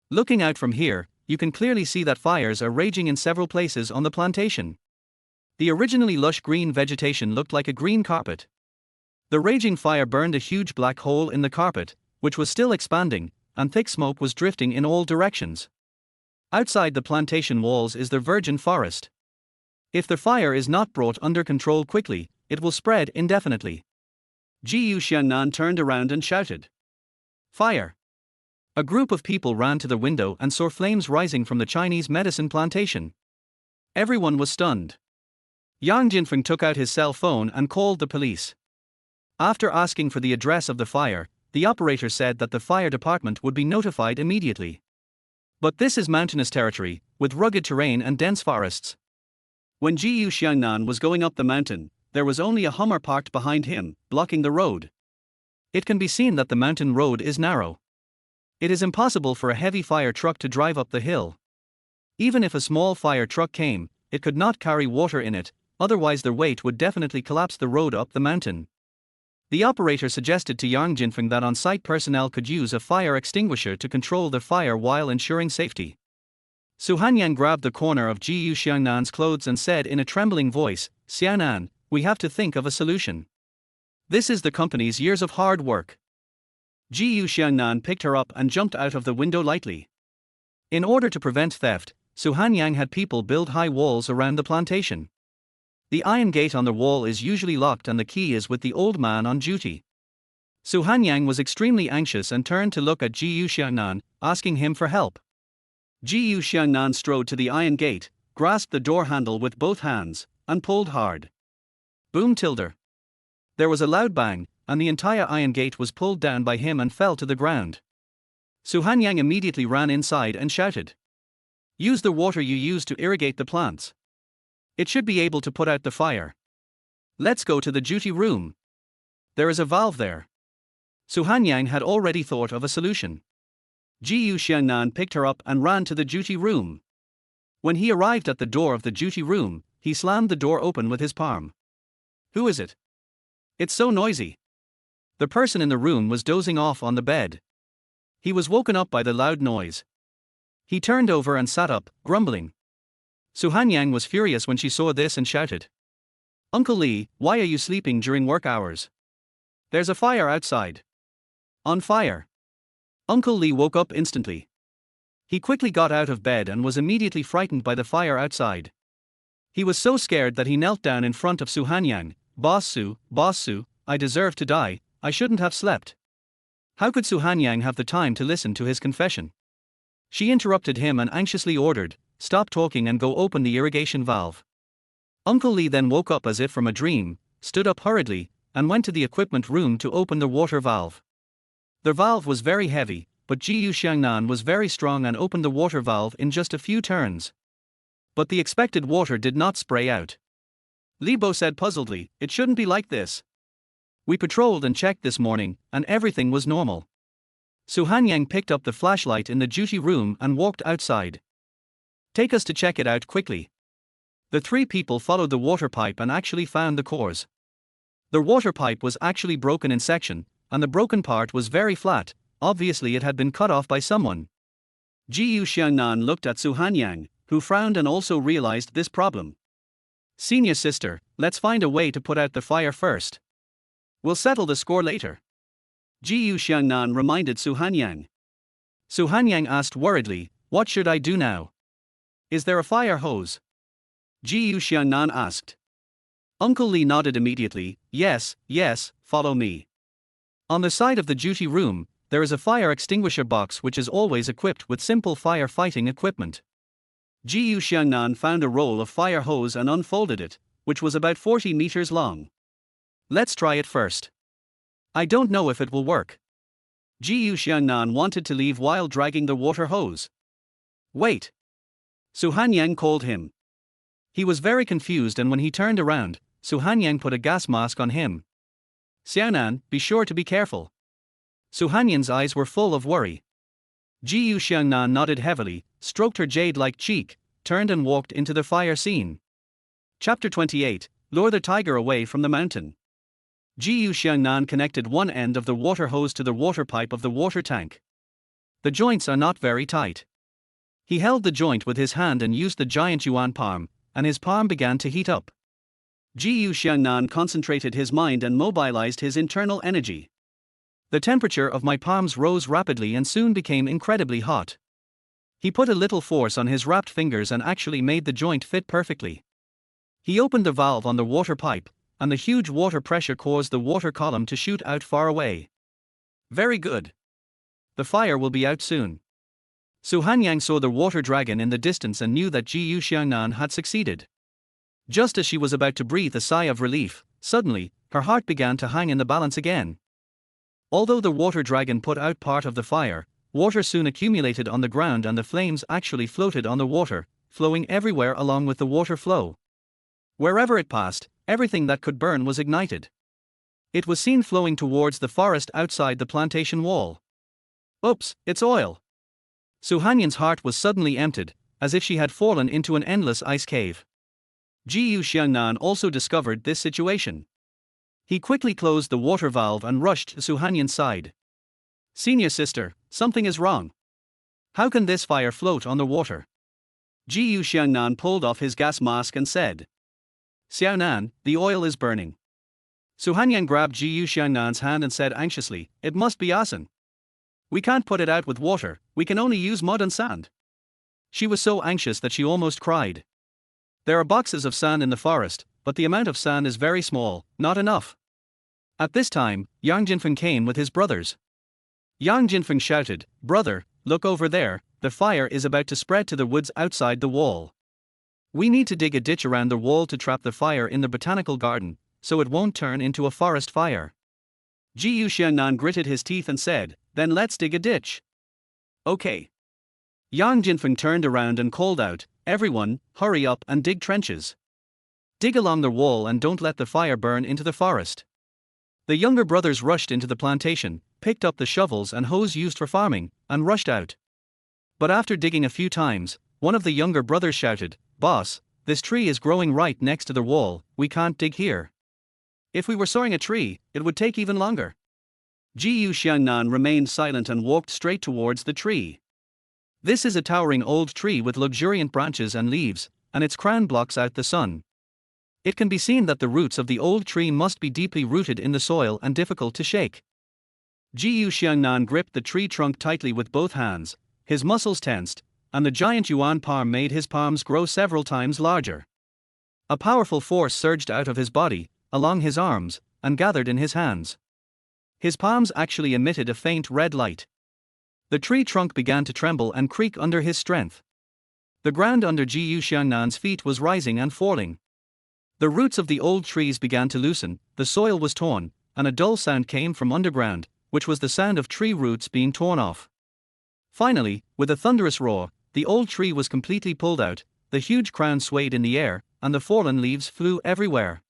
Looking out from here, you can clearly see that fires are raging in several places on the plantation. The originally lush green vegetation looked like a green carpet. The raging fire burned a huge black hole in the carpet, which was still expanding, and thick smoke was drifting in all directions. Outside the plantation walls is the virgin forest. If the fire is not brought under control quickly, it will spread indefinitely. Xiangnan turned around and shouted. Fire! A group of people ran to the window and saw flames rising from the Chinese medicine plantation. Everyone was stunned. Yang Jinfeng took out his cell phone and called the police. After asking for the address of the fire, the operator said that the fire department would be notified immediately. But this is mountainous territory, with rugged terrain and dense forests. When Xiangnan was going up the mountain, there was only a Hummer parked behind him, blocking the road. It can be seen that the mountain road is narrow. It is impossible for a heavy fire truck to drive up the hill. Even if a small fire truck came, it could not carry water in it, otherwise their weight would definitely collapse the road up the mountain. The operator suggested to Yang Jinfeng that on-site personnel could use a fire extinguisher to control the fire while ensuring safety. Su Hanyang grabbed the corner of Jiyu Xiangnan's clothes and said in a trembling voice, "Xiaonan, we have to think of a solution. This is the company's years of hard work." Jiyu Xiangnan picked her up and jumped out of the window lightly. In order to prevent theft, Su Hanyang had people build high walls around the plantation. The iron gate on the wall is usually locked and the key is with the old man on duty. Su Hanyang was extremely anxious and turned to look at Jiyu Xiangnan, asking him for help. Jiyu Xiangnan strode to the iron gate, grasped the door handle with both hands, and pulled hard. Boom tilde. There was a loud bang, and the entire iron gate was pulled down by him and fell to the ground. Su Hanyang immediately ran inside and shouted, "Use the water you use to irrigate the plants. It should be able to put out the fire. Let's go to the duty room. There is a valve there." Su Hanyang had already thought of a solution. Jiyu Xiangnan picked her up and ran to the duty room. When he arrived at the door of the duty room, he slammed the door open with his palm. "Who is it? It's so noisy." The person in the room was dozing off on the bed. He was woken up by the loud noise. He turned over and sat up, grumbling. Su Hanyang was furious when she saw this and shouted, "Uncle Lee, why are you sleeping during work hours? There's a fire outside." "On fire?" Uncle Lee woke up instantly. He quickly got out of bed and was immediately frightened by the fire outside. He was so scared that he knelt down in front of Su Hanyang. Boss Su, I deserve to die, I shouldn't have slept." How could Su Hanyang have the time to listen to his confession? She interrupted him and anxiously ordered, "Stop talking and go open the irrigation valve." Uncle Lee then woke up as if from a dream, stood up hurriedly, and went to the equipment room to open the water valve. The valve was very heavy, but Jiyu Xiangnan was very strong and opened the water valve in just a few turns. But the expected water did not spray out. Li Bo said puzzledly, "It shouldn't be like this. We patrolled and checked this morning, and everything was normal." Su Hanyang picked up the flashlight in the duty room and walked outside. "Take us to check it out quickly." The three people followed the water pipe and actually found the cores. The water pipe was actually broken in section, and the broken part was very flat, obviously it had been cut off by someone. Jiyu Xiangnan looked at Su Hanyang, who frowned and also realized this problem. "Senior sister, let's find a way to put out the fire first. We'll settle the score later," Jiyu Xiangnan reminded Su Hanyang. Su Hanyang asked worriedly, "What should I do now? Is there a fire hose?" Jiyu Xiangnan asked. Uncle Lee nodded immediately, yes, follow me." On the side of the duty room, there is a fire extinguisher box which is always equipped with simple fire fighting equipment. Jiyu Xiangnan found a roll of fire hose and unfolded it, which was about 40 meters long. "Let's try it first. I don't know if it will work." Jiyu Xiangnan wanted to leave while dragging the water hose. "Wait!" Su Hanyang called him. He was very confused, and when he turned around, Su Hanyang put a gas mask on him. "Xiaonan, be sure to be careful." Su Hanyang's eyes were full of worry. Jiyu Xiangnan nodded heavily, stroked her jade-like cheek, turned and walked into the fire scene. Chapter 28, Lure the Tiger Away from the Mountain. Jiyu Xiangnan connected one end of the water hose to the water pipe of the water tank. The joints are not very tight. He held the joint with his hand and used the giant yuan palm, and his palm began to heat up. Jiyu Xiangnan concentrated his mind and mobilized his internal energy. The temperature of my palms rose rapidly and soon became incredibly hot. He put a little force on his wrapped fingers and actually made the joint fit perfectly. He opened the valve on the water pipe, and the huge water pressure caused the water column to shoot out far away. "Very good. The fire will be out soon." Su Hanyang saw the water dragon in the distance and knew that Jiyu Xiangnan had succeeded. Just as she was about to breathe a sigh of relief, suddenly, her heart began to hang in the balance again. Although the water dragon put out part of the fire, water soon accumulated on the ground and the flames actually floated on the water, flowing everywhere along with the water flow. Wherever it passed, everything that could burn was ignited. It was seen flowing towards the forest outside the plantation wall. "Oops, it's oil." Su Hanyang's heart was suddenly emptied, as if she had fallen into an endless ice cave. Xiangnan also discovered this situation. He quickly closed the water valve and rushed to Su Hanyan's side. "Senior sister, something is wrong. How can this fire float on the water?" Xiangnan pulled off his gas mask and said, "Xiaonan, the oil is burning." Su Hanyan grabbed Xiangnan's hand and said anxiously, "It must be arson. We can't put it out with water, we can only use mud and sand." She was so anxious that she almost cried. There are boxes of sand in the forest, but the amount of sand is very small, not enough. At this time, Yang Jinfeng came with his brothers. Yang Jinfeng shouted, "Brother, look over there, the fire is about to spread to the woods outside the wall. We need to dig a ditch around the wall to trap the fire in the botanical garden, so it won't turn into a forest fire." Xiangnan gritted his teeth and said, "Then let's dig a ditch." "Okay." Yang Jinfeng turned around and called out, "Everyone, hurry up and dig trenches. Dig along the wall and don't let the fire burn into the forest." The younger brothers rushed into the plantation, picked up the shovels and hoes used for farming, and rushed out. But after digging a few times, one of the younger brothers shouted, "Boss, this tree is growing right next to the wall, we can't dig here. If we were sawing a tree, it would take even longer." Xiangnan remained silent and walked straight towards the tree. This is a towering old tree with luxuriant branches and leaves, and its crown blocks out the sun. It can be seen that the roots of the old tree must be deeply rooted in the soil and difficult to shake. Xiangnan gripped the tree trunk tightly with both hands, his muscles tensed, and the giant yuan palm made his palms grow several times larger. A powerful force surged out of his body, along his arms, and gathered in his hands. His palms actually emitted a faint red light. The tree trunk began to tremble and creak under his strength. The ground under Xiangnan's feet was rising and falling. The roots of the old trees began to loosen, the soil was torn, and a dull sound came from underground, which was the sound of tree roots being torn off. Finally, with a thunderous roar, the old tree was completely pulled out, the huge crown swayed in the air, and the fallen leaves flew everywhere.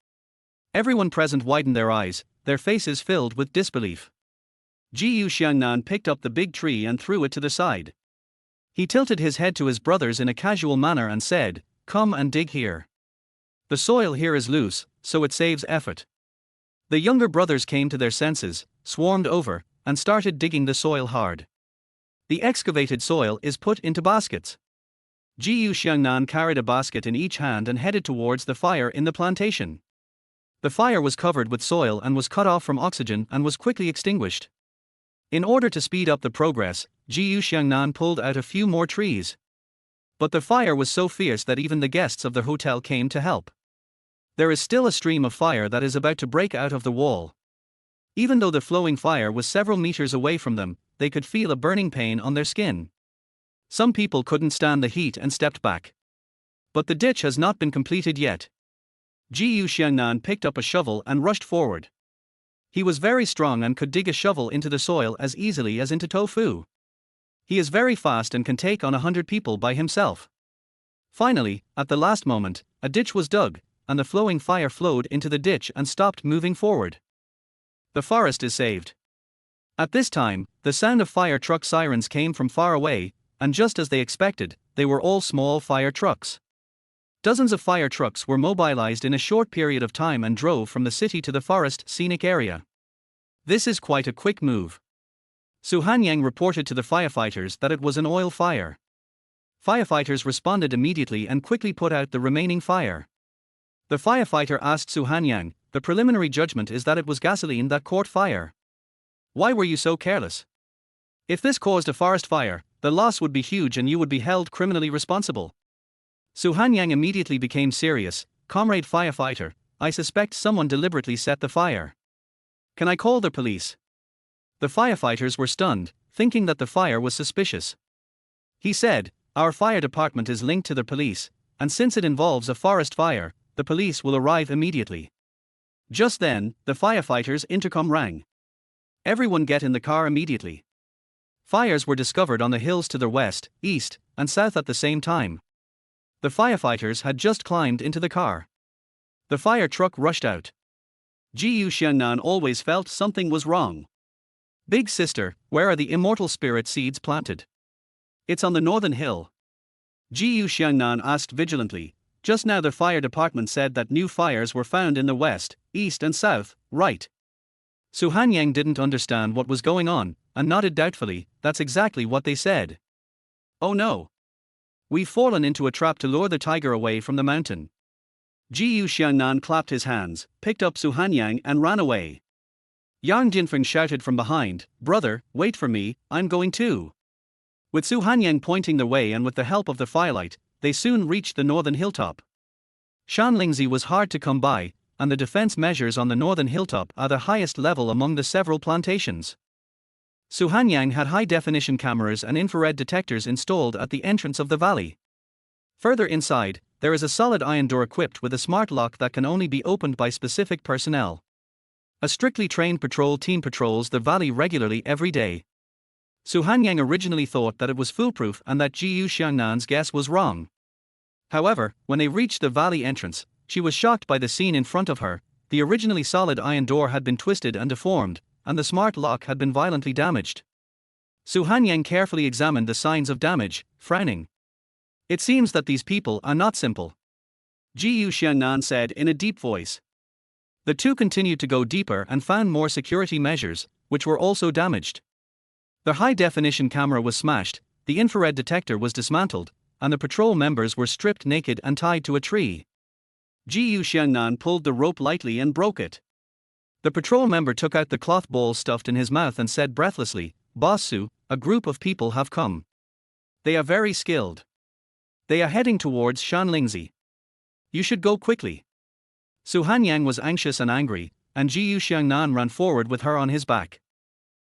Everyone present widened their eyes, their faces filled with disbelief. Xiangnan picked up the big tree and threw it to the side. He tilted his head to his brothers in a casual manner and said, "Come and dig here. The soil here is loose, so it saves effort." The younger brothers came to their senses, swarmed over, and started digging the soil hard. The excavated soil is put into baskets. Xiangnan carried a basket in each hand and headed towards the fire in the plantation. The fire was covered with soil and was cut off from oxygen and was quickly extinguished. In order to speed up the progress, Xiangnan pulled out a few more trees. But the fire was so fierce that even the guests of the hotel came to help. There is still a stream of fire that is about to break out of the wall. Even though the flowing fire was several meters away from them, they could feel a burning pain on their skin. Some people couldn't stand the heat and stepped back. But the ditch has not been completed yet. Xiangnan picked up a shovel and rushed forward. He was very strong and could dig a shovel into the soil as easily as into tofu. He is very fast and can take on 100 people by himself. Finally, at the last moment, a ditch was dug, and the flowing fire flowed into the ditch and stopped moving forward. The forest is saved. At this time, the sound of fire truck sirens came from far away, and just as they expected, they were all small fire trucks. Dozens of fire trucks were mobilized in a short period of time and drove from the city to the forest scenic area. This is quite a quick move. Su Hanyang reported to the firefighters that it was an oil fire. Firefighters responded immediately and quickly put out the remaining fire. The firefighter asked Su Hanyang, "The preliminary judgment is that it was gasoline that caught fire. Why were you so careless? If this caused a forest fire, the loss would be huge and you would be held criminally responsible." Su Hanyang immediately became serious. "Comrade firefighter, I suspect someone deliberately set the fire. Can I call the police?" The firefighters were stunned, thinking that the fire was suspicious. He said, "Our fire department is linked to the police, and since it involves a forest fire, the police will arrive immediately." Just then, the firefighters' intercom rang. "Everyone get in the car immediately." Fires were discovered on the hills to the west, east, and south at the same time. The firefighters had just climbed into the car. The fire truck rushed out. Xiangnan always felt something was wrong. "Big sister, where are the immortal spirit seeds planted?" "It's on the northern hill." Gu Xiangnan asked vigilantly. Just now the fire department said that new fires were found in the west, east and south, right? Su Hanyang didn't understand what was going on, and nodded doubtfully. That's exactly what they said. Oh no. We've fallen into a trap to lure the tiger away from the mountain. Gu Xiangnan clapped his hands, picked up Su Hanyang and ran away. Yang Jinfeng shouted from behind, "Brother, wait for me, I'm going too." With Su Hanyang pointing the way and with the help of the firelight, they soon reached the northern hilltop. Shanlingzi was hard to come by, and the defense measures on the northern hilltop are the highest level among the several plantations. Su Hanyang had high-definition cameras and infrared detectors installed at the entrance of the valley. Further inside, there is a solid iron door equipped with a smart lock that can only be opened by specific personnel. A strictly trained patrol team patrols the valley regularly every day. Su Hanyang originally thought that it was foolproof and that Gu Xiangnan's guess was wrong. However, when they reached the valley entrance, she was shocked by the scene in front of her. The originally solid iron door had been twisted and deformed, and the smart lock had been violently damaged. Su Hanyang carefully examined the signs of damage, frowning. It seems that these people are not simple, Gu Xiangnan said in a deep voice. The two continued to go deeper and found more security measures, which were also damaged. Their high-definition camera was smashed, the infrared detector was dismantled, and the patrol members were stripped naked and tied to a tree. Gu Xiangnan pulled the rope lightly and broke it. The patrol member took out the cloth ball stuffed in his mouth and said breathlessly, "Boss Su, a group of people have come. They are very skilled. They are heading towards Shanlingzi. You should go quickly." Su Hanyang was anxious and angry, and Gu Xiangnan ran forward with her on his back.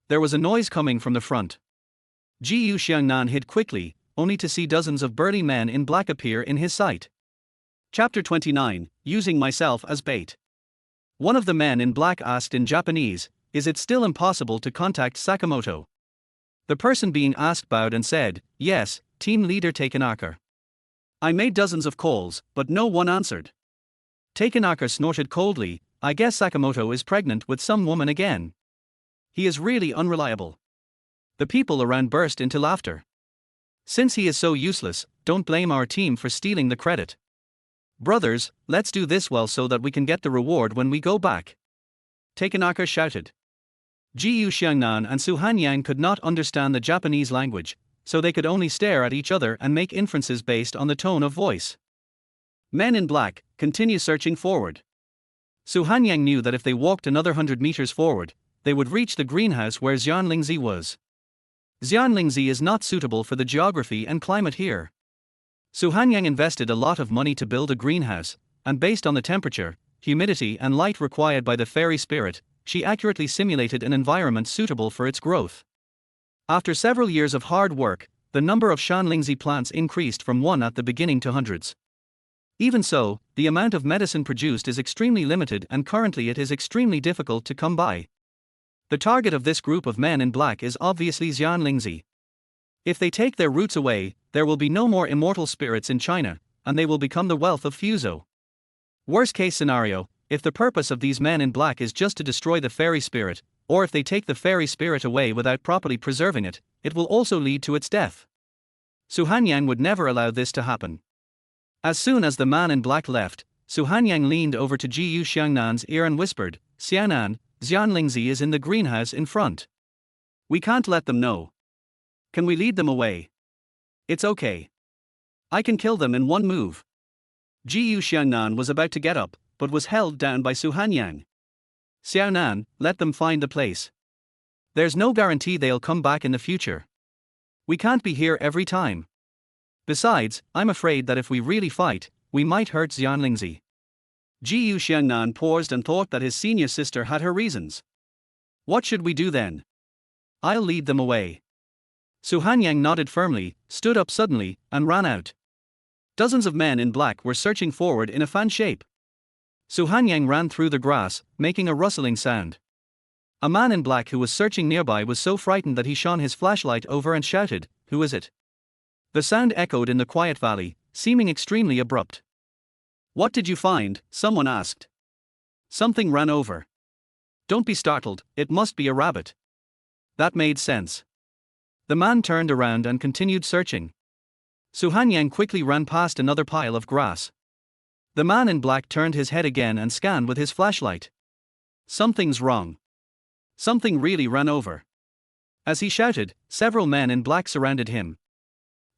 There was a noise coming from the front. Gu Xiangnan hid quickly, only to see dozens of burly men in black appear in his sight. Chapter 29, Using Myself as Bait. One of the men in black asked in Japanese, "Is it still impossible to contact Sakamoto?" The person being asked bowed and said, "Yes, team leader Takenaka. I made dozens of calls, but no one answered." Takenaka snorted coldly, "I guess Sakamoto is pregnant with some woman again. He is really unreliable." The people around burst into laughter. "Since he is so useless, don't blame our team for stealing the credit. Brothers, let's do this well so that we can get the reward when we go back," Takenaka shouted. Gu Xiangnan and Su Hanyang could not understand the Japanese language, so they could only stare at each other and make inferences based on the tone of voice. Men in black, continue searching forward. Su Hanyang knew that if they walked another 100 meters forward, they would reach the greenhouse where Xianlingzi was. Xianlingzi is not suitable for the geography and climate here. Su Hanyang invested a lot of money to build a greenhouse, and based on the temperature, humidity and light required by the fairy spirit, she accurately simulated an environment suitable for its growth. After several years of hard work, the number of Shanlingzi plants increased from one at the beginning to hundreds. Even so, the amount of medicine produced is extremely limited and currently it is extremely difficult to come by. The target of this group of men in black is obviously Xianlingzi. If they take their roots away, there will be no more immortal spirits in China, and they will become the wealth of Fuzhou. Worst case scenario, if the purpose of these men in black is just to destroy the fairy spirit, or if they take the fairy spirit away without properly preserving it, it will also lead to its death. Su Hanyang would never allow this to happen. As soon as the man in black left, Su Hanyang leaned over to Gu Xiangnan's ear and whispered, "Xiangnan, Xianlingzi is in the greenhouse in front. We can't let them know. Can we lead them away?" "It's okay. I can kill them in one move." Gu Xiangnan was about to get up, but was held down by Su Hanyang. "Xiaonan, let them find the place. There's no guarantee they'll come back in the future. We can't be here every time. Besides, I'm afraid that if we really fight, we might hurt Xianlingzi." Gu Xiangnan paused and thought that his senior sister had her reasons. "What should we do then?" "I'll lead them away." Su Hanyang nodded firmly, stood up suddenly, and ran out. Dozens of men in black were searching forward in a fan shape. Su Hanyang ran through the grass, making a rustling sound. A man in black who was searching nearby was so frightened that he shone his flashlight over and shouted, "Who is it?" The sound echoed in the quiet valley, seeming extremely abrupt. "What did you find?" someone asked. "Something ran over." "Don't be startled, it must be a rabbit." That made sense. The man turned around and continued searching. Xiangnan quickly ran past another pile of grass. The man in black turned his head again and scanned with his flashlight. Something's wrong. Something really ran over. As he shouted, several men in black surrounded him.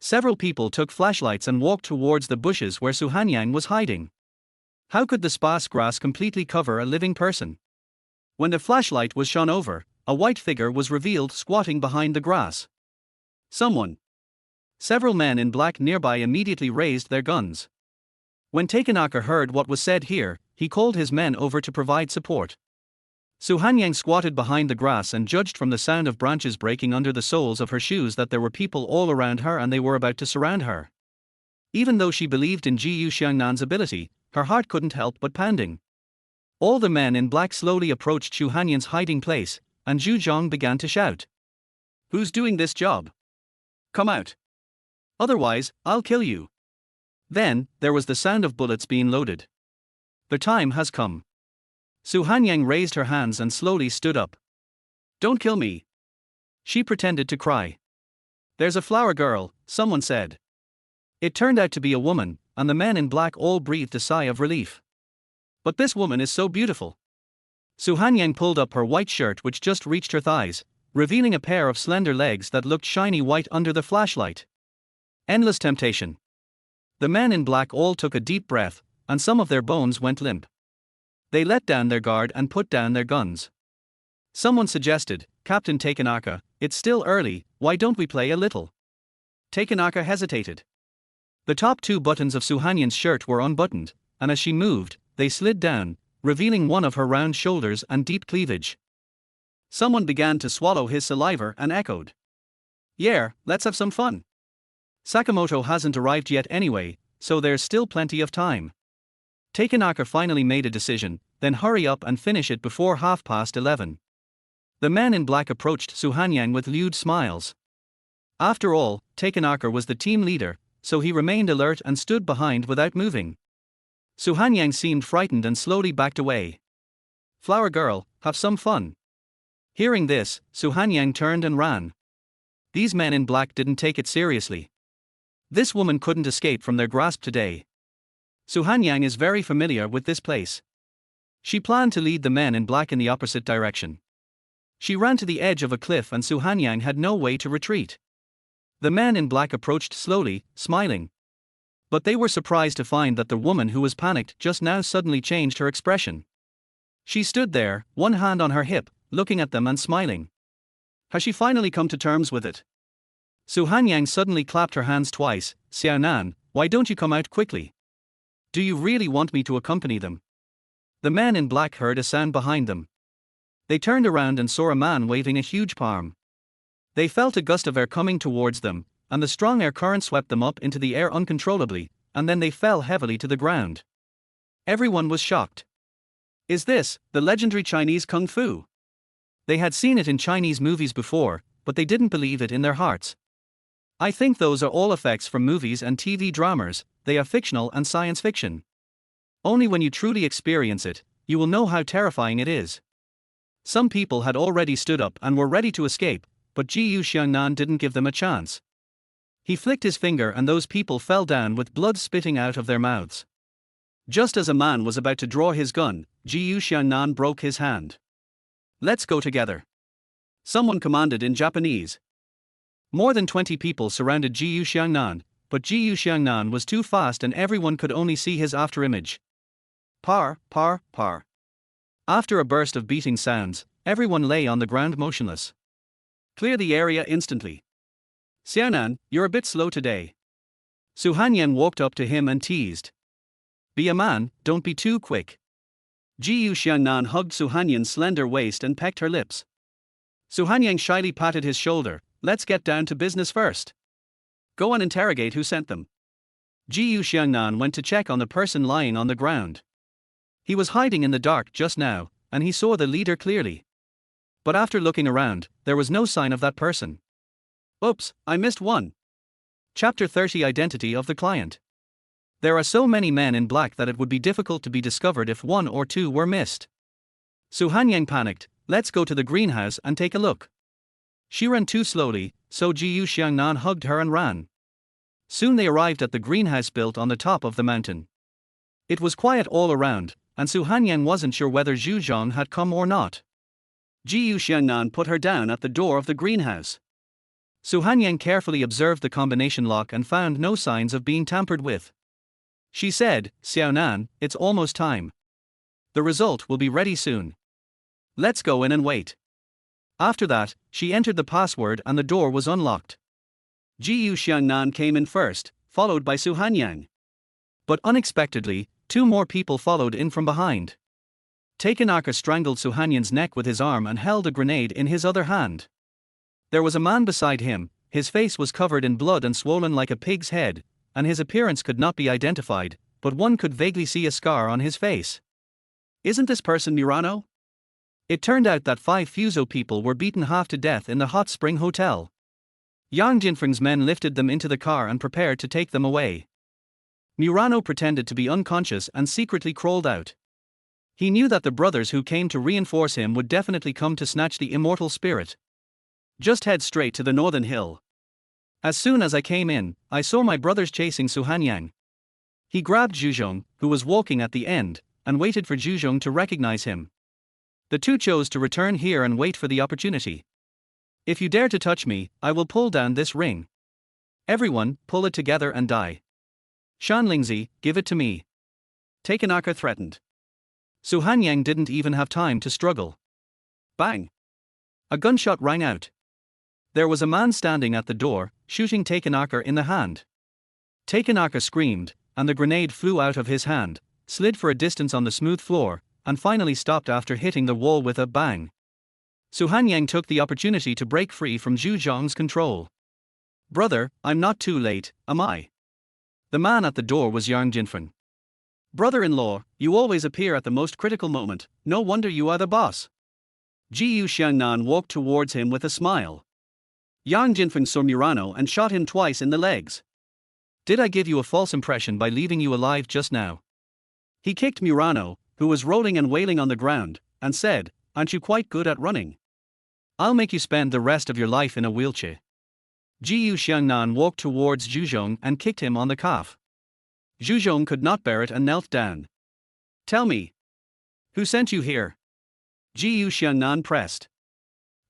Several people took flashlights and walked towards the bushes where Xiangnan was hiding. How could the sparse grass completely cover a living person? When the flashlight was shone over, a white figure was revealed squatting behind the grass. Someone. Several men in black nearby immediately raised their guns. When Takenaka heard what was said here, he called his men over to provide support. Xiangnan squatted behind the grass and judged from the sound of branches breaking under the soles of her shoes that there were people all around her and they were about to surround her. Even though she believed in Xiangnan's ability, her heart couldn't help but pounding. All the men in black slowly approached Xiangnan's hiding place, and Zhu Zhong began to shout. "Who's doing this job? Come out. Otherwise, I'll kill you." Then, there was the sound of bullets being loaded. "The time has come." Xiangnan raised her hands and slowly stood up. "Don't kill me." She pretended to cry. "There's a flower girl," someone said. It turned out to be a woman, and the men in black all breathed a sigh of relief. "But this woman is so beautiful." Xiangnan pulled up her white shirt which just reached her thighs, revealing a pair of slender legs that looked shiny white under the flashlight. Endless temptation. The men in black all took a deep breath, and some of their bones went limp. They let down their guard and put down their guns. Someone suggested, "Captain Takenaka, it's still early, why don't we play a little?" Takenaka hesitated. The top two buttons of Xiangnan's shirt were unbuttoned, and as she moved, they slid down, revealing one of her round shoulders and deep cleavage. Someone began to swallow his saliva and echoed, "Yeah, let's have some fun. Sakamoto hasn't arrived yet anyway, so there's still plenty of time." Takenaka finally made a decision, "Then hurry up and finish it before 11:30. The men in black approached Xiangnan with lewd smiles. After all, Takenaka was the team leader, so he remained alert and stood behind without moving. Xiangnan seemed frightened and slowly backed away. "Flower girl, have some fun." Hearing this, Xiangnan turned and ran. These men in black didn't take it seriously. This woman couldn't escape from their grasp today. Xiangnan is very familiar with this place. She planned to lead the men in black in the opposite direction. She ran to the edge of a cliff and Xiangnan had no way to retreat. The men in black approached slowly, smiling. But they were surprised to find that the woman who was panicked just now suddenly changed her expression. She stood there, one hand on her hip, looking at them and smiling. Has she finally come to terms with it? Xiangnan suddenly clapped her hands twice. "Xiaonan, why don't you come out quickly? Do you really want me to accompany them?" The men in black heard a sound behind them. They turned around and saw a man waving a huge palm. They felt a gust of air coming towards them, and the strong air current swept them up into the air uncontrollably, and then they fell heavily to the ground. Everyone was shocked. Is this the legendary Chinese kung fu? They had seen it in Chinese movies before, but they didn't believe it in their hearts. "I think those are all effects from movies and TV dramas, they are fictional and science fiction. Only when you truly experience it, you will know how terrifying it is." Some people had already stood up and were ready to escape, but Xiangnan didn't give them a chance. He flicked his finger and those people fell down with blood spitting out of their mouths. Just as a man was about to draw his gun, Xiangnan broke his hand. "Let's go together," someone commanded in Japanese. More than 20 people surrounded Xiangnan, but Xiangnan was too fast and everyone could only see his afterimage. Par. After a burst of beating sounds, everyone lay on the ground motionless. "Clear the area instantly." "Xiaonan, you're a bit slow today." Xiangnan walked up to him and teased. "Be a man, don't be too quick." Xiangnan hugged Xiangnan's slender waist and pecked her lips. Xiangnan shyly patted his shoulder. "Let's get down to business first. Go and interrogate who sent them." Xiangnan went to check on the person lying on the ground. He was hiding in the dark just now, and he saw the leader clearly. But after looking around, there was no sign of that person. Oops, I missed one. Chapter 30 Identity of the Client. There are so many men in black that it would be difficult to be discovered if one or two were missed. Xiangnan panicked. "Let's go to the greenhouse and take a look." She ran too slowly, so Xiangnan hugged her and ran. Soon they arrived at the greenhouse built on the top of the mountain. It was quiet all around, and Xiangnan wasn't sure whether Zhu Zhong had come or not. Xiangnan put her down at the door of the greenhouse. Xiangnan carefully observed the combination lock and found no signs of being tampered with. She said, "Xiaonan, it's almost time. The result will be ready soon. Let's go in and wait." After that, she entered the password and the door was unlocked. Xiangnan came in first, followed by Xiangnan. But unexpectedly, two more people followed in from behind. Takenaka strangled Xiangnan's neck with his arm and held a grenade in his other hand. There was a man beside him, his face was covered in blood and swollen like a pig's head, and his appearance could not be identified, but one could vaguely see a scar on his face. Isn't this person Murano? It turned out that 5 Fuso people were beaten half to death in the hot spring hotel. Yang Jinfeng's men lifted them into the car and prepared to take them away. Murano pretended to be unconscious and secretly crawled out. He knew that the brothers who came to reinforce him would definitely come to snatch the immortal spirit. Just head straight to the northern hill. As soon as I came in, I saw my brothers chasing Xiangnan. He grabbed Zhuzhong, who was walking at the end, and waited for Zhuzhong to recognize him. The two chose to return here and wait for the opportunity. If you dare to touch me, I will pull down this ring. Everyone, pull it together and die. Shanlingzi, give it to me. Takenaka threatened. Xiangnan didn't even have time to struggle. Bang! A gunshot rang out. There was a man standing at the door, shooting Takenaka in the hand. Takenaka screamed, and the grenade flew out of his hand, slid for a distance on the smooth floor, and finally stopped after hitting the wall with a bang. Xiangnan took the opportunity to break free from Zhu Zhong's control. "Brother, I'm not too late, am I?" The man at the door was Yang Jinfeng. "Brother-in-law, you always appear at the most critical moment, no wonder you are the boss." Xiangnan walked towards him with a smile. Yang Jinfeng saw Murano and shot him twice in the legs. "Did I give you a false impression by leaving you alive just now?" He kicked Murano, who was rolling and wailing on the ground, and said, "Aren't you quite good at running? I'll make you spend the rest of your life in a wheelchair." Xiangnan walked towards Zhuzhong and kicked him on the calf. Zhuzhong could not bear it and knelt down. "Tell me, who sent you here?" Xiangnan pressed.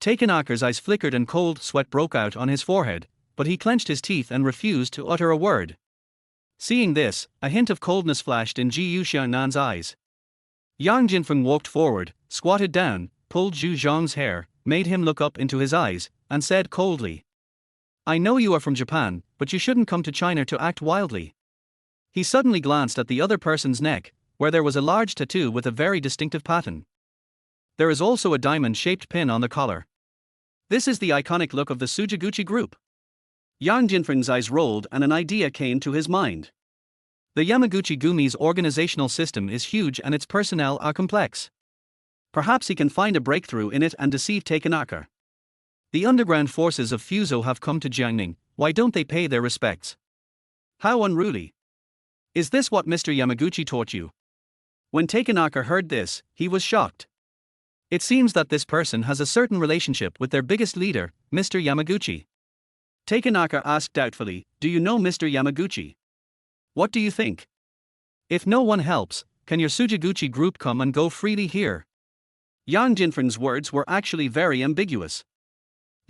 Takenaka's eyes flickered and cold sweat broke out on his forehead, but he clenched his teeth and refused to utter a word. Seeing this, a hint of coldness flashed in Xiangnan's eyes. Yang Jinfeng walked forward, squatted down, pulled Zhu Zhong's hair, made him look up into his eyes, and said coldly, "I know you are from Japan, but you shouldn't come to China to act wildly." He suddenly glanced at the other person's neck, where there was a large tattoo with a very distinctive pattern. There is also a diamond-shaped pin on the collar. This is the iconic look of the Sujiguchi group. Yang Jinfeng's eyes rolled and an idea came to his mind. The Yamaguchi Gumi's organizational system is huge and its personnel are complex. Perhaps he can find a breakthrough in it and deceive Takenaka. The underground forces of Fuso have come to Jiangning, why don't they pay their respects? How unruly. Is this what Mr. Yamaguchi taught you? When Takenaka heard this, he was shocked. It seems that this person has a certain relationship with their biggest leader, Mr. Yamaguchi. Takenaka asked doubtfully, "Do you know Mr. Yamaguchi? What do you think? If no one helps, can your Sujiguchi group come and go freely here?" Yang Jinfeng's words were actually very ambiguous.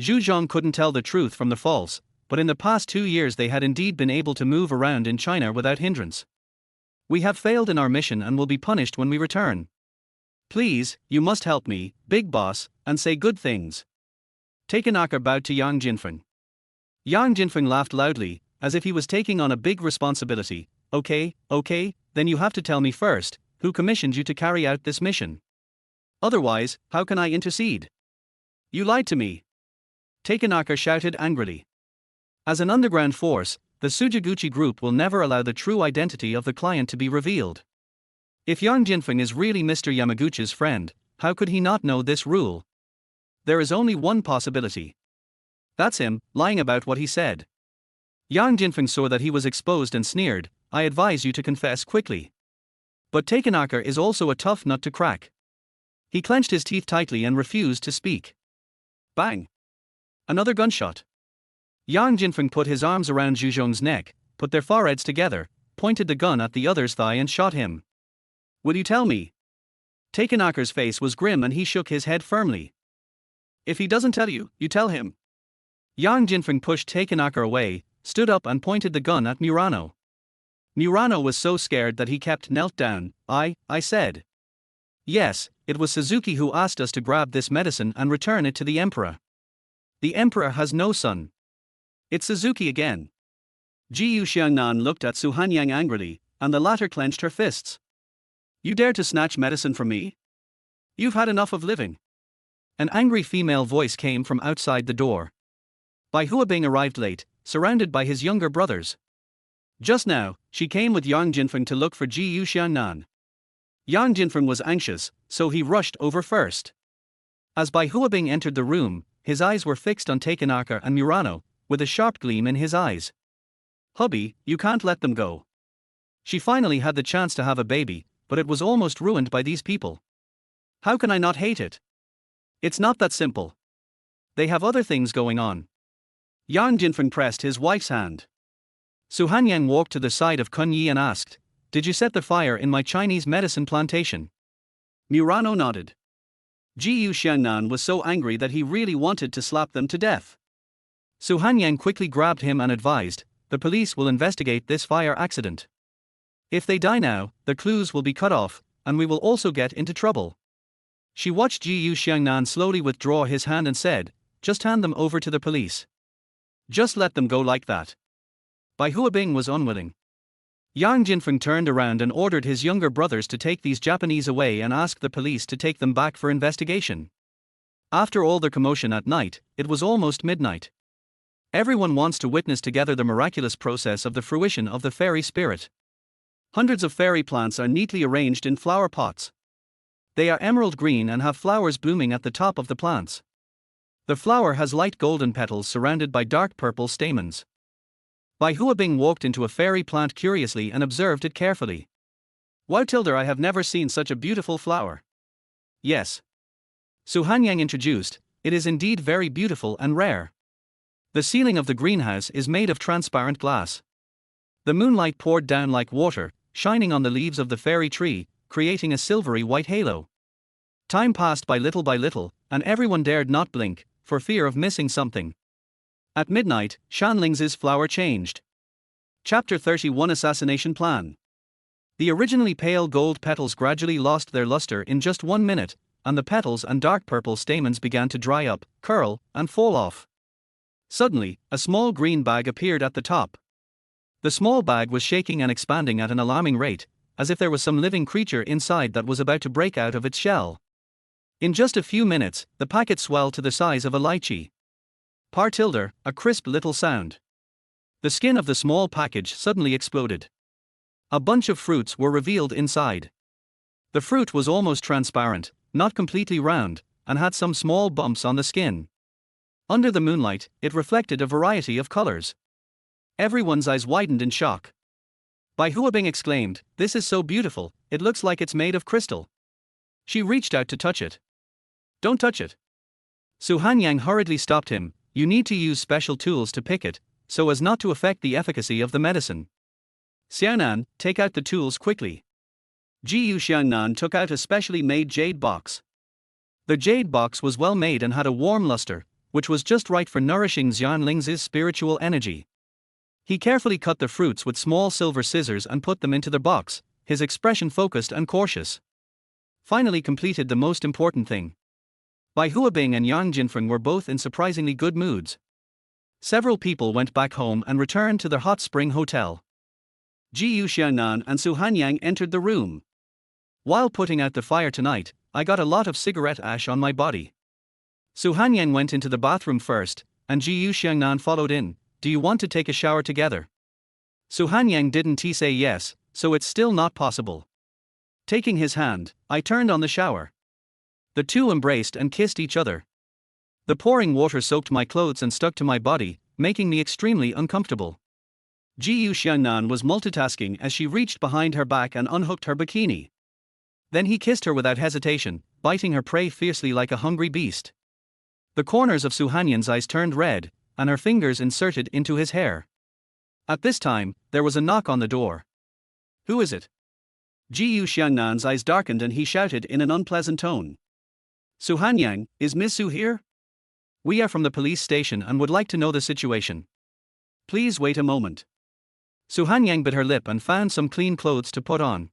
Zhu Zhong couldn't tell the truth from the false, but in the past 2 years they had indeed been able to move around in China without hindrance. "We have failed in our mission and will be punished when we return. Please, you must help me, big boss, and say good things." Takenaka bowed to Yang Jinfeng. Yang Jinfeng laughed loudly, as if he was taking on a big responsibility. Okay, then you have to tell me first, who commissioned you to carry out this mission? Otherwise, how can I intercede? You lied to me." Takenaka shouted angrily. As an underground force, the Sujiguchi group will never allow the true identity of the client to be revealed. If Yang Jinfeng is really Mr. Yamaguchi's friend, how could he not know this rule? There is only one possibility. That's him, lying about what he said. Yang Jinfeng saw that he was exposed and sneered, "I advise you to confess quickly." But Takenaka is also a tough nut to crack. He clenched his teeth tightly and refused to speak. Bang! Another gunshot. Yang Jinfeng put his arms around Zhuzhong's neck, put their foreheads together, pointed the gun at the other's thigh and shot him. Will you tell me? Takenakar's face was grim and he shook his head firmly. If he doesn't tell you, you tell him. Yang Jinfeng pushed Takenaka away, stood up and pointed the gun at Murano. Murano was so scared that he kept knelt down. I said. Yes, it was Suzuki who asked us to grab this medicine and return it to the Emperor. The Emperor has no son. It's Suzuki again. Jiyu Xiangnan looked at Su Hanyang angrily, and the latter clenched her fists. You dare to snatch medicine from me? You've had enough of living. An angry female voice came from outside the door. Bai Huabing arrived late, surrounded by his younger brothers. Just now, she came with Yang Jinfeng to look for Jiyu Xiangnan. Yang Jinfeng was anxious, so he rushed over first. As Bai Huabing entered the room, his eyes were fixed on Takenaka and Murano, with a sharp gleam in his eyes. Hubby, you can't let them go. She finally had the chance to have a baby, but it was almost ruined by these people. How can I not hate it? It's not that simple. They have other things going on. Yang Jinfeng pressed his wife's hand. Su Hanyang walked to the side of Kun Yi and asked, Did you set the fire in my Chinese medicine plantation? Murano nodded. Jiyu Xiangnan was so angry that he really wanted to slap them to death. Su Hanyang quickly grabbed him and advised, the police will investigate this fire accident. If they die now, the clues will be cut off, and we will also get into trouble. She watched Jiyu Xiangnan slowly withdraw his hand and said, Just hand them over to the police. Just let them go like that. Bai Huabing was unwilling. Yang Jinfeng turned around and ordered his younger brothers to take these Japanese away and ask the police to take them back for investigation. After all the commotion at night, it was almost midnight. Everyone wants to witness together the miraculous process of the fruition of the fairy spirit. Hundreds of fairy plants are neatly arranged in flower pots. They are emerald green and have flowers blooming at the top of the plants. The flower has light golden petals surrounded by dark purple stamens. Bai Huabing walked into a fairy plant curiously and observed it carefully. Wow Tilder, I have never seen such a beautiful flower. Yes. Su Hanyang introduced, it is indeed very beautiful and rare. The ceiling of the greenhouse is made of transparent glass. The moonlight poured down like water, shining on the leaves of the fairy tree, creating a silvery white halo. Time passed by little, and everyone dared not blink, for fear of missing something. At midnight, Shanling's flower changed. Chapter 31 Assassination Plan. The originally pale gold petals gradually lost their luster in just 1 minute, and the petals and dark purple stamens began to dry up, curl, and fall off. Suddenly, a small green bag appeared at the top. The small bag was shaking and expanding at an alarming rate, as if there was some living creature inside that was about to break out of its shell. In just a few minutes, the packet swelled to the size of a lychee. Par tilde, a crisp little sound. The skin of the small package suddenly exploded. A bunch of fruits were revealed inside. The fruit was almost transparent, not completely round, and had some small bumps on the skin. Under the moonlight, it reflected a variety of colors. Everyone's eyes widened in shock. Bai Huabing exclaimed, This is so beautiful, it looks like it's made of crystal. She reached out to touch it. Don't touch it. Su Hanyang hurriedly stopped him. You need to use special tools to pick it, so as not to affect the efficacy of the medicine. Xiaonan, take out the tools quickly. Jiyu Xiangnan took out a specially made jade box. The jade box was well made and had a warm luster, which was just right for nourishing Xianling's spiritual energy. He carefully cut the fruits with small silver scissors and put them into the box, his expression focused and cautious. Finally completed the most important thing. Bai Huabing and Yang Jinfeng were both in surprisingly good moods. Several people went back home and returned to their hot spring hotel. Jiyu Xiangnan and Su Hanyang entered the room. While putting out the fire tonight, I got a lot of cigarette ash on my body. Su Hanyang went into the bathroom first, and Jiyu Xiangnan followed in. Do you want to take a shower together? Su Hanyang didn't say yes, so it's still not possible. Taking his hand, I turned on the shower. The two embraced and kissed each other. The pouring water soaked my clothes and stuck to my body, making me extremely uncomfortable. Jiyu Xiangnan was multitasking as she reached behind her back and unhooked her bikini. Then he kissed her without hesitation, biting her prey fiercely like a hungry beast. The corners of Su Hanyang's eyes turned red, and her fingers inserted into his hair. At this time, there was a knock on the door. Who is it? Gu Xiangnan's eyes darkened and he shouted in an unpleasant tone. Xiangnan, is Miss Su here? We are from the police station and would like to know the situation. Please wait a moment. Xiangnan bit her lip and found some clean clothes to put on.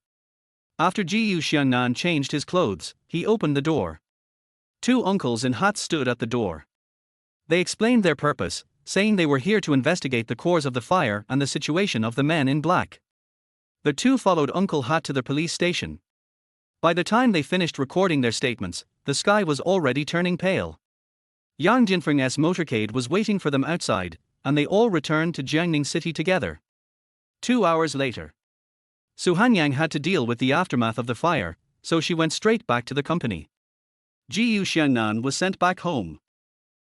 After Gu Xiangnan changed his clothes, he opened the door. Two uncles in hats stood at the door. They explained their purpose, saying they were here to investigate the cause of the fire and the situation of the men in black. The two followed Uncle Hat to the police station. By the time they finished recording their statements, the sky was already turning pale. Yang Jinfeng's motorcade was waiting for them outside, and they all returned to Jiangnan City together. 2 hours later, Xiangnan had to deal with the aftermath of the fire, so she went straight back to the company. Gu Xiangnan was sent back home.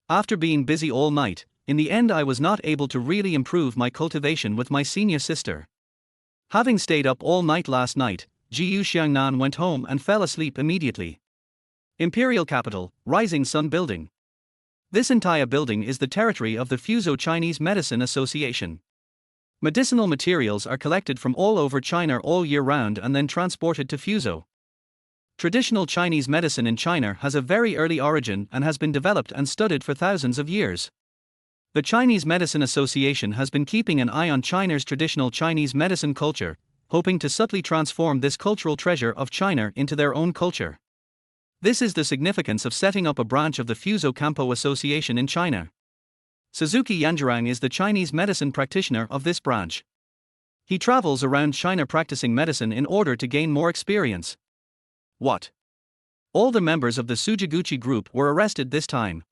After being busy all night, in the end I was not able to really improve my cultivation with my senior sister. Having stayed up all night last night, Gu Xiangnan went home and fell asleep immediately. Imperial Capital, Rising Sun Building. This entire building is the territory of the Fuzhou Chinese Medicine Association. Medicinal materials are collected from all over China all year round and then transported to Fuzhou. Traditional Chinese medicine in China has a very early origin and has been developed and studied for thousands of years. The Chinese Medicine Association has been keeping an eye on China's traditional Chinese medicine culture, hoping to subtly transform this cultural treasure of China into their own culture. This is the significance of setting up a branch of the Fuzhou Campo Association in China. Suzuki Yanzhirang is the Chinese medicine practitioner of this branch. He travels around China practicing medicine in order to gain more experience. What? All the members of the Sujiguchi group were arrested this time.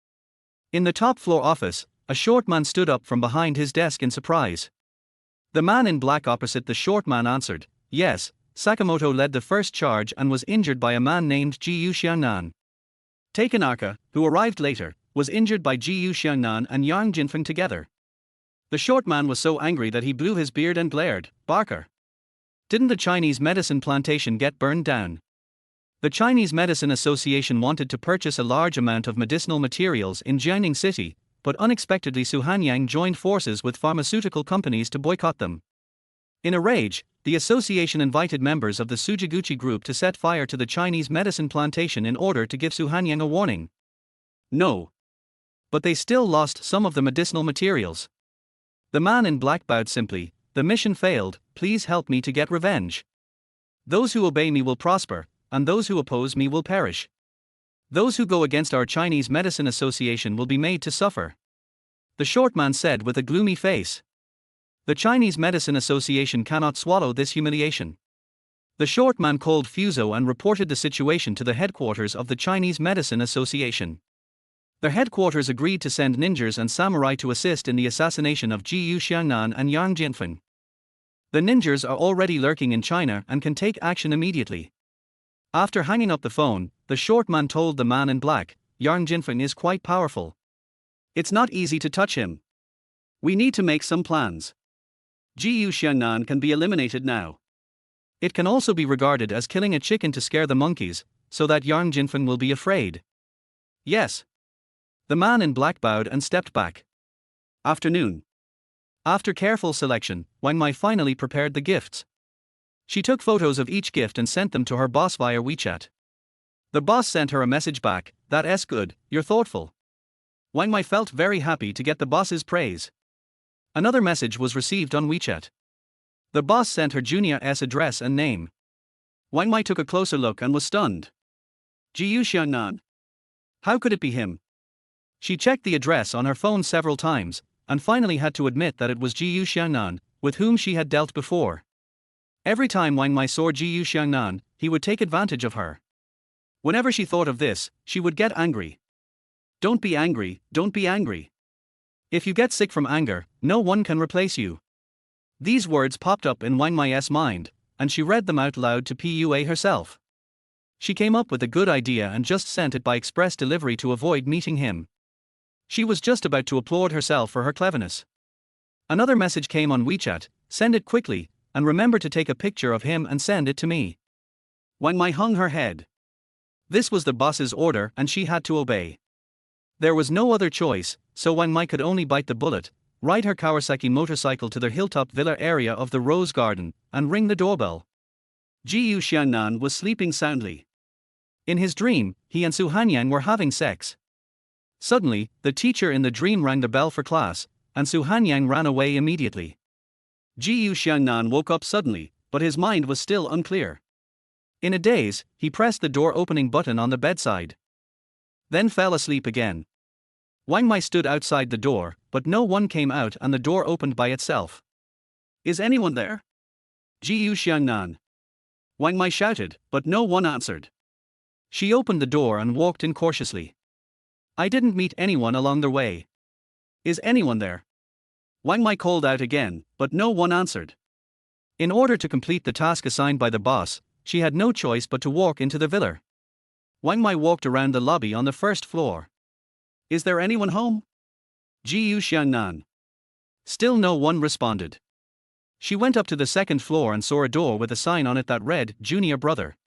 In the top floor office, a short man stood up from behind his desk in surprise. The man in black opposite the short man answered, "Yes, Sakamoto led the first charge and was injured by a man named Gu Xiangnan. Takanaka, who arrived later, was injured by Gu Xiangnan and Yang Jinfeng together." The short man was so angry that he blew his beard and glared, "Barker! Didn't the Chinese medicine plantation get burned down?" The Chinese Medicine Association wanted to purchase a large amount of medicinal materials in Jiangnan City, but unexpectedly Xiangnan joined forces with pharmaceutical companies to boycott them. In a rage, the association invited members of the Sujiguchi group to set fire to the Chinese medicine plantation in order to give Xiangnan a warning. No. But they still lost some of the medicinal materials. The man in black bowed simply, "The mission failed, please help me to get revenge. Those who obey me will prosper, and those who oppose me will perish. Those who go against our Chinese Medicine Association will be made to suffer." The short man said with a gloomy face. The Chinese Medicine Association cannot swallow this humiliation. The short man called Fuzhou and reported the situation to the headquarters of the Chinese Medicine Association. Their headquarters agreed to send ninjas and samurai to assist in the assassination of Gu Xiangnan and Yang Jinfeng. The ninjas are already lurking in China and can take action immediately. After hanging up the phone, the short man told the man in black, "Yang Jinfeng is quite powerful. It's not easy to touch him. We need to make some plans. Gu Xiangnan can be eliminated now. It can also be regarded as killing a chicken to scare the monkeys, so that Yang Jinfeng will be afraid." "Yes." The man in black bowed and stepped back. Afternoon. After careful selection, Wang Mei finally prepared the gifts. She took photos of each gift and sent them to her boss via WeChat. The boss sent her a message back, "That's good, you're thoughtful." Wang Mei felt very happy to get the boss's praise. Another message was received on WeChat. The boss sent her Junior's address and name. Wang Mei took a closer look and was stunned. Gu Xiangnan. How could it be him? She checked the address on her phone several times, and finally had to admit that it was Gu Xiangnan, with whom she had dealt before. Every time Wang Mei saw Gu Xiangnan, he would take advantage of her. Whenever she thought of this, she would get angry. "Don't be angry, don't be angry. If you get sick from anger, no one can replace you." These words popped up in Wang Mei's mind, and she read them out loud to Pua herself. She came up with a good idea and just sent it by express delivery to avoid meeting him. She was just about to applaud herself for her cleverness. Another message came on WeChat, "Send it quickly, and remember to take a picture of him and send it to me." Wang Mei hung her head. This was the boss's order and she had to obey. There was no other choice, so Wang Mei could only bite the bullet, ride her Kawasaki motorcycle to the hilltop villa area of the Rose Garden, and ring the doorbell. Jiyu Xiangnan was sleeping soundly. In his dream, he and Su Hanyang were having sex. Suddenly, the teacher in the dream rang the bell for class, and Su Hanyang ran away immediately. Jiyu Xiangnan woke up suddenly, but his mind was still unclear. In a daze, he pressed the door opening button on the bedside. Then fell asleep again. Wang Mai stood outside the door, but no one came out and the door opened by itself. Is anyone there? Jiyu Xiangnan. Wang Mai shouted, but no one answered. She opened the door and walked in cautiously. I didn't meet anyone along the way. Is anyone there? Wang Mai called out again, but no one answered. In order to complete the task assigned by the boss, she had no choice but to walk into the villa. Wang Mai walked around the lobby on the first floor. Is there anyone home? Jiyu Xiangnan. Still no one responded. She went up to the second floor and saw a door with a sign on it that read, Junior Brother.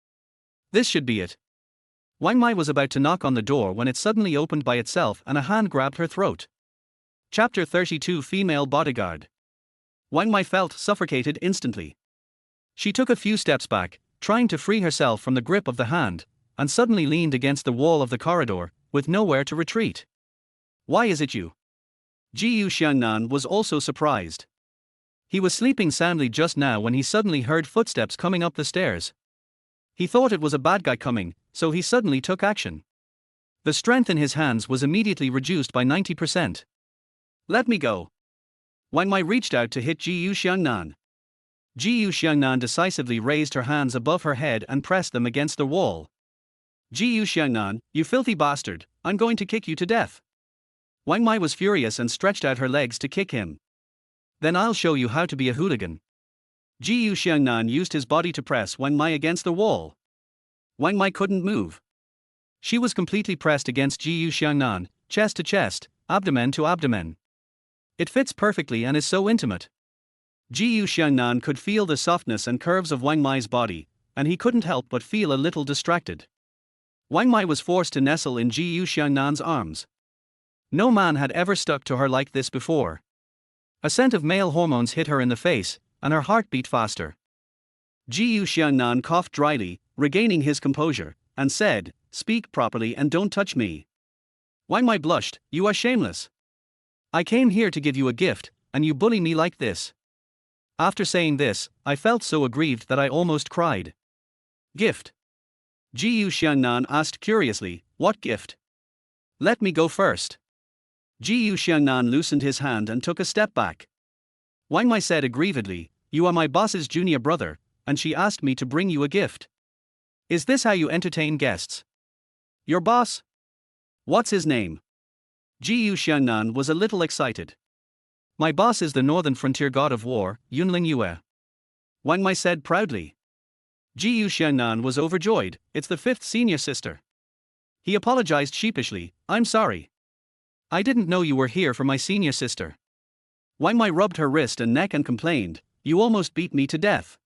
This should be it. Wang Mai was about to knock on the door when it suddenly opened by itself and a hand grabbed her throat. Chapter 32 Female Bodyguard. Wang Mai felt suffocated instantly. She took a few steps back, trying to free herself from the grip of the hand, and suddenly leaned against the wall of the corridor, with nowhere to retreat. Why is it you? Jiyu Xiangnan was also surprised. He was sleeping soundly just now when he suddenly heard footsteps coming up the stairs. He thought it was a bad guy coming, so he suddenly took action. The strength in his hands was immediately reduced by 90%. Let me go. Wang Mai reached out to hit Jiyu Xiangnan. Jiyu Xiangnan decisively raised her hands above her head and pressed them against the wall. Jiyu Xiangnan, you filthy bastard, I'm going to kick you to death. Wang Mai was furious and stretched out her legs to kick him. Then I'll show you how to be a hooligan. Jiyu Xiangnan used his body to press Wang Mai against the wall. Wang Mai couldn't move. She was completely pressed against Jiyu Xiangnan, chest to chest, abdomen to abdomen. It fits perfectly and is so intimate. Jiyu Xiangnan could feel the softness and curves of Wang Mai's body, and he couldn't help but feel a little distracted. Wang Mai was forced to nestle in Jiyu Xiangnan's arms. No man had ever stuck to her like this before. A scent of male hormones hit her in the face, and her heart beat faster. Jiyu Xiangnan coughed dryly, regaining his composure, and said, Speak properly and don't touch me. Wang Mai blushed, You are shameless. I came here to give you a gift, and you bully me like this. After saying this, I felt so aggrieved that I almost cried. Gift? Jiyu Xiangnan asked curiously, What gift? Let me go first. Jiyu Xiangnan loosened his hand and took a step back. Wang Mai said aggrievedly, You are my boss's junior brother, and she asked me to bring you a gift. Is this how you entertain guests? Your boss? What's his name? Jiyu Xiangnan was a little excited. My boss is the northern frontier god of war, Yunling Yue. Wang Mai said proudly. Jiyu Xiangnan was overjoyed, It's the fifth senior sister. He apologized sheepishly, I'm sorry. I didn't know you were here for my senior sister. Wang Mai rubbed her wrist and neck and complained, You almost beat me to death.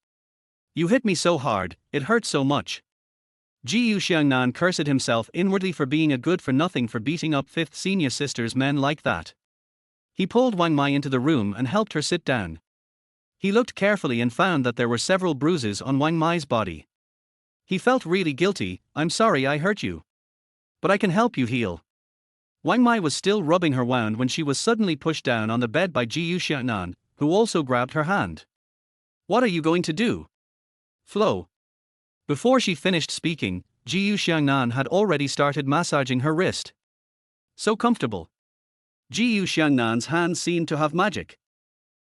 You hit me so hard, it hurt so much. Jiyu Xiangnan cursed himself inwardly for being a good-for-nothing for beating up fifth senior sister's men like that. He pulled Wang Mai into the room and helped her sit down. He looked carefully and found that there were several bruises on Wang Mai's body. He felt really guilty, I'm sorry I hurt you. But I can help you heal. Wang Mai was still rubbing her wound when she was suddenly pushed down on the bed by Jiyu Xiangnan, who also grabbed her hand. What are you going to do? Flow. Before she finished speaking, Jiyu Xiangnan had already started massaging her wrist. So comfortable. Jiyu Xiangnan's hands seemed to have magic.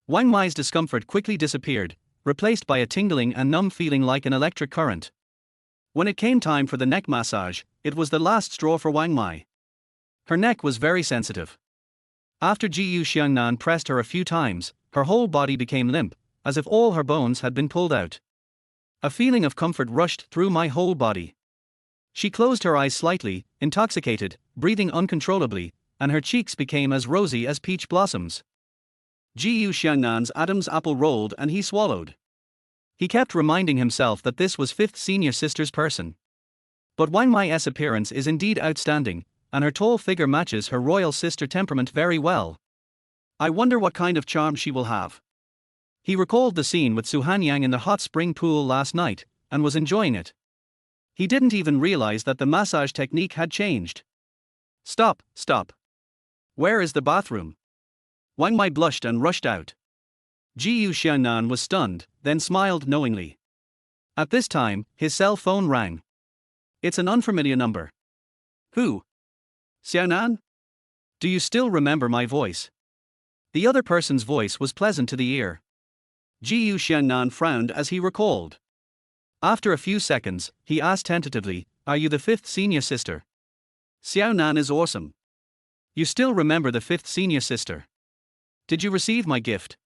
Wang Mai's discomfort quickly disappeared, replaced by a tingling and numb feeling like an electric current. When it came time for the neck massage, it was the last straw for Wang Mai. Her neck was very sensitive. After Jiyu Xiangnan pressed her a few times, her whole body became limp, as if all her bones had been pulled out. A feeling of comfort rushed through my whole body. She closed her eyes slightly, intoxicated, breathing uncontrollably, and her cheeks became as rosy as peach blossoms. Jiyu Xiangnan's Adam's apple rolled and he swallowed. He kept reminding himself that this was fifth senior sister's person. But Wang Mai's appearance is indeed outstanding, and her tall figure matches her royal sister temperament very well. I wonder what kind of charm she will have. He recalled the scene with Xiangnan in the hot spring pool last night, and was enjoying it. He didn't even realize that the massage technique had changed. Stop, stop. Where is the bathroom? Wang Mei blushed and rushed out. Xiangnan was stunned, then smiled knowingly. At this time, his cell phone rang. It's an unfamiliar number. Who? Xiaonan? Do you still remember my voice? The other person's voice was pleasant to the ear. Xiangnan frowned as he recalled. After a few seconds, he asked tentatively, "Are you the fifth senior sister?" Xiaonan is awesome. You still remember the fifth senior sister. Did you receive my gift?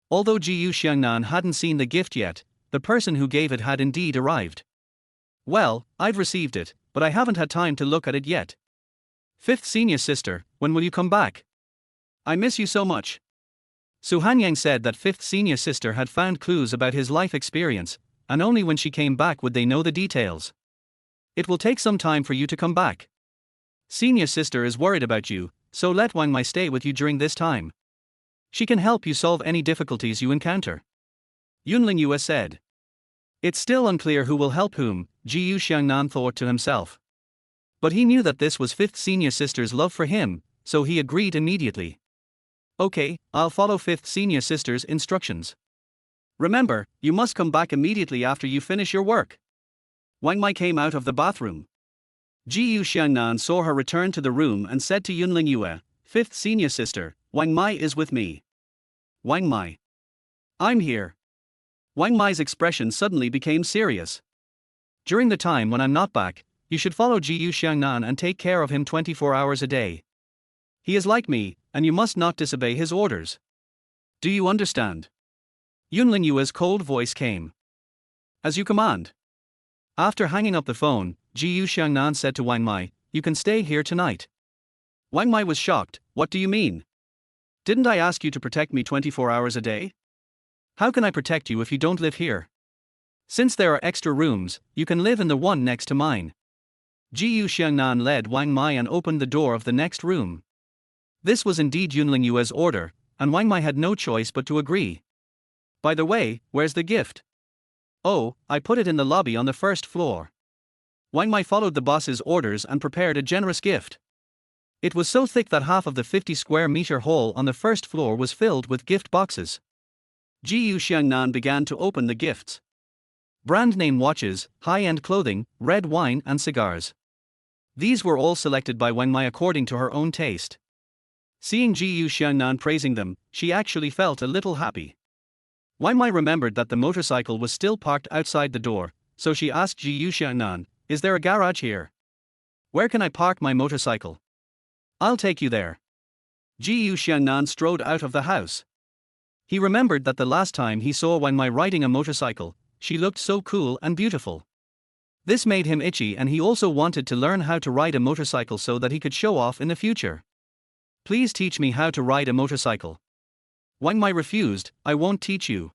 Although Xiangnan hadn't seen the gift yet, the person who gave it had indeed arrived. Well, I've received it, but I haven't had time to look at it yet. Fifth senior sister, when will you come back? I miss you so much. Xiangnan said that fifth senior sister had found clues about his life experience, and only when she came back would they know the details. It will take some time for you to come back. Senior sister is worried about you, so let Wang Mei stay with you during this time. She can help you solve any difficulties you encounter. Yunling Yue said. It's still unclear who will help whom, Xiangnan thought to himself. But he knew that this was fifth senior sister's love for him, so he agreed immediately. Okay, I'll follow fifth senior sister's instructions. Remember, you must come back immediately after you finish your work. Wang Mei came out of the bathroom. Xiangnan saw her return to the room and said to Yunling Yue, "Fifth senior sister, Wang Mei is with me." Wang Mei. I'm here. Wang Mei's expression suddenly became serious. During the time when I'm not back, you should follow Xiangnan and take care of him 24 hours a day. He is like me, and you must not disobey his orders. Do you understand? Yunling Yue's cold voice came. As you command. After hanging up the phone, Xiangnan said to Wang Mei, "You can stay here tonight." Wang Mei was shocked. What do you mean? Didn't I ask you to protect me 24 hours a day? How can I protect you if you don't live here? Since there are extra rooms, you can live in the one next to mine. Xiangnan led Wang Mei and opened the door of the next room. This was indeed Yunling Yue's order, and Wang Mei had no choice but to agree. By the way, where's the gift? Oh, I put it in the lobby on the first floor. Wang Mei followed the boss's orders and prepared a generous gift. It was so thick that half of the 50 square meter hall on the first floor was filled with gift boxes. Xiangnan began to open the gifts. Brand name watches, high-end clothing, red wine and cigars. These were all selected by Wang Mei according to her own taste. Seeing Xiangnan praising them, she actually felt a little happy. Wang Mei remembered that the motorcycle was still parked outside the door, so she asked Xiangnan, "Is there a garage here? Where can I park my motorcycle?" "I'll take you there." Xiangnan strode out of the house. He remembered that the last time he saw Wang Mei riding a motorcycle, she looked so cool and beautiful. This made him itchy, and he also wanted to learn how to ride a motorcycle so that he could show off in the future. "Please teach me how to ride a motorcycle." Wang Mei refused. "I won't teach you."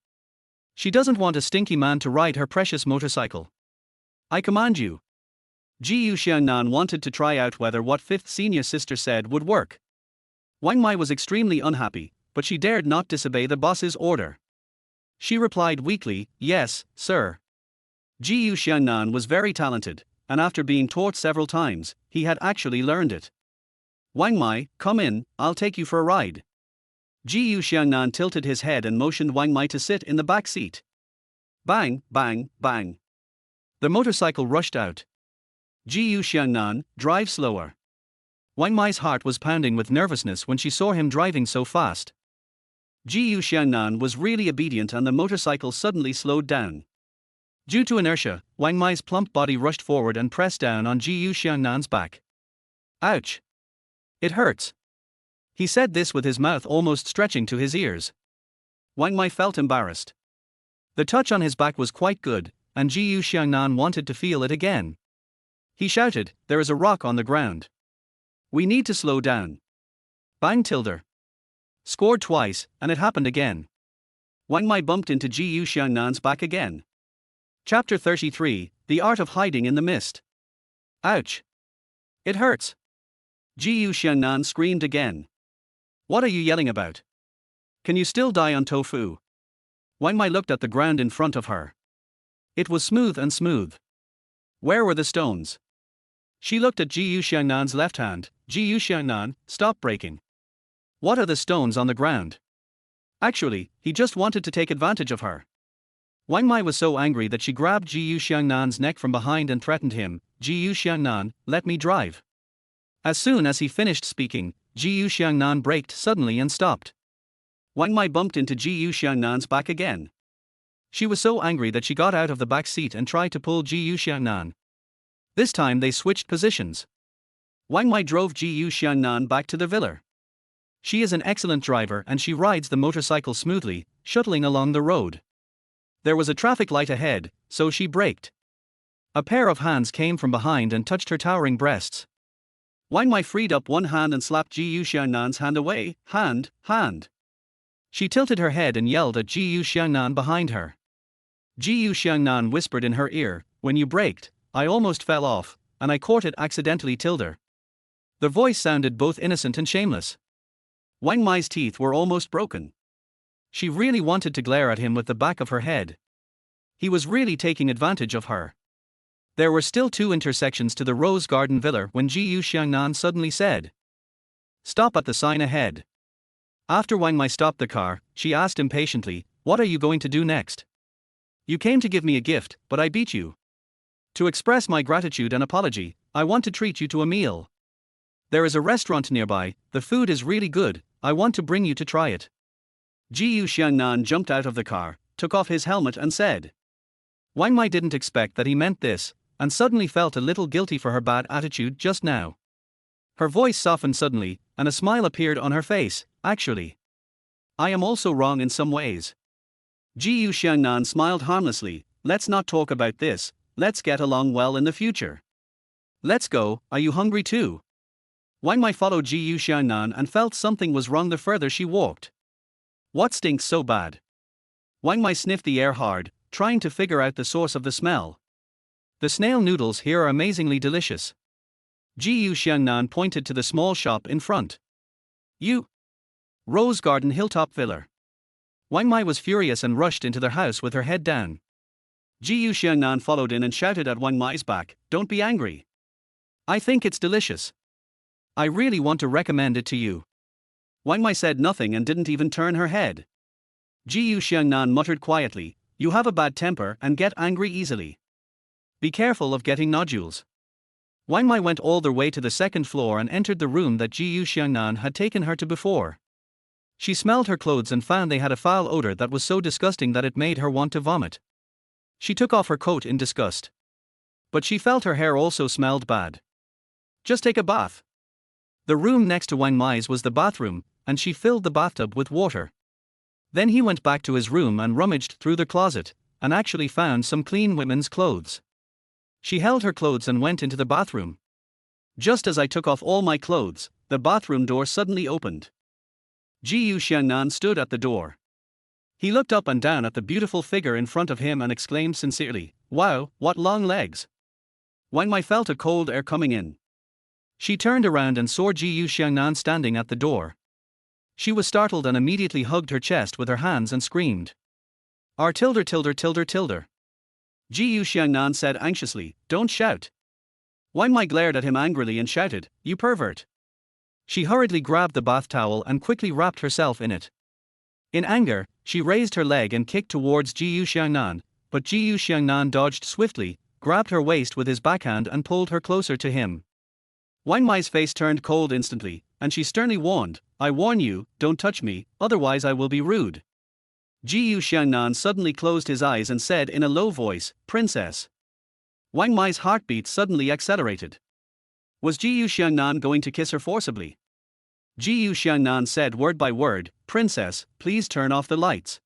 She doesn't want a stinky man to ride her precious motorcycle. "I command you." Xiangnan wanted to try out whether what fifth senior sister said would work. Wang Mei was extremely unhappy, but she dared not disobey the boss's order. She replied weakly, "Yes, sir." Xiangnan was very talented, and after being taught several times, he had actually learned it. "Wang Mei, come in, I'll take you for a ride." Xiangnan tilted his head and motioned Wang Mei to sit in the back seat. Bang, bang, bang. The motorcycle rushed out. Xiangnan, drive slower. Wang Mei's heart was pounding with nervousness when she saw him driving so fast. Xiangnan was really obedient and the motorcycle suddenly slowed down. Due to inertia, Wang Mei's plump body rushed forward and pressed down on Xiangnan back. Ouch! It hurts. He said this with his mouth almost stretching to his ears. Wang Mei felt embarrassed. The touch on his back was quite good, and Xiangnan wanted to feel it again. He shouted, "There is a rock on the ground. We need to slow down." Bang tilde. Scored twice, and it happened again. Wang Mei bumped into Xiangnan back again. Chapter 33, The Art of Hiding in the Mist. Ouch! It hurts. Xiangnan screamed again. What are you yelling about? Can you still die on tofu? Wang Mai looked at the ground in front of her. It was smooth and smooth. Where were the stones? She looked at Ji Xiangnan's left hand. Ji Xiangnan, stop breaking. What are the stones on the ground? Actually, he just wanted to take advantage of her. Wang Mai was so angry that she grabbed Ji Xiangnan's neck from behind and threatened him. Ji Xiangnan, let me drive. As soon as he finished speaking, Ji Xiangnan braked suddenly and stopped. Wang Mai bumped into Ji Xiangnan's back again. She was so angry that she got out of the back seat and tried to pull Ji Xiangnan. This time they switched positions. Wang Mai drove Ji Xiangnan back to the villa. She is an excellent driver and she rides the motorcycle smoothly, shuttling along the road. There was a traffic light ahead, so she braked. A pair of hands came from behind and touched her towering breasts. Wang Mai freed up one hand and slapped Ji Xiangnan's hand away. Hand. She tilted her head and yelled at Ji Xiangnan behind her. Ji Xiangnan whispered in her ear, when you braked, I almost fell off, and I caught it accidentally. Tilder. The voice sounded both innocent and shameless. Wang Mai's teeth were almost broken. She really wanted to glare at him with the back of her head. He was really taking advantage of her. There were still 2 intersections to the Rose Garden Villa when Ji Xiangnan suddenly said, stop at the sign ahead. After Wang Mai stopped the car, she asked impatiently, what are you going to do next? You came to give me a gift, but I beat you. To express my gratitude and apology, I want to treat you to a meal. There is a restaurant nearby, the food is really good, I want to bring you to try it. Ji Xiangnan jumped out of the car, took off his helmet and said. Wang Mai didn't expect that he meant this, and suddenly felt a little guilty for her bad attitude just now. Her voice softened suddenly, and a smile appeared on her face. Actually, I am also wrong in some ways. Ji Xiangnan smiled harmlessly, let's not talk about this, let's get along well in the future. Let's go, are you hungry too? Wang Mai followed Ji Xiangnan and felt something was wrong the further she walked. What stinks so bad? Wang Mai sniffed the air hard, trying to figure out the source of the smell. The snail noodles here are amazingly delicious. Ji Xiangnan pointed to the small shop in front. You. Rose Garden Hilltop Villa. Wang Mai was furious and rushed into their house with her head down. Ji Xiangnan followed in and shouted at Wang Mai's back, don't be angry. I think it's delicious. I really want to recommend it to you. Wang Mai said nothing and didn't even turn her head. Ji Xiangnan muttered quietly, you have a bad temper and get angry easily. Be careful of getting nodules. Wang Mai went all the way to the 2nd floor and entered the room that Ji Xiangnan had taken her to before. She smelled her clothes and found they had a foul odor that was so disgusting that it made her want to vomit. She took off her coat in disgust. But she felt her hair also smelled bad. Just take a bath. The room next to Wang Mai's was the bathroom, and she filled the bathtub with water. Then he went back to his room and rummaged through the closet, and actually found some clean women's clothes. She held her clothes and went into the bathroom. Just as I took off all my clothes, the bathroom door suddenly opened. Ji Xiangnan stood at the door. He looked up and down at the beautiful figure in front of him and exclaimed sincerely, wow, what long legs. Wang Mai felt a cold air coming in. She turned around and saw Ji Xiangnan standing at the door. She was startled and immediately hugged her chest with her hands and screamed. Tilder. Ji Xiangnan said anxiously, don't shout. Wang Mai glared at him angrily and shouted, you pervert. She hurriedly grabbed the bath towel and quickly wrapped herself in it. In anger, she raised her leg and kicked towards Ji Xiangnan, but Ji Xiangnan dodged swiftly, grabbed her waist with his backhand and pulled her closer to him. Wang Mai's face turned cold instantly, and she sternly warned, I warn you, don't touch me, otherwise I will be rude. Ji Xiangnan suddenly closed his eyes and said in a low voice, Princess. Wang Mai's heartbeat suddenly accelerated. Was Ji Xiangnan going to kiss her forcibly? Ji Xiangnan said word by word, Princess, please turn off the lights.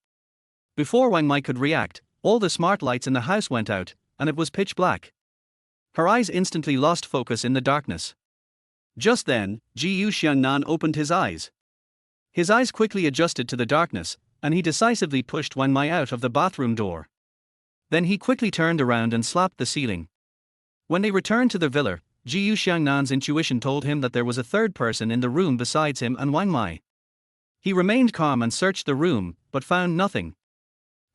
Before Wang Mai could react, all the smart lights in the house went out, and it was pitch black. Her eyes instantly lost focus in the darkness. Just then, Ji Xiangnan opened his eyes. His eyes quickly adjusted to the darkness, and he decisively pushed Wang Mai out of the bathroom door. Then he quickly turned around and slapped the ceiling. When they returned to the villa, Ji Xiangnan's intuition told him that there was a third person in the room besides him and Wang Mai. He remained calm and searched the room, but found nothing.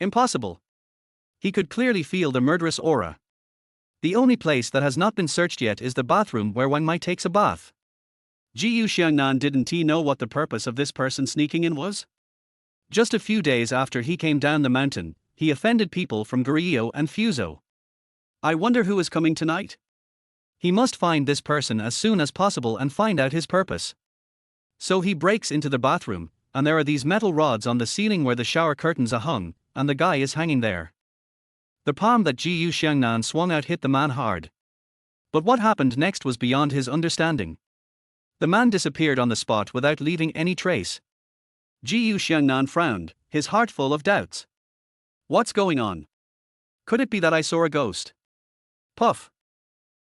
Impossible. He could clearly feel the murderous aura. The only place that has not been searched yet is the bathroom where one might take a bath. Xiangnan didn't he know what the purpose of this person sneaking in was? Just a few days after he came down the mountain, he offended people from Gurio and Fuso. I wonder who is coming tonight? He must find this person as soon as possible and find out his purpose. So he breaks into the bathroom, and there are these metal rods on the ceiling where the shower curtains are hung, and the guy is hanging there. The palm that Xiangnan swung out hit the man hard. But what happened next was beyond his understanding. The man disappeared on the spot without leaving any trace. Xiangnan frowned, his heart full of doubts. What's going on? Could it be that I saw a ghost? Puff.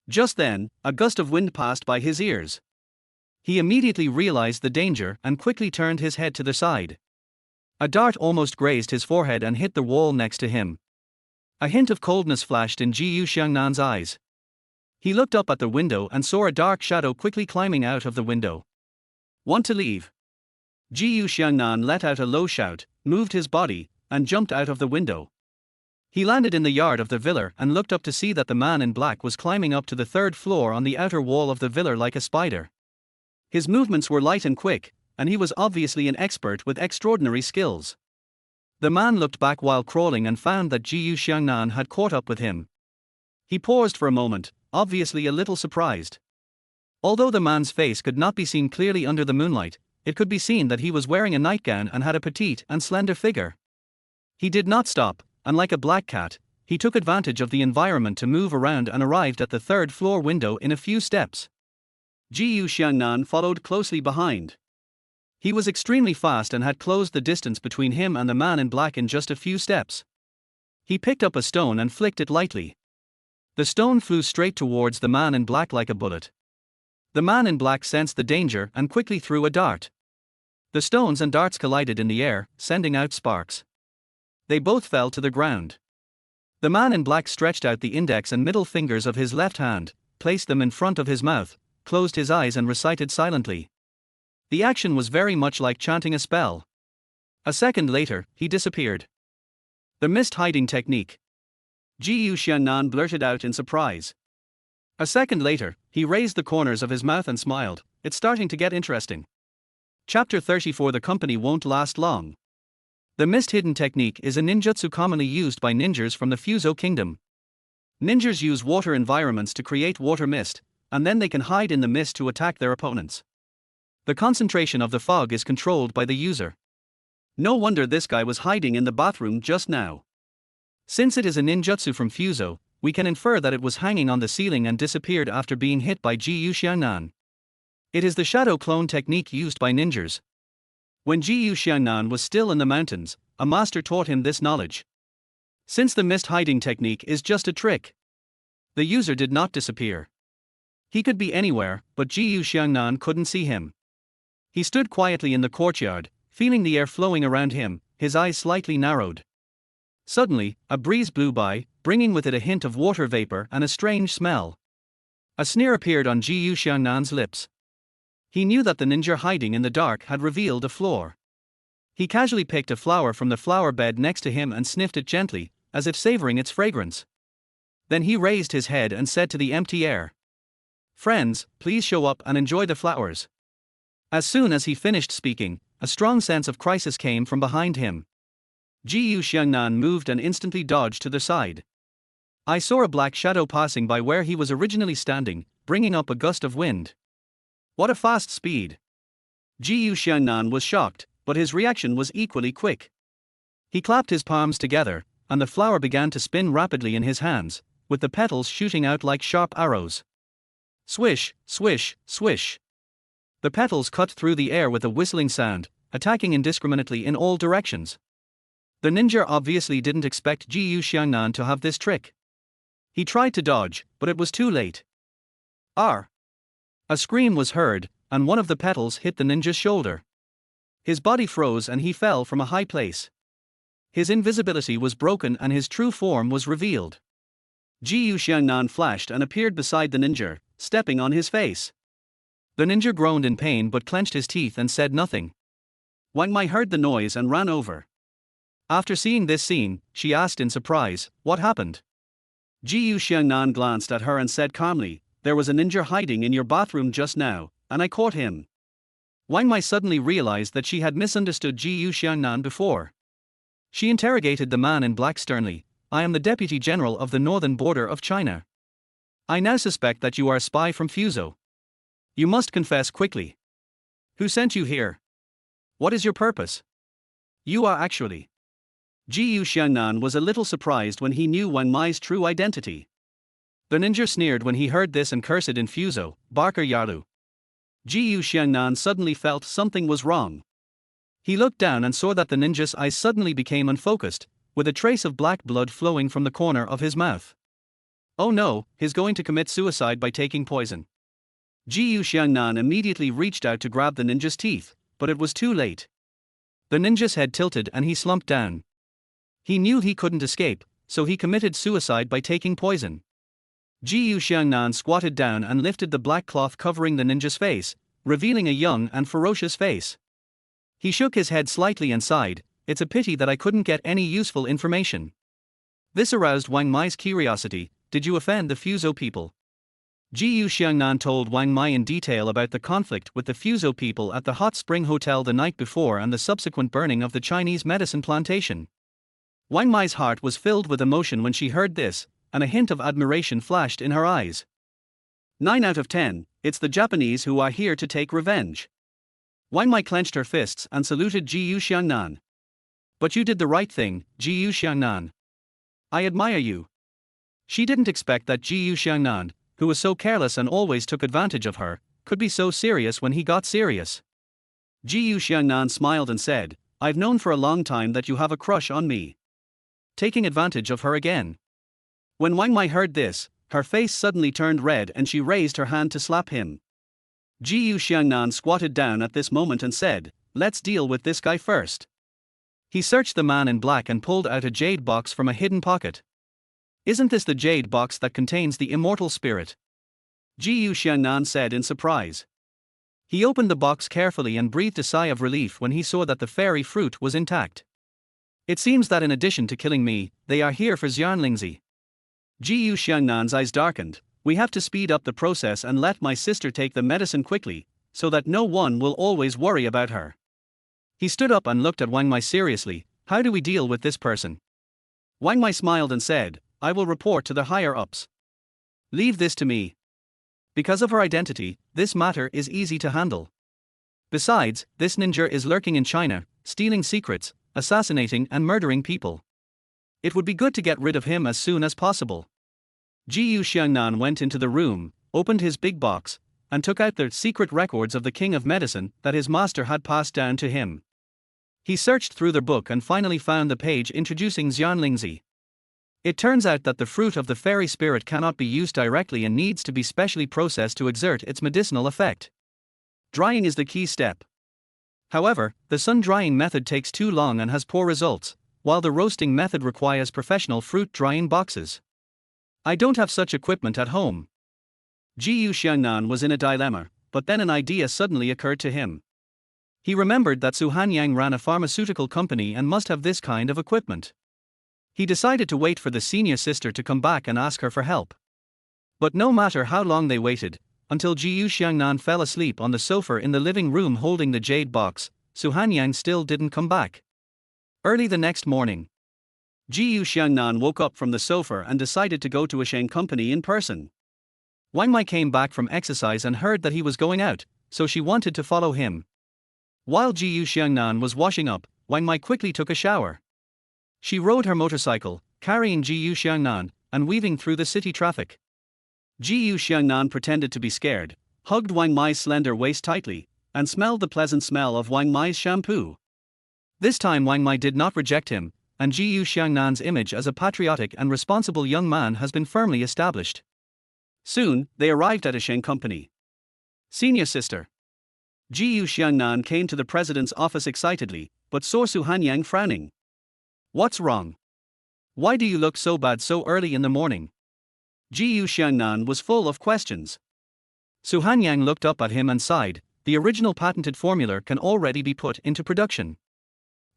Just then, a gust of wind passed by his ears. He immediately realized the danger and quickly turned his head to the side. A dart almost grazed his forehead and hit the wall next to him. A hint of coldness flashed in Xiangnan's eyes. He looked up at the window and saw a dark shadow quickly climbing out of the window. Want to leave? Xiangnan let out a low shout, moved his body, and jumped out of the window. He landed in the yard of the villa and looked up to see that the man in black was climbing up to the third floor on the outer wall of the villa like a spider. His movements were light and quick, and he was obviously an expert with extraordinary skills. The man looked back while crawling and found that Xiangnan had caught up with him. He paused for a moment, obviously a little surprised. Although the man's face could not be seen clearly under the moonlight, it could be seen that he was wearing a nightgown and had a petite and slender figure. He did not stop, and like a black cat, he took advantage of the environment to move around and arrived at the third floor window in a few steps. Xiangnan followed closely behind. He was extremely fast and had closed the distance between him and the man in black in just a few steps. He picked up a stone and flicked it lightly. The stone flew straight towards the man in black like a bullet. The man in black sensed the danger and quickly threw a dart. The stones and darts collided in the air, sending out sparks. They both fell to the ground. The man in black stretched out the index and middle fingers of his left hand, placed them in front of his mouth, closed his eyes and recited silently. The action was very much like chanting a spell. A second later, he disappeared. The mist hiding technique. Xiangnan blurted out in surprise. A second later, he raised the corners of his mouth and smiled. It's starting to get interesting. Chapter 34. The company won't last long. The mist hidden technique is a ninjutsu commonly used by ninjas from the Fuso kingdom. Ninjas use water environments to create water mist, and then they can hide in the mist to attack their opponents. The concentration of the fog is controlled by the user. No wonder this guy was hiding in the bathroom just now. Since it is a ninjutsu from Fuso, we can infer that it was hanging on the ceiling and disappeared after being hit by Xiangnan. It is the shadow clone technique used by ninjas. When Xiangnan was still in the mountains, a master taught him this knowledge. Since the mist hiding technique is just a trick, the user did not disappear. He could be anywhere, but Xiangnan couldn't see him. He stood quietly in the courtyard, feeling the air flowing around him, his eyes slightly narrowed. Suddenly, a breeze blew by, bringing with it a hint of water vapor and a strange smell. A sneer appeared on Xiangnan lips. He knew that the ninja hiding in the dark had revealed a flaw. He casually picked a flower from the flower bed next to him and sniffed it gently, as if savoring its fragrance. Then he raised his head and said to the empty air, "Friends, please show up and enjoy the flowers." As soon as he finished speaking, a strong sense of crisis came from behind him. Xiangnan moved and instantly dodged to the side. I saw a black shadow passing by where he was originally standing, bringing up a gust of wind. What a fast speed! Xiangnan was shocked, but his reaction was equally quick. He clapped his palms together, and the flower began to spin rapidly in his hands, with the petals shooting out like sharp arrows. Swish, swish, swish. The petals cut through the air with a whistling sound, attacking indiscriminately in all directions. The ninja obviously didn't expect Xiangnan to have this trick. He tried to dodge, but it was too late. "R!" A scream was heard, and one of the petals hit the ninja's shoulder. His body froze and he fell from a high place. His invisibility was broken and his true form was revealed. Xiangnan flashed and appeared beside the ninja, stepping on his face. The ninja groaned in pain but clenched his teeth and said nothing. Wang Mai heard the noise and ran over. After seeing this scene, she asked in surprise, "What happened?" Xiangnan glanced at her and said calmly, "There was a ninja hiding in your bathroom just now, and I caught him." Wang Mai suddenly realized that she had misunderstood Xiangnan before. She interrogated the man in black sternly, "I am the Deputy General of the northern border of China. I now suspect that you are a spy from Fuzhou. You must confess quickly. Who sent you here? What is your purpose? You are actually..." Xiangnan was a little surprised when he knew Wang Mai's true identity. The ninja sneered when he heard this and cursed in Fuzhou, "Barker Yalu." Xiangnan suddenly felt something was wrong. He looked down and saw that the ninja's eyes suddenly became unfocused, with a trace of black blood flowing from the corner of his mouth. Oh no, he's going to commit suicide by taking poison. Xiangnan immediately reached out to grab the ninja's teeth, but it was too late. The ninja's head tilted and he slumped down. He knew he couldn't escape, so he committed suicide by taking poison. Xiangnan squatted down and lifted the black cloth covering the ninja's face, revealing a young and ferocious face. He shook his head slightly and sighed, "It's a pity that I couldn't get any useful information." This aroused Wang Mai's curiosity. "Did you offend the Fuzhou people?" Xiangnan told Wang Mai in detail about the conflict with the Fuzhou people at the hot spring hotel the night before and the subsequent burning of the Chinese medicine plantation. Wang Mai's heart was filled with emotion when she heard this, and a hint of admiration flashed in her eyes. 9 out of 10, it's the Japanese who are here to take revenge. Wang Mai clenched her fists and saluted Xiangnan. "But you did the right thing, Xiangnan. I admire you." She didn't expect that Xiangnan, who was so careless and always took advantage of her, could be so serious when he got serious. Xiangnan smiled and said, "I've known for a long time that you have a crush on me." Taking advantage of her again. When Wang Mai heard this, her face suddenly turned red and she raised her hand to slap him. Xiangnan squatted down at this moment and said, "Let's deal with this guy first." He searched the man in black and pulled out a jade box from a hidden pocket. "Isn't this the jade box that contains the immortal spirit?" Xiangnan said in surprise. He opened the box carefully and breathed a sigh of relief when he saw that the fairy fruit was intact. "It seems that in addition to killing me, they are here for Xianlingzi." Xiangnan's eyes darkened. "We have to speed up the process and let my sister take the medicine quickly, so that no one will always worry about her." He stood up and looked at Wang Mai seriously. "How do we deal with this person?" Wang Mai smiled and said, "I will report to the higher-ups. Leave this to me." Because of her identity, this matter is easy to handle. Besides, this ninja is lurking in China, stealing secrets, assassinating and murdering people. It would be good to get rid of him as soon as possible. Xiangnan went into the room, opened his big box, and took out the secret records of the King of Medicine that his master had passed down to him. He searched through the book and finally found the page introducing Xianlingzi. It turns out that the fruit of the fairy spirit cannot be used directly and needs to be specially processed to exert its medicinal effect. Drying is the key step. However, the sun-drying method takes too long and has poor results, while the roasting method requires professional fruit drying boxes. I don't have such equipment at home. Xiangnan was in a dilemma, but then an idea suddenly occurred to him. He remembered that Su Hanyang ran a pharmaceutical company and must have this kind of equipment. He decided to wait for the senior sister to come back and ask her for help. But no matter how long they waited, until Xiangnan fell asleep on the sofa in the living room holding the jade box, Su Hanyang still didn't come back. Early the next morning, Xiangnan woke up from the sofa and decided to go to a Shang company in person. Wang Mai came back from exercise and heard that he was going out, so she wanted to follow him. While Xiangnan was washing up, Wang Mai quickly took a shower. She rode her motorcycle, carrying Xiangnan, and weaving through the city traffic. Xiangnan pretended to be scared, hugged Wang Mai's slender waist tightly, and smelled the pleasant smell of Wang Mai's shampoo. This time Wang Mai did not reject him, and Xiangnan's image as a patriotic and responsible young man has been firmly established. Soon, they arrived at a Shang company. Senior sister. Xiangnan came to the president's office excitedly, but saw Su Hanyang frowning. "What's wrong? Why do you look so bad so early in the morning?" Xiangnan was full of questions. Su Hanyang looked up at him and sighed, the original patented formula can already be put into production.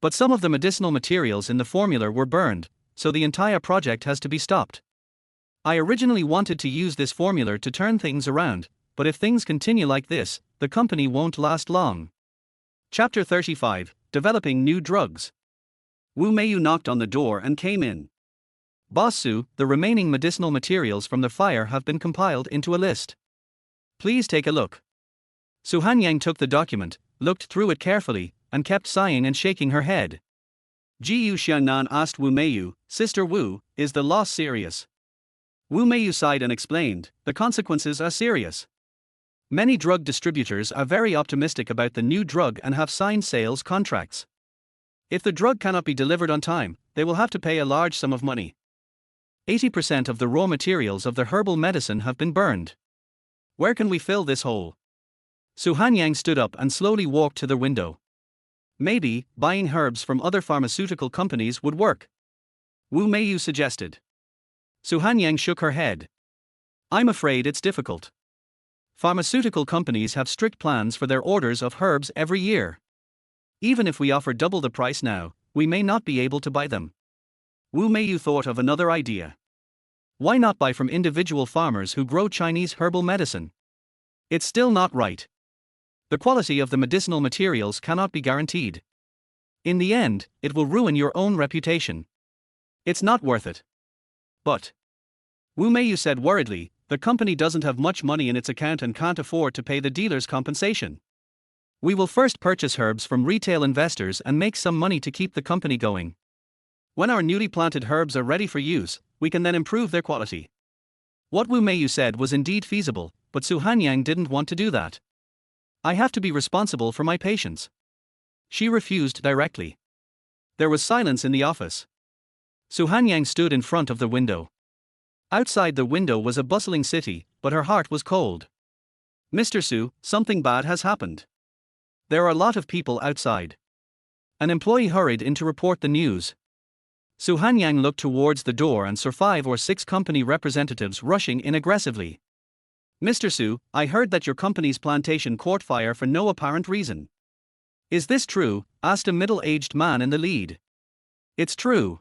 But some of the medicinal materials in the formula were burned, so the entire project has to be stopped. I originally wanted to use this formula to turn things around, but if things continue like this, the company won't last long. Chapter 35, Developing New Drugs. Wu Meiyu knocked on the door and came in. Boss Su, the remaining medicinal materials from the fire have been compiled into a list. Please take a look. Xiangnan took the document, looked through it carefully, and kept sighing and shaking her head. Xiangnan asked Wu Meiyu, Sister Wu, is the loss serious? Wu Meiyu sighed and explained, the consequences are serious. Many drug distributors are very optimistic about the new drug and have signed sales contracts. If the drug cannot be delivered on time, they will have to pay a large sum of money. 80% of the raw materials of the herbal medicine have been burned. Where can we fill this hole? Xiangnan stood up and slowly walked to the window. Maybe, buying herbs from other pharmaceutical companies would work. Wu Meiyu suggested. Xiangnan shook her head. I'm afraid it's difficult. Pharmaceutical companies have strict plans for their orders of herbs every year. Even if we offer double the price now, we may not be able to buy them. Wu Meiyu thought of another idea. Why not buy from individual farmers who grow Chinese herbal medicine? It's still not right. The quality of the medicinal materials cannot be guaranteed. In the end, it will ruin your own reputation. It's not worth it. But, Wu Meiyu said worriedly, the company doesn't have much money in its account and can't afford to pay the dealers compensation. We will first purchase herbs from retail investors and make some money to keep the company going. When our newly planted herbs are ready for use, we can then improve their quality. What Wu Meiyu said was indeed feasible, but Xiangnan didn't want to do that. I have to be responsible for my patients. She refused directly. There was silence in the office. Xiangnan stood in front of the window. Outside the window was a bustling city, but her heart was cold. Mr. Su, something bad has happened. There are a lot of people outside. An employee hurried in to report the news. Xiangnan looked towards the door and saw 5 or 6 company representatives rushing in aggressively. Mr. Su, I heard that your company's plantation caught fire for no apparent reason. Is this true? Asked a middle-aged man in the lead. It's true.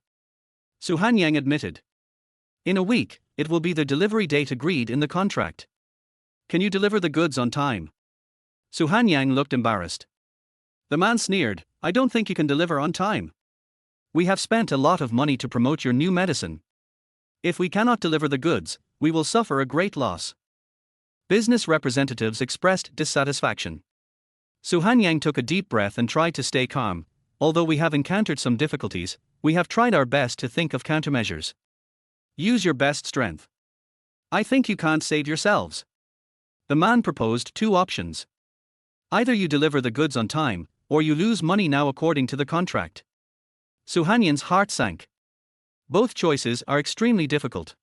Xiangnan admitted. In a week, it will be the delivery date agreed in the contract. Can you deliver the goods on time? Xiangnan looked embarrassed. The man sneered, I don't think you can deliver on time. We have spent a lot of money to promote your new medicine. If we cannot deliver the goods, we will suffer a great loss. Business representatives expressed dissatisfaction. Xiangnan took a deep breath and tried to stay calm. Although we have encountered some difficulties, we have tried our best to think of countermeasures. Use your best strength. I think you can't save yourselves. The man proposed 2 options. Either you deliver the goods on time, or you lose money now according to the contract. Xiangnan's heart sank. Both choices are extremely difficult.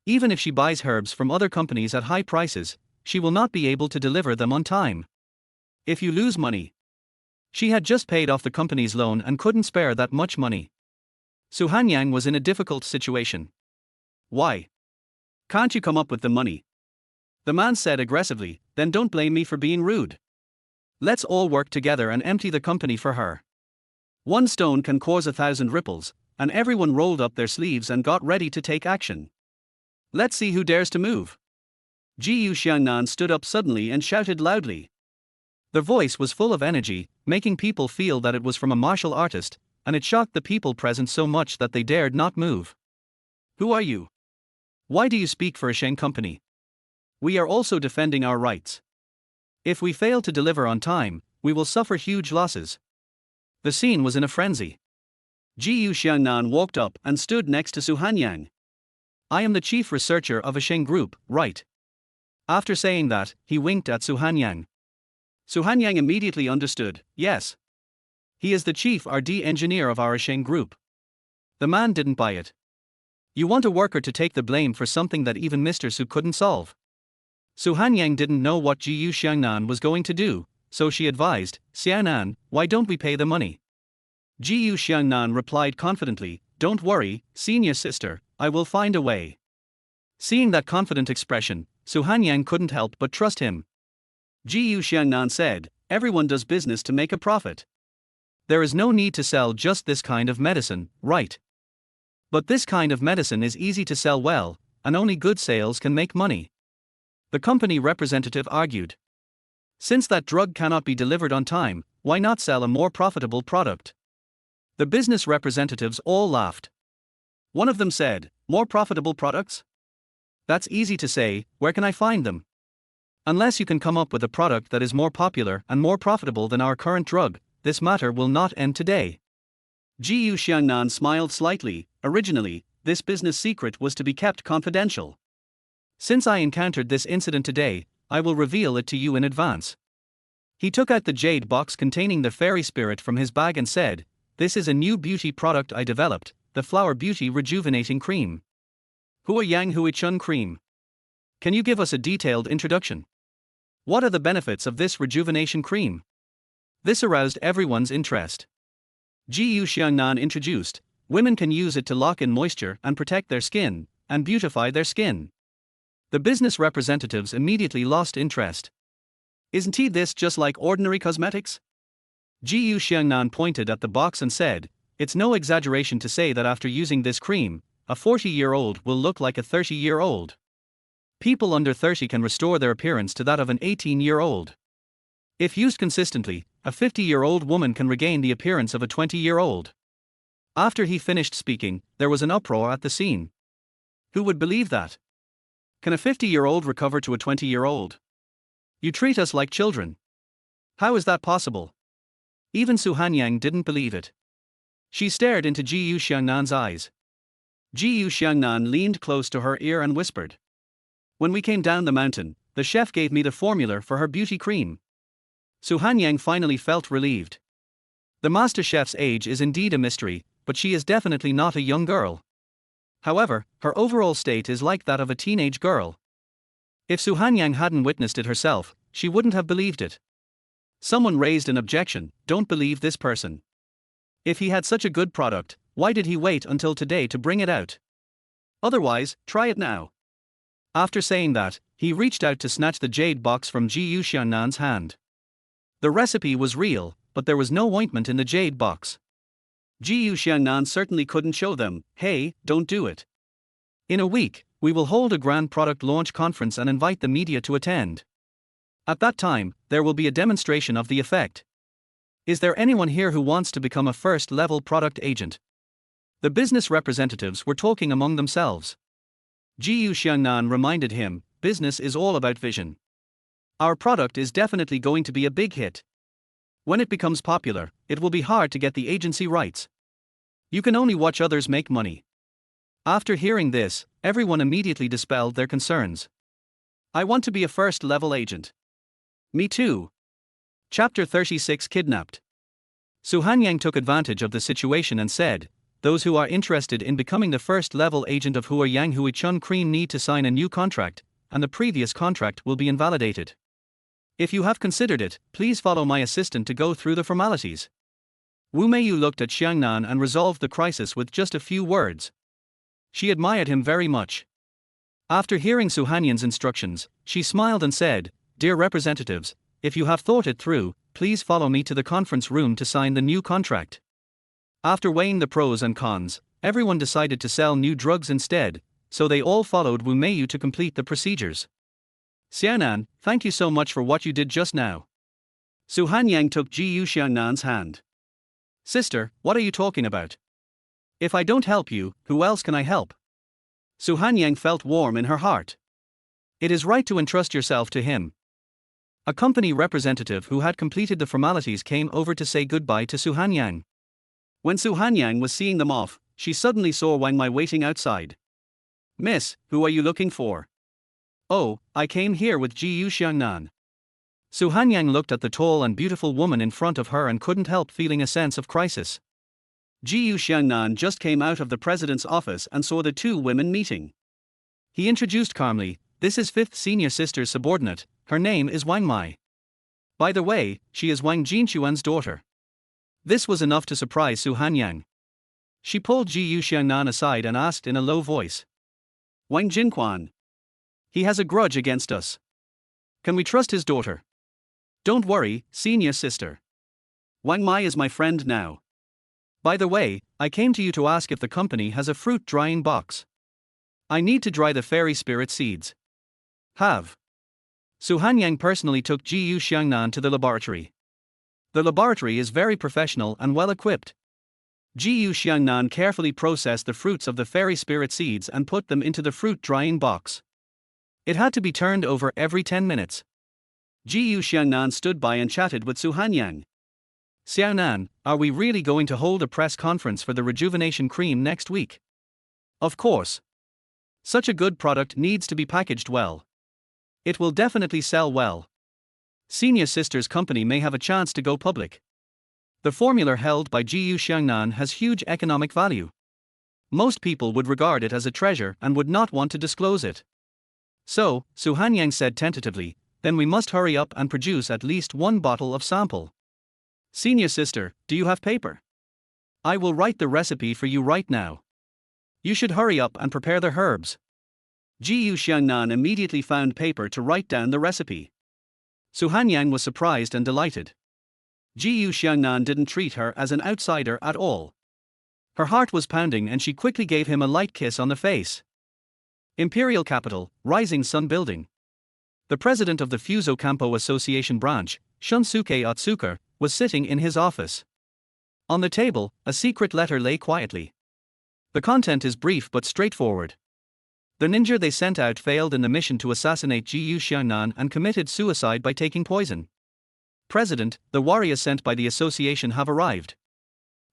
Even if she buys herbs from other companies at high prices, she will not be able to deliver them on time. If you lose money. She had just paid off the company's loan and couldn't spare that much money. Xiangnan was in a difficult situation. Why? Can't you come up with the money? The man said aggressively, then don't blame me for being rude. Let's all work together and empty the company for her. One stone can cause 1,000 ripples, and everyone rolled up their sleeves and got ready to take action. Let's see who dares to move. Xiangnan stood up suddenly and shouted loudly. The voice was full of energy, making people feel that it was from a martial artist, and it shocked the people present so much that they dared not move. Who are you? Why do you speak for a Sheng company? We are also defending our rights. If we fail to deliver on time, we will suffer huge losses. The scene was in a frenzy. Xiangnan walked up and stood next to Xiangnan. I am the chief researcher of a Sheng group, right? After saying that, he winked at Xiangnan. Xiangnan immediately understood, yes. He is the chief R&D engineer of our Sheng group. The man didn't buy it. You want a worker to take the blame for something that even Mr. Su couldn't solve. Xiangnan didn't know what Xiangnan was going to do, so she advised, Xiaonan, why don't we pay the money? Xiangnan replied confidently, don't worry, senior sister, I will find a way. Seeing that confident expression, Xiangnan couldn't help but trust him. Gu Xiangnan said, everyone does business to make a profit. There is no need to sell just this kind of medicine, right? But this kind of medicine is easy to sell well, and only good sales can make money. The company representative argued. Since that drug cannot be delivered on time, why not sell a more profitable product? The business representatives all laughed. One of them said, more profitable products? That's easy to say, where can I find them? Unless you can come up with a product that is more popular and more profitable than our current drug, this matter will not end today. Gu Xiangnan smiled slightly. Originally, this business secret was to be kept confidential. Since I encountered this incident today, I will reveal it to you in advance. He took out the jade box containing the fairy spirit from his bag and said, this is a new beauty product I developed, the Flower Beauty Rejuvenating Cream. Hua Yang Hui Chun Cream. Can you give us a detailed introduction? What are the benefits of this rejuvenation cream? This aroused everyone's interest. Gu Xiangnan introduced, women can use it to lock in moisture and protect their skin, and beautify their skin. The business representatives immediately lost interest. Isn't this just like ordinary cosmetics? Gu Xiangnan pointed at the box and said, it's no exaggeration to say that after using this cream, a 40-year-old will look like a 30-year-old. People under 30 can restore their appearance to that of an 18-year-old. If used consistently, a 50-year-old woman can regain the appearance of a 20-year-old. After he finished speaking, there was an uproar at the scene. Who would believe that? Can a 50-year-old recover to a 20-year-old? You treat us like children. How is that possible? Even Su Hanyang didn't believe it. She stared into Gu Xiangnan's eyes. Gu Xiangnan leaned close to her ear and whispered. When we came down the mountain, the chef gave me the formula for her beauty cream. Su Hanyang finally felt relieved. The master chef's age is indeed a mystery, but she is definitely not a young girl. However, her overall state is like that of a teenage girl. If Su Hanyang hadn't witnessed it herself, she wouldn't have believed it. Someone raised an objection, don't believe this person. If he had such a good product, why did he wait until today to bring it out? Otherwise, try it now. After saying that, he reached out to snatch the jade box from Gu Xiannan's hand. The recipe was real, but there was no ointment in the jade box. Gu Xiangnan certainly couldn't show them, hey, don't do it. In a week, we will hold a grand product launch conference and invite the media to attend. At that time, there will be a demonstration of the effect. Is there anyone here who wants to become a first-level product agent? The business representatives were talking among themselves. Gu Xiangnan reminded him, business is all about vision. Our product is definitely going to be a big hit. When it becomes popular, it will be hard to get the agency rights. You can only watch others make money. After hearing this, everyone immediately dispelled their concerns. I want to be a first-level agent. Me too. Chapter 36 Kidnapped. Su Hanyang took advantage of the situation and said, those who are interested in becoming the first-level agent of Hua Yang Hui Chun Cream need to sign a new contract, and the previous contract will be invalidated. If you have considered it, please follow my assistant to go through the formalities. Wu Meiyu looked at Xiangnan and resolved the crisis with just a few words. She admired him very much. After hearing Su Hanyang's instructions, she smiled and said, dear representatives, if you have thought it through, please follow me to the conference room to sign the new contract. After weighing the pros and cons, everyone decided to sell new drugs instead, so they all followed Wu Meiyu to complete the procedures. Xiaonan, thank you so much for what you did just now. Su Hanyang took Gu Xiangnan's hand. Sister, what are you talking about? If I don't help you, who else can I help? Su Hanyang felt warm in her heart. It is right to entrust yourself to him. A company representative who had completed the formalities came over to say goodbye to Su Hanyang. When Su Hanyang was seeing them off, she suddenly saw Wang Mai waiting outside. Miss, who are you looking for? Oh, I came here with Gu Xiangnan. Su Hanyang looked at the tall and beautiful woman in front of her and couldn't help feeling a sense of crisis. Gu Xiangnan just came out of the president's office and saw the two women meeting. He introduced calmly, this is fifth senior sister's subordinate, her name is Wang Mai. By the way, she is Wang Jinquan's daughter. This was enough to surprise Su Hanyang. She pulled Gu Xiangnan aside and asked in a low voice. Wang Jinquan. He has a grudge against us. Can we trust his daughter? Don't worry, senior sister. Wang Mai is my friend now. By the way, I came to you to ask if the company has a fruit drying box. I need to dry the fairy spirit seeds. Have. Su Hanyang personally took Jiyu Xiangnan to the laboratory. The laboratory is very professional and well equipped. Jiyu Xiangnan carefully processed the fruits of the fairy spirit seeds and put them into the fruit drying box. It had to be turned over every 10 minutes. Jiyu Xiangnan stood by and chatted with Su Hanyang. Xiaonan, are we really going to hold a press conference for the rejuvenation cream next week? Of course. Such a good product needs to be packaged well. It will definitely sell well. Senior sister's company may have a chance to go public. The formula held by Jiyu Xiangnan has huge economic value. Most people would regard it as a treasure and would not want to disclose it. So, Su Hanyang said tentatively, then we must hurry up and produce at least one bottle of sample. Senior sister, do you have paper? I will write the recipe for you right now. You should hurry up and prepare the herbs. Jiyu Xiangnan immediately found paper to write down the recipe. Su Hanyang was surprised and delighted. Jiyu Xiangnan didn't treat her as an outsider at all. Her heart was pounding and she quickly gave him a light kiss on the face. Imperial Capital, Rising Sun Building. The president of the Fuso Campo Association branch, Shunsuke Otsuka, was sitting in his office. On the table, a secret letter lay quietly. The content is brief but straightforward. The ninja they sent out failed in the mission to assassinate Jiyu Xiangnan and committed suicide by taking poison. President, the warriors sent by the association have arrived.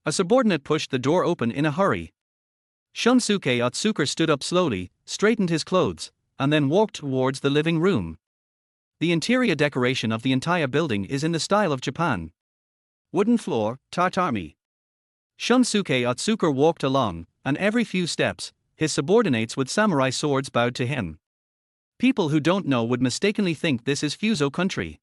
A subordinate pushed the door open in a hurry. Shunsuke Otsuka stood up slowly, straightened his clothes, and then walked towards the living room. The interior decoration of the entire building is in the style of Japan. Wooden floor, tatami. Shunsuke Otsuka walked along, and every few steps, his subordinates with samurai swords bowed to him. People who don't know would mistakenly think this is Fuso country.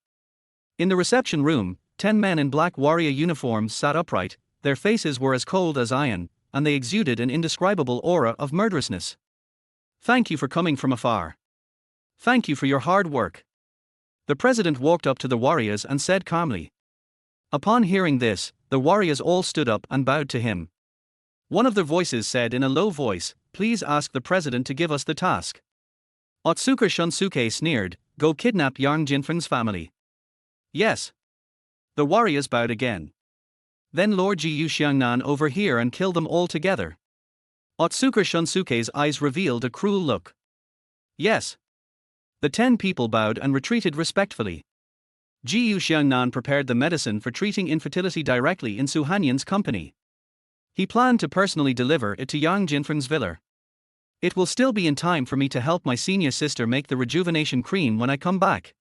In the reception room, 10 men in black warrior uniforms sat upright, their faces were as cold as iron, and they exuded an indescribable aura of murderousness. Thank you for coming from afar. Thank you for your hard work. The president walked up to the warriors and said calmly. Upon hearing this, the warriors all stood up and bowed to him. One of their voices said in a low voice, "Please ask the president to give us the task." Otsuka Shunsuke sneered, "Go kidnap Yang Jinfeng's family." Yes. The warriors bowed again. Then Lord Jiyu Xiangnan over here and kill them all together. Otsuka Shunsuke's eyes revealed a cruel look. Yes. The 10 people bowed and retreated respectfully. Jiyu Xiangnan prepared the medicine for treating infertility directly in Su Hanyang's company. He planned to personally deliver it to Yang Jinfeng's villa. It will still be in time for me to help my senior sister make the rejuvenation cream when I come back.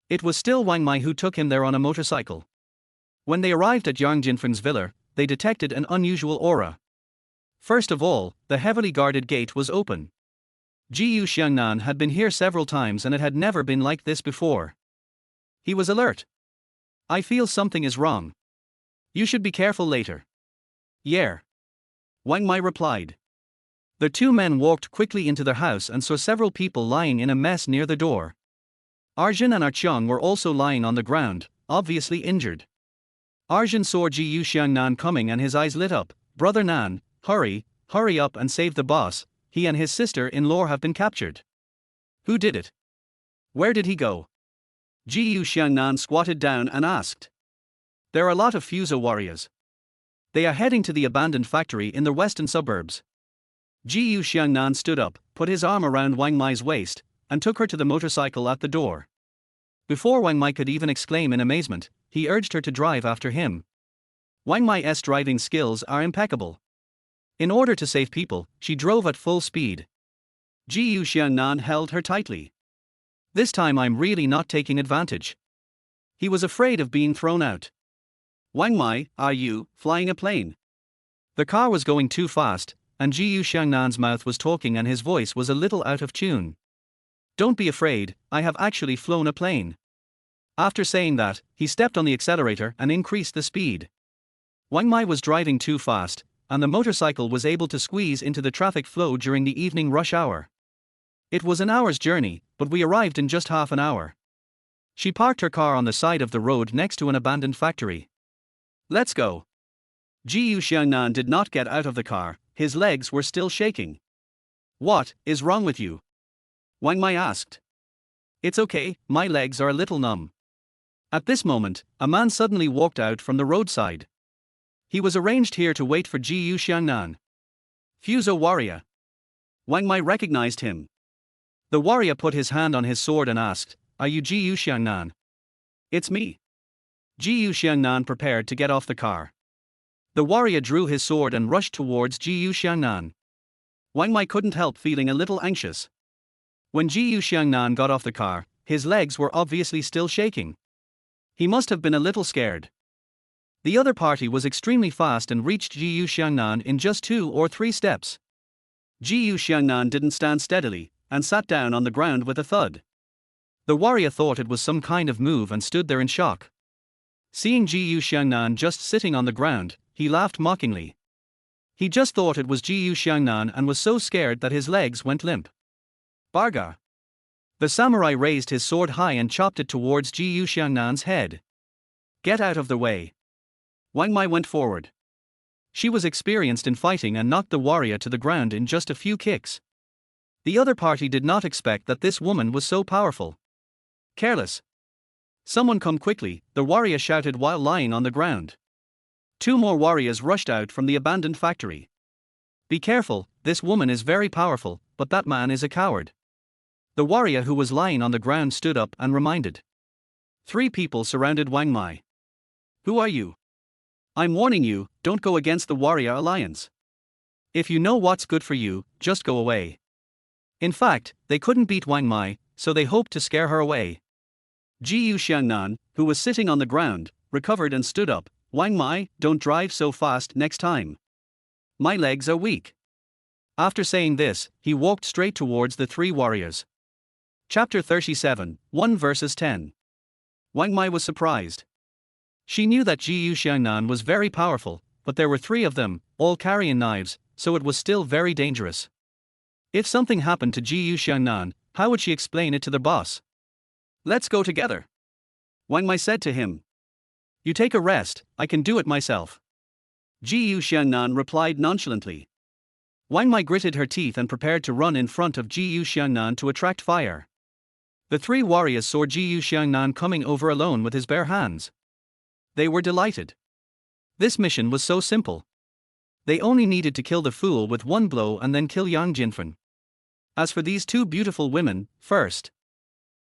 It was still Wang Mai who took him there on a motorcycle. When they arrived at Yang Jinfeng's villa, they detected an unusual aura. First of all, the heavily guarded gate was open. Jiyu Xiangnan had been here several times and it had never been like this before. He was alert. I feel something is wrong. You should be careful later. Yeah. Wang Mai replied. The 2 men walked quickly into their house and saw several people lying in a mess near the door. Arjun and Archung were also lying on the ground, obviously injured. Arjun saw Jiyu Xiangnan coming and his eyes lit up. Brother Nan, hurry up and save the boss, he and his sister-in-law have been captured. Who did it? Where did he go? Jiyu Xiangnan squatted down and asked. There are a lot of Fuso warriors. They are heading to the abandoned factory in the western suburbs. Jiyu Xiangnan stood up, put his arm around Wang Mai's waist, and took her to the motorcycle at the door. Before Wang Mai could even exclaim in amazement, he urged her to drive after him. Wang Mai's driving skills are impeccable. In order to save people, she drove at full speed. Jiyu Xiangnan held her tightly. This time I'm really not taking advantage. He was afraid of being thrown out. Wang Mai, are you flying a plane? The car was going too fast, and Jiyu Xiangnan's mouth was talking and his voice was a little out of tune. Don't be afraid, I have actually flown a plane. After saying that, he stepped on the accelerator and increased the speed. Wang Mai was driving too fast, and the motorcycle was able to squeeze into the traffic flow during the evening rush hour. It was an hour's journey, but we arrived in just half an hour. She parked her car on the side of the road next to an abandoned factory. Let's go. Xiangnan did not get out of the car, his legs were still shaking. What is wrong with you? Wang Mei asked. It's okay, my legs are a little numb. At this moment, a man suddenly walked out from the roadside. He was arranged here to wait for Xiangnan. Fuso warrior. Wang Mei recognized him. The warrior put his hand on his sword and asked, "Are you Xiangnan?" "It's me." Xiangnan prepared to get off the car. The warrior drew his sword and rushed towards Xiangnan. Wang Mei couldn't help feeling a little anxious. When Xiangnan got off the car, his legs were obviously still shaking. He must have been a little scared. The other party was extremely fast and reached Xiangnan in just 2 or 3 steps. Xiangnan didn't stand steadily, and sat down on the ground with a thud. The warrior thought it was some kind of move and stood there in shock. Seeing Xiangnan just sitting on the ground, he laughed mockingly. He just thought it was Xiangnan and was so scared that his legs went limp. Barga. The samurai raised his sword high and chopped it towards Xiangnan's head. Get out of the way. Wang Mei went forward. She was experienced in fighting and knocked the warrior to the ground in just a few kicks. The other party did not expect that this woman was so powerful. Careless. Someone come quickly, the warrior shouted while lying on the ground. 2 more warriors rushed out from the abandoned factory. Be careful, this woman is very powerful, but that man is a coward. The warrior who was lying on the ground stood up and reminded. 3 people surrounded Wang Mei. Who are you? I'm warning you, don't go against the warrior alliance. If you know what's good for you, just go away. In fact, they couldn't beat Wang Mei, so they hoped to scare her away. Xiangnan, who was sitting on the ground, recovered and stood up. Wang Mei, don't drive so fast next time. My legs are weak. After saying this, he walked straight towards the 3 warriors. Chapter 37, 1 verses 10. Wang Mei was surprised. She knew that Xiangnan was very powerful, but there were 3 of them, all carrying knives, so it was still very dangerous. If something happened to Xiangnan, how would she explain it to the boss? Let's go together. Wang Mei said to him. You take a rest, I can do it myself. Xiangnan replied nonchalantly. Wang Mei gritted her teeth and prepared to run in front of Xiangnan to attract fire. The 3 warriors saw Xiangnan coming over alone with his bare hands. They were delighted. This mission was so simple. They only needed to kill the fool with 1 blow and then kill Yang Jinfen. As for these 2 beautiful women, first.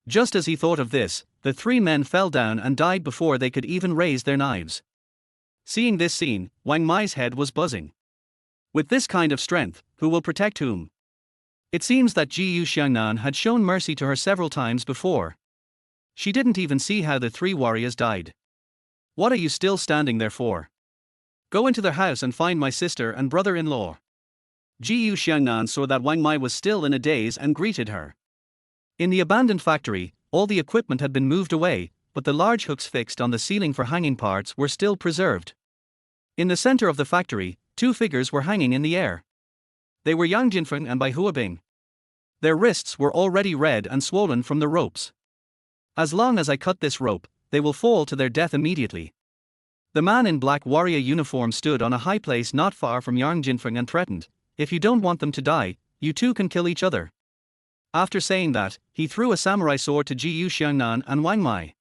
Just as he thought of this, the 3 men fell down and died before they could even raise their knives. Seeing this scene, Wang Mei's head was buzzing. With this kind of strength, who will protect whom? It seems that Xiangnan had shown mercy to her several times before. She didn't even see how the 3 warriors died. What are you still standing there for? Go into their house and find my sister and brother-in-law. Xiangnan saw that Wang Mei was still in a daze and greeted her. In the abandoned factory, all the equipment had been moved away, but the large hooks fixed on the ceiling for hanging parts were still preserved. In the center of the factory, 2 figures were hanging in the air. They were Yang Jinfen and Bai Huabing. Their wrists were already red and swollen from the ropes. As long as I cut this rope, they will fall to their death immediately. The man in black warrior uniform stood on a high place not far from Yang Jinfen and threatened, if you don't want them to die, you 2 can kill each other. After saying that, he threw a samurai sword to Xiangnan and Wang Mei.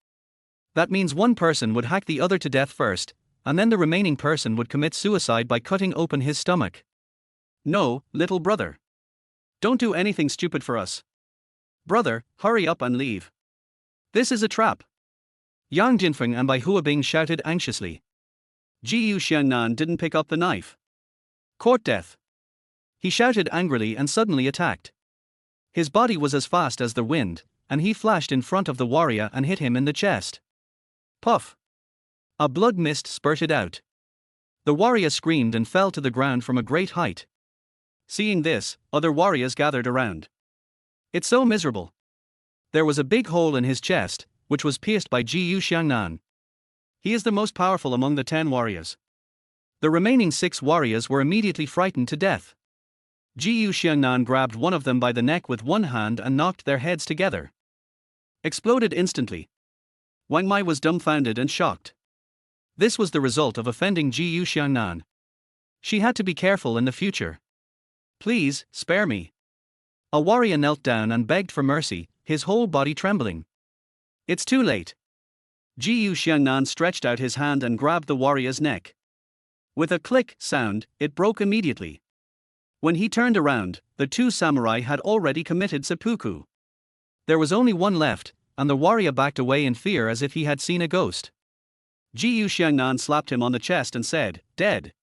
That means one person would hack the other to death first, and then the remaining person would commit suicide by cutting open his stomach. No, little brother. Don't do anything stupid for us. Brother, hurry up and leave. This is a trap. Yang Jinfen and Bai Huabing shouted anxiously. Xiangnan didn't pick up the knife. Court death. He shouted angrily and suddenly attacked. His body was as fast as the wind, and he flashed in front of the warrior and hit him in the chest. Puff. A blood mist spurted out. The warrior screamed and fell to the ground from a great height. Seeing this, other warriors gathered around. It's so miserable. There was a big hole in his chest, which was pierced by Xiangnan. He is the most powerful among the 10 warriors. The remaining 6 warriors were immediately frightened to death. Xiangnan grabbed one of them by the neck with one hand and knocked their heads together. Exploded instantly. Wang Mai was dumbfounded and shocked. This was the result of offending Ji Xiangnan. She had to be careful in the future. Please, spare me. A warrior knelt down and begged for mercy, his whole body trembling. It's too late. Ji Xiangnan stretched out his hand and grabbed the warrior's neck. With a click sound, it broke immediately. When he turned around, the two samurai had already committed seppuku. There was only one left, and the warrior backed away in fear as if he had seen a ghost. Ji Xiangnan slapped him on the chest and said, "Dead."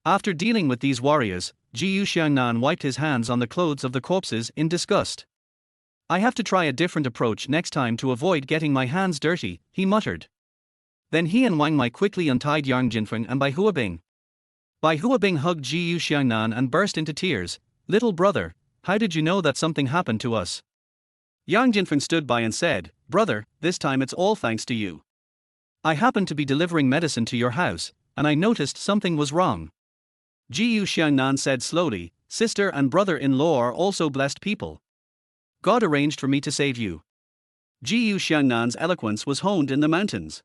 After dealing with these warriors, Ji Xiangnan wiped his hands on the clothes of the corpses in disgust. "I have to try a different approach next time to avoid getting my hands dirty," he muttered. Then he and Wang Mai quickly untied Yang Jinfeng and Bai Huabing. Bai Huabing hugged Ji Xiangnan and burst into tears. "Little brother, how did you know that something happened to us?" Yang Jinfeng stood by and said, "Brother, this time it's all thanks to you. I happened to be delivering medicine to your house, and I noticed something was wrong." Ji Xiangnan said slowly, "Sister and brother-in-law are also blessed people. God arranged for me to save you." Ji Xiangnan's eloquence was honed in the mountains.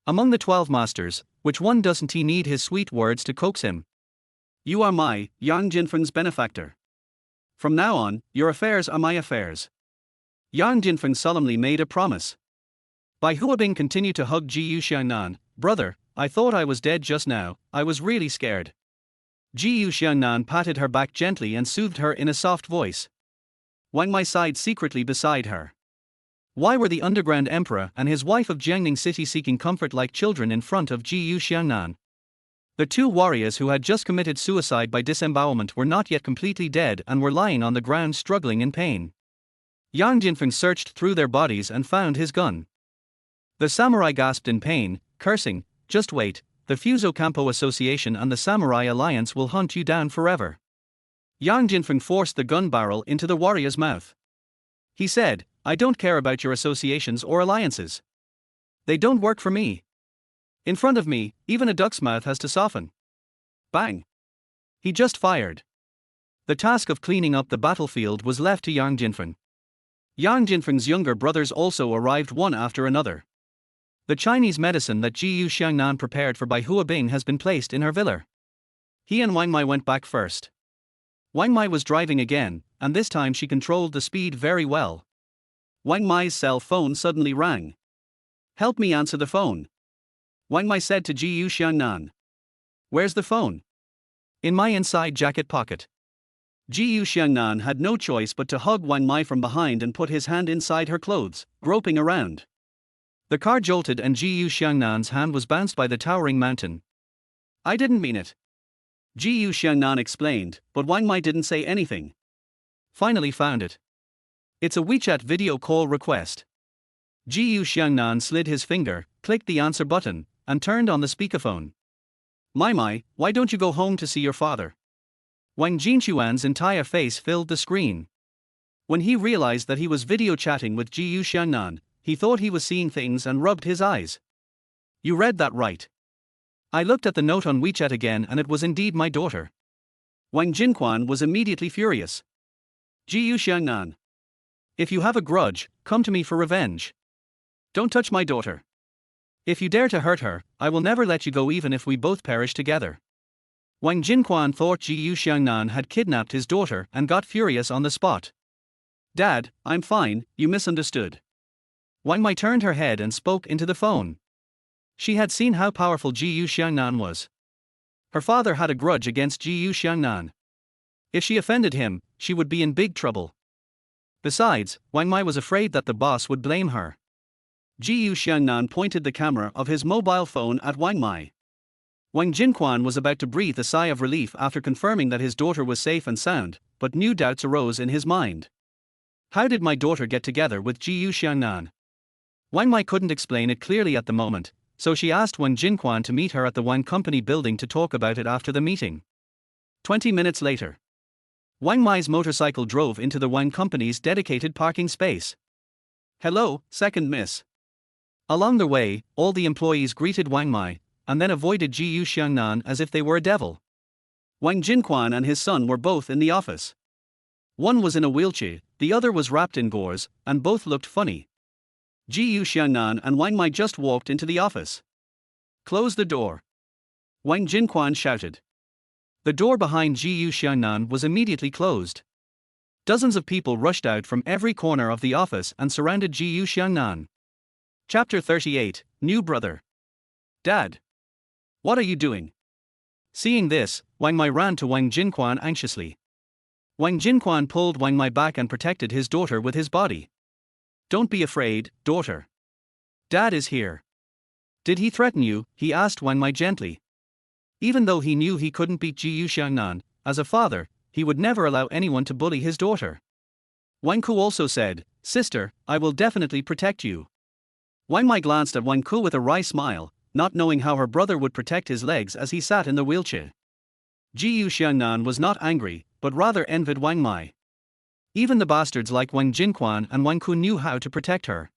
Among the 12 masters, which one doesn't he need his sweet words to coax him? "You are my, Yang Jinfeng's benefactor. From now on, your affairs are my affairs." Yang Jinfeng solemnly made a promise. Bai Huabing continued to hug Ji Xiangnan. "Brother, I thought I was dead just now, I was really scared." Ji Xiangnan patted her back gently and soothed her in a soft voice. Wang Mai sighed secretly beside her. Why were the underground emperor and his wife of Xiangnan city seeking comfort like children in front of Ji Xiangnan? The two warriors who had just committed suicide by disembowelment were not yet completely dead and were lying on the ground struggling in pain. Yang Jinfeng searched through their bodies and found his gun. The samurai gasped in pain, cursing, "Just wait, the Fuso Campo Association and the Samurai Alliance will hunt you down forever." Yang Jinfeng forced the gun barrel into the warrior's mouth. He said, "I don't care about your associations or alliances. They don't work for me. In front of me, even a duck's mouth has to soften." Bang! He just fired. The task of cleaning up the battlefield was left to Yang Jinfeng. Yang Jinfeng's younger brothers also arrived one after another. The Chinese medicine that Ji Xiangnan prepared for Bai Huabing has been placed in her villa. He and Wang Mai went back first. Wang Mai was driving again, and this time she controlled the speed very well. Wang Mai's cell phone suddenly rang. "Help me answer the phone," Wang Mai said to Ji Xiangnan. "Where's the phone?" "In my inside jacket pocket." Ji Xiangnan had no choice but to hug Wang Mai from behind and put his hand inside her clothes, groping around. The car jolted and Ji Xiangnan's hand was bounced by the towering mountain. "I didn't mean it," Ji Xiangnan explained, but Wang Mai didn't say anything. "Finally found it. It's a WeChat video call request." Ji Xiangnan slid his finger, clicked the answer button, and turned on the speakerphone. Mai, why don't you go home to see your father?" Wang Jinchuan's entire face filled the screen. When he realized that he was video chatting with Ji Xiangnan, he thought he was seeing things and rubbed his eyes. "You read that right. I looked at the note on WeChat again and it was indeed my daughter." Wang Jinquan was immediately furious. "Ji Xiangnan, if you have a grudge, come to me for revenge. Don't touch my daughter. If you dare to hurt her, I will never let you go even if we both perish together." Wang Jinquan thought Ji Xiangnan had kidnapped his daughter and got furious on the spot. "Dad, I'm fine, you misunderstood." Wang Mai turned her head and spoke into the phone. She had seen how powerful Ji Xiangnan was. Her father had a grudge against Ji Xiangnan. If she offended him, she would be in big trouble. Besides, Wang Mai was afraid that the boss would blame her. Ji Xiangnan pointed the camera of his mobile phone at Wang Mai. Wang Jinquan was about to breathe a sigh of relief after confirming that his daughter was safe and sound, but new doubts arose in his mind. How did my daughter get together with Ji Xiangnan? Wang Mai couldn't explain it clearly at the moment, so she asked Wang Jinquan to meet her at the Wang Company building to talk about it after the meeting. 20 minutes later, Wang Mai's motorcycle drove into the Wang Company's dedicated parking space. "Hello, second miss." Along the way, all the employees greeted Wang Mai, and then avoided Ji Xiangnan as if they were a devil. Wang Jinquan and his son were both in the office. One was in a wheelchair, the other was wrapped in gauze, and both looked funny. Xiangnan and Wang Mai just walked into the office. Close the door. Wang Jinquan shouted. The door behind Xiangnan was immediately closed. Dozens of people rushed out from every corner of the office and surrounded Xiangnan. Chapter 38, New Brother. Dad. What are you doing? Seeing this, Wang Mai ran to Wang Jinquan anxiously. Wang Jinquan pulled Wang Mai back and protected his daughter with his body. Don't be afraid, daughter. Dad is here. Did he threaten you? He asked Wang Mai gently. Even though he knew he couldn't beat Xiangnan, as a father, he would never allow anyone to bully his daughter. Wang Ku also said, Sister, I will definitely protect you. Wang Mai glanced at Wang Ku with a wry smile, not knowing how her brother would protect his legs as he sat in the wheelchair. Xiangnan was not angry, but rather envied Wang Mai. Even the bastards like Wang Jinquan and Wang Ku knew how to protect her.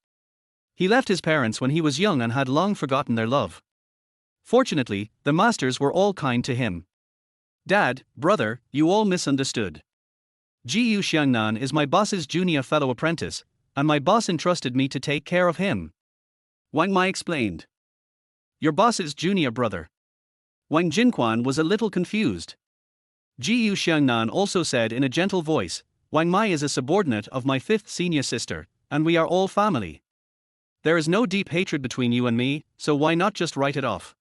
He left his parents when he was young and had long forgotten their love. Fortunately, the masters were all kind to him. Dad, brother, you all misunderstood. Xiangnan is my boss's junior fellow apprentice, and my boss entrusted me to take care of him. Wang Mai explained. Your boss's junior brother. Wang Jinquan was a little confused. Xiangnan also said in a gentle voice, Wang Mai is a subordinate of my fifth senior sister, and we are all family. There is no deep hatred between you and me, so why not just write it off?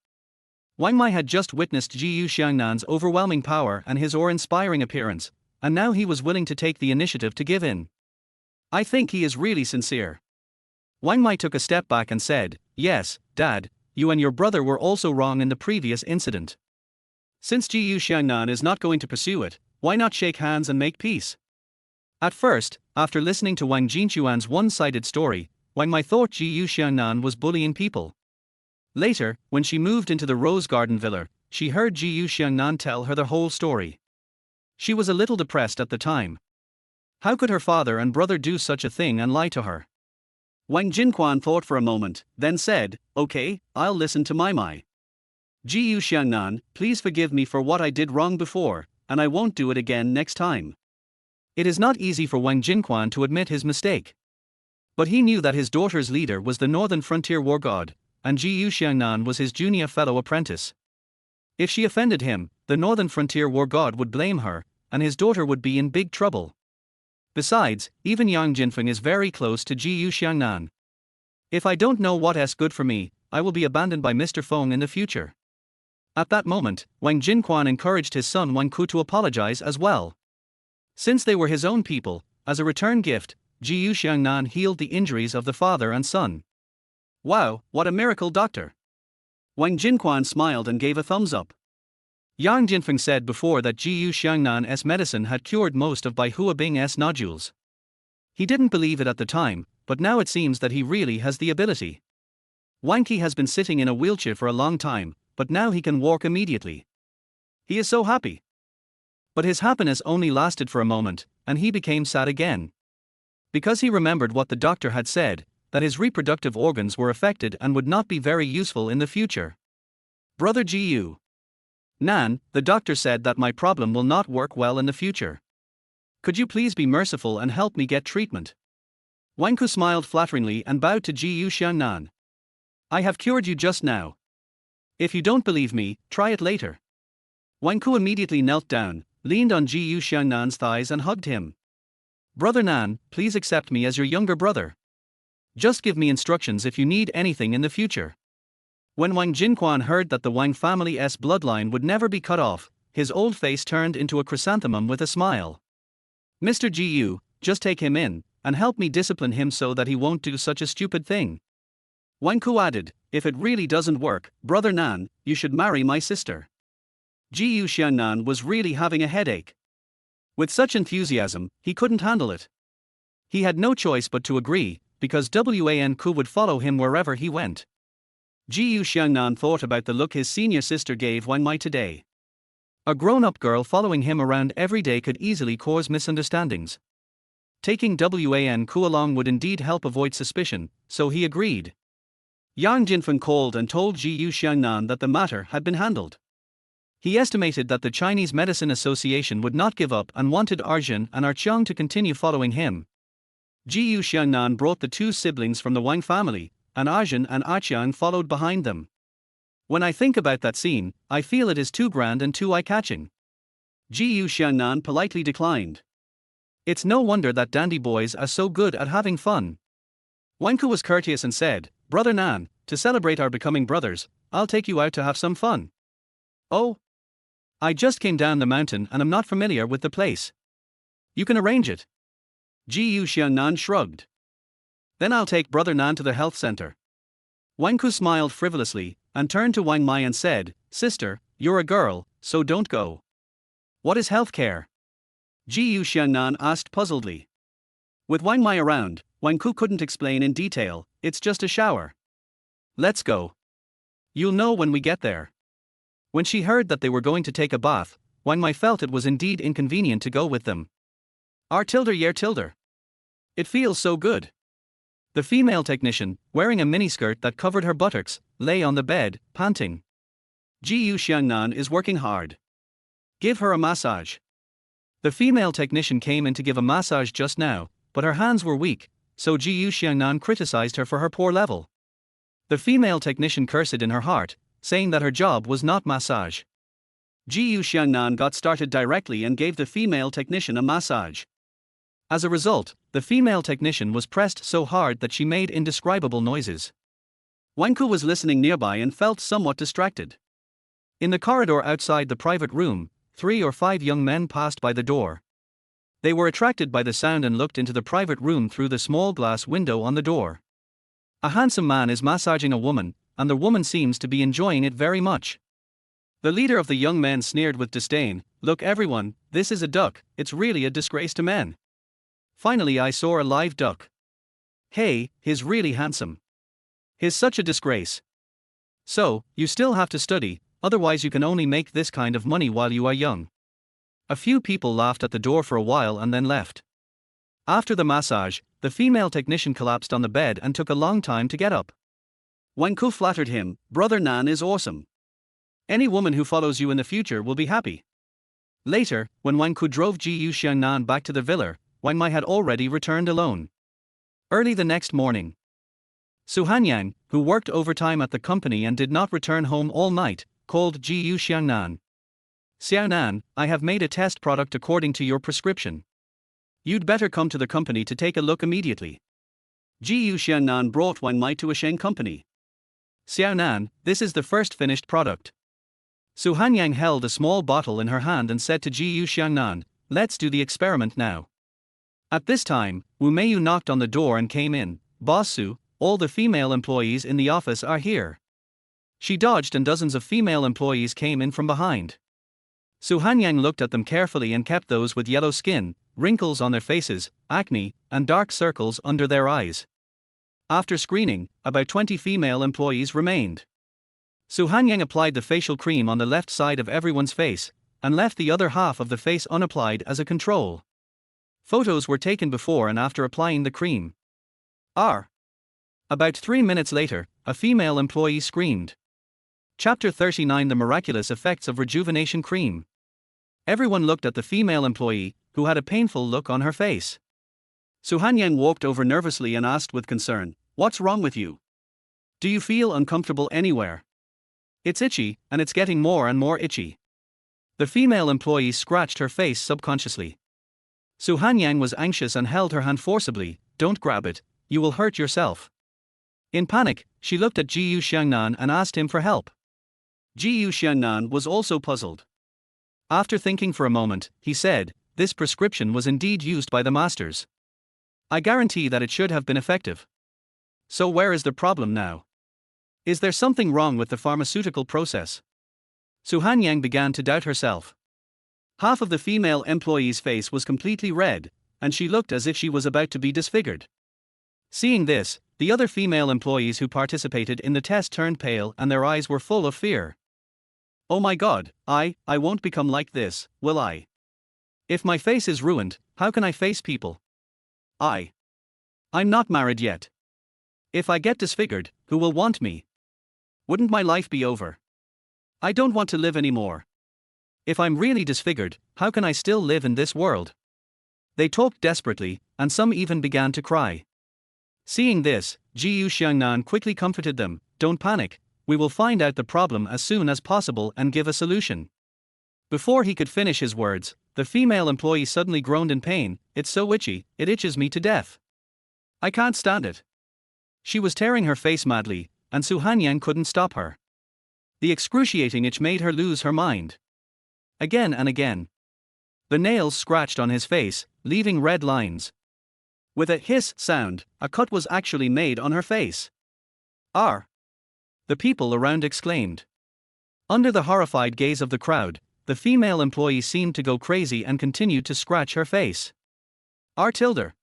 Wang Mai had just witnessed Xiangnan's overwhelming power and his awe-inspiring appearance, and now he was willing to take the initiative to give in. I think he is really sincere. Wang Mai took a step back and said, Yes, Dad, you and your brother were also wrong in the previous incident. Since Xiangnan is not going to pursue it, why not shake hands and make peace? At first, after listening to Wang Jinquan's one-sided story, Wang Mai thought Xiangnan was bullying people. Later, when she moved into the Rose Garden Villa, she heard Xiangnan tell her the whole story. She was a little depressed at the time. How could her father and brother do such a thing and lie to her? Wang Jinquan thought for a moment, then said, Okay, I'll listen to Mai. Xiangnan, please forgive me for what I did wrong before, and I won't do it again next time. It is not easy for Wang Jinquan to admit his mistake. But he knew that his daughter's leader was the Northern Frontier War God, and Xiangnan was his junior fellow apprentice. If she offended him, the Northern Frontier War God would blame her, and his daughter would be in big trouble. Besides, even Yang Jinfeng is very close to Xiangnan. If I don't know what's good for me, I will be abandoned by Mr. Feng in the future. At that moment, Wang Jinquan encouraged his son Wang Ku to apologize as well. Since they were his own people, as a return gift, Xiangnan healed the injuries of the father and son. Wow, what a miracle, doctor! Wang Jinquan smiled and gave a thumbs up. Yang Jinfeng said before that Xiangnan's medicine had cured most of Bai Huabing's nodules. He didn't believe it at the time, but now it seems that he really has the ability. Wang Qi has been sitting in a wheelchair for a long time, but now he can walk immediately. He is so happy. But his happiness only lasted for a moment, and he became sad again. Because he remembered what the doctor had said, that his reproductive organs were affected and would not be very useful in the future. Brother Nan, the doctor said that my problem will not work well in the future. Could you please be merciful and help me get treatment? Wang Ku smiled flatteringly and bowed to Xiangnan. I have cured you just now. If you don't believe me, try it later. Wang Ku immediately knelt down, leaned on Xiangnan's thighs and hugged him. Brother Nan, please accept me as your younger brother. Just give me instructions if you need anything in the future. When Wang Jinquan heard that the Wang family's bloodline would never be cut off, his old face turned into a chrysanthemum with a smile. Mr. Just take him in, and help me discipline him so that he won't do such a stupid thing. Wang Ku added, if it really doesn't work, Brother Nan, you should marry my sister. Xiangnan was really having a headache. With such enthusiasm, he couldn't handle it. He had no choice but to agree, because Wan Ku would follow him wherever he went. Xiangnan thought about the look his senior sister gave Wang Mai today. A grown-up girl following him around every day could easily cause misunderstandings. Taking Wan Ku along would indeed help avoid suspicion, so he agreed. Yang Jinfeng called and told Xiangnan that the matter had been handled. He estimated that the Chinese Medicine Association would not give up and wanted Arjun and Archang to continue following him. Jiyu Xiangnan brought the two siblings from the Wang family, and Ajin and Aqiang followed behind them. When I think about that scene, I feel it is too grand and too eye-catching. Jiyu Xiangnan politely declined. It's no wonder that dandy boys are so good at having fun. Wanku was courteous and said, Brother Nan, to celebrate our becoming brothers, I'll take you out to have some fun. Oh? I just came down the mountain and am not familiar with the place. You can arrange it. Jiyu Xiangnan shrugged. Then I'll take Brother Nan to the health center. Wanku smiled frivolously, and turned to Wang Mai and said, Sister, you're a girl, so don't go. What is health care? Jiyu Xiangnan asked puzzledly. With Wang Mai around, Wanku couldn't explain in detail, it's just a shower. Let's go. You'll know when we get there. When she heard that they were going to take a bath, Wang Mai felt it was indeed inconvenient to go with them. Yer. It feels so good. The female technician, wearing a miniskirt that covered her buttocks, lay on the bed, panting. Jiyu Xiangnan is working hard. Give her a massage. The female technician came in to give a massage just now, but her hands were weak, so Jiyu Xiangnan criticized her for her poor level. The female technician cursed in her heart, saying that her job was not massage. Jiyu Xiangnan got started directly and gave the female technician a massage. As a result, the female technician was pressed so hard that she made indescribable noises. Wanku was listening nearby and felt somewhat distracted. In the corridor outside the private room, 3 or 5 young men passed by the door. They were attracted by the sound and looked into the private room through the small glass window on the door. A handsome man is massaging a woman, and the woman seems to be enjoying it very much. The leader of the young men sneered with disdain, Look everyone, this is a duck, it's really a disgrace to men. Finally I saw a live duck. Hey, he's really handsome. He's such a disgrace. So, you still have to study, otherwise you can only make this kind of money while you are young. A few people laughed at the door for a while and then left. After the massage, the female technician collapsed on the bed and took a long time to get up. Wanku flattered him, Brother Nan is awesome. Any woman who follows you in the future will be happy. Later, when Wanku drove Jiyu Xiangnan back to the villa, Wang Mai had already returned alone. Early the next morning, Xiangnan, who worked overtime at the company and did not return home all night, called Jiyu Xiangnan. Xiaonan, I have made a test product according to your prescription. You'd better come to the company to take a look immediately. Jiyu Xiangnan brought Wang Mai to a Sheng company. Xiaonan, this is the first finished product. Xiangnan held a small bottle in her hand and said to Jiyu Xiangnan, Let's do the experiment now. At this time, Meiyu knocked on the door and came in. Boss Su, all the female employees in the office are here. She dodged and dozens of female employees came in from behind. Xiangnan looked at them carefully and kept those with yellow skin, wrinkles on their faces, acne, and dark circles under their eyes. After screening, about 20 female employees remained. Xiangnan applied the facial cream on the left side of everyone's face, and left the other half of the face unapplied as a control. Photos were taken before and after applying the cream. About 3 minutes later, a female employee screamed. Chapter 39 The Miraculous Effects of Rejuvenation Cream. Everyone looked at the female employee, who had a painful look on her face. Xiangnan walked over nervously and asked with concern, What's wrong with you? Do you feel uncomfortable anywhere? It's itchy, and it's getting more and more itchy. The female employee scratched her face subconsciously. Xiangnan was anxious and held her hand forcibly, Don't grab it, you will hurt yourself. In panic, she looked at Jiyu Xiangnan and asked him for help. Jiyu Xiangnan was also puzzled. After thinking for a moment, he said, This prescription was indeed used by the masters. I guarantee that it should have been effective. So where is the problem now? Is there something wrong with the pharmaceutical process? Xiangnan began to doubt herself. Half of the female employee's face was completely red, and she looked as if she was about to be disfigured. Seeing this, the other female employees who participated in the test turned pale and their eyes were full of fear. Oh my God, I won't become like this, will I? If my face is ruined, how can I face people? I'm not married yet. If I get disfigured, who will want me? Wouldn't my life be over? I don't want to live anymore. If I'm really disfigured, how can I still live in this world? They talked desperately, and some even began to cry. Seeing this, Xiangnan quickly comforted them, "Don't panic, we will find out the problem as soon as possible and give a solution." Before he could finish his words, the female employee suddenly groaned in pain, "It's so itchy, it itches me to death. I can't stand it." She was tearing her face madly, and Su Hanyang couldn't stop her. The excruciating itch made her lose her mind. Again and again. The nails scratched on his face, leaving red lines. With a hiss sound, a cut was actually made on her face. "R!" the people around exclaimed. Under the horrified gaze of the crowd, the female employee seemed to go crazy and continued to scratch her face. R tilde.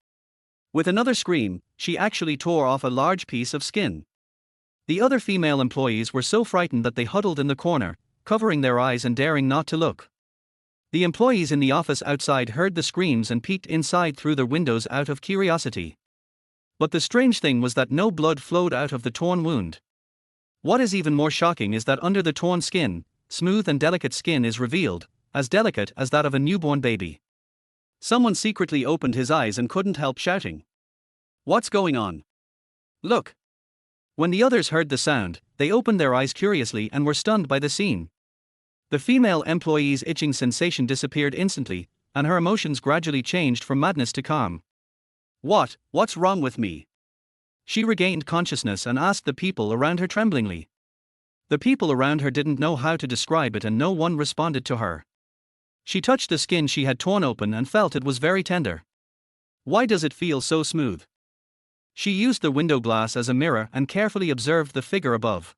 With another scream, she actually tore off a large piece of skin. The other female employees were so frightened that they huddled in the corner, covering their eyes and daring not to look. The employees in the office outside heard the screams and peeked inside through the windows out of curiosity. But the strange thing was that no blood flowed out of the torn wound. What is even more shocking is that under the torn skin, smooth and delicate skin is revealed, as delicate as that of a newborn baby. Someone secretly opened his eyes and couldn't help shouting, "What's going on? Look!" When the others heard the sound, they opened their eyes curiously and were stunned by the scene. The female employee's itching sensation disappeared instantly, and her emotions gradually changed from madness to calm. What's wrong with me?" She regained consciousness and asked the people around her tremblingly. The people around her didn't know how to describe it and no one responded to her. She touched the skin she had torn open and felt it was very tender. "Why does it feel so smooth?" She used the window glass as a mirror and carefully observed the figure above.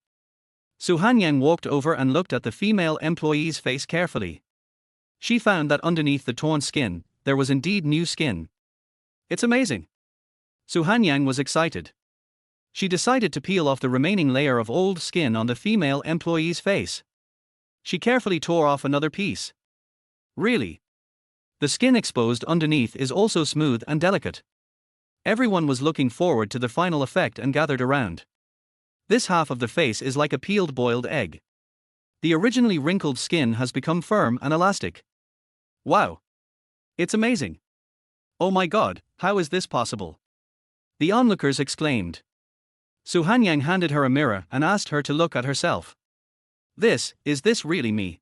Su Hanyang walked over and looked at the female employee's face carefully. She found that underneath the torn skin, there was indeed new skin. "It's amazing." Su Hanyang was excited. She decided to peel off the remaining layer of old skin on the female employee's face. She carefully tore off another piece. Really? The skin exposed underneath is also smooth and delicate. Everyone was looking forward to the final effect and gathered around. This half of the face is like a peeled boiled egg. The originally wrinkled skin has become firm and elastic. Wow! It's amazing. Oh my god, how is this possible? The onlookers exclaimed. Su Hanyang handed her a mirror and asked her to look at herself. Is this really me?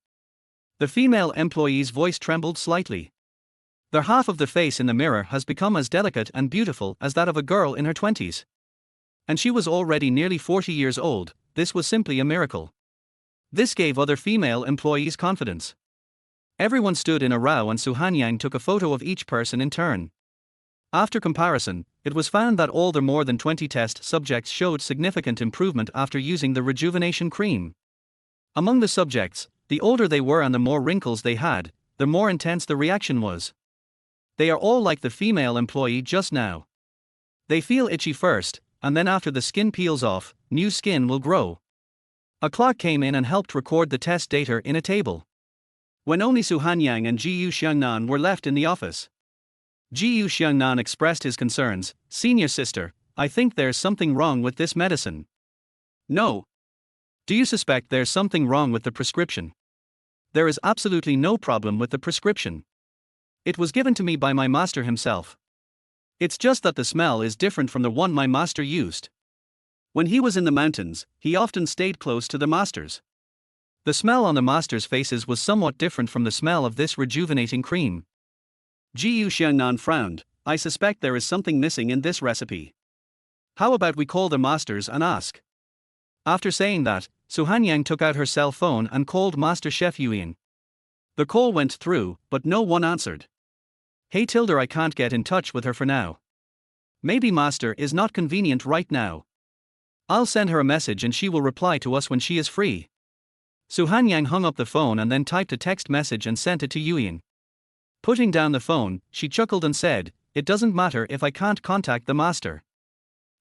The female employee's voice trembled slightly. The half of the face in the mirror has become as delicate and beautiful as that of a girl in her 20s. And she was already nearly 40 years old. This was simply a miracle. This gave other female employees confidence. Everyone stood in a row and Su Hanyang took a photo of each person in turn. After comparison, it was found that all the more than 20 test subjects showed significant improvement after using the rejuvenation cream. Among the subjects, the older they were and the more wrinkles they had, the more intense the reaction was. They are all like the female employee just now. They feel itchy first, and then after the skin peels off, new skin will grow. A clerk came in and helped record the test data in a table. When only Su Hanyang and Xiangnan were left in the office, Xiangnan expressed his concerns. "Senior sister, I think there's something wrong with this medicine." "No. Do you suspect there's something wrong with the prescription?" "There is absolutely no problem with the prescription. It was given to me by my master himself. It's just that the smell is different from the one my master used. When he was in the mountains, he often stayed close to the masters. The smell on the masters' faces was somewhat different from the smell of this rejuvenating cream." Xiangnan frowned. "I suspect there is something missing in this recipe. How about we call the masters and ask?" After saying that, Su Hanyang took out her cell phone and called Master Chef Yuan. The call went through, but no one answered. "Hey Tilda, I can't get in touch with her for now. Maybe Master is not convenient right now. I'll send her a message and she will reply to us when she is free." Su Hanyang hung up the phone and then typed a text message and sent it to Yuan. Putting down the phone, she chuckled and said, "It doesn't matter if I can't contact the master.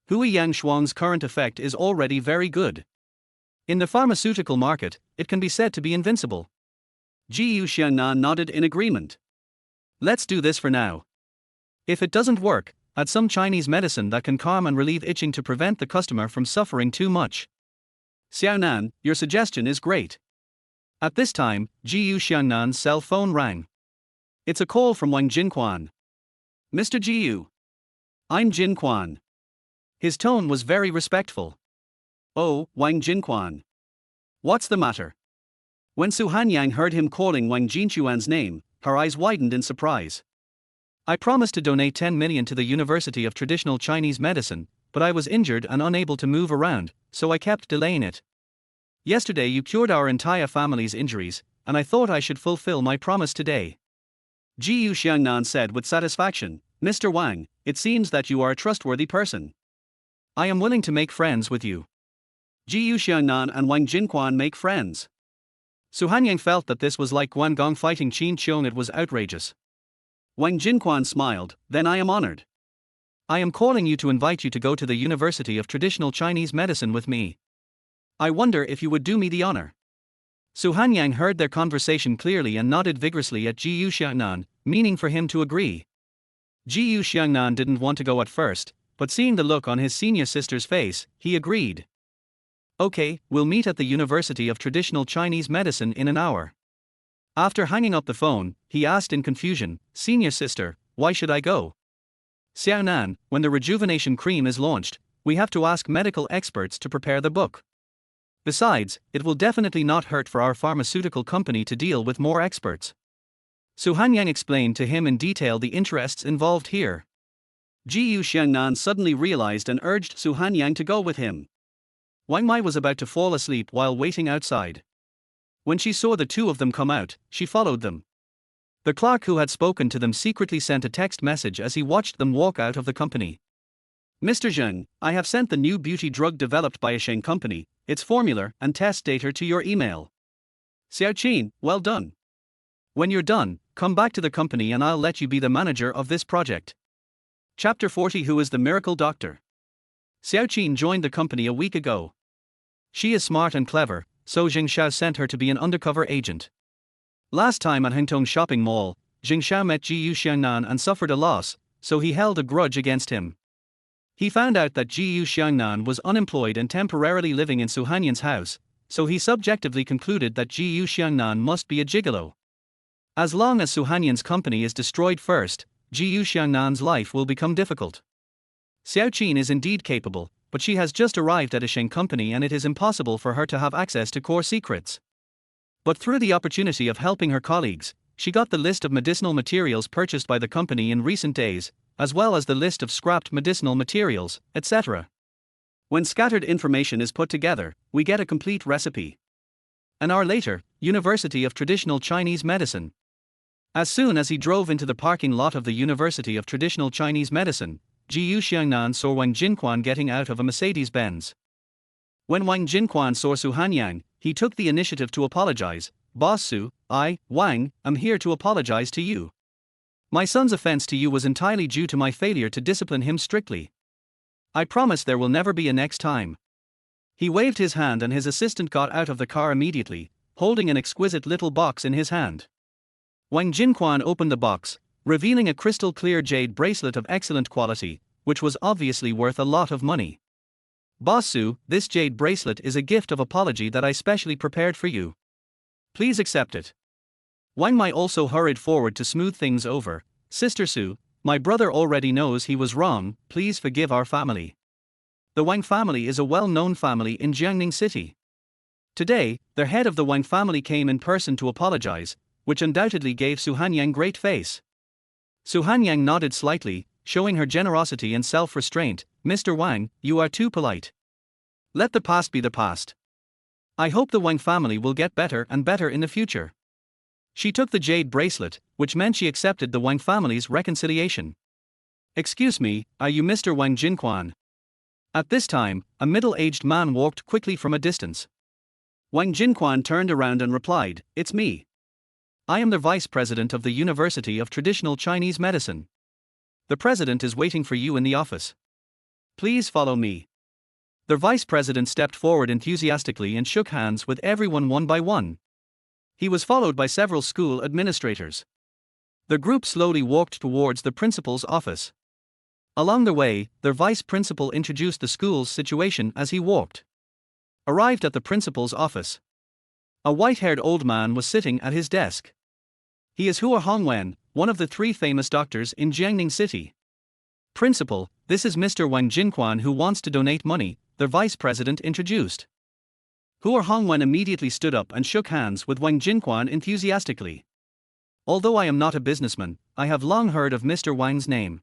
Hui Yang Shuang's current effect is already very good. In the pharmaceutical market, it can be said to be invincible." Xiangnan nodded in agreement. "Let's do this for now. If it doesn't work, add some Chinese medicine that can calm and relieve itching to prevent the customer from suffering too much." "Xiaonan, your suggestion is great." At this time, Xiangnan's cell phone rang. It's a call from Wang Jinquan. "Mr. Jiu. I'm Jin Quan. His tone was very respectful. Oh, Wang Jinquan. What's the matter? When Su Hanyang heard him calling Wang Jinquan's name, her eyes widened in surprise. I promised to donate 10 million to the University of Traditional Chinese Medicine, but I was injured and unable to move around, so I kept delaying it. Yesterday you cured our entire family's injuries, and I thought I should fulfill my promise today. Jiyu Xiangnan said with satisfaction, Mr. Wang, it seems that you are a trustworthy person. I am willing to make friends with you. Jiyu Xiangnan and Wang Jinquan make friends. Su Hanyang felt that this was like Guangong fighting Qin Qiong. It was outrageous. Wang Jinquan smiled, then I am honored. I am calling you to invite you to go to the University of Traditional Chinese Medicine with me. I wonder if you would do me the honor. Su Hanyang heard their conversation clearly and nodded vigorously at Jiyu Xiangnan, meaning for him to agree. Jiyu Xiangnan didn't want to go at first, but seeing the look on his senior sister's face, he agreed. Okay, we'll meet at the University of Traditional Chinese Medicine in an hour. After hanging up the phone, he asked in confusion, Senior sister, why should I go? Xiaonan, when the rejuvenation cream is launched, we have to ask medical experts to prepare the book. Besides, it will definitely not hurt for our pharmaceutical company to deal with more experts. Su Hanyang explained to him in detail the interests involved here. Jiyu Xiangnan suddenly realized and urged Su Hanyang to go with him. Wang Mai was about to fall asleep while waiting outside. When she saw the two of them come out, she followed them. The clerk who had spoken to them secretly sent a text message as he watched them walk out of the company. Mr. Zheng, I have sent the new beauty drug developed by a Sheng company, its formula and test data to your email. Xiaoqin, well done. When you're done, come back to the company and I'll let you be the manager of this project. Chapter 40. Who is the miracle doctor? Xiaoqin joined the company a week ago. She is smart and clever, so Jingxiao sent her to be an undercover agent. Last time at Hengtong shopping mall, Jingxiao met Jiyu Xiangnan and suffered a loss, so he held a grudge against him. He found out that Jiyu Xiangnan was unemployed and temporarily living in Su Hanyang's house, so he subjectively concluded that Jiyu Xiangnan must be a gigolo. As long as Su Hanyang's company is destroyed first, Jiyu Xiangnan's life will become difficult. Xiaoqin is indeed capable, but she has just arrived at a Sheng company and it is impossible for her to have access to core secrets. But through the opportunity of helping her colleagues, she got the list of medicinal materials purchased by the company in recent days, as well as the list of scrapped medicinal materials, etc. When scattered information is put together, we get a complete recipe. An hour later, University of Traditional Chinese Medicine. As soon as he drove into the parking lot of the University of Traditional Chinese Medicine, Jiyu Xiangnan saw Wang Jinquan getting out of a Mercedes-Benz. When Wang Jinquan saw Su Hanyang, he took the initiative to apologize. Boss Su, I, Wang, am here to apologize to you. My son's offense to you was entirely due to my failure to discipline him strictly. I promise there will never be a next time. He waved his hand and his assistant got out of the car immediately, holding an exquisite little box in his hand. Wang Jinquan opened the box, revealing a crystal-clear jade bracelet of excellent quality, which was obviously worth a lot of money. Boss Su, this jade bracelet is a gift of apology that I specially prepared for you. Please accept it. Wang Mai also hurried forward to smooth things over. Sister Su, my brother already knows he was wrong, please forgive our family. The Wang family is a well-known family in Xiangnan City. Today, the head of the Wang family came in person to apologize, which undoubtedly gave Su Hanyang great face. Su Hanyang nodded slightly, showing her generosity and self-restraint. Mr. Wang, you are too polite. Let the past be the past. I hope the Wang family will get better and better in the future. She took the jade bracelet, which meant she accepted the Wang family's reconciliation. Excuse me, are you Mr. Wang Jinquan? At this time, a middle-aged man walked quickly from a distance. Wang Jinquan turned around and replied, It's me. I am the vice president of the University of Traditional Chinese Medicine. The president is waiting for you in the office. Please follow me. The vice president stepped forward enthusiastically and shook hands with everyone one by one. He was followed by several school administrators. The group slowly walked towards the principal's office. Along the way, the vice principal introduced the school's situation as he walked. Arrived at the principal's office. A white-haired old man was sitting at his desk. He is Hua Hongwen, one of the 3 famous doctors in Jiangnan City. Principal, this is Mr. Wang Jinquan who wants to donate money, the vice president introduced. Hua Hongwen immediately stood up and shook hands with Wang Jinquan enthusiastically. Although I am not a businessman, I have long heard of Mr. Wang's name.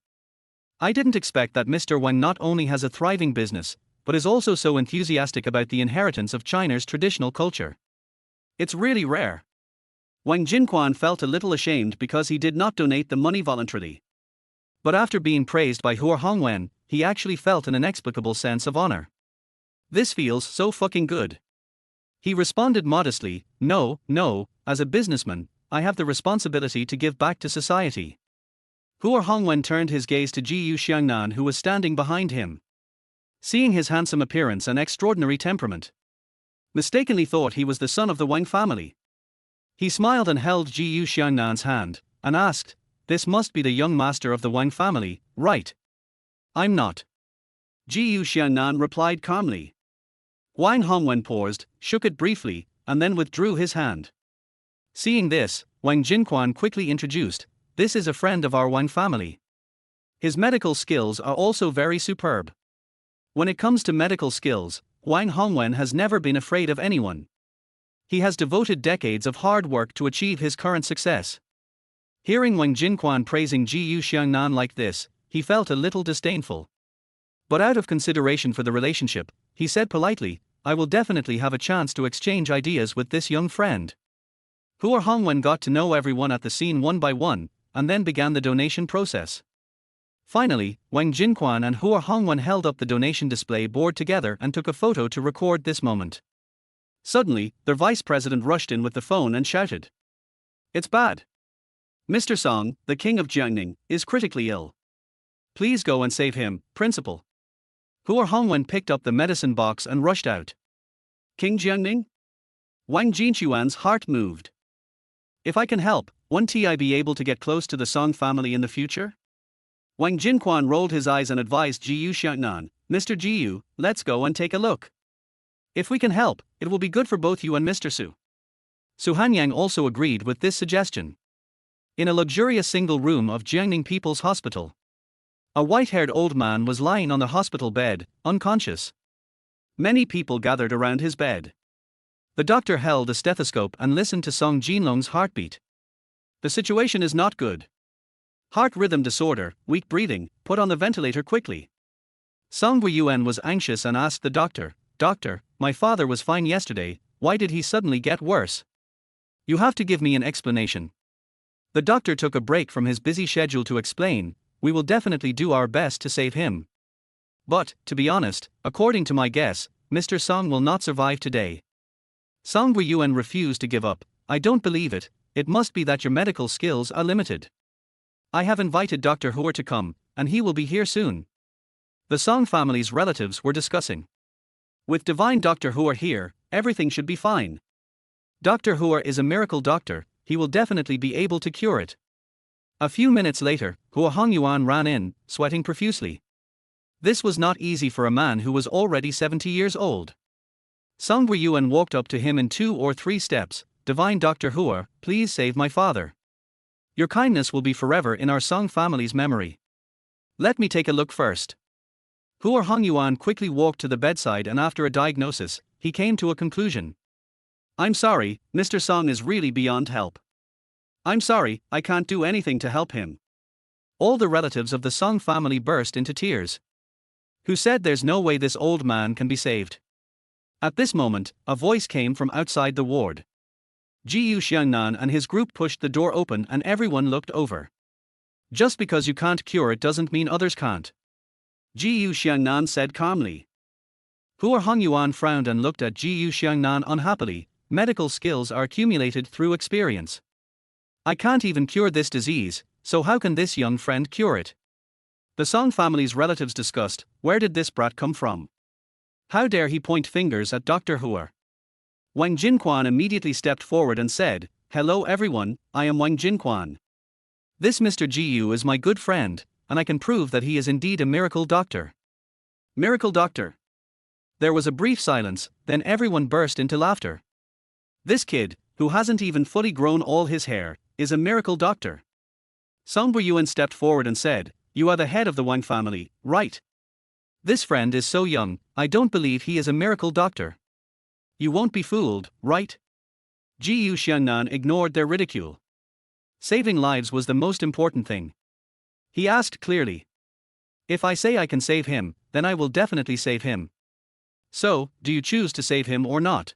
I didn't expect that Mr. Wang not only has a thriving business, but is also so enthusiastic about the inheritance of China's traditional culture. It's really rare. Wang Jinquan felt a little ashamed because he did not donate the money voluntarily. But after being praised by Hua Hongwen, he actually felt an inexplicable sense of honor. This feels so fucking good. He responded modestly, no, as a businessman, I have the responsibility to give back to society. Hua Hongwen turned his gaze to Ji Xiangnan who was standing behind him. Seeing his handsome appearance and extraordinary temperament, mistakenly thought he was the son of the Wang family. He smiled and held Ji Xiangnan's hand, and asked, this must be the young master of the Wang family, right? I'm not. Ji Xiangnan replied calmly. Wang Hongwen paused, shook it briefly, and then withdrew his hand. Seeing this, Wang Jinquan quickly introduced, this is a friend of our Wang family. His medical skills are also very superb. When it comes to medical skills, Wang Hongwen has never been afraid of anyone. He has devoted decades of hard work to achieve his current success. Hearing Wang Jinquan praising Ji Xiangnan like this, he felt a little disdainful. But out of consideration for the relationship, he said politely, I will definitely have a chance to exchange ideas with this young friend. Hua Hongwen got to know everyone at the scene one by one, and then began the donation process. Finally, Wang Jinquan and Hua Hongwen held up the donation display board together and took a photo to record this moment. Suddenly, their vice president rushed in with the phone and shouted. It's bad. Mr. Song, the king of Xiangnan, is critically ill. Please go and save him, principal. Hua Hongwen picked up the medicine box and rushed out. King Xiangnan? Wang Jinquan's heart moved. If I can help, won't I be able to get close to the Song family in the future? Wang Jinquan rolled his eyes and advised Ji Xiangnan, Mr. Ji, let's go and take a look. If we can help, it will be good for both you and Mr. Su. Su Hanyang also agreed with this suggestion. In a luxurious single room of Jiangning People's Hospital, a white-haired old man was lying on the hospital bed, unconscious. Many people gathered around his bed. The doctor held a stethoscope and listened to Song Jinlong's heartbeat. The situation is not good. Heart rhythm disorder, weak breathing, put on the ventilator quickly. Song Guiyuan was anxious and asked the doctor, Doctor, my father was fine yesterday, why did he suddenly get worse? You have to give me an explanation. The doctor took a break from his busy schedule to explain, we will definitely do our best to save him. But, to be honest, according to my guess, Mr. Song will not survive today. Song Guiyuan refused to give up, I don't believe it, it must be that your medical skills are limited. I have invited Dr. Hua to come, and he will be here soon. The Song family's relatives were discussing. With divine Dr. Hua here, everything should be fine. Dr. Hua is a miracle doctor, he will definitely be able to cure it. A few minutes later, Hua Hongyuan ran in, sweating profusely. This was not easy for a man who was already 70 years old. Song Guiyuan walked up to him in 2 or 3 steps, Divine Dr. Hua, please save my father. Your kindness will be forever in our Song family's memory. Let me take a look first. Hua Hongyuan quickly walked to the bedside and after a diagnosis, he came to a conclusion. I'm sorry, Mr. Song is really beyond help. I'm sorry, I can't do anything to help him. All the relatives of the Song family burst into tears. Who said there's no way this old man can be saved? At this moment, a voice came from outside the ward. Ji Xiangnan and his group pushed the door open and everyone looked over. Just because you can't cure it doesn't mean others can't. Ji Xiangnan said calmly. Hua Hongyuan frowned and looked at Ji Xiangnan unhappily, medical skills are accumulated through experience. I can't even cure this disease, so how can this young friend cure it? The Song family's relatives discussed, where did this brat come from? How dare he point fingers at Dr. Hua? Wang Jinquan immediately stepped forward and said, Hello everyone, I am Wang Jinquan. This Mr. Jiu is my good friend, and I can prove that he is indeed a miracle doctor. Miracle doctor? There was a brief silence, then everyone burst into laughter. This kid, who hasn't even fully grown all his hair, is a miracle doctor. Song Guiyuan stepped forward and said, You are the head of the Wang family, right? This friend is so young, I don't believe he is a miracle doctor. You won't be fooled, right? Jiyu Xiangnan ignored their ridicule. Saving lives was the most important thing. He asked clearly. If I say I can save him, then I will definitely save him. So, do you choose to save him or not?